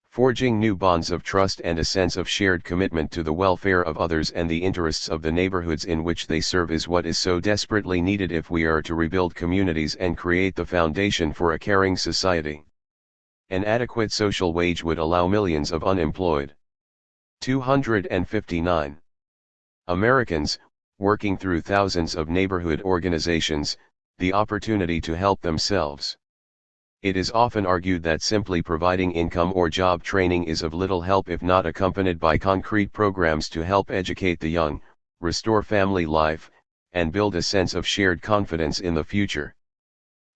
Speaker 1: Forging new bonds of trust and a sense of shared commitment to the welfare of others and the interests of the neighborhoods in which they serve is what is so desperately needed if we are to rebuild communities and create the foundation for a caring society. An adequate social wage would allow millions of unemployed 259 Americans, working through thousands of neighborhood organizations, the opportunity to help themselves. It is often argued that simply providing income or job training is of little help if not accompanied by concrete programs to help educate the young, restore family life, and build a sense of shared confidence in the future.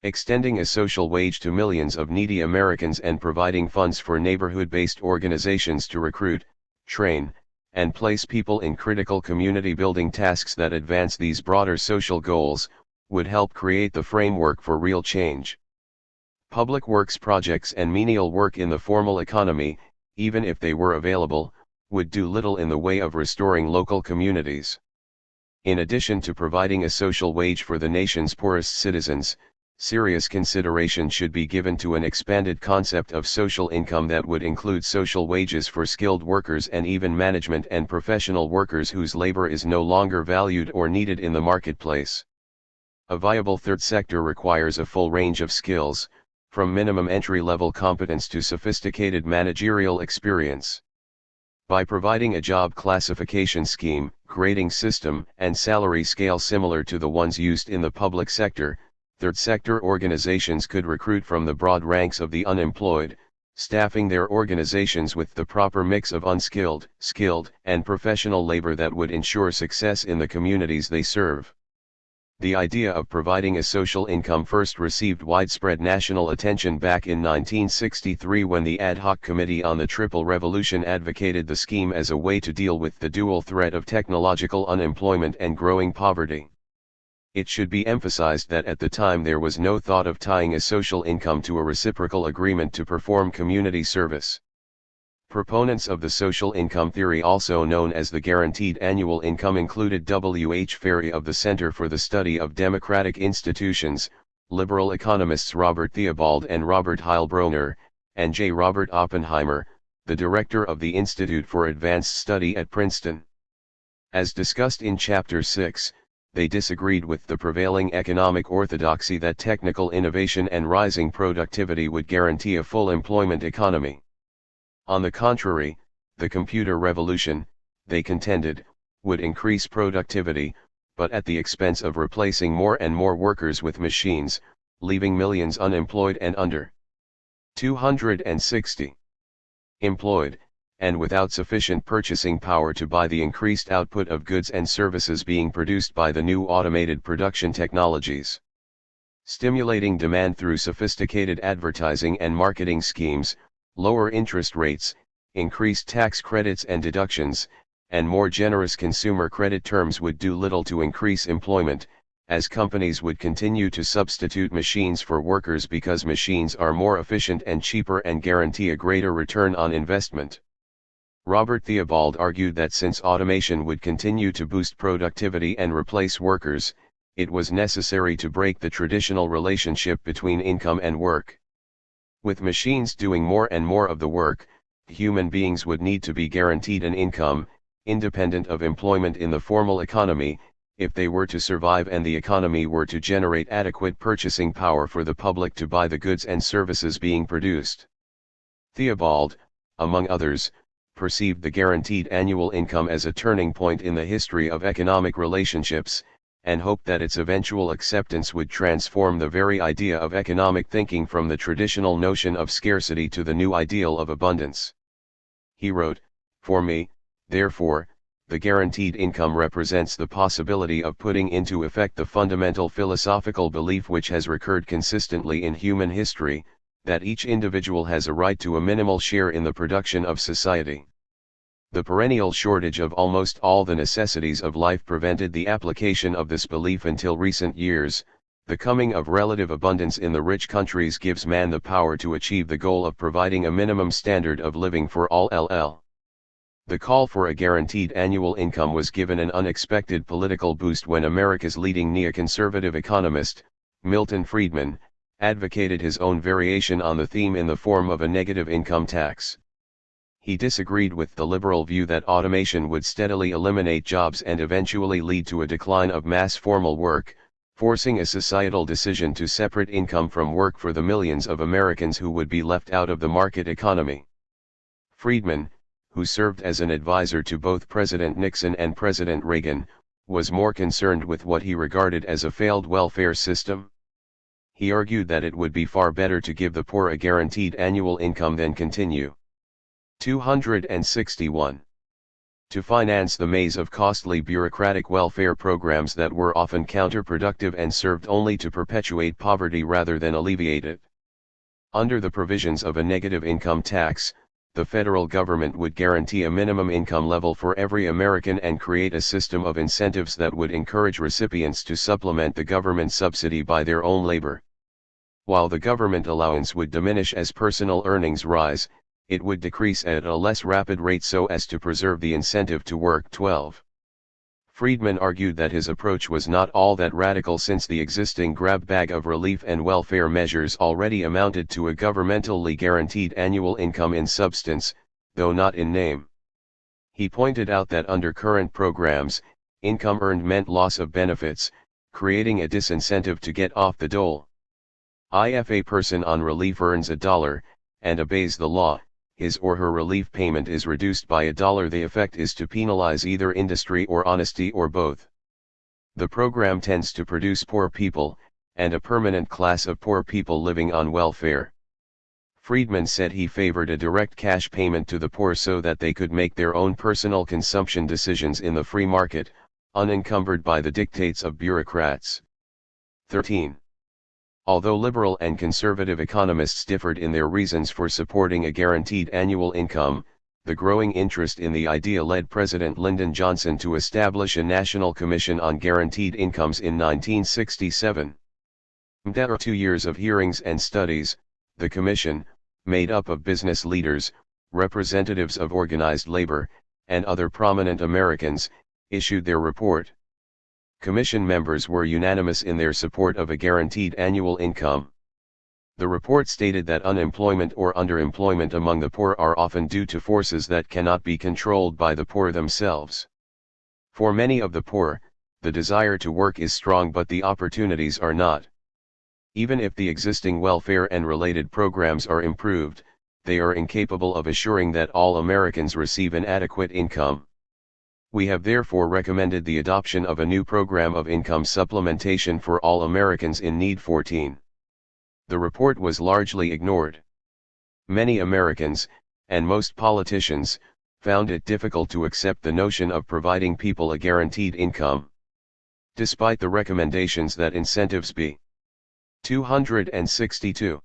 Speaker 1: Extending a social wage to millions of needy Americans and providing funds for neighborhood-based organizations to recruit, train, and place people in critical community-building tasks that advance these broader social goals, would help create the framework for real change. Public works projects and menial work in the formal economy, even if they were available, would do little in the way of restoring local communities. In addition to providing a social wage for the nation's poorest citizens, serious consideration should be given to an expanded concept of social income that would include social wages for skilled workers and even management and professional workers whose labor is no longer valued or needed in the marketplace. A viable third sector requires a full range of skills, from minimum entry-level competence to sophisticated managerial experience. By providing a job classification scheme, grading system, and salary scale similar to the ones used in the public sector, third sector organizations could recruit from the broad ranks of the unemployed, staffing their organizations with the proper mix of unskilled, skilled, and professional labor that would ensure success in the communities they serve. The idea of providing a social income first received widespread national attention back in 1963 when the Ad Hoc Committee on the Triple Revolution advocated the scheme as a way to deal with the dual threat of technological unemployment and growing poverty. It should be emphasized that at the time there was no thought of tying a social income to a reciprocal agreement to perform community service. Proponents of the social income theory, also known as the guaranteed annual income, included W. H. Ferry of the Center for the Study of Democratic Institutions, liberal economists Robert Theobald and Robert Heilbronner, and J. Robert Oppenheimer, the director of the Institute for Advanced Study at Princeton. As discussed in Chapter 6, they disagreed with the prevailing economic orthodoxy that technical innovation and rising productivity would guarantee a full employment economy. On the contrary, the computer revolution, they contended, would increase productivity, but at the expense of replacing more and more workers with machines, leaving millions unemployed and under 260 employed, and without sufficient purchasing power to buy the increased output of goods and services being produced by the new automated production technologies. Stimulating demand through sophisticated advertising and marketing schemes, lower interest rates, increased tax credits and deductions, and more generous consumer credit terms would do little to increase employment, as companies would continue to substitute machines for workers because machines are more efficient and cheaper and guarantee a greater return on investment. Robert Theobald argued that since automation would continue to boost productivity and replace workers, it was necessary to break the traditional relationship between income and work. With machines doing more and more of the work, human beings would need to be guaranteed an income, independent of employment in the formal economy, if they were to survive and the economy were to generate adequate purchasing power for the public to buy the goods and services being produced. Theobald, among others, perceived the guaranteed annual income as a turning point in the history of economic relationships, and hoped that its eventual acceptance would transform the very idea of economic thinking from the traditional notion of scarcity to the new ideal of abundance. He wrote, "For me, therefore, the guaranteed income represents the possibility of putting into effect the fundamental philosophical belief which has recurred consistently in human history, that each individual has a right to a minimal share in the production of society." The perennial shortage of almost all the necessities of life prevented the application of this belief until recent years. The coming of relative abundance in the rich countries gives man the power to achieve the goal of providing a minimum standard of living for all. The call for a guaranteed annual income was given an unexpected political boost when America's leading neoconservative economist, Milton Friedman, advocated his own variation on the theme in the form of a negative income tax. He disagreed with the liberal view that automation would steadily eliminate jobs and eventually lead to a decline of mass formal work, forcing a societal decision to separate income from work for the millions of Americans who would be left out of the market economy. Friedman, who served as an advisor to both President Nixon and President Reagan, was more concerned with what he regarded as a failed welfare system. He argued that it would be far better to give the poor a guaranteed annual income than continue 261. To finance the maze of costly bureaucratic welfare programs that were often counterproductive and served only to perpetuate poverty rather than alleviate it. Under the provisions of a negative income tax, the federal government would guarantee a minimum income level for every American and create a system of incentives that would encourage recipients to supplement the government subsidy by their own labor. While the government allowance would diminish as personal earnings rise, it would decrease at a less rapid rate so as to preserve the incentive to work. 12. Friedman argued that his approach was not all that radical since the existing grab bag of relief and welfare measures already amounted to a governmentally guaranteed annual income in substance, though not in name. He pointed out that under current programs, income earned meant loss of benefits, creating a disincentive to get off the dole. If a person on relief earns $1, and obeys the law, his or her relief payment is reduced by $1. The effect is to penalize either industry or honesty or both. The program tends to produce poor people, and a permanent class of poor people living on welfare. Friedman said he favored a direct cash payment to the poor so that they could make their own personal consumption decisions in the free market, unencumbered by the dictates of bureaucrats. 13. Although liberal and conservative economists differed in their reasons for supporting a guaranteed annual income, the growing interest in the idea led President Lyndon Johnson to establish a National Commission on Guaranteed Incomes in 1967. After 2 years of hearings and studies, the commission, made up of business leaders, representatives of organized labor, and other prominent Americans, issued their report. Commission members were unanimous in their support of a guaranteed annual income. The report stated that unemployment or underemployment among the poor are often due to forces that cannot be controlled by the poor themselves. For many of the poor, the desire to work is strong but the opportunities are not. Even if the existing welfare and related programs are improved, they are incapable of assuring that all Americans receive an adequate income. We have therefore recommended the adoption of a new program of income supplementation for all Americans in need. 14. The report was largely ignored. Many Americans, and most politicians, found it difficult to accept the notion of providing people a guaranteed income. Despite the recommendations that incentives be 262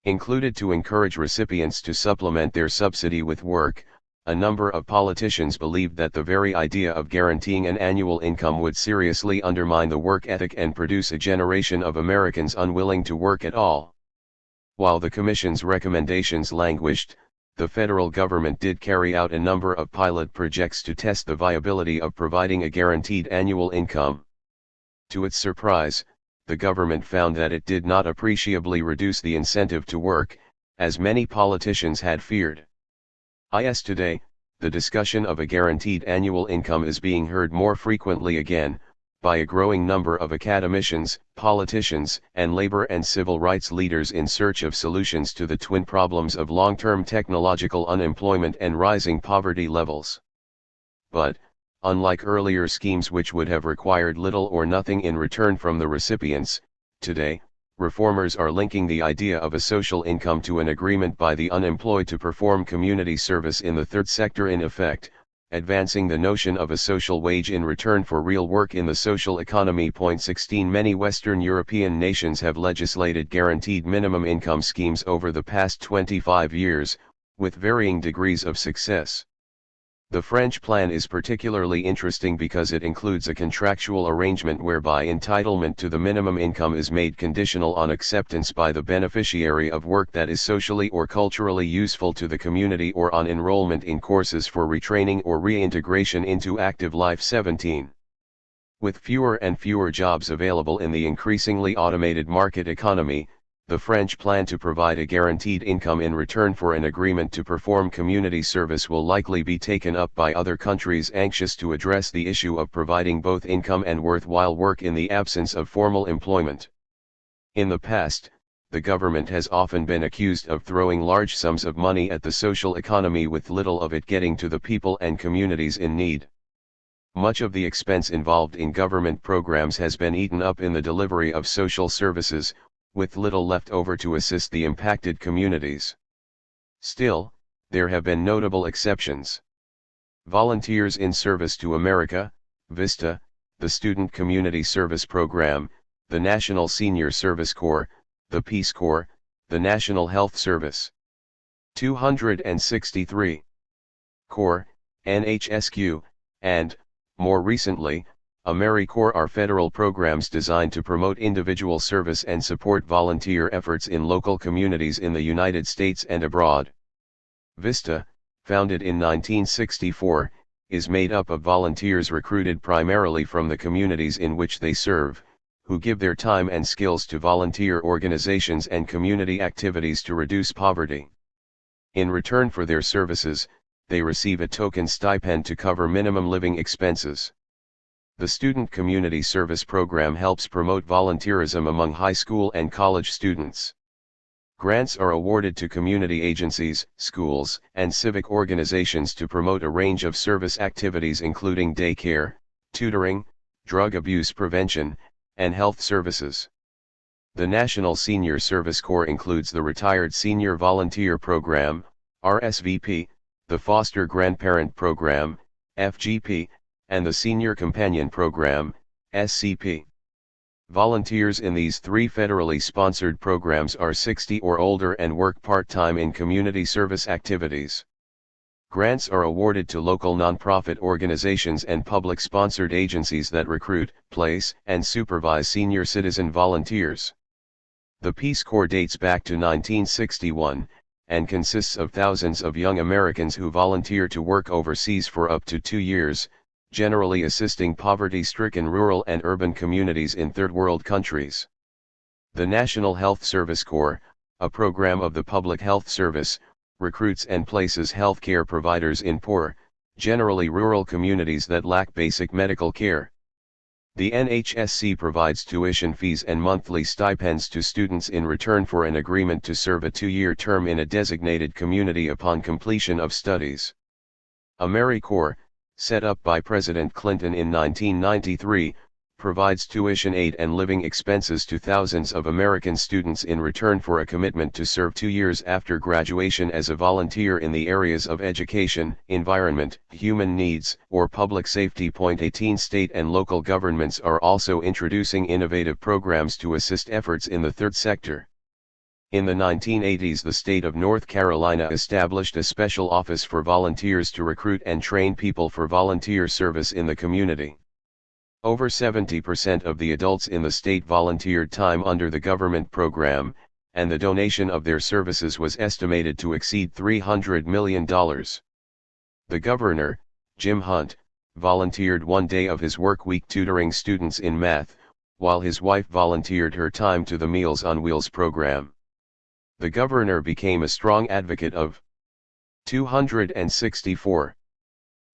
Speaker 1: included to encourage recipients to supplement their subsidy with work, a number of politicians believed that the very idea of guaranteeing an annual income would seriously undermine the work ethic and produce a generation of Americans unwilling to work at all. While the Commission's recommendations languished, the federal government did carry out a number of pilot projects to test the viability of providing a guaranteed annual income. To its surprise, the government found that it did not appreciably reduce the incentive to work, as many politicians had feared. Today, the discussion of a guaranteed annual income is being heard more frequently again, by a growing number of academicians, politicians, and labor and civil rights leaders in search of solutions to the twin problems of long-term technological unemployment and rising poverty levels. But, unlike earlier schemes which would have required little or nothing in return from the recipients, today, reformers are linking the idea of a social income to an agreement by the unemployed to perform community service in the third sector, in effect, advancing the notion of a social wage in return for real work in the social economy. 16 Many Western European nations have legislated guaranteed minimum income schemes over the past 25 years, with varying degrees of success. The French plan is particularly interesting because it includes a contractual arrangement whereby entitlement to the minimum income is made conditional on acceptance by the beneficiary of work that is socially or culturally useful to the community, or on enrollment in courses for retraining or reintegration into active life. 17. With fewer and fewer jobs available in the increasingly automated market economy, the French plan to provide a guaranteed income in return for an agreement to perform community service will likely be taken up by other countries anxious to address the issue of providing both income and worthwhile work in the absence of formal employment. In the past, the government has often been accused of throwing large sums of money at the social economy with little of it getting to the people and communities in need. Much of the expense involved in government programs has been eaten up in the delivery of social services, with little left over to assist the impacted communities. Still, there have been notable exceptions. Volunteers in Service to America, VISTA, the Student Community Service Program, the National Senior Service Corps, the Peace Corps, the National Health Service. 263. Corps, NHSQ, and, more recently, AmeriCorps are federal programs designed to promote individual service and support volunteer efforts in local communities in the United States and abroad. VISTA, founded in 1964, is made up of volunteers recruited primarily from the communities in which they serve, who give their time and skills to volunteer organizations and community activities to reduce poverty. In return for their services, they receive a token stipend to cover minimum living expenses. The Student Community Service Program helps promote volunteerism among high school and college students. Grants are awarded to community agencies, schools, and civic organizations to promote a range of service activities including daycare, tutoring, drug abuse prevention, and health services. The National Senior Service Corps includes the Retired Senior Volunteer Program, RSVP, the Foster Grandparent Program, FGP, and the Senior Companion Program, SCP. Volunteers in these three federally sponsored programs are 60 or older and work part-time in community service activities. Grants are awarded to local nonprofit organizations and public-sponsored agencies that recruit, place, and supervise senior citizen volunteers. The Peace Corps dates back to 1961, and consists of thousands of young Americans who volunteer to work overseas for up to 2 years, generally assisting poverty-stricken rural and urban communities in third-world countries. The National Health Service Corps, a program of the Public Health Service, recruits and places healthcare providers in poor, generally rural communities that lack basic medical care. The NHSC provides tuition fees and monthly stipends to students in return for an agreement to serve a 2-year term in a designated community upon completion of studies. AmeriCorps, set up by President Clinton in 1993, provides tuition aid and living expenses to thousands of American students in return for a commitment to serve 2 years after graduation as a volunteer in the areas of education, environment, human needs, or public safety. 18 State and local governments are also introducing innovative programs to assist efforts in the third sector. In the 1980s, the state of North Carolina established a special office for volunteers to recruit and train people for volunteer service in the community. Over 70% of the adults in the state volunteered time under the government program, and the donation of their services was estimated to exceed $300 million. The governor, Jim Hunt, volunteered 1 day of his work week tutoring students in math, while his wife volunteered her time to the Meals on Wheels program. The governor became a strong advocate of 264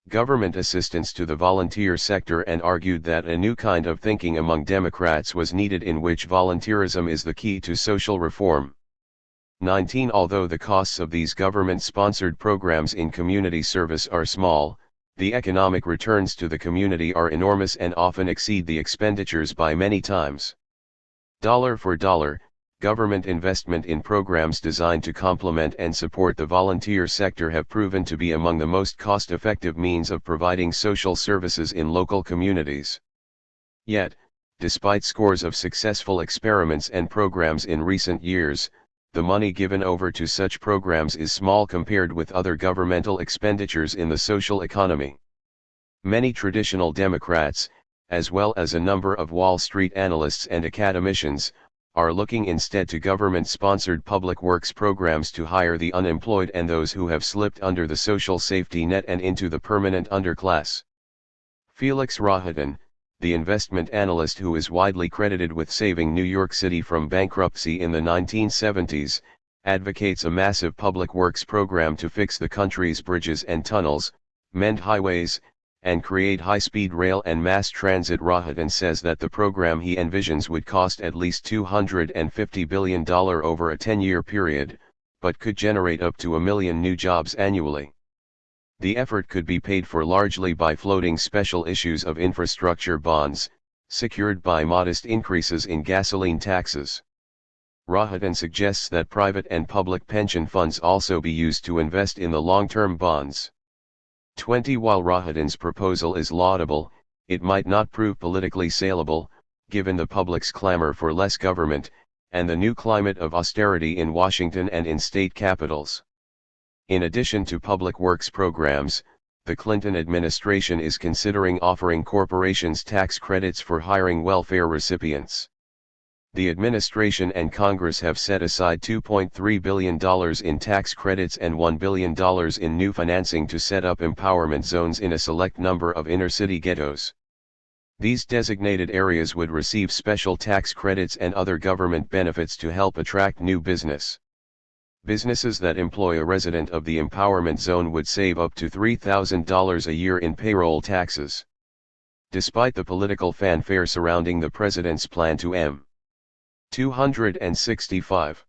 Speaker 1: government assistance to the volunteer sector and argued that a new kind of thinking among Democrats was needed in which volunteerism is the key to social reform. 19. Although the costs of these government-sponsored programs in community service are small, the economic returns to the community are enormous and often exceed the expenditures by many times. Dollar for dollar, government investment in programs designed to complement and support the volunteer sector have proven to be among the most cost-effective means of providing social services in local communities. Yet, despite scores of successful experiments and programs in recent years, the money given over to such programs is small compared with other governmental expenditures in the social economy. Many traditional Democrats, as well as a number of Wall Street analysts and academicians, are looking instead to government-sponsored public works programs to hire the unemployed and those who have slipped under the social safety net and into the permanent underclass. Felix Rohatyn, the investment analyst who is widely credited with saving New York City from bankruptcy in the 1970s, advocates a massive public works program to fix the country's bridges and tunnels, mend highways, and create high-speed rail and mass transit. Rohatyn says that the program he envisions would cost at least $250 billion over a 10-year period, but could generate up to 1 million new jobs annually. The effort could be paid for largely by floating special issues of infrastructure bonds, secured by modest increases in gasoline taxes. Rohatyn suggests that private and public pension funds also be used to invest in the long-term bonds. 20. While Rohatyn's proposal is laudable, it might not prove politically saleable, given the public's clamor for less government, and the new climate of austerity in Washington and in state capitals. In addition to public works programs, the Clinton administration is considering offering corporations tax credits for hiring welfare recipients. The administration and Congress have set aside $2.3 billion in tax credits and $1 billion in new financing to set up empowerment zones in a select number of inner-city ghettos. These designated areas would receive special tax credits and other government benefits to help attract new business. Businesses that employ a resident of the empowerment zone would save up to $3,000 a year in payroll taxes. Despite the political fanfare surrounding the president's plan to M. 265.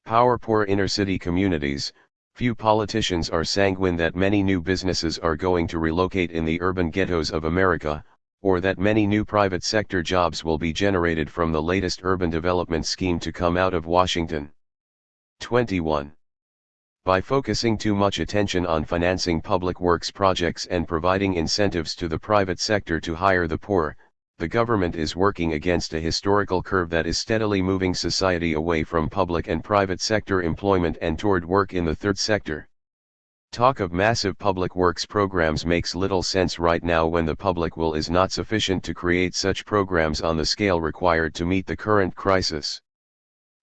Speaker 1: Power poor inner-city communities, few politicians are sanguine that many new businesses are going to relocate in the urban ghettos of America, or that many new private sector jobs will be generated from the latest urban development scheme to come out of Washington. 21. By focusing too much attention on financing public works projects and providing incentives to the private sector to hire the poor, the government is working against a historical curve that is steadily moving society away from public and private sector employment and toward work in the third sector. Talk of massive public works programs makes little sense right now when the public will is not sufficient to create such programs on the scale required to meet the current crisis.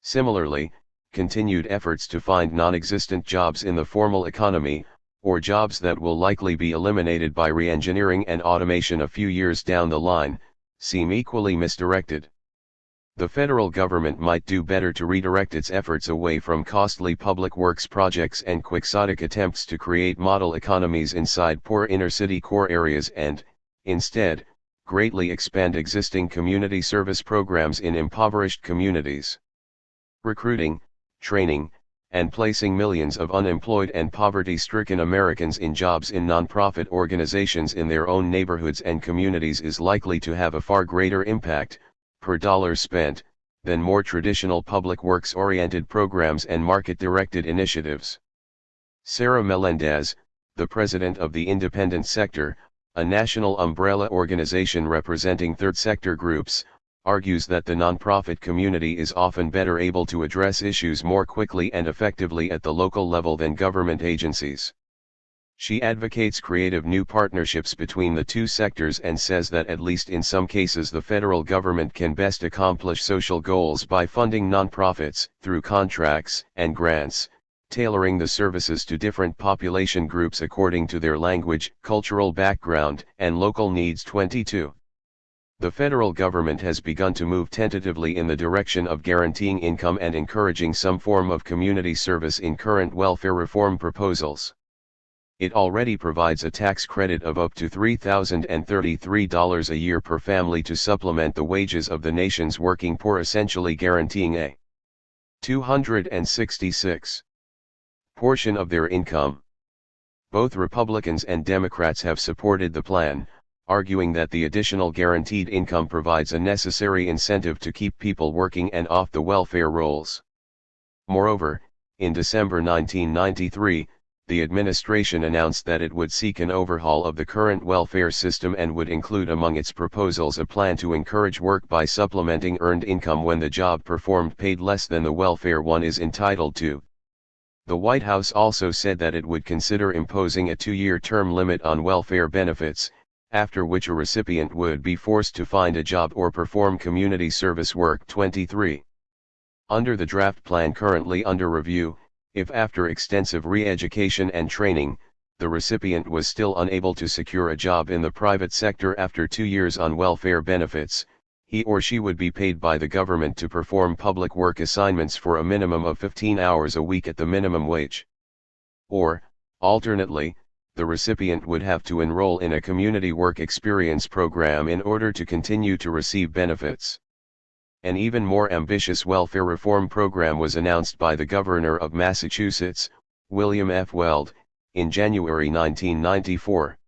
Speaker 1: Similarly, continued efforts to find non-existent jobs in the formal economy, or jobs that will likely be eliminated by re-engineering and automation a few years down the line, seem equally misdirected. The federal government might do better to redirect its efforts away from costly public works projects and quixotic attempts to create model economies inside poor inner-city core areas and, instead, greatly expand existing community service programs in impoverished communities. Recruiting, training, and placing millions of unemployed and poverty-stricken Americans in jobs in nonprofit organizations in their own neighborhoods and communities is likely to have a far greater impact, per dollar spent, than more traditional public works-oriented programs and market-directed initiatives. Sarah Melendez, the president of the Independent Sector, a national umbrella organization representing third sector groups, argues that the nonprofit community is often better able to address issues more quickly and effectively at the local level than government agencies. She advocates creative new partnerships between the two sectors and says that at least in some cases the federal government can best accomplish social goals by funding nonprofits through contracts and grants, tailoring the services to different population groups according to their language, cultural background, and local needs. 22. The federal government has begun to move tentatively in the direction of guaranteeing income and encouraging some form of community service in current welfare reform proposals. It already provides a tax credit of up to $3,033 a year per family to supplement the wages of the nation's working poor, essentially guaranteeing a 266 portion of their income. Both Republicans and Democrats have supported the plan, arguing that the additional guaranteed income provides a necessary incentive to keep people working and off the welfare rolls. Moreover, in December 1993, the administration announced that it would seek an overhaul of the current welfare system and would include among its proposals a plan to encourage work by supplementing earned income when the job performed paid less than the welfare one is entitled to. The White House also said that it would consider imposing a 2-year term limit on welfare benefits, after which a recipient would be forced to find a job or perform community service work. 23. Under the draft plan currently under review, if after extensive re-education and training, the recipient was still unable to secure a job in the private sector after 2 years on welfare benefits, he or she would be paid by the government to perform public work assignments for a minimum of 15 hours a week at the minimum wage. Or, alternately, the recipient would have to enroll in a community work experience program in order to continue to receive benefits. An even more ambitious welfare reform program was announced by the Governor of Massachusetts, William F. Weld, in January 1994.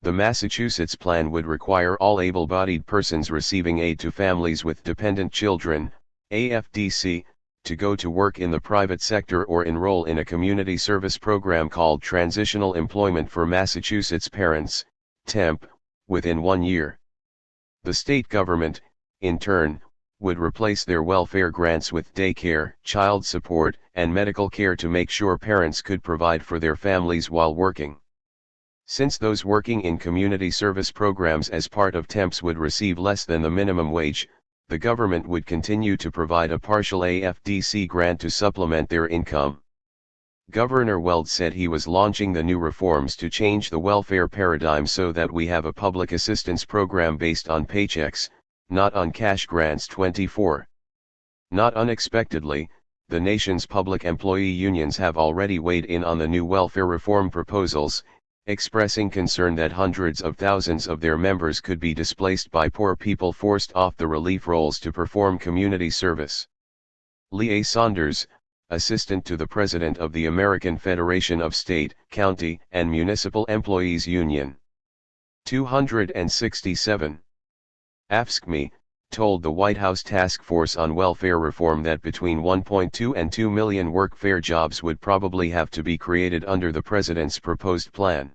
Speaker 1: The Massachusetts plan would require all able-bodied persons receiving aid to families with dependent children, AFDC, to go to work in the private sector or enroll in a community service program called Transitional Employment for Massachusetts Parents, TEMP, within 1 year. The state government, in turn, would replace their welfare grants with daycare, child support, and medical care to make sure parents could provide for their families while working. Since those working in community service programs as part of TEMPs would receive less than the minimum wage, the government would continue to provide a partial AFDC grant to supplement their income. Governor Weld said he was launching the new reforms to change the welfare paradigm so that we have a public assistance program based on paychecks, not on cash grants. 24. Not unexpectedly, the nation's public employee unions have already weighed in on the new welfare reform proposals, expressing concern that hundreds of thousands of their members could be displaced by poor people forced off the relief rolls to perform community service. Leah Saunders, assistant to the president of the American Federation of State, County, and Municipal Employees Union. 267. AFSCME, told the White House Task Force on Welfare Reform that between 1.2 and 2 million workfare jobs would probably have to be created under the president's proposed plan.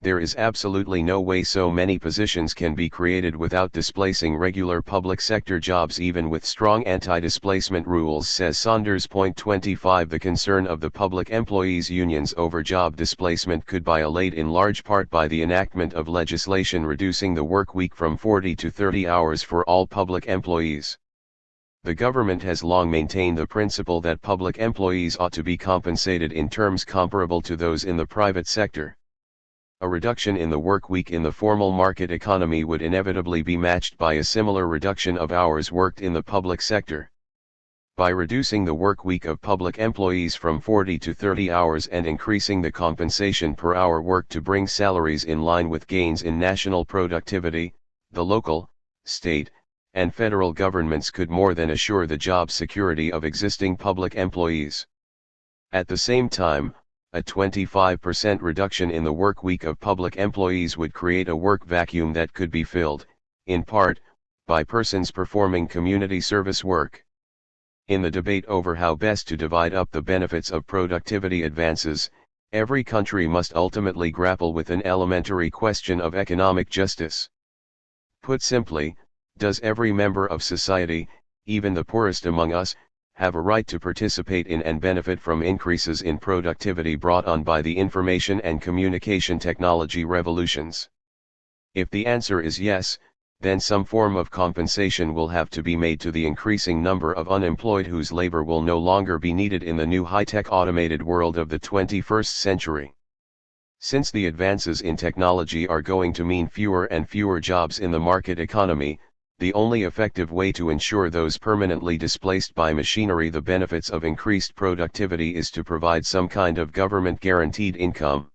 Speaker 1: There is absolutely no way so many positions can be created without displacing regular public sector jobs even with strong anti-displacement rules, says Saunders. 25. The concern of the public employees unions over job displacement could be allayed in large part by the enactment of legislation reducing the work week from 40 to 30 hours for all public employees. The government has long maintained the principle that public employees ought to be compensated in terms comparable to those in the private sector. A reduction in the work week in the formal market economy would inevitably be matched by a similar reduction of hours worked in the public sector. By reducing the work week of public employees from 40 to 30 hours and increasing the compensation per hour worked to bring salaries in line with gains in national productivity, the local, state, and federal governments could more than assure the job security of existing public employees. At the same time, a 25% reduction in the work week of public employees would create a work vacuum that could be filled, in part, by persons performing community service work. In the debate over how best to divide up the benefits of productivity advances, every country must ultimately grapple with an elementary question of economic justice. Put simply, does every member of society, even the poorest among us, have a right to participate in and benefit from increases in productivity brought on by the information and communication technology revolutions? If the answer is yes, then some form of compensation will have to be made to the increasing number of unemployed whose labor will no longer be needed in the new high-tech automated world of the 21st century. Since the advances in technology are going to mean fewer and fewer jobs in the market economy, the only effective way to ensure those permanently displaced by machinery the benefits of increased productivity is to provide some kind of government-guaranteed income.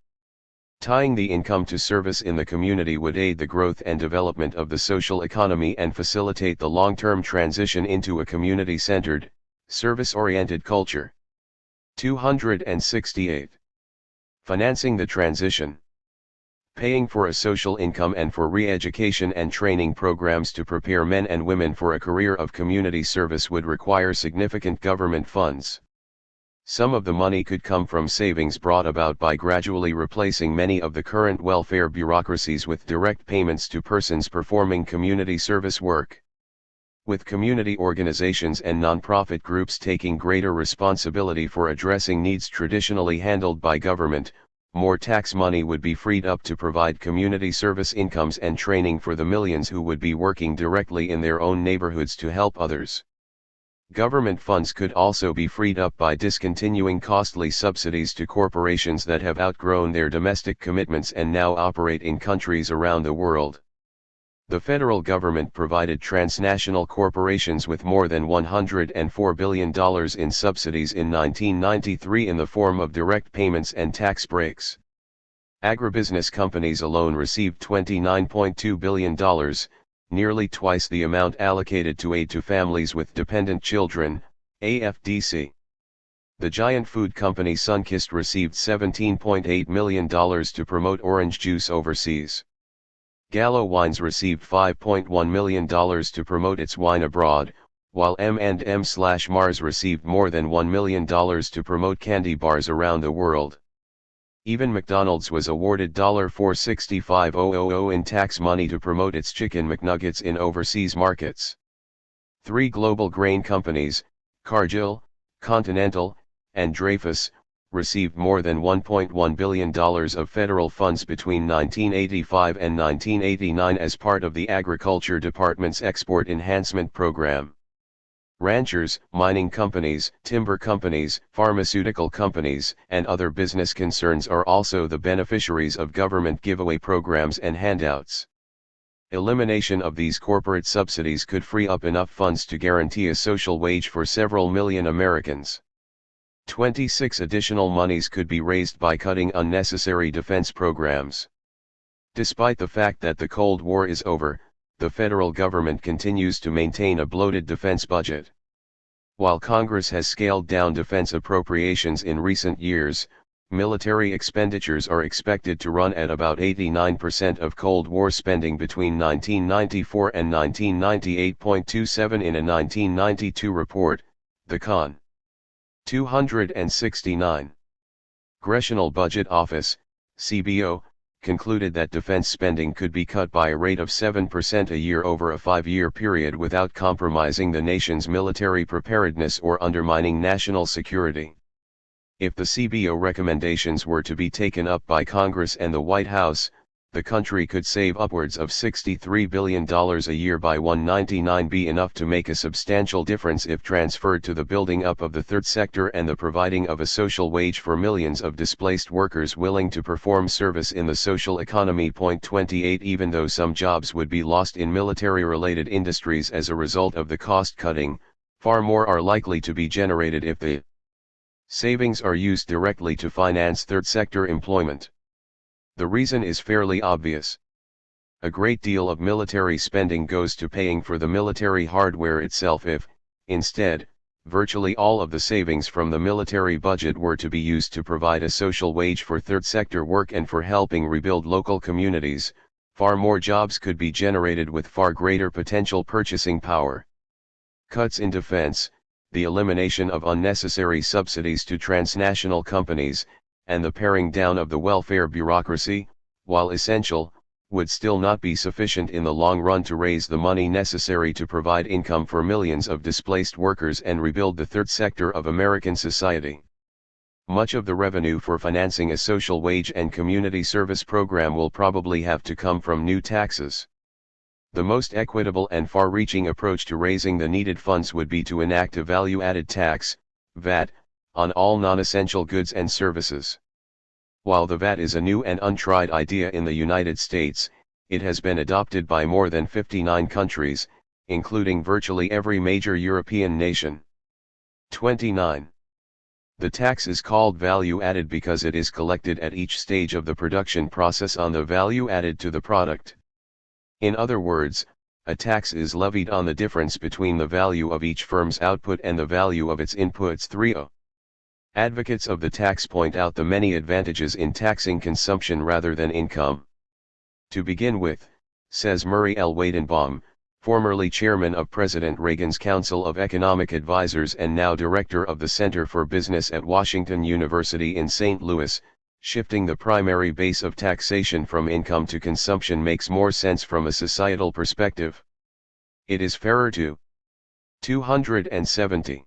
Speaker 1: Tying the income to service in the community would aid the growth and development of the social economy and facilitate the long-term transition into a community-centered, service-oriented culture. 268. Financing the transition. Paying for a social income and for re-education and training programs to prepare men and women for a career of community service would require significant government funds. Some of the money could come from savings brought about by gradually replacing many of the current welfare bureaucracies with direct payments to persons performing community service work. With community organizations and nonprofit groups taking greater responsibility for addressing needs traditionally handled by government, more tax money would be freed up to provide community service incomes and training for the millions who would be working directly in their own neighborhoods to help others. Government funds could also be freed up by discontinuing costly subsidies to corporations that have outgrown their domestic commitments and now operate in countries around the world. The federal government provided transnational corporations with more than $104 billion in subsidies in 1993 in the form of direct payments and tax breaks. Agribusiness companies alone received $29.2 billion, nearly twice the amount allocated to aid to families with dependent children, AFDC. The giant food company Sunkist received $17.8 million to promote orange juice overseas. Gallo Wines received $5.1 million to promote its wine abroad, while M&M/Mars received more than $1 million to promote candy bars around the world. Even McDonald's was awarded $465,000 in tax money to promote its Chicken McNuggets in overseas markets. 3 global grain companies, Cargill, Continental, and Dreyfus, received more than $1.1 billion of federal funds between 1985 and 1989 as part of the Agriculture Department's Export Enhancement Program. Ranchers, mining companies, timber companies, pharmaceutical companies, and other business concerns are also the beneficiaries of government giveaway programs and handouts. Elimination of these corporate subsidies could free up enough funds to guarantee a social wage for several million Americans. 26 additional monies could be raised by cutting unnecessary defense programs. Despite the fact that the Cold War is over, the federal government continues to maintain a bloated defense budget. While Congress has scaled down defense appropriations in recent years, military expenditures are expected to run at about 89% of Cold War spending between 1994 and 1998.27 in a 1992 report, the Con. 269. Congressional Budget Office, CBO, concluded that defense spending could be cut by a rate of 7% a year over a 5-year period without compromising the nation's military preparedness or undermining national security. If the CBO recommendations were to be taken up by Congress and the White House, the country could save upwards of $63 billion a year by 199B, enough to make a substantial difference if transferred to the building up of the third sector and the providing of a social wage for millions of displaced workers willing to perform service in the social economy. 28 Even though some jobs would be lost in military-related industries as a result of the cost-cutting, far more are likely to be generated if the savings are used directly to finance third sector employment. The reason is fairly obvious. A great deal of military spending goes to paying for the military hardware itself. If, instead, virtually all of the savings from the military budget were to be used to provide a social wage for third sector work and for helping rebuild local communities, far more jobs could be generated with far greater potential purchasing power. Cuts in defense, the elimination of unnecessary subsidies to transnational companies, and the paring down of the welfare bureaucracy, while essential, would still not be sufficient in the long run to raise the money necessary to provide income for millions of displaced workers and rebuild the third sector of American society. Much of the revenue for financing a social wage and community service program will probably have to come from new taxes. The most equitable and far-reaching approach to raising the needed funds would be to enact a value-added tax, VAT, on all non-essential goods and services. While the VAT is a new and untried idea in the United States, it has been adopted by more than 59 countries, including virtually every major European nation. 29. The tax is called value added because it is collected at each stage of the production process on the value added to the product. In other words, a tax is levied on the difference between the value of each firm's output and the value of its inputs. 3. Advocates of the tax point out the many advantages in taxing consumption rather than income. To begin with, says Murray L. Weidenbaum, formerly chairman of President Reagan's Council of Economic Advisers and now director of the Center for Business at Washington University in St. Louis, shifting the primary base of taxation from income to consumption makes more sense from a societal perspective. It is fairer to 270.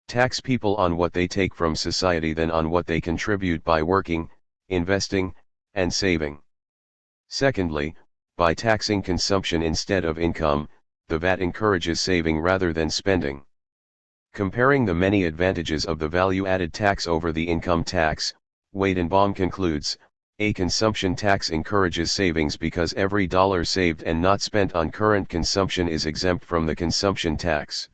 Speaker 1: Tax people on what they take from society than on what they contribute by working, investing, and saving. Secondly, by taxing consumption instead of income, the VAT encourages saving rather than spending. Comparing the many advantages of the value-added tax over the income tax, Weidenbaum concludes, a consumption tax encourages savings because every dollar saved and not spent on current consumption is exempt from the consumption tax.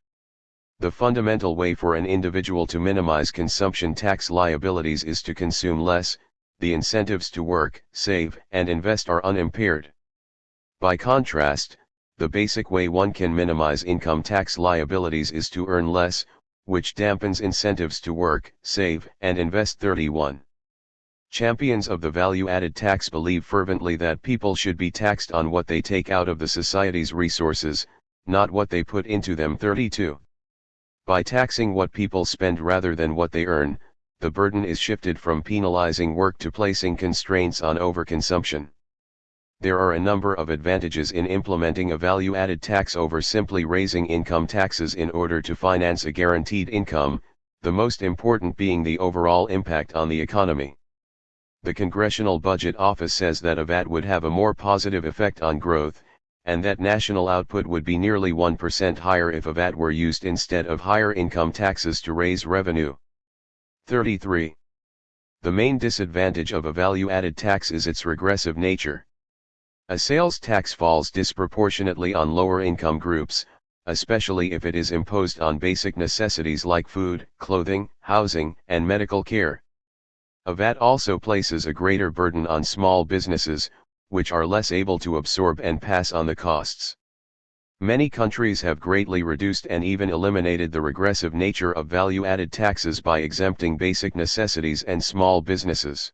Speaker 1: The fundamental way for an individual to minimize consumption tax liabilities is to consume less. The incentives to work, save, and invest are unimpaired. By contrast, the basic way one can minimize income tax liabilities is to earn less, which dampens incentives to work, save, and invest. 31. Champions of the value-added tax believe fervently that people should be taxed on what they take out of the society's resources, not what they put into them. 32. By taxing what people spend rather than what they earn, the burden is shifted from penalizing work to placing constraints on overconsumption. There are a number of advantages in implementing a value-added tax over simply raising income taxes in order to finance a guaranteed income, the most important being the overall impact on the economy. The Congressional Budget Office says that a VAT would have a more positive effect on growth, and that national output would be nearly 1% higher if a VAT were used instead of higher income taxes to raise revenue. 33. The main disadvantage of a value-added tax is its regressive nature. A sales tax falls disproportionately on lower income groups, especially if it is imposed on basic necessities like food, clothing, housing, and medical care. A VAT also places a greater burden on small businesses, which are less able to absorb and pass on the costs. Many countries have greatly reduced and even eliminated the regressive nature of value-added taxes by exempting basic necessities and small businesses.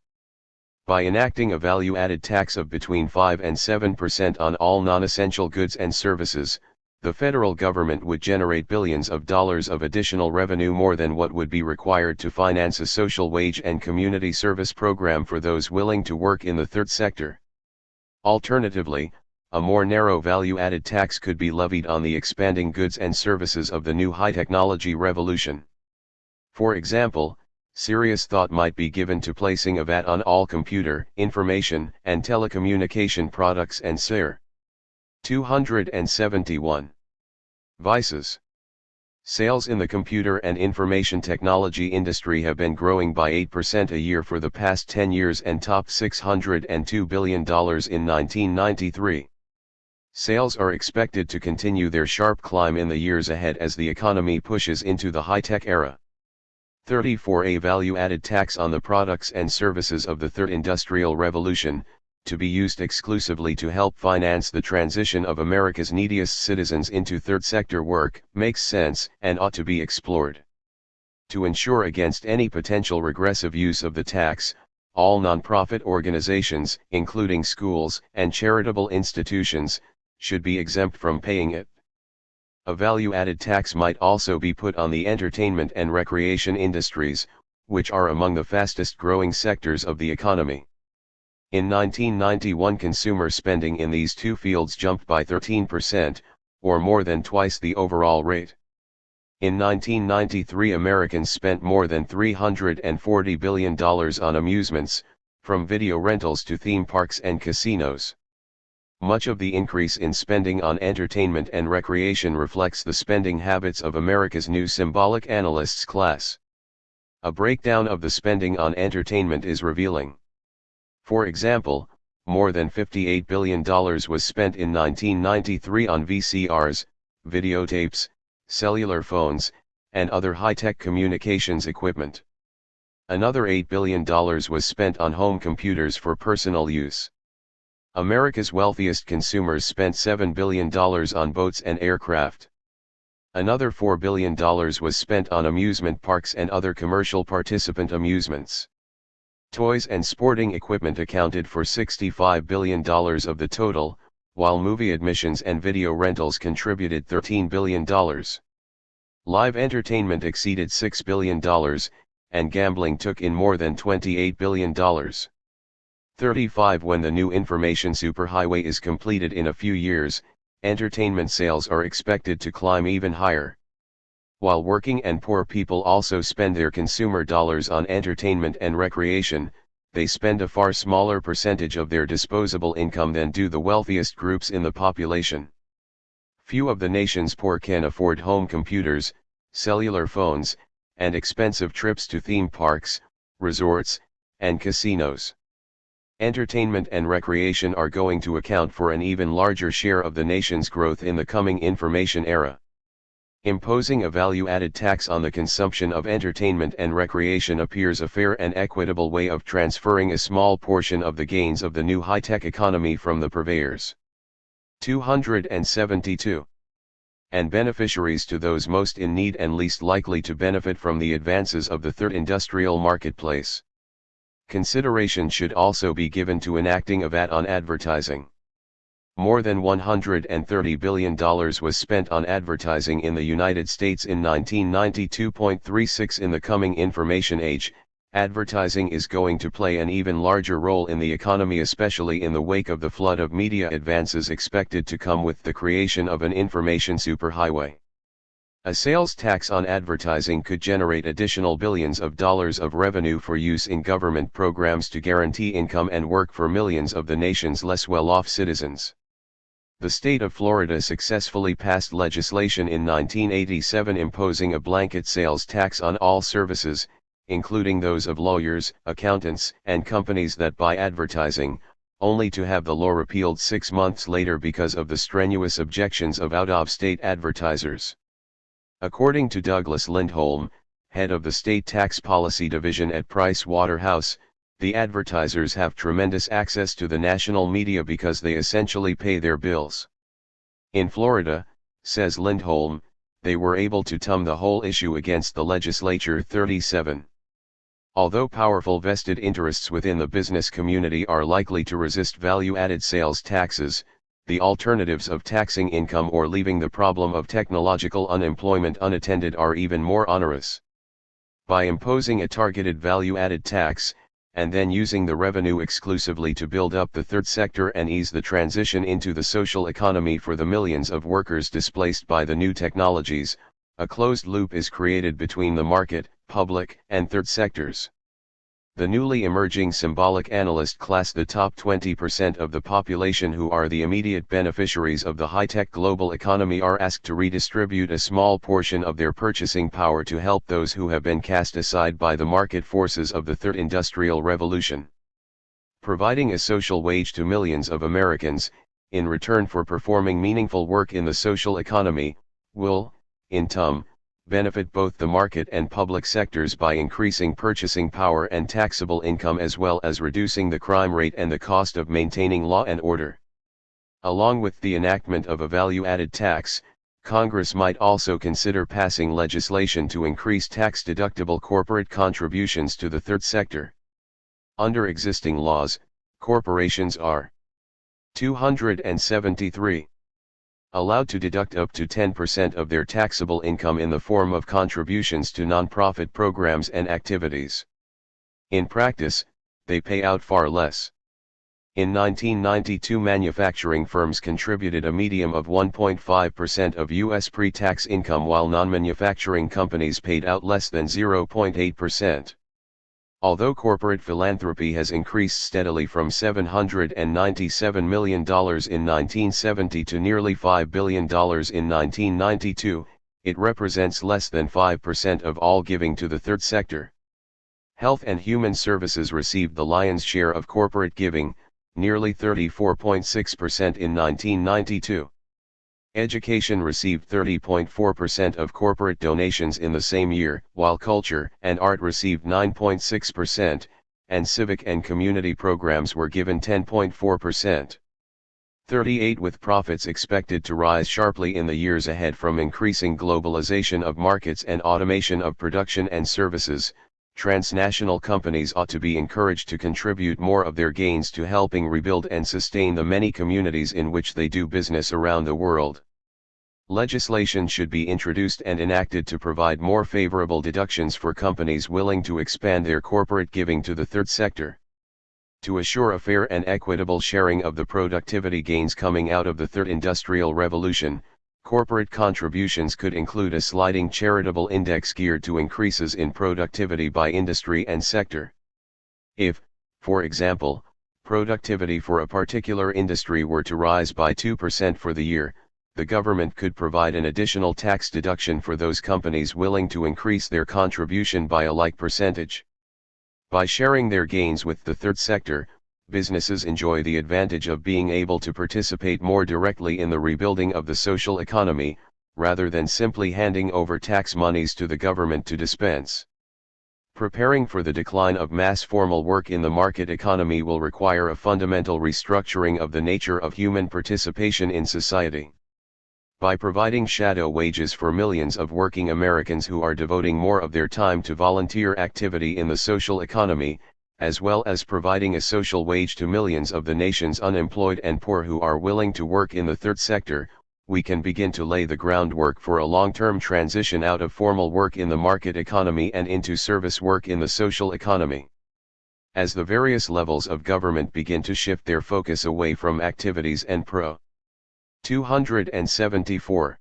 Speaker 1: By enacting a value-added tax of between 5 and 7% on all non-essential goods and services, the federal government would generate billions of dollars of additional revenue, more than what would be required to finance a social wage and community service program for those willing to work in the third sector. Alternatively, a more narrow value-added tax could be levied on the expanding goods and services of the new high-technology revolution. For example, serious thought might be given to placing a VAT on all computer, information, and telecommunication products and SIR. 271. Vices. Sales in the computer and information technology industry have been growing by 8% a year for the past 10 years and topped $602 billion in 1993. Sales are expected to continue their sharp climb in the years ahead as the economy pushes into the high-tech era. 34. A value-added tax on the products and services of the Third Industrial Revolution, to be used exclusively to help finance the transition of America's neediest citizens into third sector work, makes sense and ought to be explored. To ensure against any potential regressive use of the tax, all nonprofit organizations, including schools and charitable institutions, should be exempt from paying it. A value-added tax might also be put on the entertainment and recreation industries, which are among the fastest-growing sectors of the economy. In 1991, consumer spending in these two fields jumped by 13%, or more than twice the overall rate. In 1993, Americans spent more than $340 billion on amusements, from video rentals to theme parks and casinos. Much of the increase in spending on entertainment and recreation reflects the spending habits of America's new symbolic analysts class. A breakdown of the spending on entertainment is revealing. For example, more than $58 billion was spent in 1993 on VCRs, videotapes, cellular phones, and other high-tech communications equipment. Another $8 billion was spent on home computers for personal use. America's wealthiest consumers spent $7 billion on boats and aircraft. Another $4 billion was spent on amusement parks and other commercial participant amusements. Toys and sporting equipment accounted for $65 billion of the total, while movie admissions and video rentals contributed $13 billion. Live entertainment exceeded $6 billion, and gambling took in more than $28 billion. 35 When the new information superhighway is completed in a few years, entertainment sales are expected to climb even higher. While working and poor people also spend their consumer dollars on entertainment and recreation, they spend a far smaller percentage of their disposable income than do the wealthiest groups in the population. Few of the nation's poor can afford home computers, cellular phones, and expensive trips to theme parks, resorts, and casinos. Entertainment and recreation are going to account for an even larger share of the nation's growth in the coming information era. Imposing a value-added tax on the consumption of entertainment and recreation appears a fair and equitable way of transferring a small portion of the gains of the new high-tech economy from the purveyors. 272. And beneficiaries to those most in need and least likely to benefit from the advances of the third industrial marketplace. Consideration should also be given to enacting a VAT on advertising. More than $130 billion was spent on advertising in the United States in 1992.36. In the coming information age, advertising is going to play an even larger role in the economy, especially in the wake of the flood of media advances expected to come with the creation of an information superhighway. A sales tax on advertising could generate additional billions of dollars of revenue for use in government programs to guarantee income and work for millions of the nation's less well-off citizens. The state of Florida successfully passed legislation in 1987 imposing a blanket sales tax on all services, including those of lawyers, accountants, and companies that buy advertising, only to have the law repealed 6 months later because of the strenuous objections of out-of-state advertisers. According to Douglas Lindholm, head of the State Tax Policy Division at Price Waterhouse, the advertisers have tremendous access to the national media because they essentially pay their bills. In Florida, says Lindholm, they were able to turn the whole issue against the legislature. 37. Although powerful vested interests within the business community are likely to resist value-added sales taxes, the alternatives of taxing income or leaving the problem of technological unemployment unattended are even more onerous. By imposing a targeted value-added tax, and then using the revenue exclusively to build up the third sector and ease the transition into the social economy for the millions of workers displaced by the new technologies, a closed loop is created between the market, public, and third sectors. The newly emerging symbolic analyst class, the top 20% of the population who are the immediate beneficiaries of the high-tech global economy, are asked to redistribute a small portion of their purchasing power to help those who have been cast aside by the market forces of the third industrial revolution. Providing a social wage to millions of Americans, in return for performing meaningful work in the social economy, will, in turn, benefit both the market and public sectors by increasing purchasing power and taxable income, as well as reducing the crime rate and the cost of maintaining law and order. Along with the enactment of a value-added tax, Congress might also consider passing legislation to increase tax-deductible corporate contributions to the third sector. Under existing laws, corporations are 273. Allowed to deduct up to 10% of their taxable income in the form of contributions to nonprofit programs and activities. In practice, they pay out far less. In 1992, manufacturing firms contributed a median of 1.5% of U.S. pre-tax income, while non-manufacturing companies paid out less than 0.8%. Although corporate philanthropy has increased steadily from $797 million in 1970 to nearly $5 billion in 1992, it represents less than 5% of all giving to the third sector. Health and Human Services received the lion's share of corporate giving, nearly 34.6% in 1992. Education received 30.4% of corporate donations in the same year, while culture and art received 9.6%, and civic and community programs were given 10.4%. 38 With profits expected to rise sharply in the years ahead from increasing globalization of markets and automation of production and services, transnational companies ought to be encouraged to contribute more of their gains to helping rebuild and sustain the many communities in which they do business around the world. Legislation should be introduced and enacted to provide more favorable deductions for companies willing to expand their corporate giving to the third sector. To assure a fair and equitable sharing of the productivity gains coming out of the third industrial revolution, corporate contributions could include a sliding charitable index geared to increases in productivity by industry and sector. If, for example, productivity for a particular industry were to rise by 2% for the year, the government could provide an additional tax deduction for those companies willing to increase their contribution by a like percentage. By sharing their gains with the third sector, businesses enjoy the advantage of being able to participate more directly in the rebuilding of the social economy, rather than simply handing over tax monies to the government to dispense. Preparing for the decline of mass formal work in the market economy will require a fundamental restructuring of the nature of human participation in society. By providing shadow wages for millions of working Americans who are devoting more of their time to volunteer activity in the social economy, as well as providing a social wage to millions of the nation's unemployed and poor who are willing to work in the third sector, we can begin to lay the groundwork for a long-term transition out of formal work in the market economy and into service work in the social economy. As the various levels of government begin to shift their focus away from activities and 274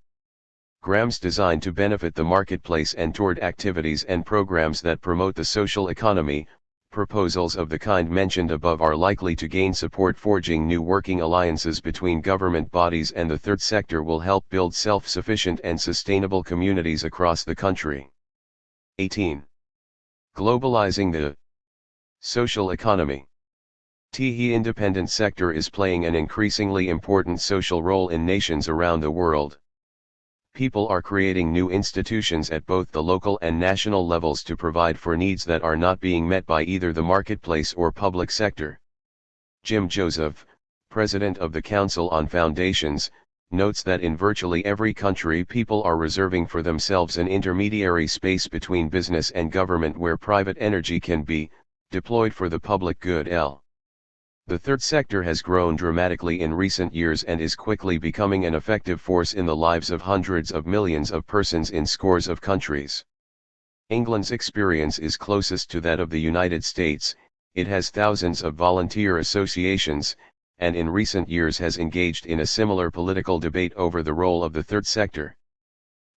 Speaker 1: grams designed to benefit the marketplace and toward activities and programs that promote the social economy, proposals of the kind mentioned above are likely to gain support. Forging new working alliances between government bodies and the third sector will help build self-sufficient and sustainable communities across the country. 18. Globalizing the social economy. The independent sector is playing an increasingly important social role in nations around the world. People are creating new institutions at both the local and national levels to provide for needs that are not being met by either the marketplace or public sector. Jim Joseph, president of the Council on Foundations, notes that in virtually every country people are reserving for themselves an intermediary space between business and government where private energy can be deployed for the public good. The third sector has grown dramatically in recent years and is quickly becoming an effective force in the lives of hundreds of millions of persons in scores of countries. England's experience is closest to that of the United States. It has thousands of volunteer associations, and in recent years has engaged in a similar political debate over the role of the third sector.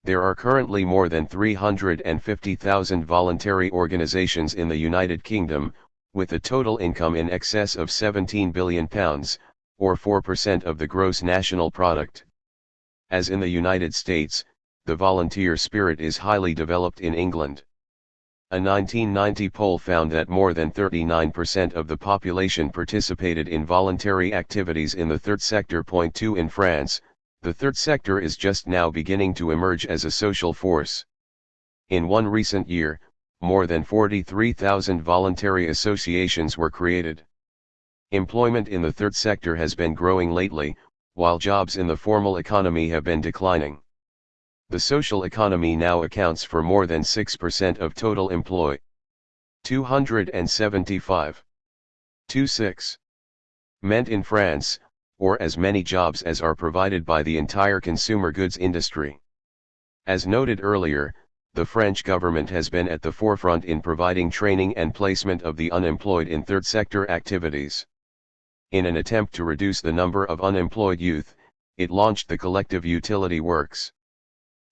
Speaker 1: There are currently more than 350,000 voluntary organizations in the United Kingdom, with a total income in excess of £17 billion, or 4% of the gross national product. As in the United States, the volunteer spirit is highly developed in England. A 1990 poll found that more than 39% of the population participated in voluntary activities in the third sector. 2 In France, the third sector is just now beginning to emerge as a social force. In one recent year, more than 43,000 voluntary associations were created. Employment in the third sector has been growing lately, while jobs in the formal economy have been declining. The social economy now accounts for more than 6% of total employment. 275. 26. Meant in France, or as many jobs as are provided by the entire consumer goods industry. As noted earlier, the French government has been at the forefront in providing training and placement of the unemployed in third sector activities. In an attempt to reduce the number of unemployed youth, it launched the collective utility works.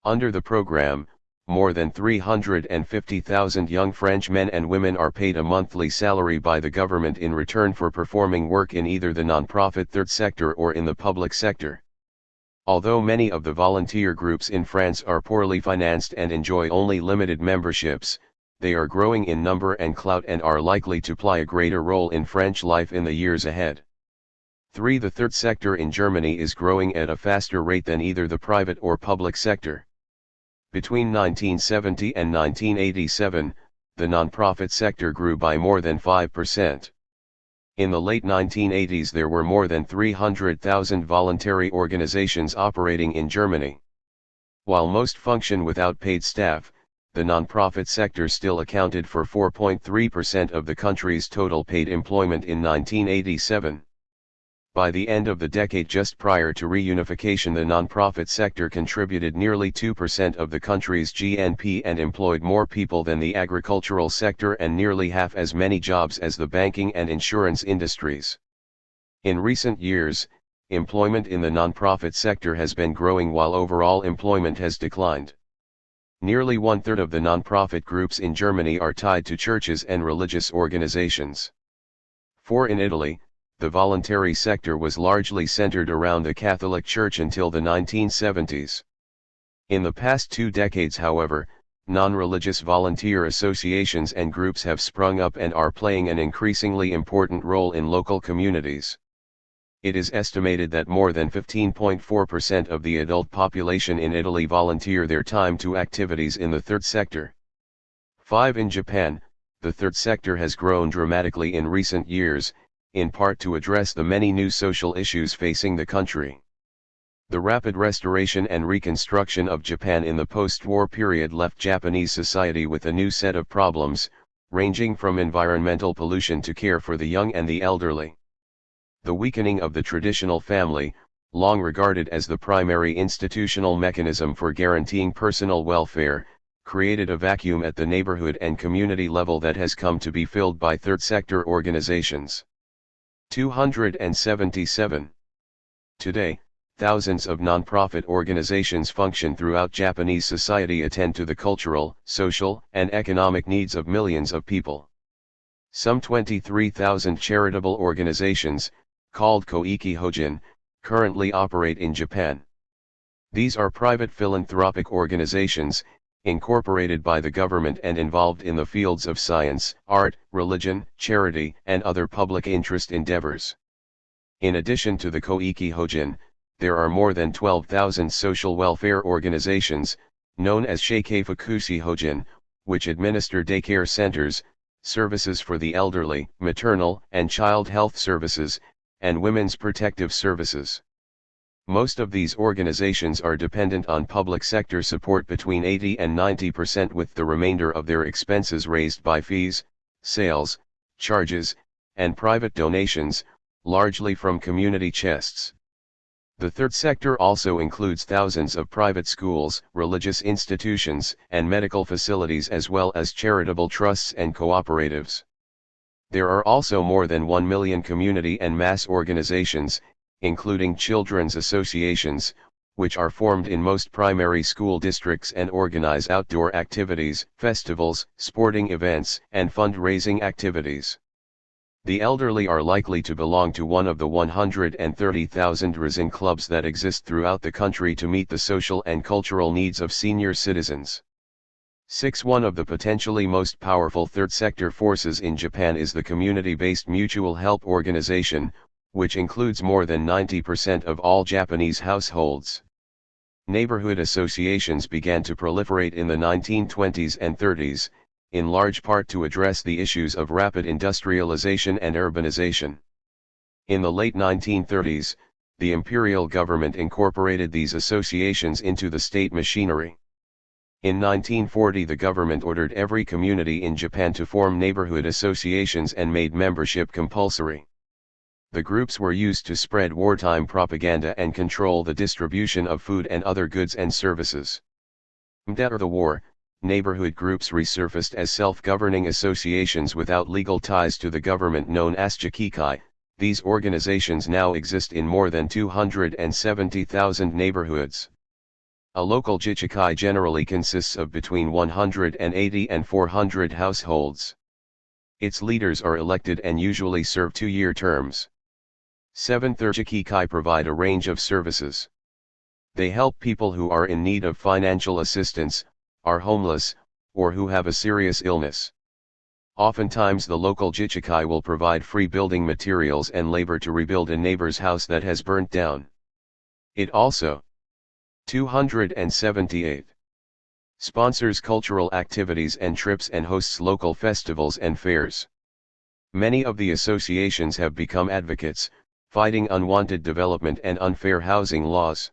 Speaker 1: Under the program, more than 350,000 young French men and women are paid a monthly salary by the government in return for performing work in either the non-profit third sector or in the public sector. Although many of the volunteer groups in France are poorly financed and enjoy only limited memberships, they are growing in number and clout and are likely to play a greater role in French life in the years ahead. 3. The third sector in Germany is growing at a faster rate than either the private or public sector. Between 1970 and 1987, the non-profit sector grew by more than 5%. In the late 1980s there were more than 300,000 voluntary organizations operating in Germany. While most function without paid staff, the non-profit sector still accounted for 4.3% of the country's total paid employment in 1987. By the end of the decade just prior to reunification, the non-profit sector contributed nearly 2% of the country's GNP and employed more people than the agricultural sector and nearly half as many jobs as the banking and insurance industries. In recent years, employment in the non-profit sector has been growing while overall employment has declined. Nearly one-third of the non-profit groups in Germany are tied to churches and religious organizations. 4. In Italy, the voluntary sector was largely centered around the Catholic Church until the 1970s. In the past 2 decades, however, non-religious volunteer associations and groups have sprung up and are playing an increasingly important role in local communities. It is estimated that more than 15.4% of the adult population in Italy volunteer their time to activities in the third sector. 5. In Japan, the third sector has grown dramatically in recent years, in part to address the many new social issues facing the country. The rapid restoration and reconstruction of Japan in the post-war period left Japanese society with a new set of problems, ranging from environmental pollution to care for the young and the elderly. The weakening of the traditional family, long regarded as the primary institutional mechanism for guaranteeing personal welfare, created a vacuum at the neighborhood and community level that has come to be filled by third sector organizations. 277. Today, thousands of non-profit organizations function throughout Japanese society, attend to the cultural, social, and economic needs of millions of people. Some 23,000 charitable organizations, called Koiki Hojin, currently operate in Japan. These are private philanthropic organizations, incorporated by the government and involved in the fields of science, art, religion, charity, and other public interest endeavors. In addition to the Koiki Hojin, there are more than 12,000 social welfare organizations, known as Sheikai Fukushi Hojin, which administer daycare centers, services for the elderly, maternal and child health services, and women's protective services. Most of these organizations are dependent on public sector support, between 80 and 90%, with the remainder of their expenses raised by fees, sales, charges, and private donations, largely from community chests. The third sector also includes thousands of private schools, religious institutions, and medical facilities, as well as charitable trusts and cooperatives. There are also more than 1 million community and mass organizations, including children's associations, which are formed in most primary school districts and organize outdoor activities, festivals, sporting events, and fundraising activities. The elderly are likely to belong to one of the 130,000 Rizin clubs that exist throughout the country to meet the social and cultural needs of senior citizens. 6. One of the potentially most powerful third sector forces in Japan is the community-based mutual help organization, which includes more than 90% of all Japanese households. Neighborhood associations began to proliferate in the 1920s and 30s, in large part to address the issues of rapid industrialization and urbanization. In the late 1930s, the imperial government incorporated these associations into the state machinery. In 1940, the government ordered every community in Japan to form neighborhood associations and made membership compulsory. The groups were used to spread wartime propaganda and control the distribution of food and other goods and services. After the war, neighborhood groups resurfaced as self-governing associations without legal ties to the government, known as jikikai. These organizations now exist in more than 270,000 neighborhoods. A local jichikai generally consists of between 180 and 400 households. Its leaders are elected and usually serve 2-year terms. 7. Jikikai provide a range of services. They help people who are in need of financial assistance, are homeless, or who have a serious illness. Oftentimes the local jichikai will provide free building materials and labor to rebuild a neighbor's house that has burnt down. It also 278 sponsors cultural activities and trips and hosts local festivals and fairs. Many of the associations have become advocates, fighting unwanted development and unfair housing laws.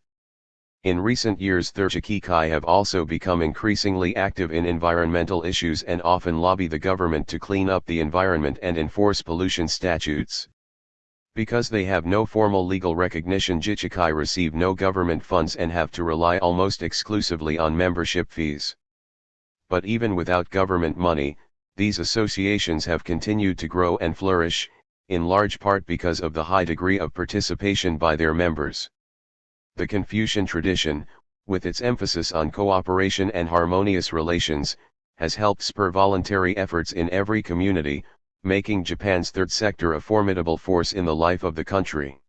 Speaker 1: In recent years, THIRD-WORLDISM have also become increasingly active in environmental issues and often lobby the government to clean up the environment and enforce pollution statutes. Because they have no formal legal recognition, jichikai receive no government funds and have to rely almost exclusively on membership fees. But even without government money, these associations have continued to grow and flourish, in large part because of the high degree of participation by their members. The Confucian tradition, with its emphasis on cooperation and harmonious relations, has helped spur voluntary efforts in every community, making Japan's third sector a formidable force in the life of the country.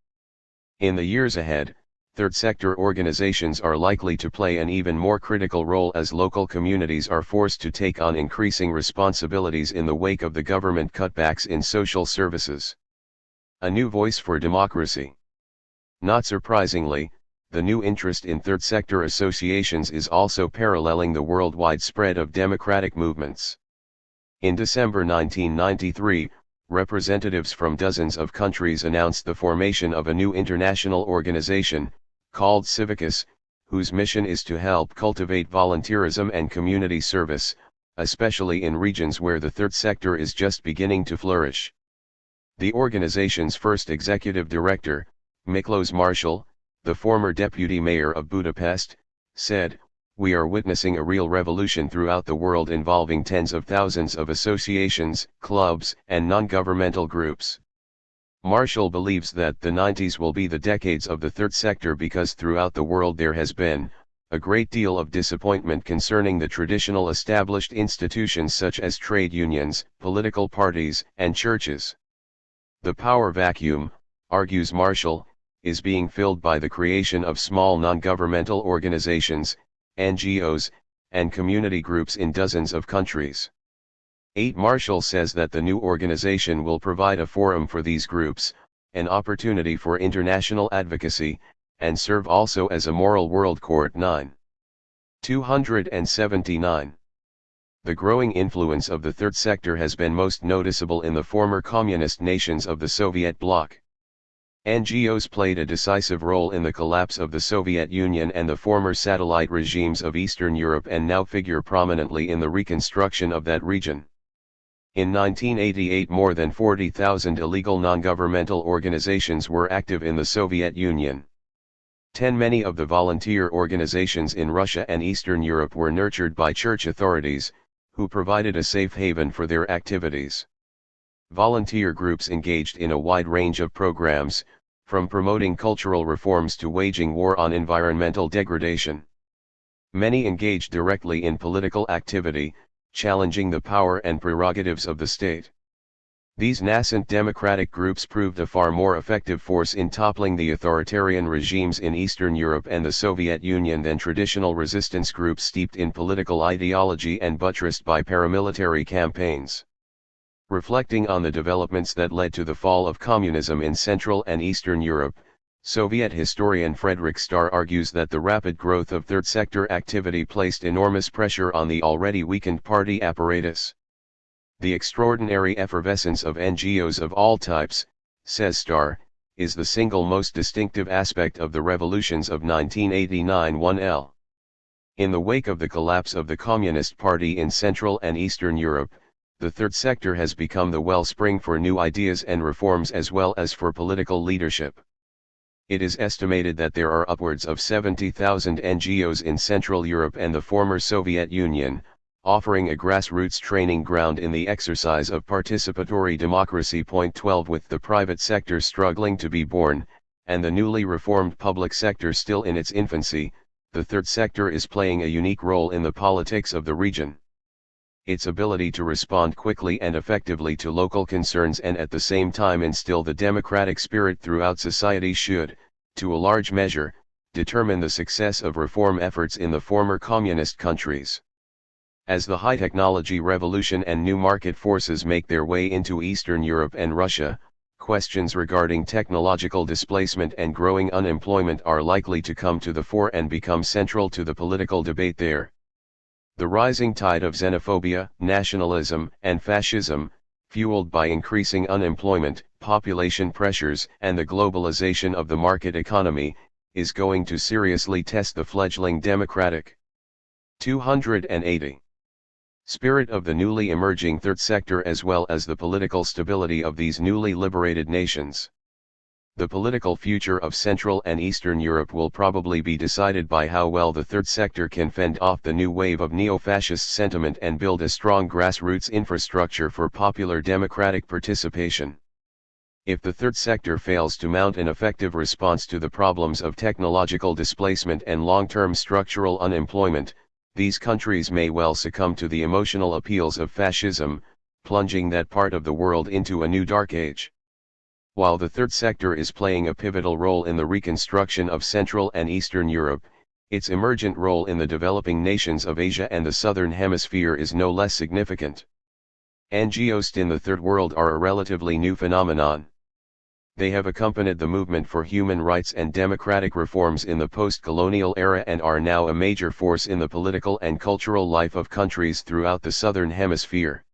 Speaker 1: In the years ahead, third sector organizations are likely to play an even more critical role as local communities are forced to take on increasing responsibilities in the wake of the government cutbacks in social services. A new voice for democracy. Not surprisingly, the new interest in third sector associations is also paralleling the worldwide spread of democratic movements. In December 1993, representatives from dozens of countries announced the formation of a new international organization, called Civicus, whose mission is to help cultivate volunteerism and community service, especially in regions where the third sector is just beginning to flourish. The organization's first executive director, Miklos Marshall, the former deputy mayor of Budapest, said, "We are witnessing a real revolution throughout the world involving tens of thousands of associations, clubs, and non-governmental groups." Marshall believes that the 90s will be the decades of the third sector because throughout the world there has been a great deal of disappointment concerning the traditional established institutions such as trade unions, political parties, and churches. The power vacuum, argues Marshall, is being filled by the creation of small non-governmental organizations, NGOs, and community groups in dozens of countries. 8. Marshall says that the new organization will provide a forum for these groups, an opportunity for international advocacy, and serve also as a moral world court. 9. 279. The growing influence of the third sector has been most noticeable in the former communist nations of the Soviet bloc. NGOs played a decisive role in the collapse of the Soviet Union and the former satellite regimes of Eastern Europe and now figure prominently in the reconstruction of that region. In 1988, more than 40,000 illegal non-governmental organizations were active in the Soviet Union. Many of the volunteer organizations in Russia and Eastern Europe were nurtured by church authorities, who provided a safe haven for their activities. Volunteer groups engaged in a wide range of programs, from promoting cultural reforms to waging war on environmental degradation. Many engaged directly in political activity, challenging the power and prerogatives of the state. These nascent democratic groups proved a far more effective force in toppling the authoritarian regimes in Eastern Europe and the Soviet Union than traditional resistance groups steeped in political ideology and buttressed by paramilitary campaigns. Reflecting on the developments that led to the fall of communism in Central and Eastern Europe, Soviet historian Frederick Starr argues that the rapid growth of third sector activity placed enormous pressure on the already weakened party apparatus. The extraordinary effervescence of NGOs of all types, says Starr, is the single most distinctive aspect of the revolutions of 1989-1L. In the wake of the collapse of the Communist Party in Central and Eastern Europe, the third sector has become the wellspring for new ideas and reforms as well as for political leadership. It is estimated that there are upwards of 70,000 NGOs in Central Europe and the former Soviet Union, offering a grassroots training ground in the exercise of participatory democracy. 12 With the private sector struggling to be born, and the newly reformed public sector still in its infancy, the third sector is playing a unique role in the politics of the region. Its ability to respond quickly and effectively to local concerns and at the same time instill the democratic spirit throughout society should, to a large measure, determine the success of reform efforts in the former communist countries. As the high-technology revolution and new market forces make their way into Eastern Europe and Russia, questions regarding technological displacement and growing unemployment are likely to come to the fore and become central to the political debate there. The rising tide of xenophobia, nationalism, and fascism, fueled by increasing unemployment, population pressures, and the globalization of the market economy, is going to seriously test the fledgling democratic 280 spirit of the newly emerging third sector as well as the political stability of these newly liberated nations. The political future of Central and Eastern Europe will probably be decided by how well the third sector can fend off the new wave of neo-fascist sentiment and build a strong grassroots infrastructure for popular democratic participation. If the third sector fails to mount an effective response to the problems of technological displacement and long-term structural unemployment, these countries may well succumb to the emotional appeals of fascism, plunging that part of the world into a new dark age. While the third sector is playing a pivotal role in the reconstruction of Central and Eastern Europe, its emergent role in the developing nations of Asia and the Southern Hemisphere is no less significant. NGOs in the Third World are a relatively new phenomenon. They have accompanied the movement for human rights and democratic reforms in the post-colonial era and are now a major force in the political and cultural life of countries throughout the Southern Hemisphere.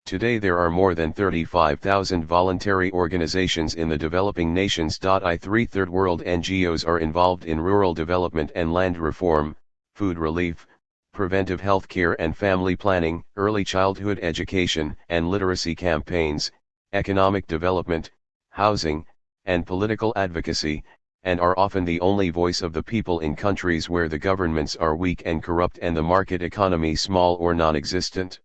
Speaker 1: Today there are more than 35,000 voluntary organizations in the developing nations. I3 Third World NGOs are involved in rural development and land reform, food relief, preventive health care and family planning, early childhood education and literacy campaigns, economic development, housing, and political advocacy, and are often the only voice of the people in countries where the governments are weak and corrupt and the market economy small or non-existent.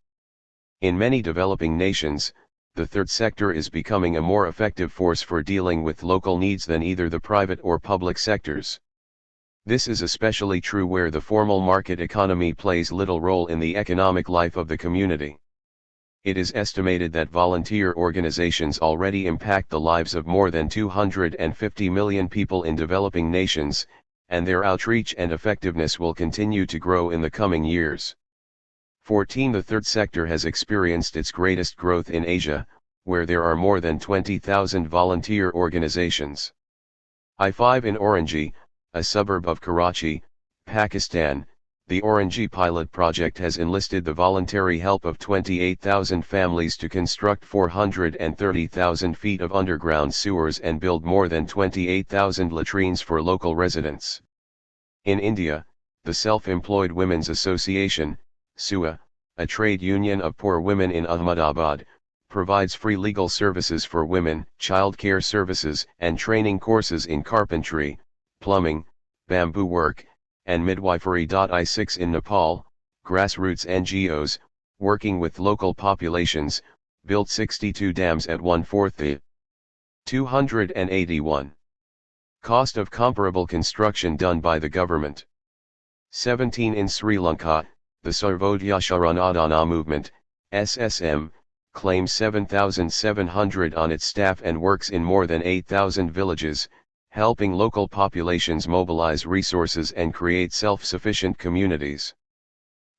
Speaker 1: In many developing nations, the third sector is becoming a more effective force for dealing with local needs than either the private or public sectors. This is especially true where the formal market economy plays little role in the economic life of the community. It is estimated that volunteer organizations already impact the lives of more than 250 million people in developing nations, and their outreach and effectiveness will continue to grow in the coming years. 14. The third sector has experienced its greatest growth in Asia, where there are more than 20,000 volunteer organizations. I5 in Orangi, a suburb of Karachi, Pakistan, the Orangi pilot project has enlisted the voluntary help of 28,000 families to construct 430,000 feet of underground sewers and build more than 28,000 latrines for local residents. In India, the Self-Employed Women's Association, SUA, a trade union of poor women in Ahmedabad, provides free legal services for women, child care services and training courses in carpentry, plumbing, bamboo work, and midwifery. I6 in Nepal, grassroots NGOs, working with local populations, built 62 dams at 1/4 the 281 cost of comparable construction done by the government. 17 in Sri Lanka, the Sarvodaya Sharanadana movement, SSM, claims 7,700 on its staff and works in more than 8,000 villages, helping local populations mobilize resources and create self-sufficient communities.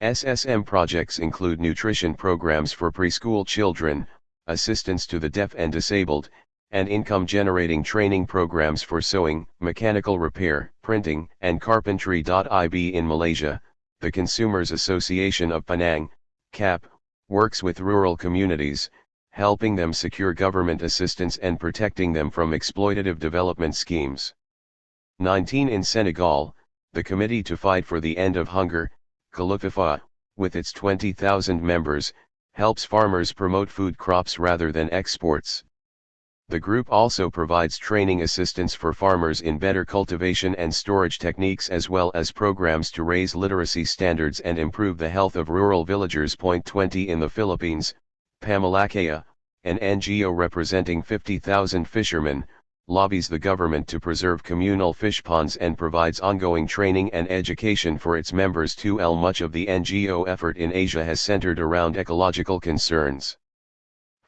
Speaker 1: SSM projects include nutrition programs for preschool children, assistance to the deaf and disabled, and income-generating training programs for sewing, mechanical repair, printing, and carpentry. IB in Malaysia, the Consumers Association of Penang, CAP, works with rural communities, helping them secure government assistance and protecting them from exploitative development schemes. 19 in Senegal, the Committee to Fight for the End of Hunger, Kalififa, with its 20,000 members, helps farmers promote food crops rather than exports. The group also provides training assistance for farmers in better cultivation and storage techniques as well as programs to raise literacy standards and improve the health of rural villagers. 20 in the Philippines, Pamalakaya, an NGO representing 50,000 fishermen, lobbies the government to preserve communal fish ponds and provides ongoing training and education for its members. 2L Much of the NGO effort in Asia has centered around ecological concerns.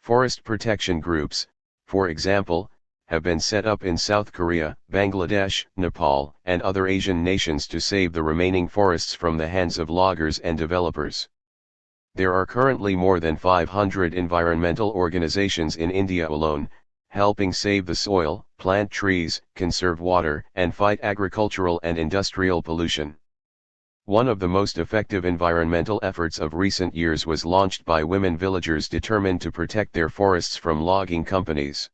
Speaker 1: Forest protection groups, for example, have been set up in South Korea, Bangladesh, Nepal, and other Asian nations to save the remaining forests from the hands of loggers and developers. There are currently more than 500 environmental organizations in India alone, helping save the soil, plant trees, conserve water, and fight agricultural and industrial pollution. One of the most effective environmental efforts of recent years was launched by women villagers determined to protect their forests from logging companies.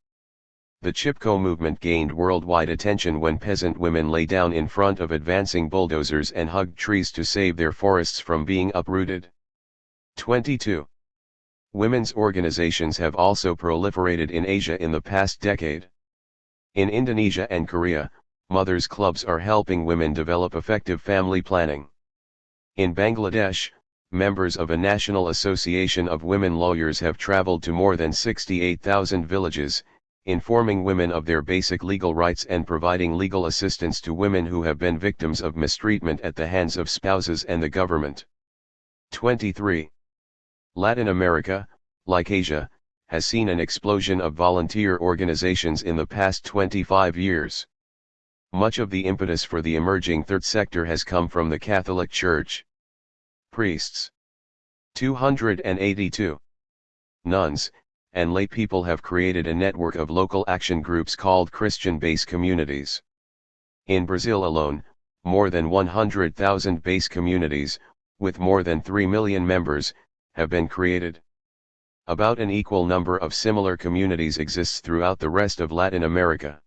Speaker 1: The Chipko movement gained worldwide attention when peasant women lay down in front of advancing bulldozers and hugged trees to save their forests from being uprooted. 22. Women's organizations have also proliferated in Asia in the past decade. In Indonesia and Korea, mothers' clubs are helping women develop effective family planning. In Bangladesh, members of a National Association of Women Lawyers have traveled to more than 68,000 villages, informing women of their basic legal rights and providing legal assistance to women who have been victims of mistreatment at the hands of spouses and the government. 23. Latin America, like Asia, has seen an explosion of volunteer organizations in the past 25 years. Much of the impetus for the emerging third sector has come from the Catholic Church. Priests, 282. Nuns, and lay people have created a network of local action groups called Christian base communities. In Brazil alone, more than 100,000 base communities, with more than 3 million members, have been created. About an equal number of similar communities exists throughout the rest of Latin America.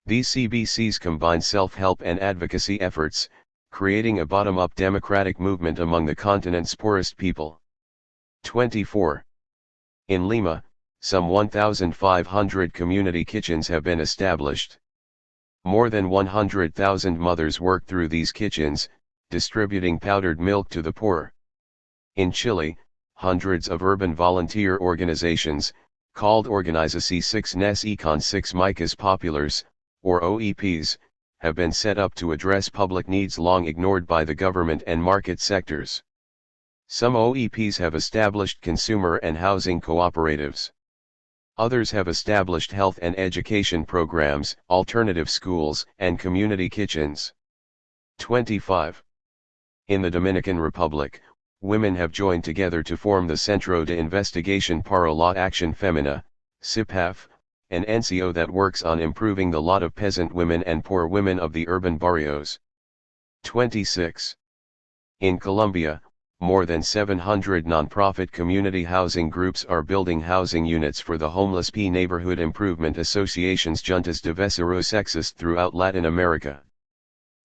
Speaker 1: These CBCs combine self-help and advocacy efforts, creating a bottom-up democratic movement among the continent's poorest people. 24. In Lima, some 1,500 community kitchens have been established. More than 100,000 mothers work through these kitchens, distributing powdered milk to the poor. In Chile, hundreds of urban volunteer organizations, called Organizaciones Económicas Populares, or OEPs, have been set up to address public needs long ignored by the government and market sectors. Some OEPs have established consumer and housing cooperatives. Others have established health and education programs, alternative schools, and community kitchens. 25. In the Dominican Republic, women have joined together to form the Centro de Investigación para la Acción Femina, CIPAF, an NCO that works on improving the lot of peasant women and poor women of the urban barrios. 26. In Colombia, more than 700 non-profit community housing groups are building housing units for the homeless neighborhood improvement associations Juntas de Vecinos Sexist throughout Latin America.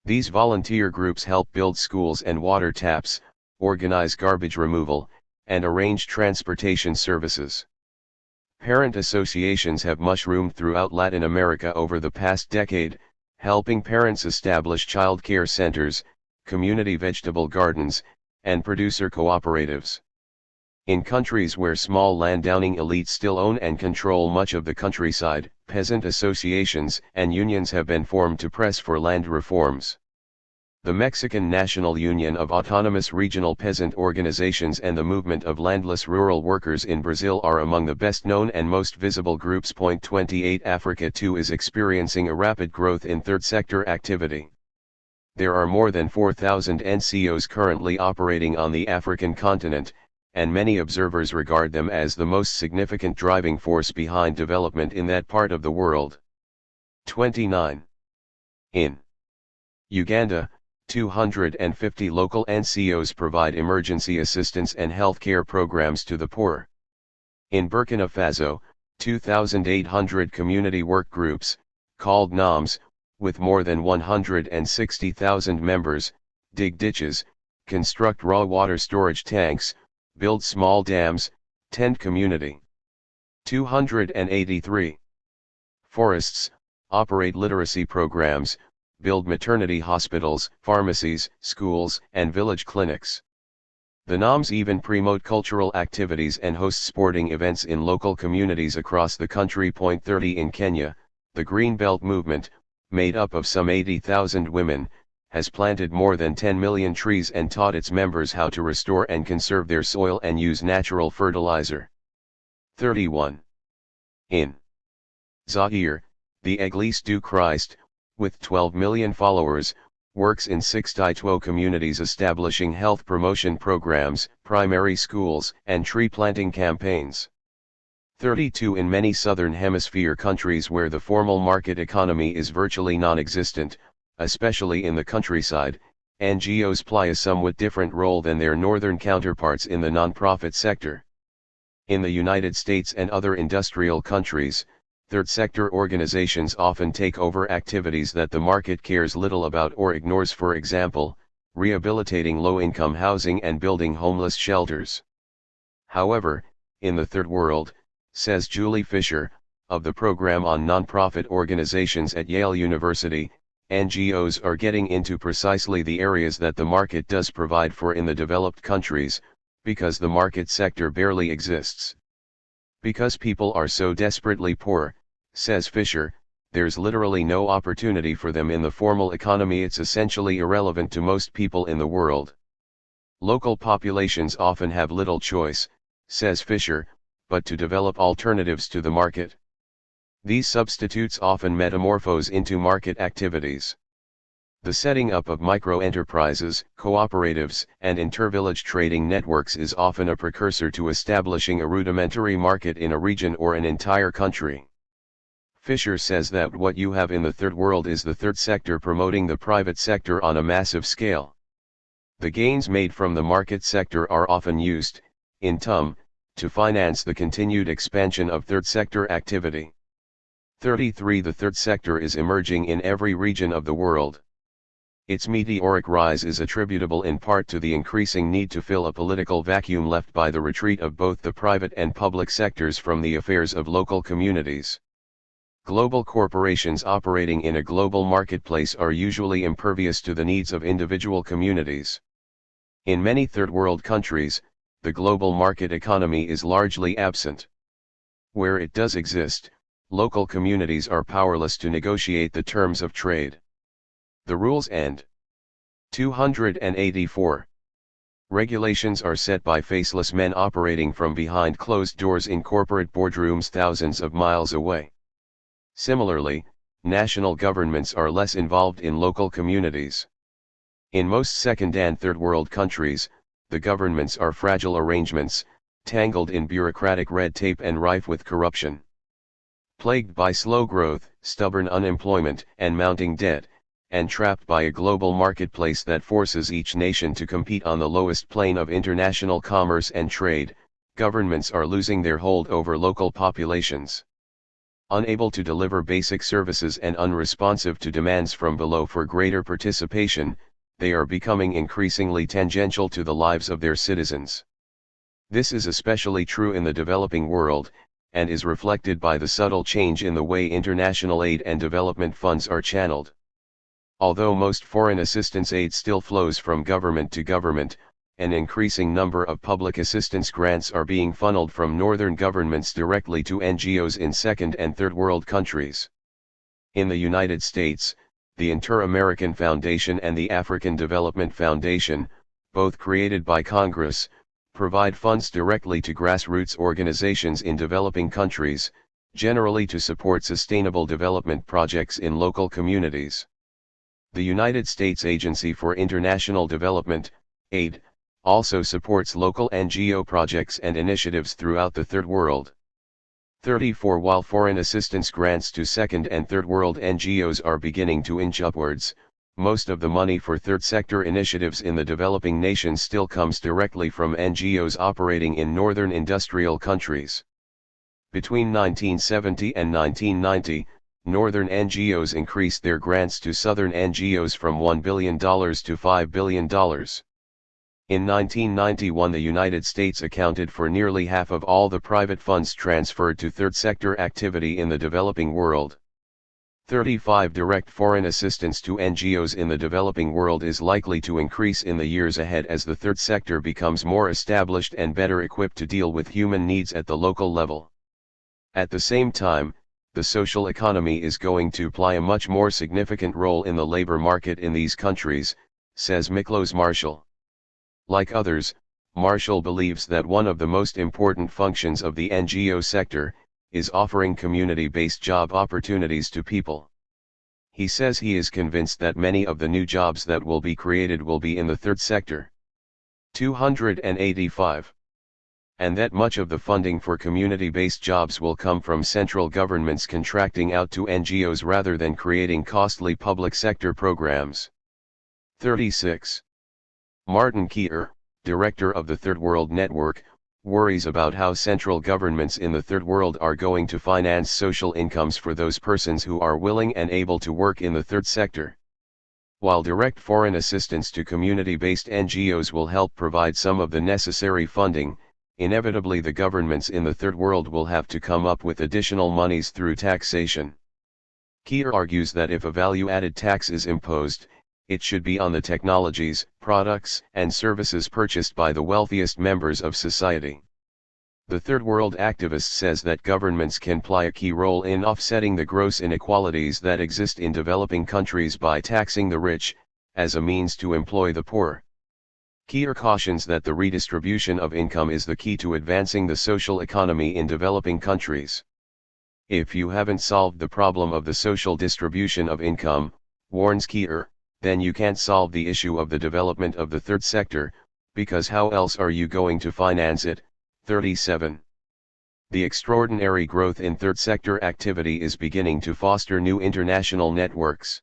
Speaker 1: These volunteer groups help build schools and water taps, organize garbage removal, and arrange transportation services. Parent associations have mushroomed throughout Latin America over the past decade, helping parents establish child care centers, community vegetable gardens, and producer cooperatives. In countries where small landowning elites still own and control much of the countryside, peasant associations and unions have been formed to press for land reforms. The Mexican National Union of Autonomous Regional Peasant Organizations and the Movement of Landless Rural Workers in Brazil are among the best known and most visible groups. 28 Africa too is experiencing a rapid growth in third sector activity. There are more than 4,000 NCOs currently operating on the African continent, and many observers regard them as the most significant driving force behind development in that part of the world. 29. In Uganda, 250 local NCOs provide emergency assistance and healthcare programs to the poor. In Burkina Faso, 2,800 community work groups, called NOMs, with more than 160,000 members, dig ditches, construct raw water storage tanks, build small dams, tend community. 283. Forests, operate literacy programs, build maternity hospitals, pharmacies, schools, and village clinics. The NOMs even promote cultural activities and host sporting events in local communities across the country. 30 In Kenya, the Green Belt movement, made up of some 80,000 women, has planted more than 10 million trees and taught its members how to restore and conserve their soil and use natural fertilizer. 31. In Zaire, the Église du Christ, with 12 million followers, works in 6 THIRD-WO communities establishing health promotion programs, primary schools, and tree planting campaigns. 32 In many Southern Hemisphere countries where the formal market economy is virtually non-existent, especially in the countryside, NGOs play a somewhat different role than their northern counterparts in the nonprofit sector. In the United States and other industrial countries, third sector organizations often take over activities that the market cares little about or ignores, for example, rehabilitating low-income housing and building homeless shelters. However, in the Third World, says Julie Fisher, of the Program on Nonprofit Organizations at Yale University, NGOs are getting into precisely the areas that the market does provide for in the developed countries, because the market sector barely exists. Because people are so desperately poor, says Fisher, there's literally no opportunity for them in the formal economy. It's essentially irrelevant to most people in the world. Local populations often have little choice, says Fisher, but to develop alternatives to the market. These substitutes often metamorphose into market activities. The setting up of micro-enterprises, cooperatives, and intervillage trading networks is often a precursor to establishing a rudimentary market in a region or an entire country. Fisher says that what you have in the Third World is the third sector promoting the private sector on a massive scale. The gains made from the market sector are often used, in turn, to finance the continued expansion of third sector activity. 33 The third sector is emerging in every region of the world. Its meteoric rise is attributable in part to the increasing need to fill a political vacuum left by the retreat of both the private and public sectors from the affairs of local communities. Global corporations operating in a global marketplace are usually impervious to the needs of individual communities. In many third world countries, the global market economy is largely absent. Where it does exist, local communities are powerless to negotiate the terms of trade. The rules and 284. Regulations are set by faceless men operating from behind closed doors in corporate boardrooms thousands of miles away. Similarly, national governments are less involved in local communities. In most second and third world countries, the governments are fragile arrangements, tangled in bureaucratic red tape and rife with corruption. Plagued by slow growth, stubborn unemployment, and mounting debt, and trapped by a global marketplace that forces each nation to compete on the lowest plane of international commerce and trade, governments are losing their hold over local populations. Unable to deliver basic services and unresponsive to demands from below for greater participation, they are becoming increasingly tangential to the lives of their citizens. This is especially true in the developing world, and is reflected by the subtle change in the way international aid and development funds are channeled. Although most foreign assistance aid still flows from government to government, an increasing number of public assistance grants are being funneled from northern governments directly to NGOs in second and third world countries. In the United States, the Inter-American Foundation and the African Development Foundation, both created by Congress, provide funds directly to grassroots organizations in developing countries, generally to support sustainable development projects in local communities. The United States Agency for International Development, AID, also supports local NGO projects and initiatives throughout the Third World. 34 While foreign assistance grants to second and third world NGOs are beginning to inch upwards, most of the money for third sector initiatives in the developing nations still comes directly from NGOs operating in northern industrial countries. Between 1970 and 1990, northern NGOs increased their grants to southern NGOs from $1 billion to $5 billion. In 1991, the United States accounted for nearly half of all the private funds transferred to third sector activity in the developing world. 35 Direct foreign assistance to NGOs in the developing world is likely to increase in the years ahead as the third sector becomes more established and better equipped to deal with human needs at the local level. At the same time, the social economy is going to play a much more significant role in the labor market in these countries, says Miklos Marshall. Like others, Marshall believes that one of the most important functions of the NGO sector is offering community-based job opportunities to people. he says he is convinced that many of the new jobs that will be created will be in the third sector. 285. And that much of the funding for community-based jobs will come from central governments contracting out to NGOs rather than creating costly public sector programs. 36. Martin Keir, director of the Third World Network, worries about how central governments in the Third World are going to finance social incomes for those persons who are willing and able to work in the third sector. While direct foreign assistance to community-based NGOs will help provide some of the necessary funding, inevitably the governments in the Third World will have to come up with additional monies through taxation. Keir argues that if a value-added tax is imposed, it should be on the technologies, products, and services purchased by the wealthiest members of society. The Third World activist says that governments can play a key role in offsetting the gross inequalities that exist in developing countries by taxing the rich, as a means to employ the poor. Keir cautions that the redistribution of income is the key to advancing the social economy in developing countries. If you haven't solved the problem of the social distribution of income, warns Keir, then you can't solve the issue of the development of the third sector, because how else are you going to finance it? 37. The extraordinary growth in third sector activity is beginning to foster new international networks.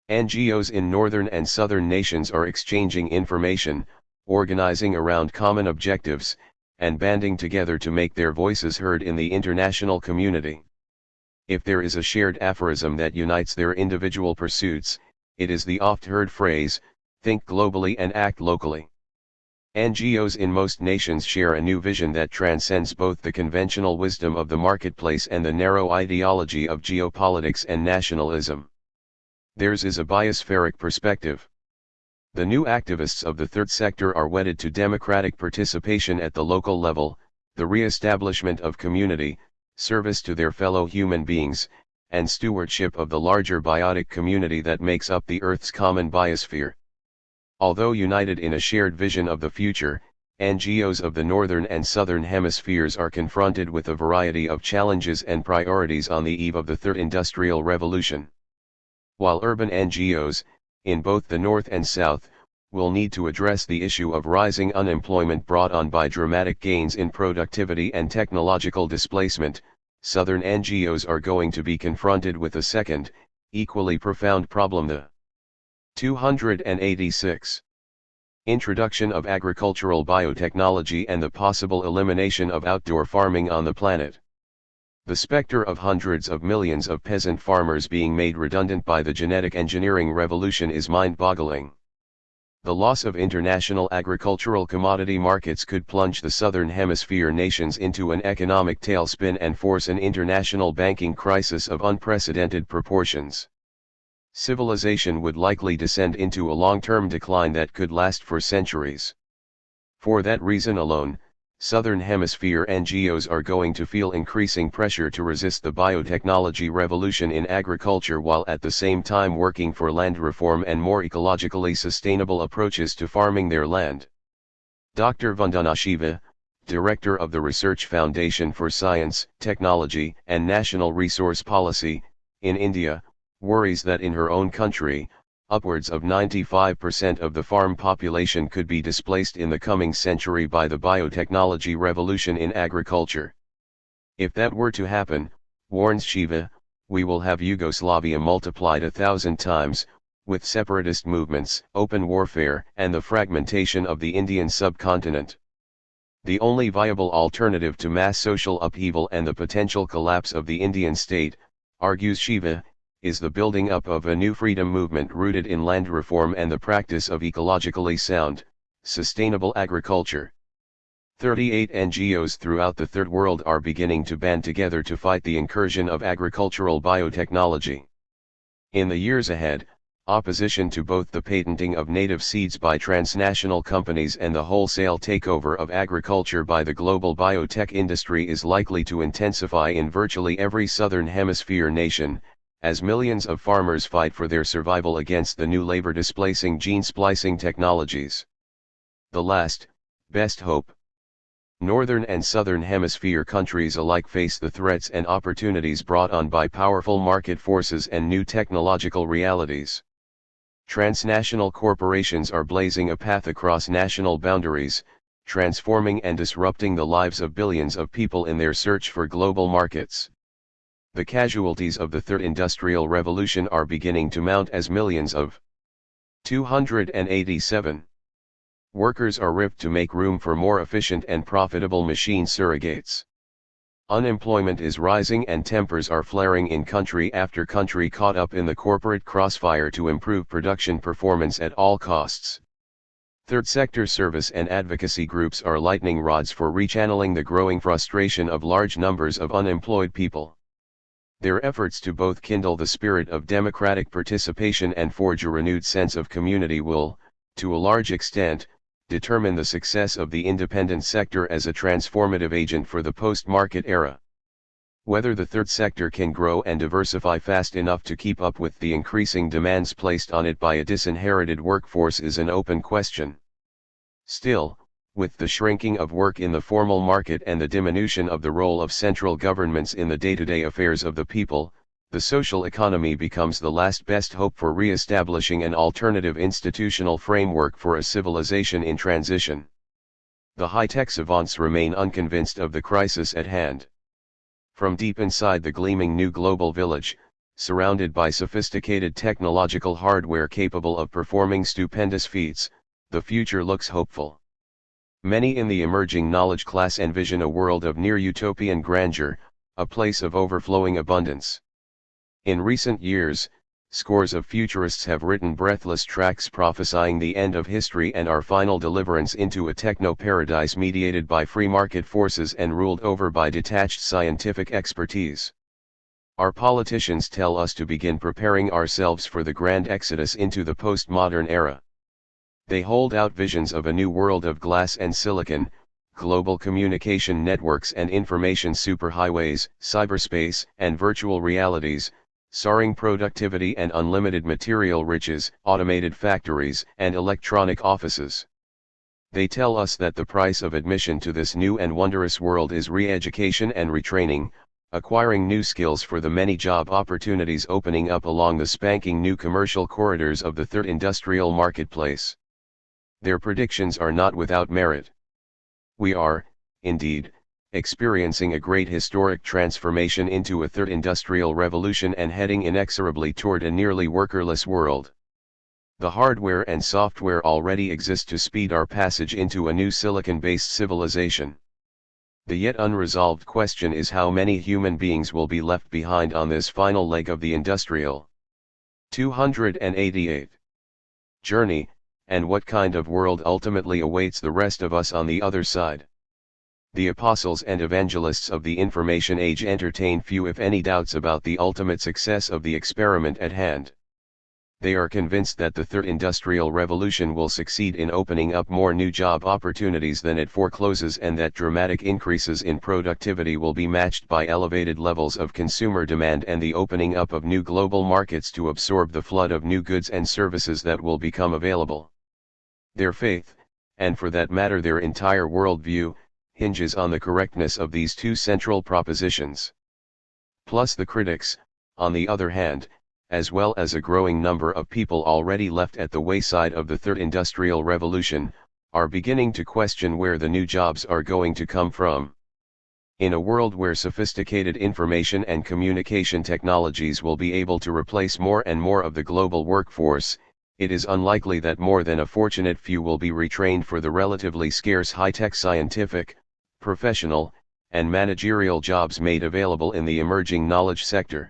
Speaker 1: NGOs in northern and southern nations are exchanging information, organizing around common objectives, and banding together to make their voices heard in the international community. If there is a shared aphorism that unites their individual pursuits, it is the oft-heard phrase, think globally and act locally. NGOs in most nations share a new vision that transcends both the conventional wisdom of the marketplace and the narrow ideology of geopolitics and nationalism. Theirs is a biospheric perspective. The new activists of the third sector are wedded to democratic participation at the local level, the re-establishment of community, service to their fellow human beings, and stewardship of the larger biotic community that makes up the Earth's common biosphere. Although united in a shared vision of the future, NGOs of the northern and southern hemispheres are confronted with a variety of challenges and priorities on the eve of the third industrial revolution. While urban NGOs, in both the North and South, will need to address the issue of rising unemployment brought on by dramatic gains in productivity and technological displacement, Southern NGOs are going to be confronted with a second, equally profound problem: the 286. Introduction of agricultural biotechnology and the possible elimination of outdoor farming on the planet. The specter of hundreds of millions of peasant farmers being made redundant by the genetic engineering revolution is mind-boggling. The loss of international agricultural commodity markets could plunge the southern hemisphere nations into an economic tailspin and force an international banking crisis of unprecedented proportions. Civilization would likely descend into a long-term decline that could last for centuries. For that reason alone, Southern Hemisphere NGOs are going to feel increasing pressure to resist the biotechnology revolution in agriculture while at the same time working for land reform and more ecologically sustainable approaches to farming their land. Dr. Vandana Shiva, director of the Research Foundation for Science, Technology, and National Resource Policy, in India, worries that in her own country, upwards of 95% of the farm population could be displaced in the coming century by the biotechnology revolution in agriculture. If that were to happen, warns Shiva, we will have Yugoslavia multiplied 1,000 times, with separatist movements, open warfare, and the fragmentation of the Indian subcontinent. The only viable alternative to mass social upheaval and the potential collapse of the Indian state, argues Shiva, is the building up of a new freedom movement rooted in land reform and the practice of ecologically sound, sustainable agriculture. 38 NGOs throughout the Third World are beginning to band together to fight the incursion of agricultural biotechnology. In the years ahead, opposition to both the patenting of native seeds by transnational companies and the wholesale takeover of agriculture by the global biotech industry is likely to intensify in virtually every Southern Hemisphere nation, as millions of farmers fight for their survival against the new labor-displacing gene splicing technologies. The last, best hope. Northern and Southern Hemisphere countries alike face the threats and opportunities brought on by powerful market forces and new technological realities. Transnational corporations are blazing a path across national boundaries, transforming and disrupting the lives of billions of people in their search for global markets. The casualties of the Third Industrial Revolution are beginning to mount as millions of 287 workers are ripped to make room for more efficient and profitable machine surrogates. Unemployment is rising and tempers are flaring in country after country caught up in the corporate crossfire to improve production performance at all costs. Third sector service and advocacy groups are lightning rods for rechanneling the growing frustration of large numbers of unemployed people. Their efforts to both kindle the spirit of democratic participation and forge a renewed sense of community will, to a large extent, determine the success of the independent sector as a transformative agent for the post-market era. Whether the third sector can grow and diversify fast enough to keep up with the increasing demands placed on it by a disinherited workforce is an open question. Still, with the shrinking of work in the formal market and the diminution of the role of central governments in the day-to-day affairs of the people, the social economy becomes the last best hope for re-establishing an alternative institutional framework for a civilization in transition. The high-tech savants remain unconvinced of the crisis at hand. From deep inside the gleaming new global village, surrounded by sophisticated technological hardware capable of performing stupendous feats, the future looks hopeful. Many in the emerging knowledge class envision a world of near-utopian grandeur, a place of overflowing abundance. In recent years, scores of futurists have written breathless tracts prophesying the end of history and our final deliverance into a techno-paradise mediated by free market forces and ruled over by detached scientific expertise. Our politicians tell us to begin preparing ourselves for the grand exodus into the postmodern era. They hold out visions of a new world of glass and silicon, global communication networks and information superhighways, cyberspace and virtual realities, soaring productivity and unlimited material riches, automated factories and electronic offices. They tell us that the price of admission to this new and wondrous world is re-education and retraining, acquiring new skills for the many job opportunities opening up along the spanking new commercial corridors of the third industrial marketplace. Their predictions are not without merit. We are, indeed, experiencing a great historic transformation into a third industrial revolution and heading inexorably toward a nearly workerless world. The hardware and software already exist to speed our passage into a new silicon-based civilization. The yet unresolved question is how many human beings will be left behind on this final leg of the industrial 288 journey, and what kind of world ultimately awaits the rest of us on the other side. The apostles and evangelists of the information age entertain few if any doubts about the ultimate success of the experiment at hand. They are convinced that the third industrial revolution will succeed in opening up more new job opportunities than it forecloses and that dramatic increases in productivity will be matched by elevated levels of consumer demand and the opening up of new global markets to absorb the flood of new goods and services that will become available. Their faith, and for that matter their entire worldview, hinges on the correctness of these two central propositions. Plus the critics, on the other hand, as well as a growing number of people already left at the wayside of the third industrial revolution, are beginning to question where the new jobs are going to come from. In a world where sophisticated information and communication technologies will be able to replace more and more of the global workforce, it is unlikely that more than a fortunate few will be retrained for the relatively scarce high-tech scientific, professional, and managerial jobs made available in the emerging knowledge sector.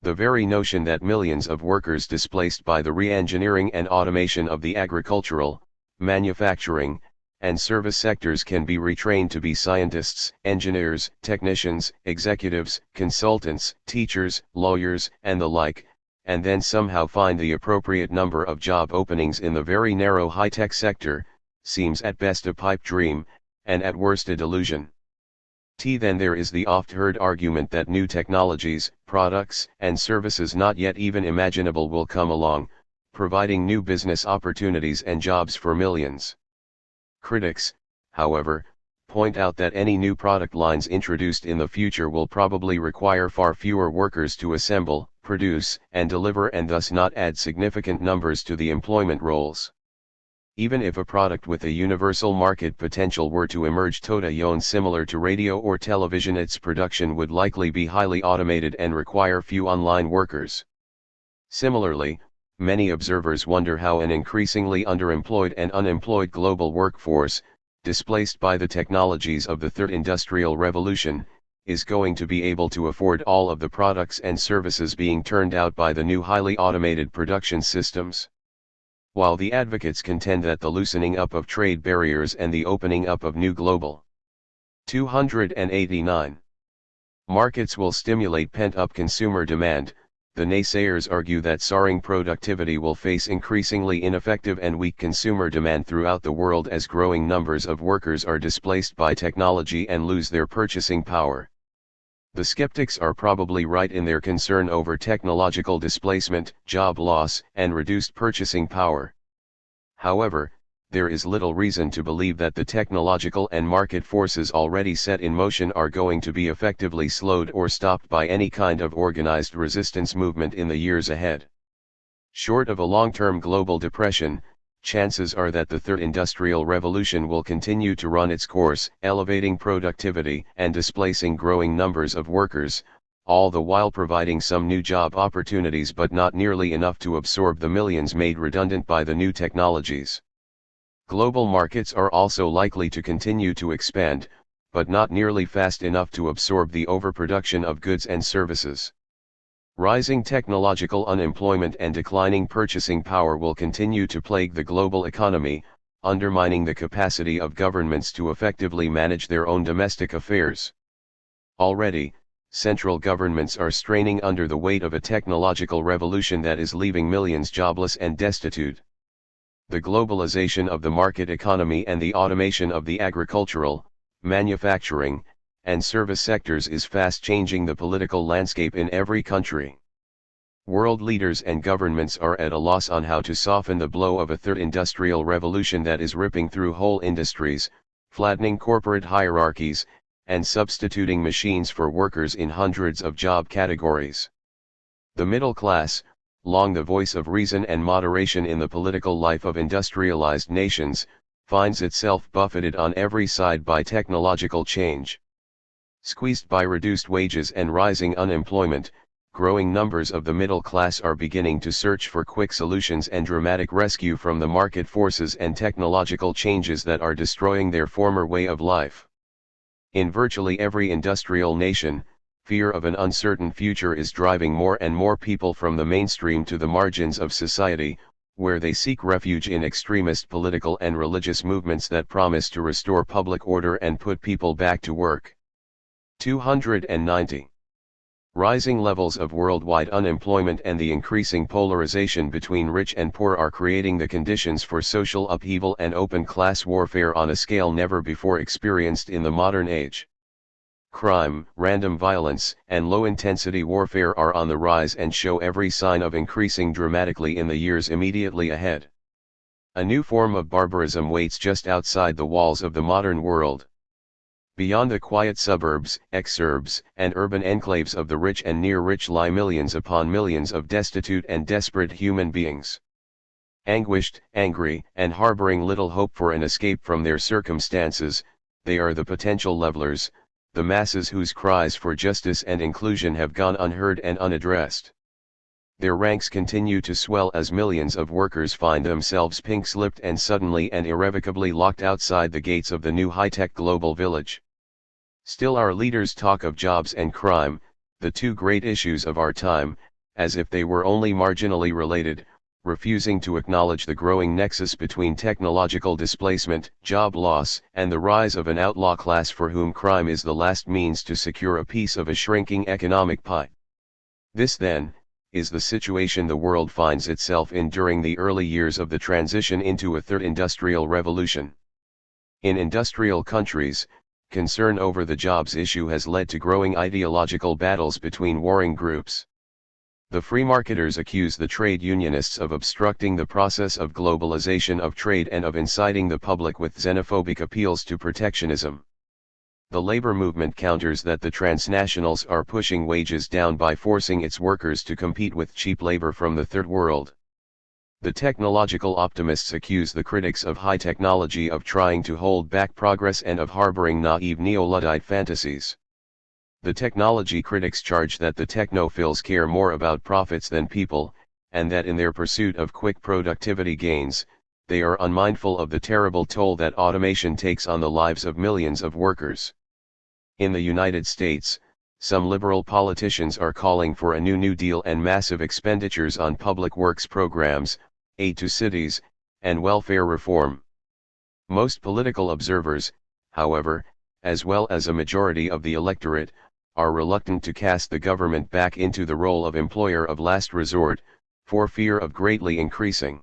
Speaker 1: The very notion that millions of workers displaced by the re-engineering and automation of the agricultural, manufacturing, and service sectors can be retrained to be scientists, engineers, technicians, executives, consultants, teachers, lawyers, and the like, and then somehow find the appropriate number of job openings in the very narrow high-tech sector, seems at best a pipe dream, and at worst a delusion. Then there is the oft-heard argument that new technologies, products, and services not yet even imaginable will come along, providing new business opportunities and jobs for millions. Critics, however, point out that any new product lines introduced in the future will probably require far fewer workers to assemble, produce, and deliver, and thus not add significant numbers to the employment roles. Even if a product with a universal market potential were to emerge similar to radio or television, its production would likely be highly automated and require few online workers. Similarly, many observers wonder how an increasingly underemployed and unemployed global workforce, displaced by the technologies of the Third Industrial Revolution, is going to be able to afford all of the products and services being turned out by the new highly automated production systems. While the advocates contend that the loosening up of trade barriers and the opening up of new global 289 markets will stimulate pent-up consumer demand, the naysayers argue that soaring productivity will face increasingly ineffective and weak consumer demand throughout the world as growing numbers of workers are displaced by technology and lose their purchasing power. The skeptics are probably right in their concern over technological displacement, job loss, and reduced purchasing power. However, there is little reason to believe that the technological and market forces already set in motion are going to be effectively slowed or stopped by any kind of organized resistance movement in the years ahead. Short of a long-term global depression, chances are that the Third Industrial Revolution will continue to run its course, elevating productivity and displacing growing numbers of workers, all the while providing some new job opportunities but not nearly enough to absorb the millions made redundant by the new technologies. Global markets are also likely to continue to expand, but not nearly fast enough to absorb the overproduction of goods and services. Rising technological unemployment and declining purchasing power will continue to plague the global economy, undermining the capacity of governments to effectively manage their own domestic affairs. Already, central governments are straining under the weight of a technological revolution that is leaving millions jobless and destitute. The globalization of the market economy and the automation of the agricultural, manufacturing, and service sectors is fast changing the political landscape in every country. World leaders and governments are at a loss on how to soften the blow of a third industrial revolution that is ripping through whole industries, flattening corporate hierarchies, and substituting machines for workers in hundreds of job categories. The middle class, long the voice of reason and moderation in the political life of industrialized nations, finds itself buffeted on every side by technological change. Squeezed by reduced wages and rising unemployment, growing numbers of the middle class are beginning to search for quick solutions and dramatic rescue from the market forces and technological changes that are destroying their former way of life. In virtually every industrial nation, fear of an uncertain future is driving more and more people from the mainstream to the margins of society, where they seek refuge in extremist political and religious movements that promise to restore public order and put people back to work. 290. Rising levels of worldwide unemployment and the increasing polarization between rich and poor are creating the conditions for social upheaval and open class warfare on a scale never before experienced in the modern age. Crime, random violence, and low-intensity warfare are on the rise and show every sign of increasing dramatically in the years immediately ahead. A new form of barbarism waits just outside the walls of the modern world. Beyond the quiet suburbs, exurbs, and urban enclaves of the rich and near-rich lie millions upon millions of destitute and desperate human beings. Anguished, angry, and harboring little hope for an escape from their circumstances, they are the potential levelers, the masses whose cries for justice and inclusion have gone unheard and unaddressed. Their ranks continue to swell as millions of workers find themselves pink-slipped and suddenly and irrevocably locked outside the gates of the new high-tech global village. Still our leaders talk of jobs and crime, the two great issues of our time, as if they were only marginally related, refusing to acknowledge the growing nexus between technological displacement, job loss, and the rise of an outlaw class for whom crime is the last means to secure a piece of a shrinking economic pie. This, then, is the situation the world finds itself in during the early years of the transition into a third industrial revolution. In industrial countries, concern over the jobs issue has led to growing ideological battles between warring groups. The free marketers accuse the trade unionists of obstructing the process of globalization of trade and of inciting the public with xenophobic appeals to protectionism. The labor movement counters that the transnationals are pushing wages down by forcing its workers to compete with cheap labor from the Third World. The technological optimists accuse the critics of high technology of trying to hold back progress and of harboring naive neo-Luddite fantasies. The technology critics charge that the technophiles care more about profits than people, and that in their pursuit of quick productivity gains, they are unmindful of the terrible toll that automation takes on the lives of millions of workers. In the United States, some liberal politicians are calling for a New Deal and massive expenditures on public works programs, aid to cities, and welfare reform. Most political observers, however, as well as a majority of the electorate, are reluctant to cast the government back into the role of employer of last resort, for fear of greatly increasing.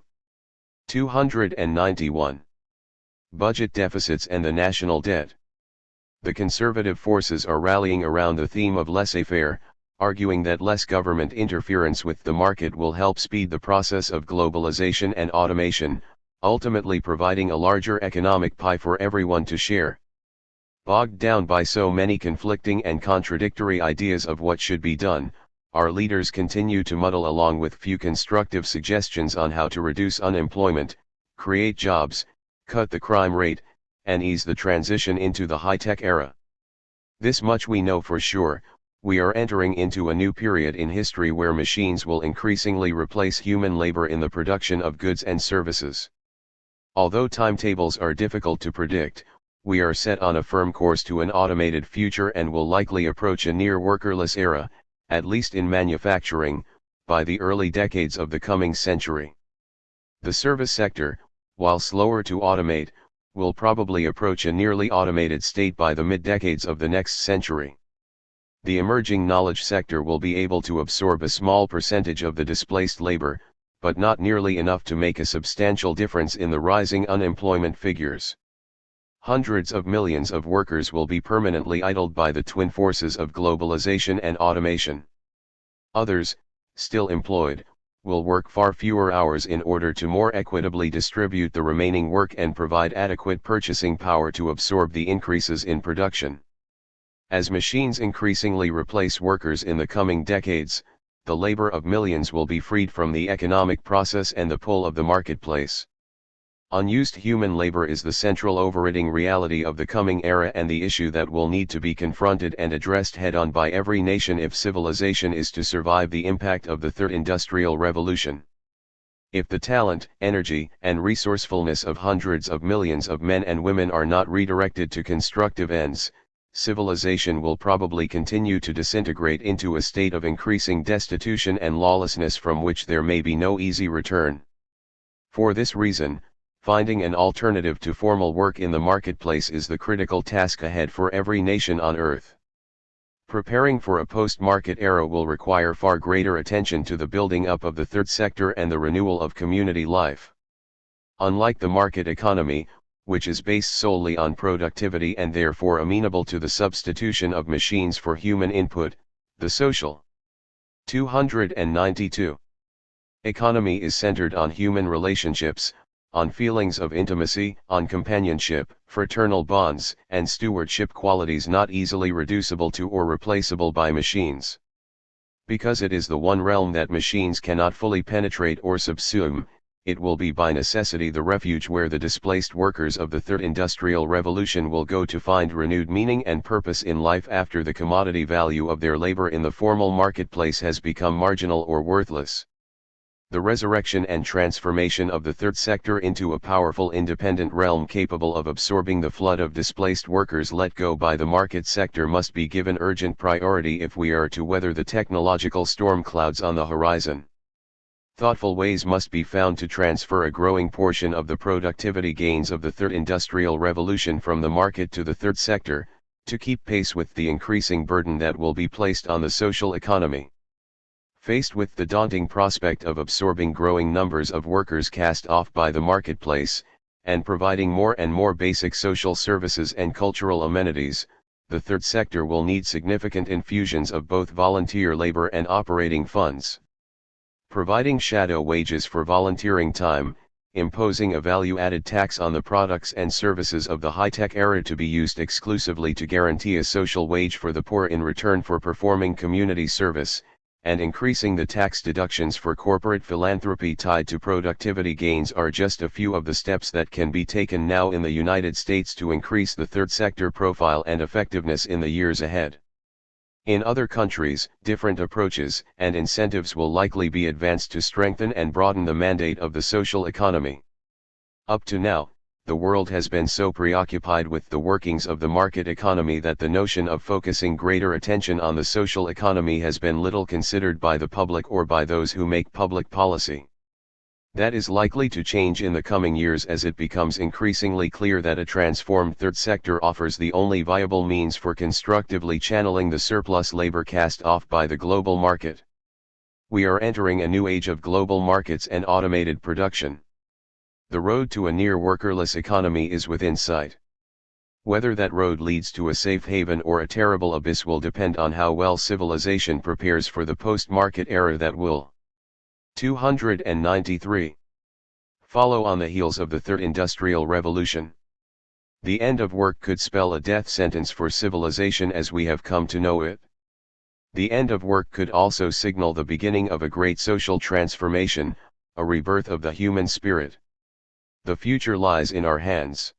Speaker 1: 291. Budget deficits and the national debt. The conservative forces are rallying around the theme of laissez-faire, arguing that less government interference with the market will help speed the process of globalization and automation, ultimately providing a larger economic pie for everyone to share. Bogged down by so many conflicting and contradictory ideas of what should be done, our leaders continue to muddle along with few constructive suggestions on how to reduce unemployment, create jobs, cut the crime rate, and ease the transition into the high-tech era. This much we know for sure: we are entering into a new period in history where machines will increasingly replace human labor in the production of goods and services. Although timetables are difficult to predict, we are set on a firm course to an automated future and will likely approach a near workerless era, at least in manufacturing, by the early decades of the coming century. The service sector, while slower to automate, will probably approach a nearly automated state by the mid-decades of the next century. The emerging knowledge sector will be able to absorb a small percentage of the displaced labor, but not nearly enough to make a substantial difference in the rising unemployment figures. Hundreds of millions of workers will be permanently idled by the twin forces of globalization and automation. Others, still employed, will work far fewer hours in order to more equitably distribute the remaining work and provide adequate purchasing power to absorb the increases in production. As machines increasingly replace workers in the coming decades, the labor of millions will be freed from the economic process and the pull of the marketplace. Unused human labor is the central overriding reality of the coming era and the issue that will need to be confronted and addressed head-on by every nation if civilization is to survive the impact of the Third Industrial Revolution. If the talent, energy, and resourcefulness of hundreds of millions of men and women are not redirected to constructive ends, civilization will probably continue to disintegrate into a state of increasing destitution and lawlessness from which there may be no easy return. For this reason, finding an alternative to formal work in the marketplace is the critical task ahead for every nation on earth. Preparing for a post-market era will require far greater attention to the building up of the third sector and the renewal of community life. Unlike the market economy, which is based solely on productivity and therefore amenable to the substitution of machines for human input, the social 292 economy is centered on human relationships, on feelings of intimacy, on companionship, fraternal bonds, and stewardship, qualities not easily reducible to or replaceable by machines. Because it is the one realm that machines cannot fully penetrate or subsume, it will be by necessity the refuge where the displaced workers of the Third Industrial Revolution will go to find renewed meaning and purpose in life after the commodity value of their labor in the formal marketplace has become marginal or worthless. The resurrection and transformation of the third sector into a powerful independent realm capable of absorbing the flood of displaced workers let go by the market sector must be given urgent priority if we are to weather the technological storm clouds on the horizon. Thoughtful ways must be found to transfer a growing portion of the productivity gains of the Third Industrial Revolution from the market to the third sector, to keep pace with the increasing burden that will be placed on the social economy. Faced with the daunting prospect of absorbing growing numbers of workers cast off by the marketplace, and providing more and more basic social services and cultural amenities, the third sector will need significant infusions of both volunteer labor and operating funds. Providing shadow wages for volunteering time, imposing a value-added tax on the products and services of the high-tech era to be used exclusively to guarantee a social wage for the poor in return for performing community service, and increasing the tax deductions for corporate philanthropy tied to productivity gains are just a few of the steps that can be taken now in the United States to increase the third sector profile and effectiveness in the years ahead. In other countries, different approaches and incentives will likely be advanced to strengthen and broaden the mandate of the social economy. Up to now, the world has been so preoccupied with the workings of the market economy that the notion of focusing greater attention on the social economy has been little considered by the public or by those who make public policy. That is likely to change in the coming years as it becomes increasingly clear that a transformed third sector offers the only viable means for constructively channeling the surplus labor cast off by the global market. We are entering a new age of global markets and automated production. The road to a near workerless economy is within sight. Whether that road leads to a safe haven or a terrible abyss will depend on how well civilization prepares for the post-market era that will 293. Follow on the heels of the Third Industrial Revolution. The end of work could spell a death sentence for civilization as we have come to know it. The end of work could also signal the beginning of a great social transformation, a rebirth of the human spirit. The future lies in our hands.